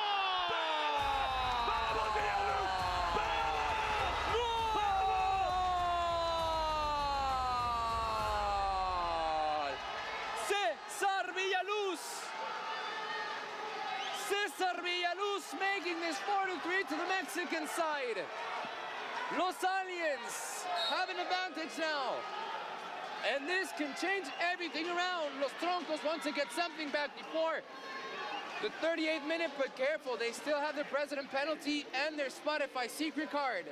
S9: Cesar Villaluz making this 4-3 to the Mexican side. Los Aliens have an advantage now. And this can change everything around. Los Troncos want to get something back before the 38th minute, but careful, they still have their president penalty and their Spotify secret card.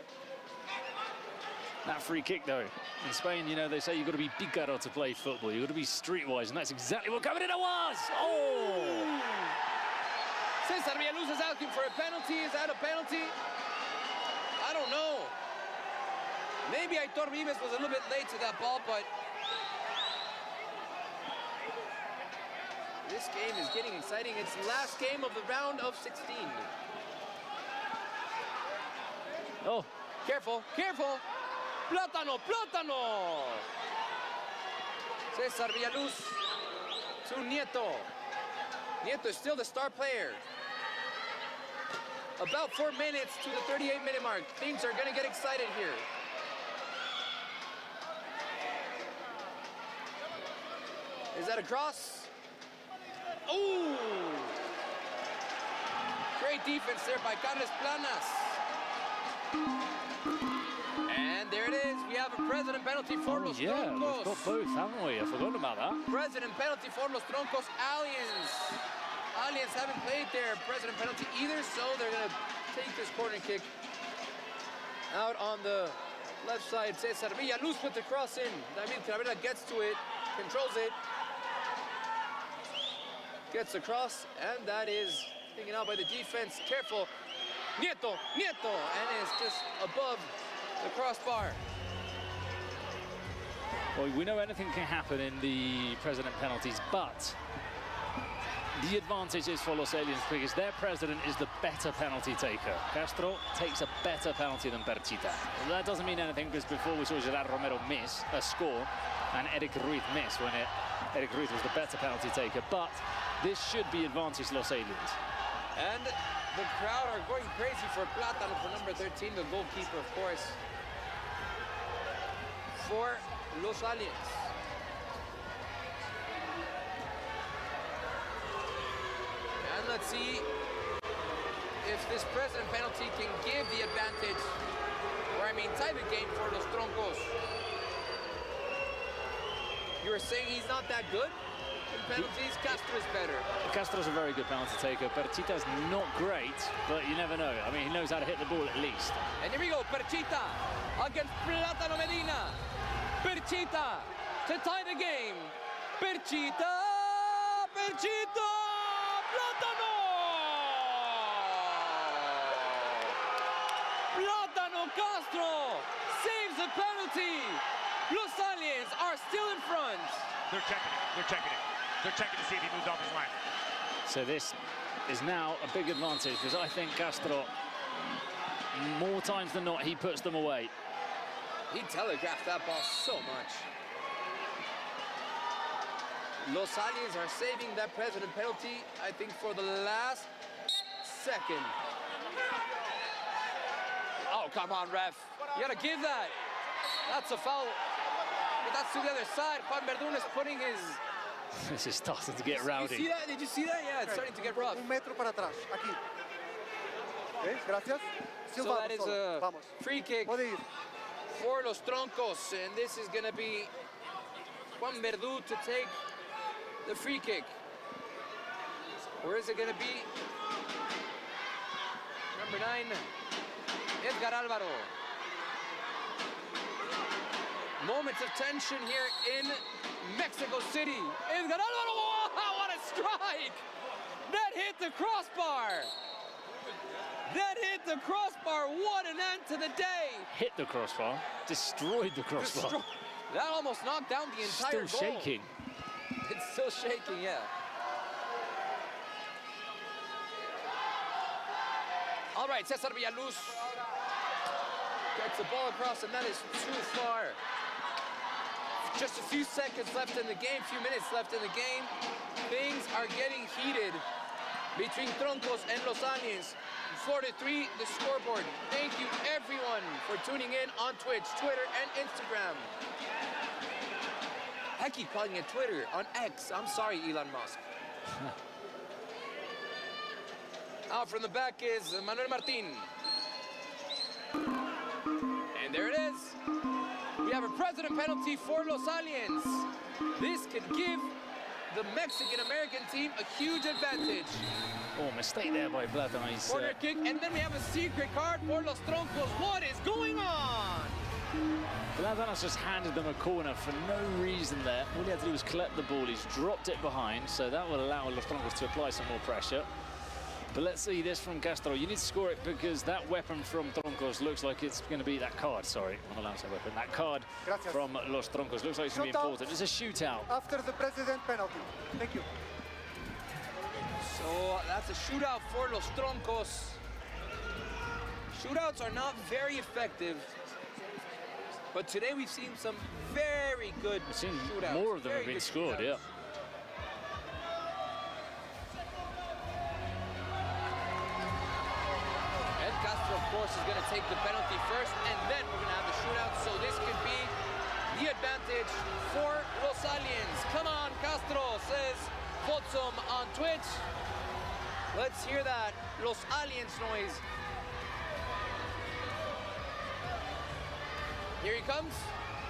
S8: That free kick, though. In Spain, you know, they say you've got to be pícaro to play football. You've got to be streetwise, and that's exactly what coming in it was. Oh!
S9: Cesar Villaluz is asking for a penalty. Is that a penalty? I don't know. Maybe Aitor Vives was a little bit late to that ball, but this game is getting exciting. It's the last game of the round of 16.
S8: Oh.
S9: Careful, careful. Plátano, plátano. Cesar Villaluz to Nieto. Nieto is still the star player. About 4 minutes to the 38-minute mark. Things are going to get excited here. Is that a cross? Ooh! Great defense there by Carles Planas. And there it is. We have a president penalty for Los Troncos.
S8: Yeah, we've got both, haven't we? I forgot about that.
S9: President penalty for Los Troncos. Aliens. Aliens haven't played their president penalty either, so they're going to take this corner kick out on the left side. Cesar Villaluz with the cross in. David Cabrera gets to it, controls it, gets the cross, and that is taken out by the defense. Careful. Nieto, Nieto, and it's just above the crossbar.
S8: Well, we know anything can happen in the president penalties, but the advantage is for Los Aliens because their president is the better penalty taker. Castro takes a better penalty than Perchita. Well, that doesn't mean anything because before we saw Gerard Romero miss a score and Eric Ruiz miss when Eric Ruiz was the better penalty taker. But this should be advantage Los Aliens.
S9: And the crowd are going crazy for Plátano, for number 13, the goalkeeper, of course, for Los Aliens. And let's see if this president penalty can give the advantage, or I mean tie the game for Los Troncos. You were saying he's not that good in penalties? Castro is better.
S8: Castro's a very good penalty taker. Perchita's not great, but you never know. I mean, he knows how to hit the ball at least.
S9: And here we go, Perchita against Plátano Medina. Perchita to tie the game. Perchita, Perchita, Plátano! Plátano Castro saves a penalty. Los Aliens are still in front.
S5: They're checking it, they're checking it. They're checking to see if he moved off his line.
S8: So this is now a big advantage because I think Castro, more times than not, he puts them away.
S9: He telegraphed that ball so much. Los Aliens are saving that president penalty, I think, for the last second. Oh, come on, ref. You gotta give that. That's a foul. But that's to the other side. Juan Verdun is putting his...
S8: This is starting to get rowdy.
S9: You see that? Did you see that? Yeah, it's starting to get rough.
S14: Un metro para atrás, aquí. Okay, gracias.
S9: So that is a free kick for Los Troncos, and this is going to be Juan Verdú to take the free kick. Or is it going to be number 9, Edgar Alvaro? Moments of tension here in Mexico City. Edgar Alvaro, wow, what a strike! That hit the crossbar. That hit the crossbar. What an end to the day.
S8: Hit the crossbar, destroyed the crossbar.
S9: That almost knocked down the entire
S8: Still
S9: goal.
S8: shaking.
S9: It's still shaking, yeah. All right, Cesar Villaluz gets the ball across, and that is too far. Just a few seconds left in the game, few minutes left in the game. Things are getting heated between Troncos and Los Aliens. 4-3, the scoreboard. Thank you, everyone, for tuning in on Twitch, Twitter, and Instagram. I keep calling it Twitter, on X. I'm sorry, Elon Musk. Out from the back is Manuel Martin. And there it is. We have a president penalty for Los Aliens. This could give the Mexican-American team a huge advantage.
S8: Oh, mistake there by Plátano.
S9: Corner kick, and then we have a secret card for Los Troncos. What is going on?
S8: Platanos just handed them a corner for no reason there. All he had to do was collect the ball. He's dropped it behind, so that will allow Los Troncos to apply some more pressure. But let's see this from Castro. You need to score it because that weapon from Troncos looks like it's going to be that card. Sorry, I'm not allowed to say weapon. That card from Los Troncos looks like it's going to be important. It's a shootout.
S14: After the president penalty. Thank you.
S9: So that's a shootout for Los Troncos. Shootouts are not very effective, but today we've seen some very good shootouts.
S8: More of them have been scored, yeah.
S9: Ed Castro, of course, is going to take the penalty first, and then we're going to have the shootout. So this could be the advantage for Los Aliens. Come on, Castro, says Fotsum on Twitch. Let's hear that Los Aliens noise. Here he comes,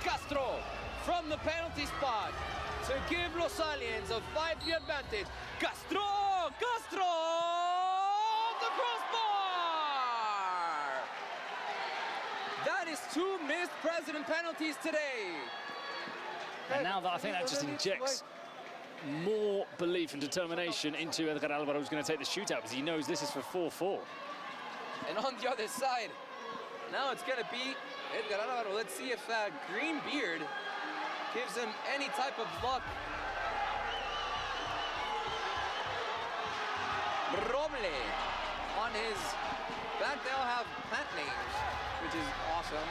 S9: Castro, from the penalty spot to give Los Aliens a 5-3 advantage. Castro! Castro! The crossbar! That is 2 missed president penalties today.
S8: And now that I think that just injects more belief and determination into Edgar Alvaro, who's going to take the shootout because he knows this is for 4-4.
S9: And on the other side, now it's going to be Edgar Alvaro. Let's see if Green Beard gives him any type of luck. Roble on his back. They'll have plant names, which is awesome.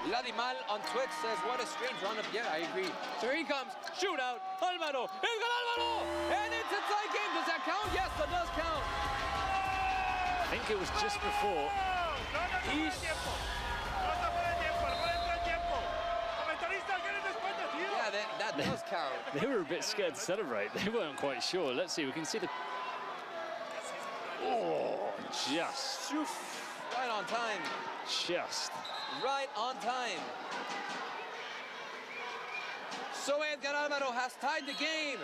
S9: Ladimal on Twitch says, what a strange run-up. Yeah, I agree. So here he comes. Shootout. Alvaro. Edgar Alvaro. And it's a tie game. Does that count? Yes, that does count.
S8: I think it was just before.
S9: Yeah, that does count.
S8: They were a bit scared to celebrate. They weren't quite sure. Let's see. We can see the... Oh, just.
S9: Right on time.
S8: Just.
S9: Right on time. So Edgar Alvaro has tied the game.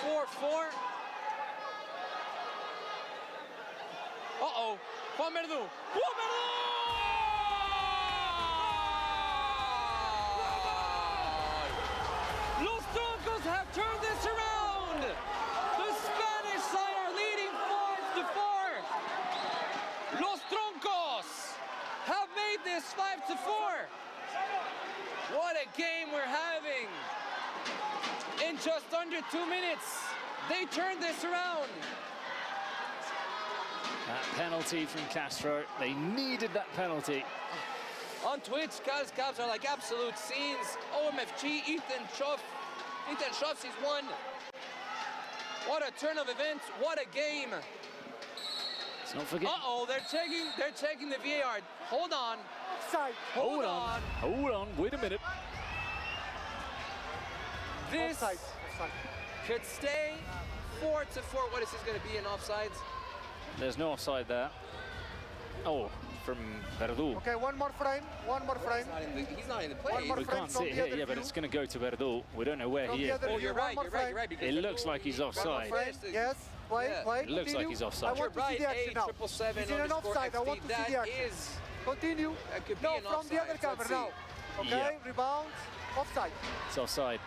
S9: 4-4. Uh-oh, Juan Verdú. Juan Verdú! Los Troncos have turned this around. The Spanish side are leading 5-4. Los Troncos have made this 5-4. What a game we're having. In just under 2 minutes, they turned this around.
S8: That penalty from Castro. They needed that penalty.
S9: On Twitch, Cabs are like absolute scenes. OMFG, Ethan Schuff, he's won. What a turn of events. What a game.
S8: Let's not forget.
S9: Uh-oh, they're checking the VAR. Hold on.
S8: Hold on. Hold on. Wait a minute.
S9: This could stay 4-4. What is this going to be in offsides?
S8: There's no offside there. Oh, from Verdú.
S14: Okay, one more frame.
S9: He's not in the play.
S8: We can't see it here, yeah, but it's going to go to Verdú. We don't know where he is.
S9: Oh, you're right.
S8: It looks like he's offside.
S14: Yes, wait.
S8: It looks like he's offside.
S14: I want to see the action now. He's in an offside. I want to see the action. Continue. No, from the other camera now. Okay, rebound. Offside.
S8: It's offside.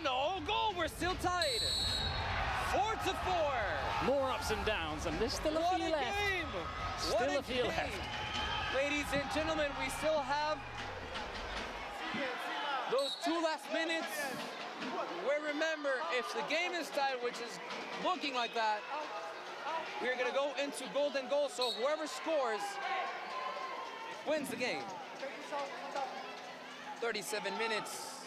S9: No, goal. We're still tied. 4-4.
S8: More ups and downs, and there's still a few left. Still a few left.
S9: Ladies and gentlemen, we still have those 2 last minutes. Where remember, if the game is tied, which is looking like that, we're going to go into golden goal. So whoever scores wins the game. 37 minutes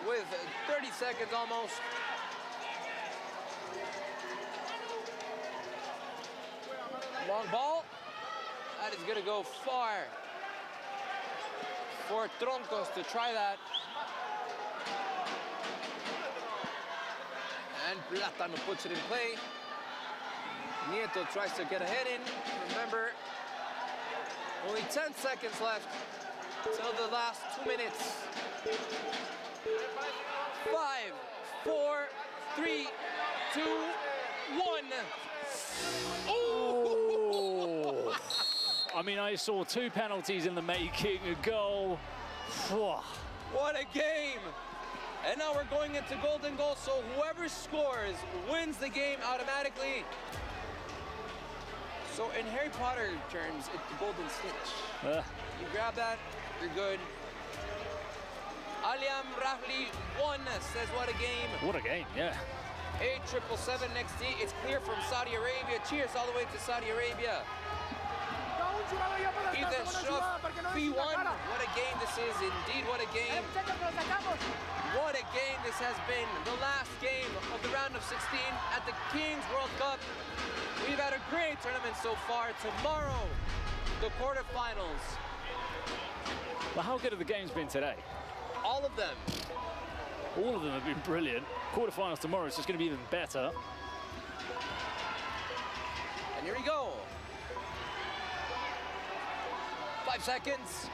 S9: with 30 seconds almost. Long ball. That is going to go far for Troncos to try that. And Plátano puts it in play. Nieto tries to get a head in. Remember, only 10 seconds left till the last 2 minutes. 5, 4, 3, 2, 1.
S8: Oh! I mean, I saw 2 penalties in the making, a goal.
S9: What a game! And now we're going into golden goal, so whoever scores wins the game automatically. So in Harry Potter terms, it's the golden snitch. You grab that, you're good. Aliam Rahli won, says what a game.
S8: What a game, yeah.
S9: 877 next D. It's clear from Saudi Arabia. Cheers all the way to Saudi Arabia. Ethan Schuff, P1. What a game this is. Indeed, what a game. What a game this has been. The last game of the round of 16 at the Kings World Cup. We've had a great tournament so far. Tomorrow, the quarterfinals.
S8: Well, how good have the games been today?
S9: All of them.
S8: All of them have been brilliant. Quarterfinals tomorrow is just going to be even better.
S9: And here we go. 5 seconds.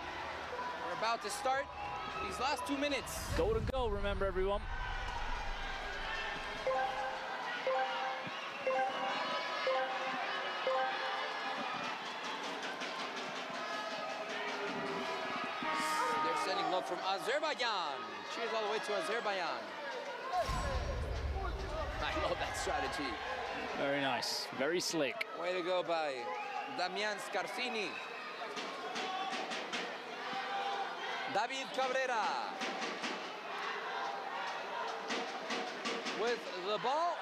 S9: We're about to start these last 2 minutes.
S8: Golden goal, remember everyone.
S9: They're sending love from Azerbaijan. Cheers all the way to Azerbaijan. I love that strategy.
S8: Very nice, very slick.
S9: Way to go by Damian Scarsini. David Cabrera with the ball.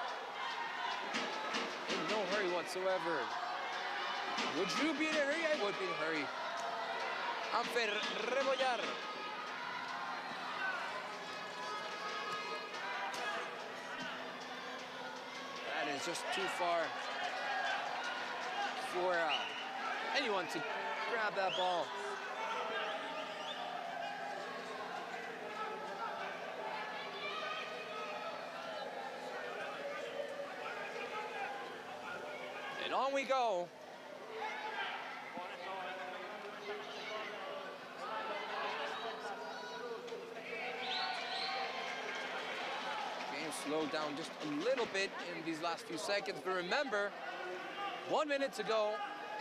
S9: In no hurry whatsoever. Would you be in a hurry? I would be in a hurry. Amfer Rebollar. That is just too far for anyone to grab that ball. And on we go. Game slowed down just a little bit in these last few seconds, but remember, 1 minute to go,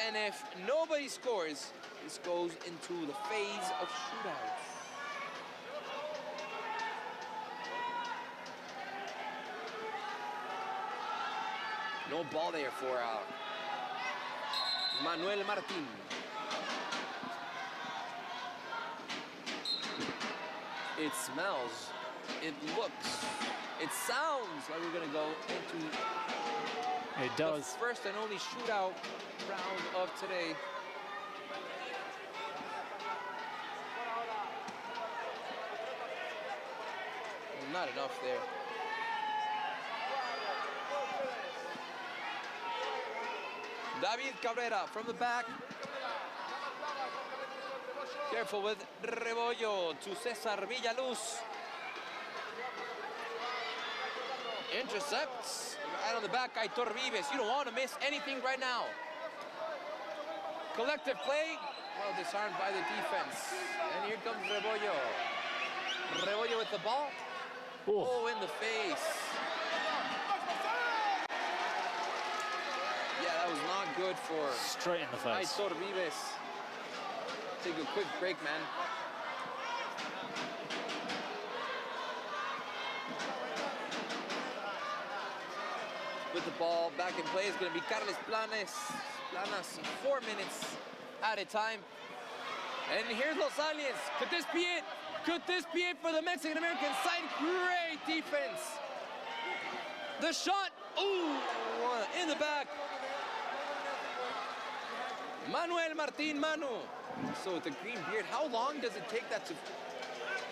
S9: and if nobody scores, this goes into the phase of shootouts. No ball there for Manuel Martin. It smells, it looks, it sounds like we're gonna go into
S8: it does.
S9: The first and only shootout round of today. Not enough there. David Cabrera from the back. Careful with Rebollo to Cesar Villaluz. Intercepts. Right on the back, Aitor Vives. You don't want to miss anything right now. Collective play. Well disarmed by the defense. And here comes Rebollo. Rebollo with the ball. Oh, in the face. Yeah, that was not good for
S8: straight in the face.
S9: Aitor Vives. Take a quick break, man. With the ball back in play is going to be Carles Planas. 4 minutes at a time. And here's Los Aliens. Could this be it? Could this be it for the Mexican-American side? Great defense. The shot. Ooh, in the back. Manuel Martin, Manu. So with the green beard, how long does it take that to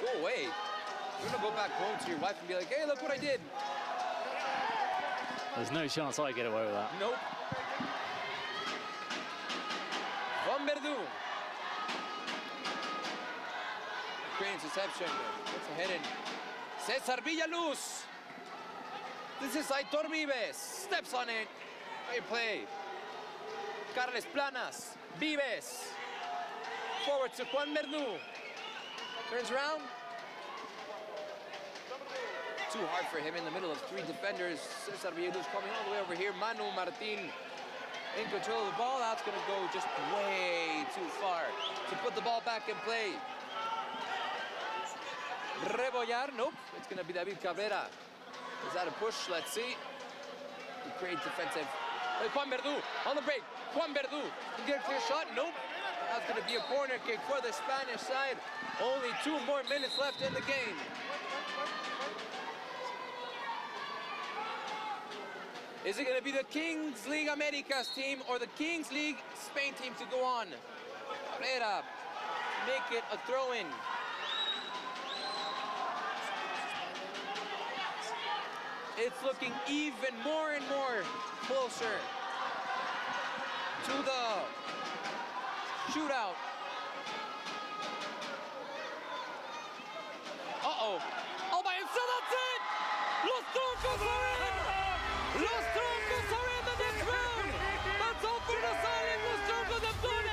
S9: go away? You're gonna go back home to your wife and be like, hey, look what I did.
S8: There's no chance I get away with that.
S9: Nope. Van Verdu. Great interception. Gets ahead and Cesar Villaluz. This is Aitor Vives. Steps on it. Great play. Carles Planas. Vives. Forward to Juan Verdu. Turns around. Too hard for him in the middle of 3 defenders. Cesar Villaluz coming all the way over here. Manu Martin in control of the ball. That's going to go just way too far to put the ball back in play. Rebollar, nope. It's going to be David Cabrera. Is that a push? Let's see. Great defensive. Juan Verdú on the break. Juan Verdú can get a clear shot. Nope. That's going to be a corner kick for the Spanish side. Only 2 more minutes left in the game. Is it going to be the Kings League Americas team or the Kings League Spain team to go on? Cabrera, make it a throw-in. It's looking even more and more closer to the shootout. Uh-oh. Oh, by himself, that's it! Los Troncos are in! Los Troncos are in the next round! That's all for the silent Los Troncos have done it!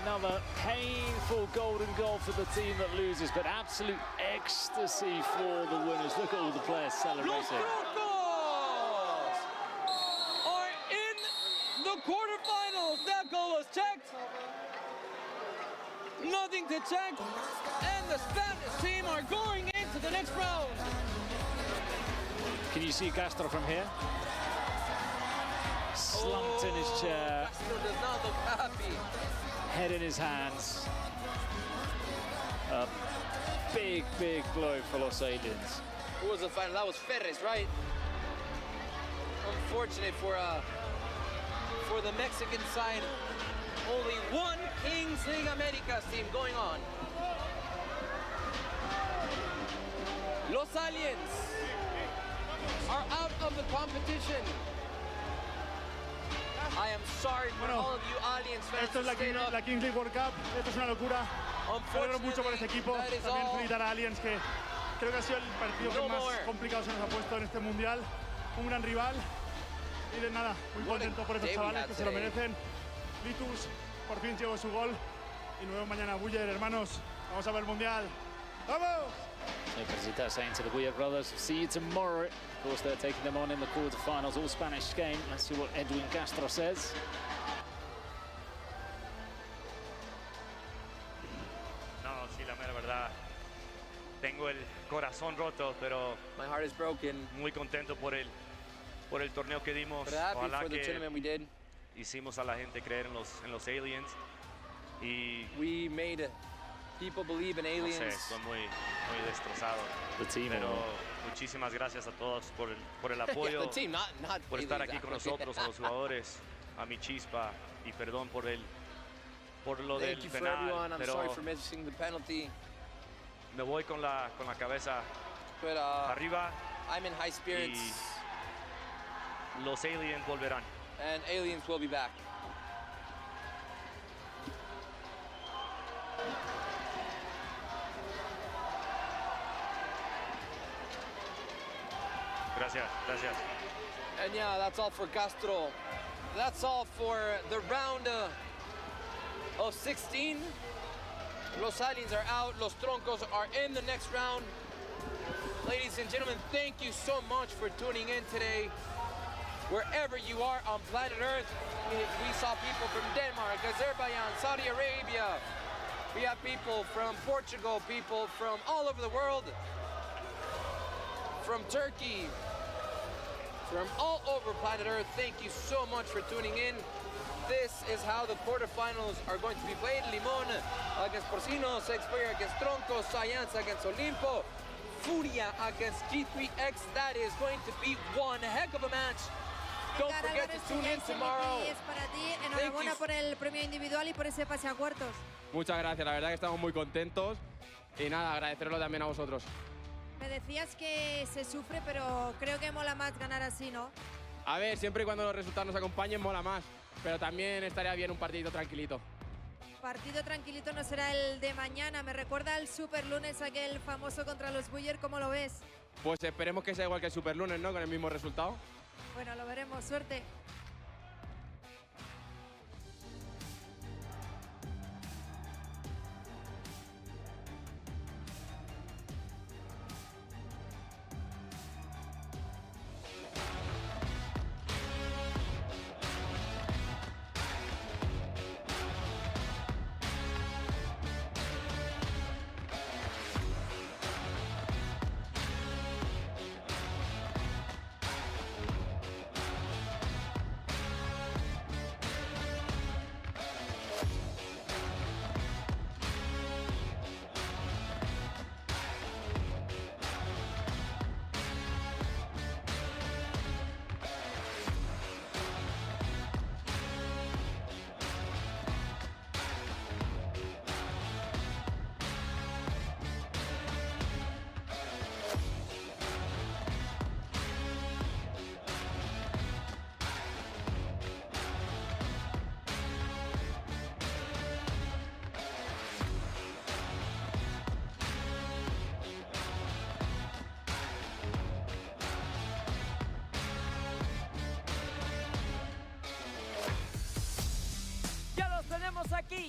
S8: Another painful golden goal for the team that loses, but absolute ecstasy for the winners. Look at all the players celebrating.
S9: Los Troncos are in the quarterfinals. That goal was checked. Nothing to check. And the Spanish team are going into the next round.
S8: Can you see Castro from here? Slumped in his chair.
S9: Castro does not look happy.
S8: Head in his hands. A big, big blow for Los Aliens.
S9: Who was the final? That was Ferres, right? Unfortunate for the Mexican side. Only one Kings League Americas team going on. Los Aliens are out of the competition. I am sorry for all of you Aliens fans.
S12: Esto es la Kings League World Cup, esto es una locura. Me alegro mucho por este equipo. También felicitar a Aliens, que creo que ha sido el partido que más complicado se nos ha puesto en este mundial. Un gran rival. Y de nada, muy contento por estos chavales que se lo merecen. Litus por fin llegó su gol. Y nos vemos mañana, Buller, hermanos. Vamos a ver el mundial. ¡Vamos!
S8: So Presita saying to the Buller brothers, see you tomorrow. Of course, they're taking them on in the quarterfinals, all Spanish game. Let's see what Edwin Castro says.
S5: No, sí, la mera verdad. Tengo el corazón roto, pero
S9: my heart is broken.
S5: Muy contento por el torneo que dimos.
S9: Ojalá que
S5: hicimos a la gente creer en los Aliens. Y
S9: we made people believe in Aliens.
S5: No sé, estoy muy destrozado. Pero muchísimas gracias a todos por el apoyo,
S9: the team, not
S5: por estar aquí
S9: aliens,
S5: con nosotros, a los jugadores, a mi chispa, y perdón por lo del
S9: Thank you
S5: penal.
S9: for everyone. I'm
S5: pero
S9: sorry for missing the penalty.
S5: Me voy con la cabeza
S9: But,
S5: arriba.
S9: I'm in high spirits.
S5: Y los Aliens volverán.
S9: And Aliens will be back.
S5: Gracias, gracias.
S9: And yeah, that's all for Castro. That's all for the round of 16. Los Aliens are out. Los Troncos are in the next round. Ladies and gentlemen, thank you so much for tuning in today. Wherever you are on planet Earth, we saw people from Denmark, Azerbaijan, Saudi Arabia. We have people from Portugal, people from all over the world, from Turkey, from all over planet Earth. Thank you so much for tuning in. This is how the quarterfinals are going to be played. Limón against Porcinos, Xperia against Troncos, Science against Olimpo, Furia against G3X. That is going to be one heck of a match. Don't forget to tune in tomorrow.
S13: Es para ti. Enhorabuena por el premio individual y por ese pase a cuartos.
S20: Muchas gracias, la verdad que estamos muy contentos. Y nada, agradecerlo también a vosotros.
S13: Me decías que se sufre, pero creo que mola más ganar así, ¿no?
S20: A ver, siempre y cuando los resultados nos acompañen, mola más. Pero también estaría bien un partidito tranquilito.
S13: Partido tranquilito no será el de mañana. Me recuerda al Super Lunes, aquel famoso contra los Buller. ¿Cómo lo ves?
S20: Pues esperemos que sea igual que el Super Lunes, ¿no? Con el mismo resultado.
S13: Bueno, lo veremos. Suerte.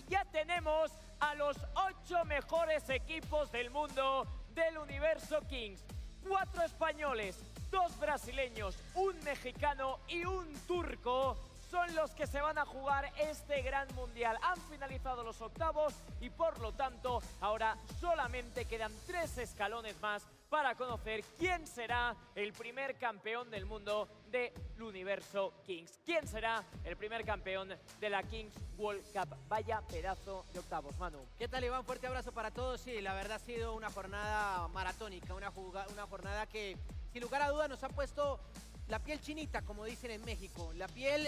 S15: ya tenemos a los 8 mejores equipos del mundo del universo Kings. 4 españoles, 2 brasileños, un mexicano y un turco son los que se van a jugar este gran mundial. Han finalizado los octavos y por lo tanto ahora solamente quedan 3 escalones más para conocer quién será el primer campeón del mundo del universo Kings. ¿Quién será el primer campeón de la Kings World Cup? Vaya pedazo de octavos, Manu.
S2: ¿Qué tal, Iván? Fuerte abrazo para todos. Sí, la verdad ha sido una jornada maratónica, una jornada que sin lugar a dudas nos ha puesto la piel chinita, como dicen en México. La piel,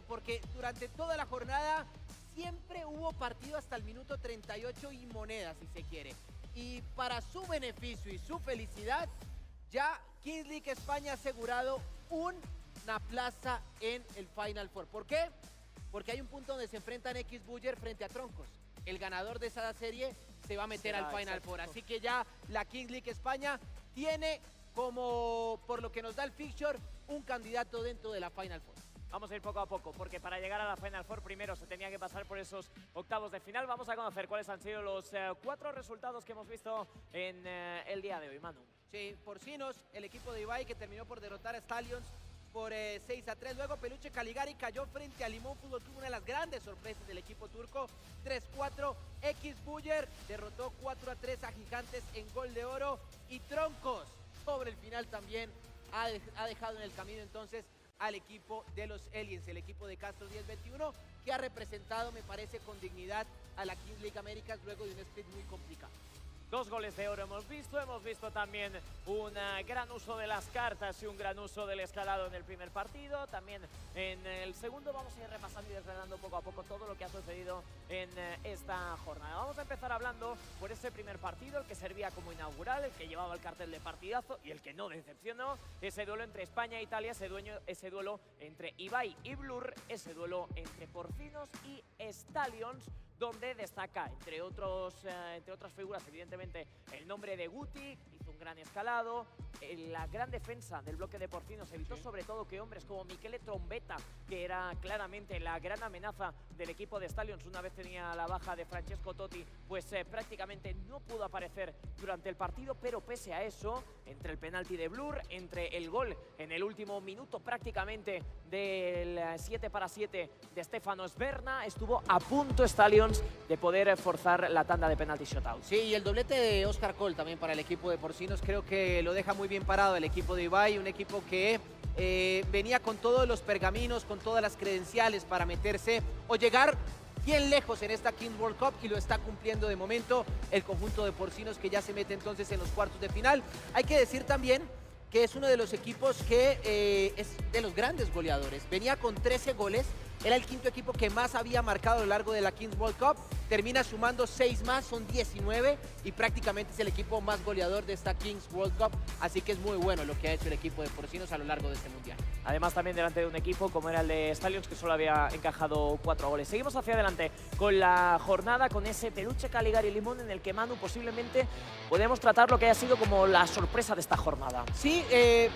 S2: porque durante toda la jornada siempre hubo partido hasta el minuto 38 y monedas, si se quiere. Y para su beneficio y su felicidad, ya Kings League España ha asegurado una plaza en el Final Four. ¿Por qué? Porque hay un punto donde se enfrentan X Buller frente a Troncos. El ganador de esa serie se va a meter al Final Four. Así que ya la Kings League España tiene, como por lo que nos da el fixture, un candidato dentro de la Final Four.
S15: Vamos a ir poco a poco, porque para llegar a la Final Four primero se tenía que pasar por esos octavos de final. Vamos a conocer cuáles han sido los 4 resultados que hemos visto en el día de hoy, Manu.
S2: Sí, Porcinos, el equipo de Ibai, que terminó por derrotar a Stallions por 6-3. Luego Peluche Caligari cayó frente a Limón Fútbol Club, una de las grandes sorpresas del equipo turco. 3-4. X Buller derrotó 4-3 a Gigantes en gol de oro. Y Troncos, sobre el final también, ha dejado en el camino entonces al equipo de los Aliens, el equipo de Castro 10-21, que ha representado, me parece, con dignidad a la Kings League Américas luego de un split muy complicado.
S15: 2 goles de oro hemos visto también un gran uso de las cartas y un gran uso del escalado en el primer partido. También en el segundo vamos a ir repasando y desgranando poco a poco todo lo que ha sucedido en esta jornada. Vamos a empezar hablando por ese primer partido, el que servía como inaugural, el que llevaba el cartel de partidazo y el que no decepcionó. Ese duelo entre España e Italia, ese duelo entre Ibai y Blur, ese duelo entre Porcinos y Stallions, donde destaca, entre otras figuras, evidentemente, el nombre de Guti. Hizo un gran escalado, la gran defensa del bloque de Porcinos evitó sobre todo que hombres como Michele Trombetta, que era claramente la gran amenaza del equipo de Stallions una vez tenía la baja de Francesco Totti, pues prácticamente no pudo aparecer durante el partido. Pero pese a eso, entre el penalti de Blur, entre el gol en el último minuto prácticamente del 7-7 de Stefano Sberna, estuvo a punto Stallions de poder forzar la tanda de penalti shootout.
S2: Sí, y el doblete de Oscar Cole también para el equipo de Porcinos creo que lo deja muy bien parado el equipo de Ibai, un equipo que venía con todos los pergaminos, con todas las credenciales para meterse o llegar bien lejos en esta Kings World Cup, y lo está cumpliendo de momento el conjunto de Porcinos, que ya se mete entonces en los cuartos de final. Hay que decir también que es uno de los equipos que es de los grandes goleadores. Venía con 13 goles, era el quinto equipo que más había marcado a lo largo de la Kings World Cup. Termina sumando 6 más, son 19, y prácticamente es el equipo más goleador de esta Kings World Cup. Así que es muy bueno lo que ha hecho el equipo de Porcinos a lo largo de este mundial.
S15: Además también delante de un equipo como era el de Stallions, que solo había encajado 4 goles. Seguimos hacia adelante con la jornada, con ese Peluche Caligari Limón, en el que, Manu, posiblemente podemos tratar lo que haya sido como la sorpresa de esta jornada.
S2: Sí,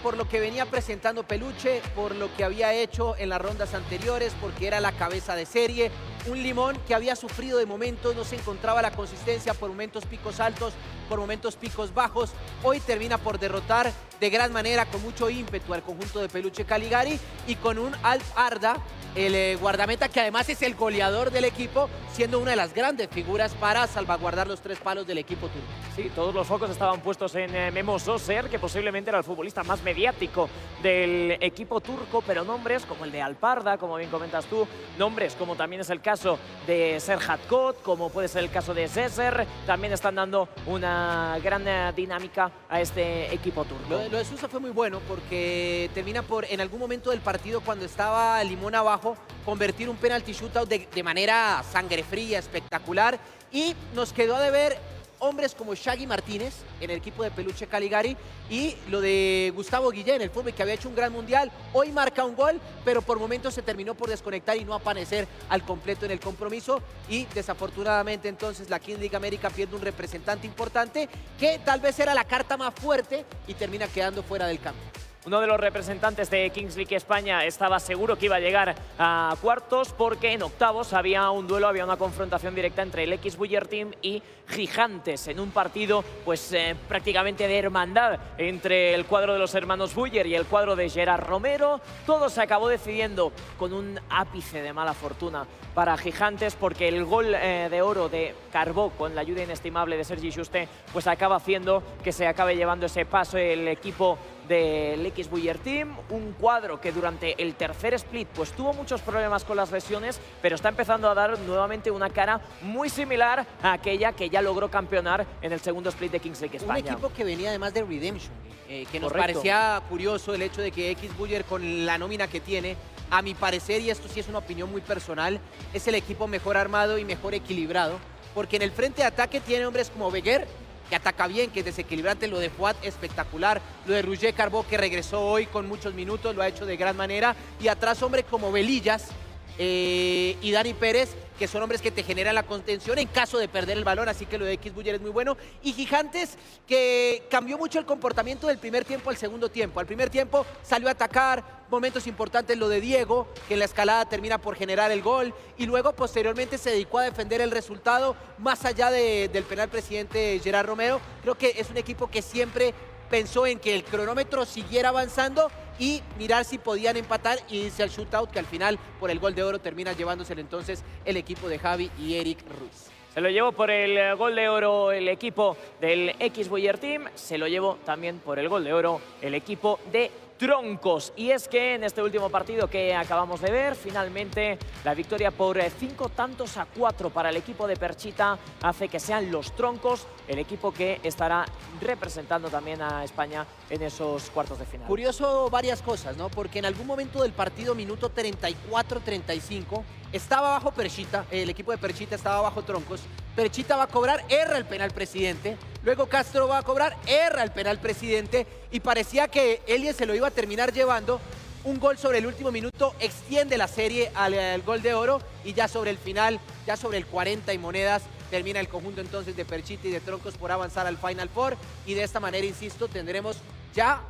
S2: por lo que venía presentando Peluche, por lo que había hecho en las rondas anteriores, porque era la cabeza de serie. Un Limón que había sufrido de momentos, no se encontraba la consistencia, por momentos picos altos, por momentos picos bajos. Hoy termina por derrotar de gran manera, con mucho ímpetu, al conjunto de Peluche Caligari, y con un Alp Arda, el guardameta, que además es el goleador del equipo, siendo una de las grandes figuras para salvaguardar los 3 palos del equipo turco.
S15: Sí, todos los focos estaban puestos en Memo Soser, que posiblemente era el futbolista más mediático del equipo turco, pero nombres como el de Alparda, como bien comentas tú, nombres como también es el caso de Serhat Kot, como puede ser el caso de Zezer, también están dando una gran dinámica a este equipo turco.
S2: Lo de Sousa fue muy bueno, porque termina por, en algún momento del partido, cuando estaba Limón abajo, convertir un penalti shootout de manera sangre fría, espectacular, y nos quedó de ver hombres como Shaggy Martínez en el equipo de Peluche Caligari, y lo de Gustavo Guillén, el fútbol, que había hecho un gran mundial. Hoy marca un gol, pero por momentos se terminó por desconectar y no aparecer al completo en el compromiso, y desafortunadamente entonces la Kings League América pierde un representante importante que tal vez era la carta más fuerte y termina quedando fuera del campo.
S15: Uno de los representantes de Kings League España estaba seguro que iba a llegar a cuartos porque en octavos había un duelo, había una confrontación directa entre el X Buller Team y Gigantes en un partido pues prácticamente de hermandad entre el cuadro de los hermanos Buller y el cuadro de Gerard Romero. Todo se acabó decidiendo con un ápice de mala fortuna para Gigantes porque el gol de oro de Carbó con la ayuda inestimable de Sergi Juste pues acaba haciendo que se acabe llevando ese paso el equipo del X Buller Team, un cuadro que durante el tercer split pues tuvo muchos problemas con las lesiones, pero está empezando a dar nuevamente una cara muy similar a aquella que ya logró campeonar en el segundo split de Kings League España.
S2: Un equipo que venía además de Redemption, que nos
S15: Correcto.
S2: parecía curioso el hecho de que X Buller con la nómina que tiene, a mi parecer, y esto sí es una opinión muy personal, es el equipo mejor armado y mejor equilibrado, porque en el frente de ataque tiene hombres como Beguer, que ataca bien, que es desequilibrante, lo de Fuad espectacular, lo de Roger Carbó que regresó hoy con muchos minutos, lo ha hecho de gran manera, y atrás hombres como Velillas y Dani Pérez, que son hombres que te generan la contención en caso de perder el balón, así que lo de X Buller es muy bueno. Y Gigantes, que cambió mucho el comportamiento del primer tiempo al segundo tiempo. Al primer tiempo salió a atacar, momentos importantes lo de Diego, que en la escalada termina por generar el gol, y luego posteriormente se dedicó a defender el resultado, más allá del penal presidente Gerard Romero. Creo que es un equipo que siempre pensó en que el cronómetro siguiera avanzando y mirar si podían empatar y irse al shootout, que al final por el gol de oro termina llevándoselo entonces el equipo de Javi y Eric Ruiz.
S15: Se lo llevó por el gol de oro el equipo del X Buller Team, se lo llevó también por el gol de oro el equipo de Troncos. Y es que en este último partido que acabamos de ver, finalmente la victoria por 5-4 para el equipo de Perchita hace que sean los Troncos el equipo que estará representando también a España en esos cuartos de final.
S2: Curioso varias cosas, ¿no? Porque en algún momento del partido, minuto 34-35, estaba bajo Perchita, el equipo de Perchita estaba bajo Troncos. Perchita va a cobrar, erra el penal presidente. Luego Castro va a cobrar, erra el penal presidente. Y parecía que Elias se lo iba a terminar llevando. Un gol sobre el último minuto extiende la serie al gol de oro. Y ya sobre el final, ya sobre el 40 y monedas, termina el conjunto entonces de Perchita y de Troncos por avanzar al Final Four. Y de esta manera, insisto, tendremos ya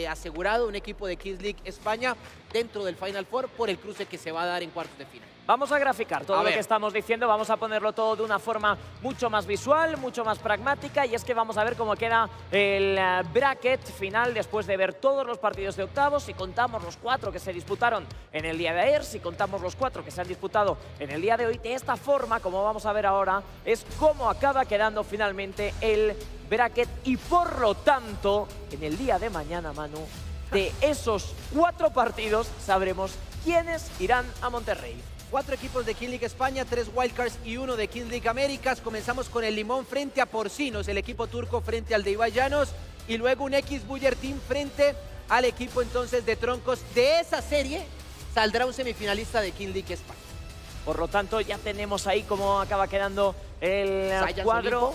S2: asegurado un equipo de Kings League España dentro del Final Four por el cruce que se va a dar en cuartos de final.
S15: Vamos a graficar todo lo que estamos diciendo, vamos a ponerlo todo de una forma mucho más visual, mucho más pragmática, y es que vamos a ver cómo queda el bracket final después de ver todos los partidos de octavos. Si contamos los 4 que se disputaron en el día de ayer, si contamos los 4 que se han disputado en el día de hoy, de esta forma, como vamos a ver ahora, es cómo acaba quedando finalmente el bracket, y por lo tanto, en el día de mañana, Manu, de esos 4 partidos sabremos quiénes irán a Monterrey.
S2: 4 equipos de Kings League España, 3 wildcards y 1 de Kings League Américas. Comenzamos con el Limón frente a Porcinos, el equipo turco frente al de Ibai Llanos, y luego un X Buller Team frente al equipo entonces de Troncos. De esa serie saldrá un semifinalista de Kings League España.
S15: Por lo tanto, ya tenemos ahí cómo acaba quedando el cuadro.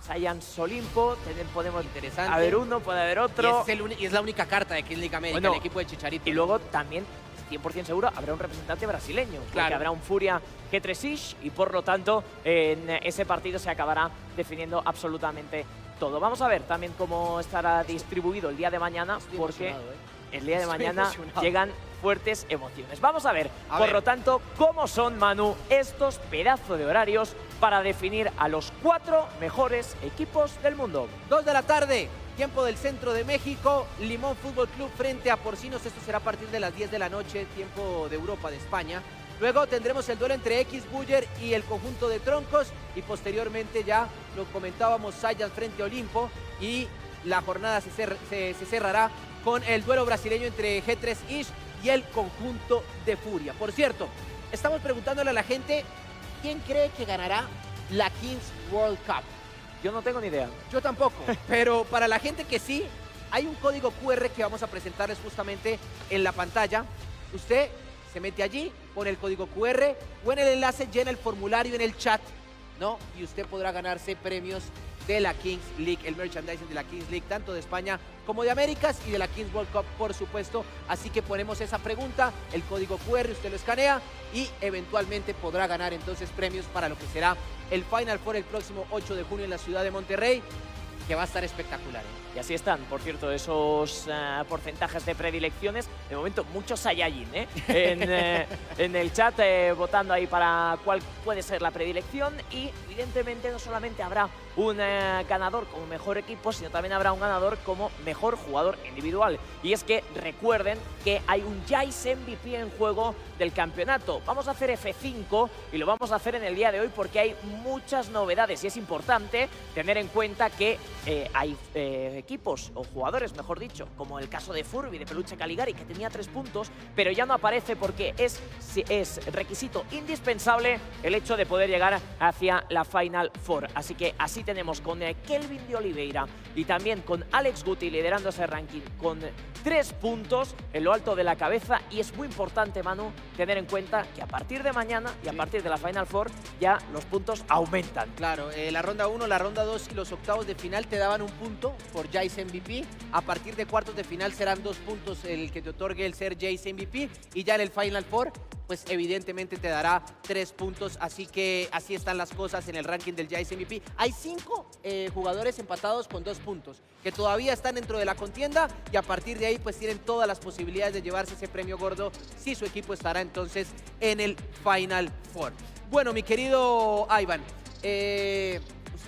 S15: Science Olimpo, podemos haber uno, puede haber otro.
S2: Y es la única carta de Kings League América, el equipo de Chicharito.
S15: Y luego también, 100% seguro, habrá un representante brasileño. Claro. Porque habrá un Furia G3ish y por lo tanto en ese partido se acabará definiendo absolutamente todo. Vamos a ver también cómo estará distribuido el día de mañana, porque el día de mañana llegan fuertes emociones. Vamos a ver, por lo tanto, cómo son, Manu, estos pedazos de horarios para definir a los 4 mejores equipos del mundo.
S2: 2 de la tarde, tiempo del centro de México, Limón Fútbol Club frente a Porcinos. Esto será a partir de las 10 de la noche, tiempo de Europa, de España. Luego tendremos el duelo entre X Buller y el conjunto de Troncos, y posteriormente ya lo comentábamos, Sayas frente a Olimpo, y la jornada se cerrará con el duelo brasileño entre G3ish y el conjunto de Furia. Por cierto, estamos preguntándole a la gente quién cree que ganará la Kings World Cup.
S15: Yo no tengo ni idea.
S2: Yo tampoco, pero para la gente que sí, hay un código QR que vamos a presentarles justamente en la pantalla. Usted se mete allí, pone el código QR o en el enlace llena el formulario en el chat, ¿no? Y usted podrá ganarse premios de la Kings League, el merchandising de la Kings League, tanto de España como de Américas, y de la Kings World Cup, por supuesto. Así que ponemos esa pregunta, el código QR, usted lo escanea y eventualmente podrá ganar entonces premios para lo que será el Final Four el próximo 8 de junio en la ciudad de Monterrey. que va a estar espectacular.
S15: Y así están, por cierto, esos porcentajes de predilecciones. De momento, muchos Saiyajin en el chat, votando ahí para cuál puede ser la predilección. Y evidentemente no solamente habrá un ganador como mejor equipo, sino también habrá un ganador como mejor jugador individual. Y es que recuerden que hay un Jace MVP en juego del campeonato. Vamos a hacer F5 y lo vamos a hacer en el día de hoy porque hay muchas novedades y es importante tener en cuenta que hay equipos o jugadores, mejor dicho, como el caso de Furby, de Peluche Caligari, que tenía 3 puntos, pero ya no aparece porque es requisito indispensable el hecho de poder llegar hacia la Final Four. Así que así tenemos con Kelvin de Oliveira y también con Alex Guti liderando ese ranking con 3 puntos en lo alto de la cabeza. Y es muy importante, Manu, tener en cuenta que a partir de mañana y a partir de la Final Four ya los puntos aumentan.
S2: Claro, la ronda 1, la ronda 2 y los octavos de final te daban un punto por Jace MVP. A partir de cuartos de final serán 2 puntos el que te otorgue el ser Jace MVP. Y ya en el Final Four, pues evidentemente te dará 3 puntos. Así que así están las cosas en el ranking del Jace MVP. Hay 5 jugadores empatados con 2 puntos que todavía están dentro de la contienda y a partir de ahí pues tienen todas las posibilidades de llevarse ese premio gordo si su equipo estará entonces en el Final Four. Bueno, mi querido Ivan, ¿usted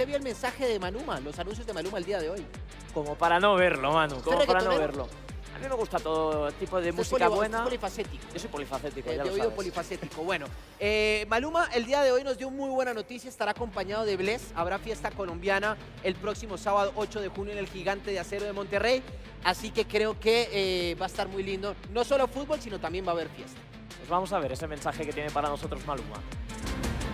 S2: vio el mensaje de Maluma, los anuncios de Maluma el día de hoy?
S15: Como para no verlo, Manu, como para no verlo. A mí me gusta todo tipo de música buena.
S2: Es polifacético.
S15: Yo soy polifacético, ya
S2: de
S15: lo
S2: oído
S15: sabes.
S2: polifacético. Bueno, Maluma el día de hoy nos dio muy buena noticia. Estará acompañado de Bless. Habrá fiesta colombiana el próximo sábado 8 de junio en el Gigante de Acero de Monterrey. Así que creo que va a estar muy lindo. No solo fútbol, sino también va a haber fiesta.
S15: Pues vamos a ver ese mensaje que tiene para nosotros Maluma.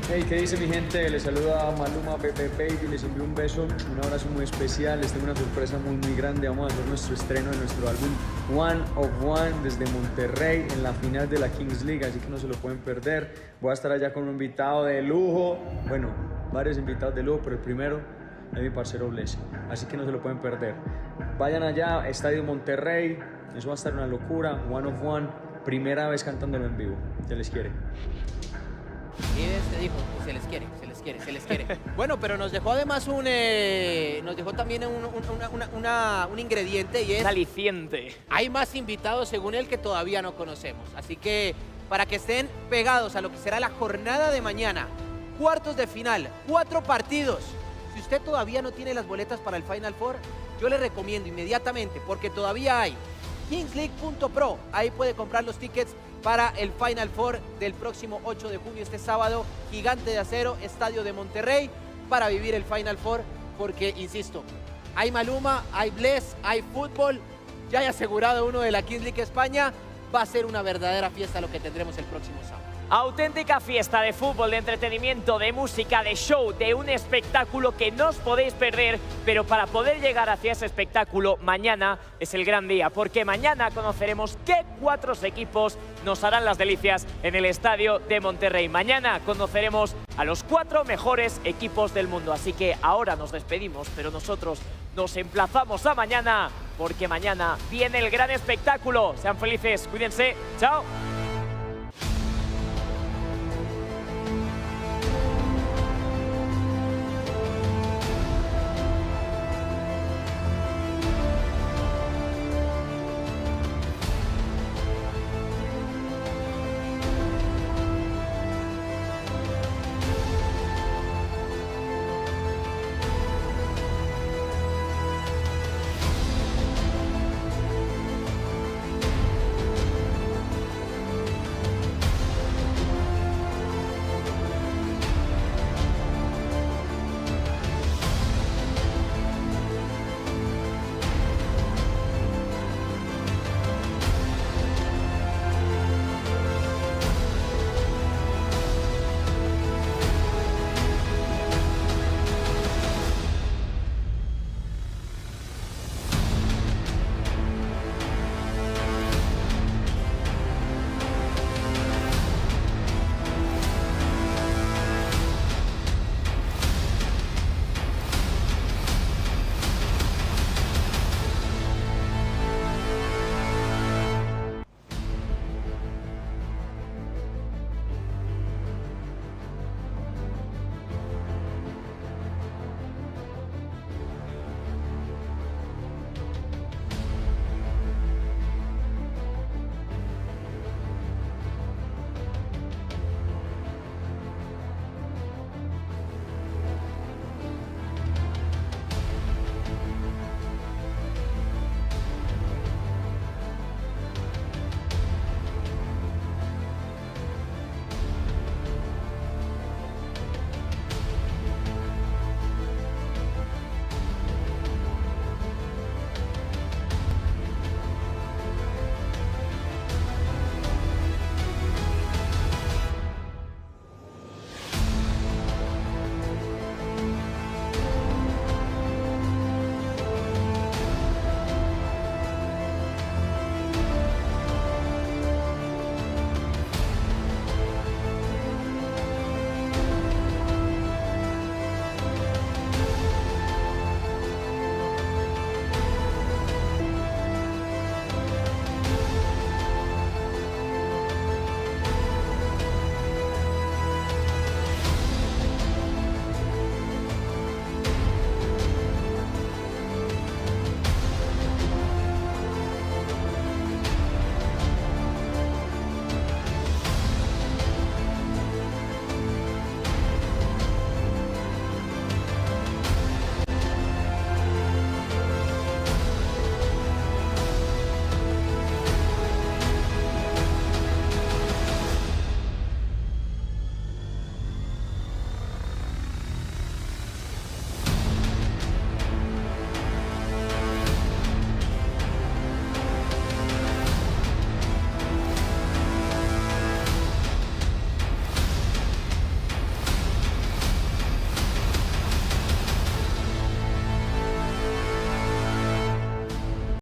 S19: Hey, ¿qué dice mi gente? Les saluda Maluma Baby, les envío un beso, un abrazo muy especial. Les tengo una sorpresa muy grande. Vamos a hacer nuestro estreno de nuestro álbum One of One desde Monterrey en la final de la Kings League, así que no se lo pueden perder. Voy a estar allá con un invitado de lujo, bueno, varios invitados de lujo, pero el primero es mi parcero Bless, así que no se lo pueden perder. Vayan allá, Estadio Monterrey, eso va a estar una locura. One of One, primera vez cantándolo en vivo. Se les quiere.
S2: Y te dijo, se les quiere, se les quiere, se les quiere. Bueno, pero nos dejó además nos dejó también un ingrediente y es...
S15: Un aliciente.
S2: Hay más invitados según él que todavía no conocemos. Así que para que estén pegados a lo que será la jornada de mañana, cuartos de final, 4 partidos. Si usted todavía no tiene las boletas para el Final Four, yo le recomiendo inmediatamente, porque todavía hay kingsleague.pro. Ahí puede comprar los tickets para el Final Four del próximo 8 de junio, este sábado, Gigante de Acero, Estadio de Monterrey, para vivir el Final Four, porque, insisto, hay Maluma, hay Bless, hay fútbol, ya hay asegurado uno de la Kings League España, va a ser una verdadera fiesta lo que tendremos el próximo sábado.
S15: Auténtica fiesta de fútbol, de entretenimiento, de música, de show, de un espectáculo que no os podéis perder, pero para poder llegar hacia ese espectáculo, mañana es el gran día, porque mañana conoceremos qué 4 equipos nos harán las delicias en el Estadio de Monterrey. Mañana conoceremos a los 4 mejores equipos del mundo, así que ahora nos despedimos, pero nosotros nos emplazamos a mañana, porque mañana viene el gran espectáculo. Sean felices, cuídense, chao.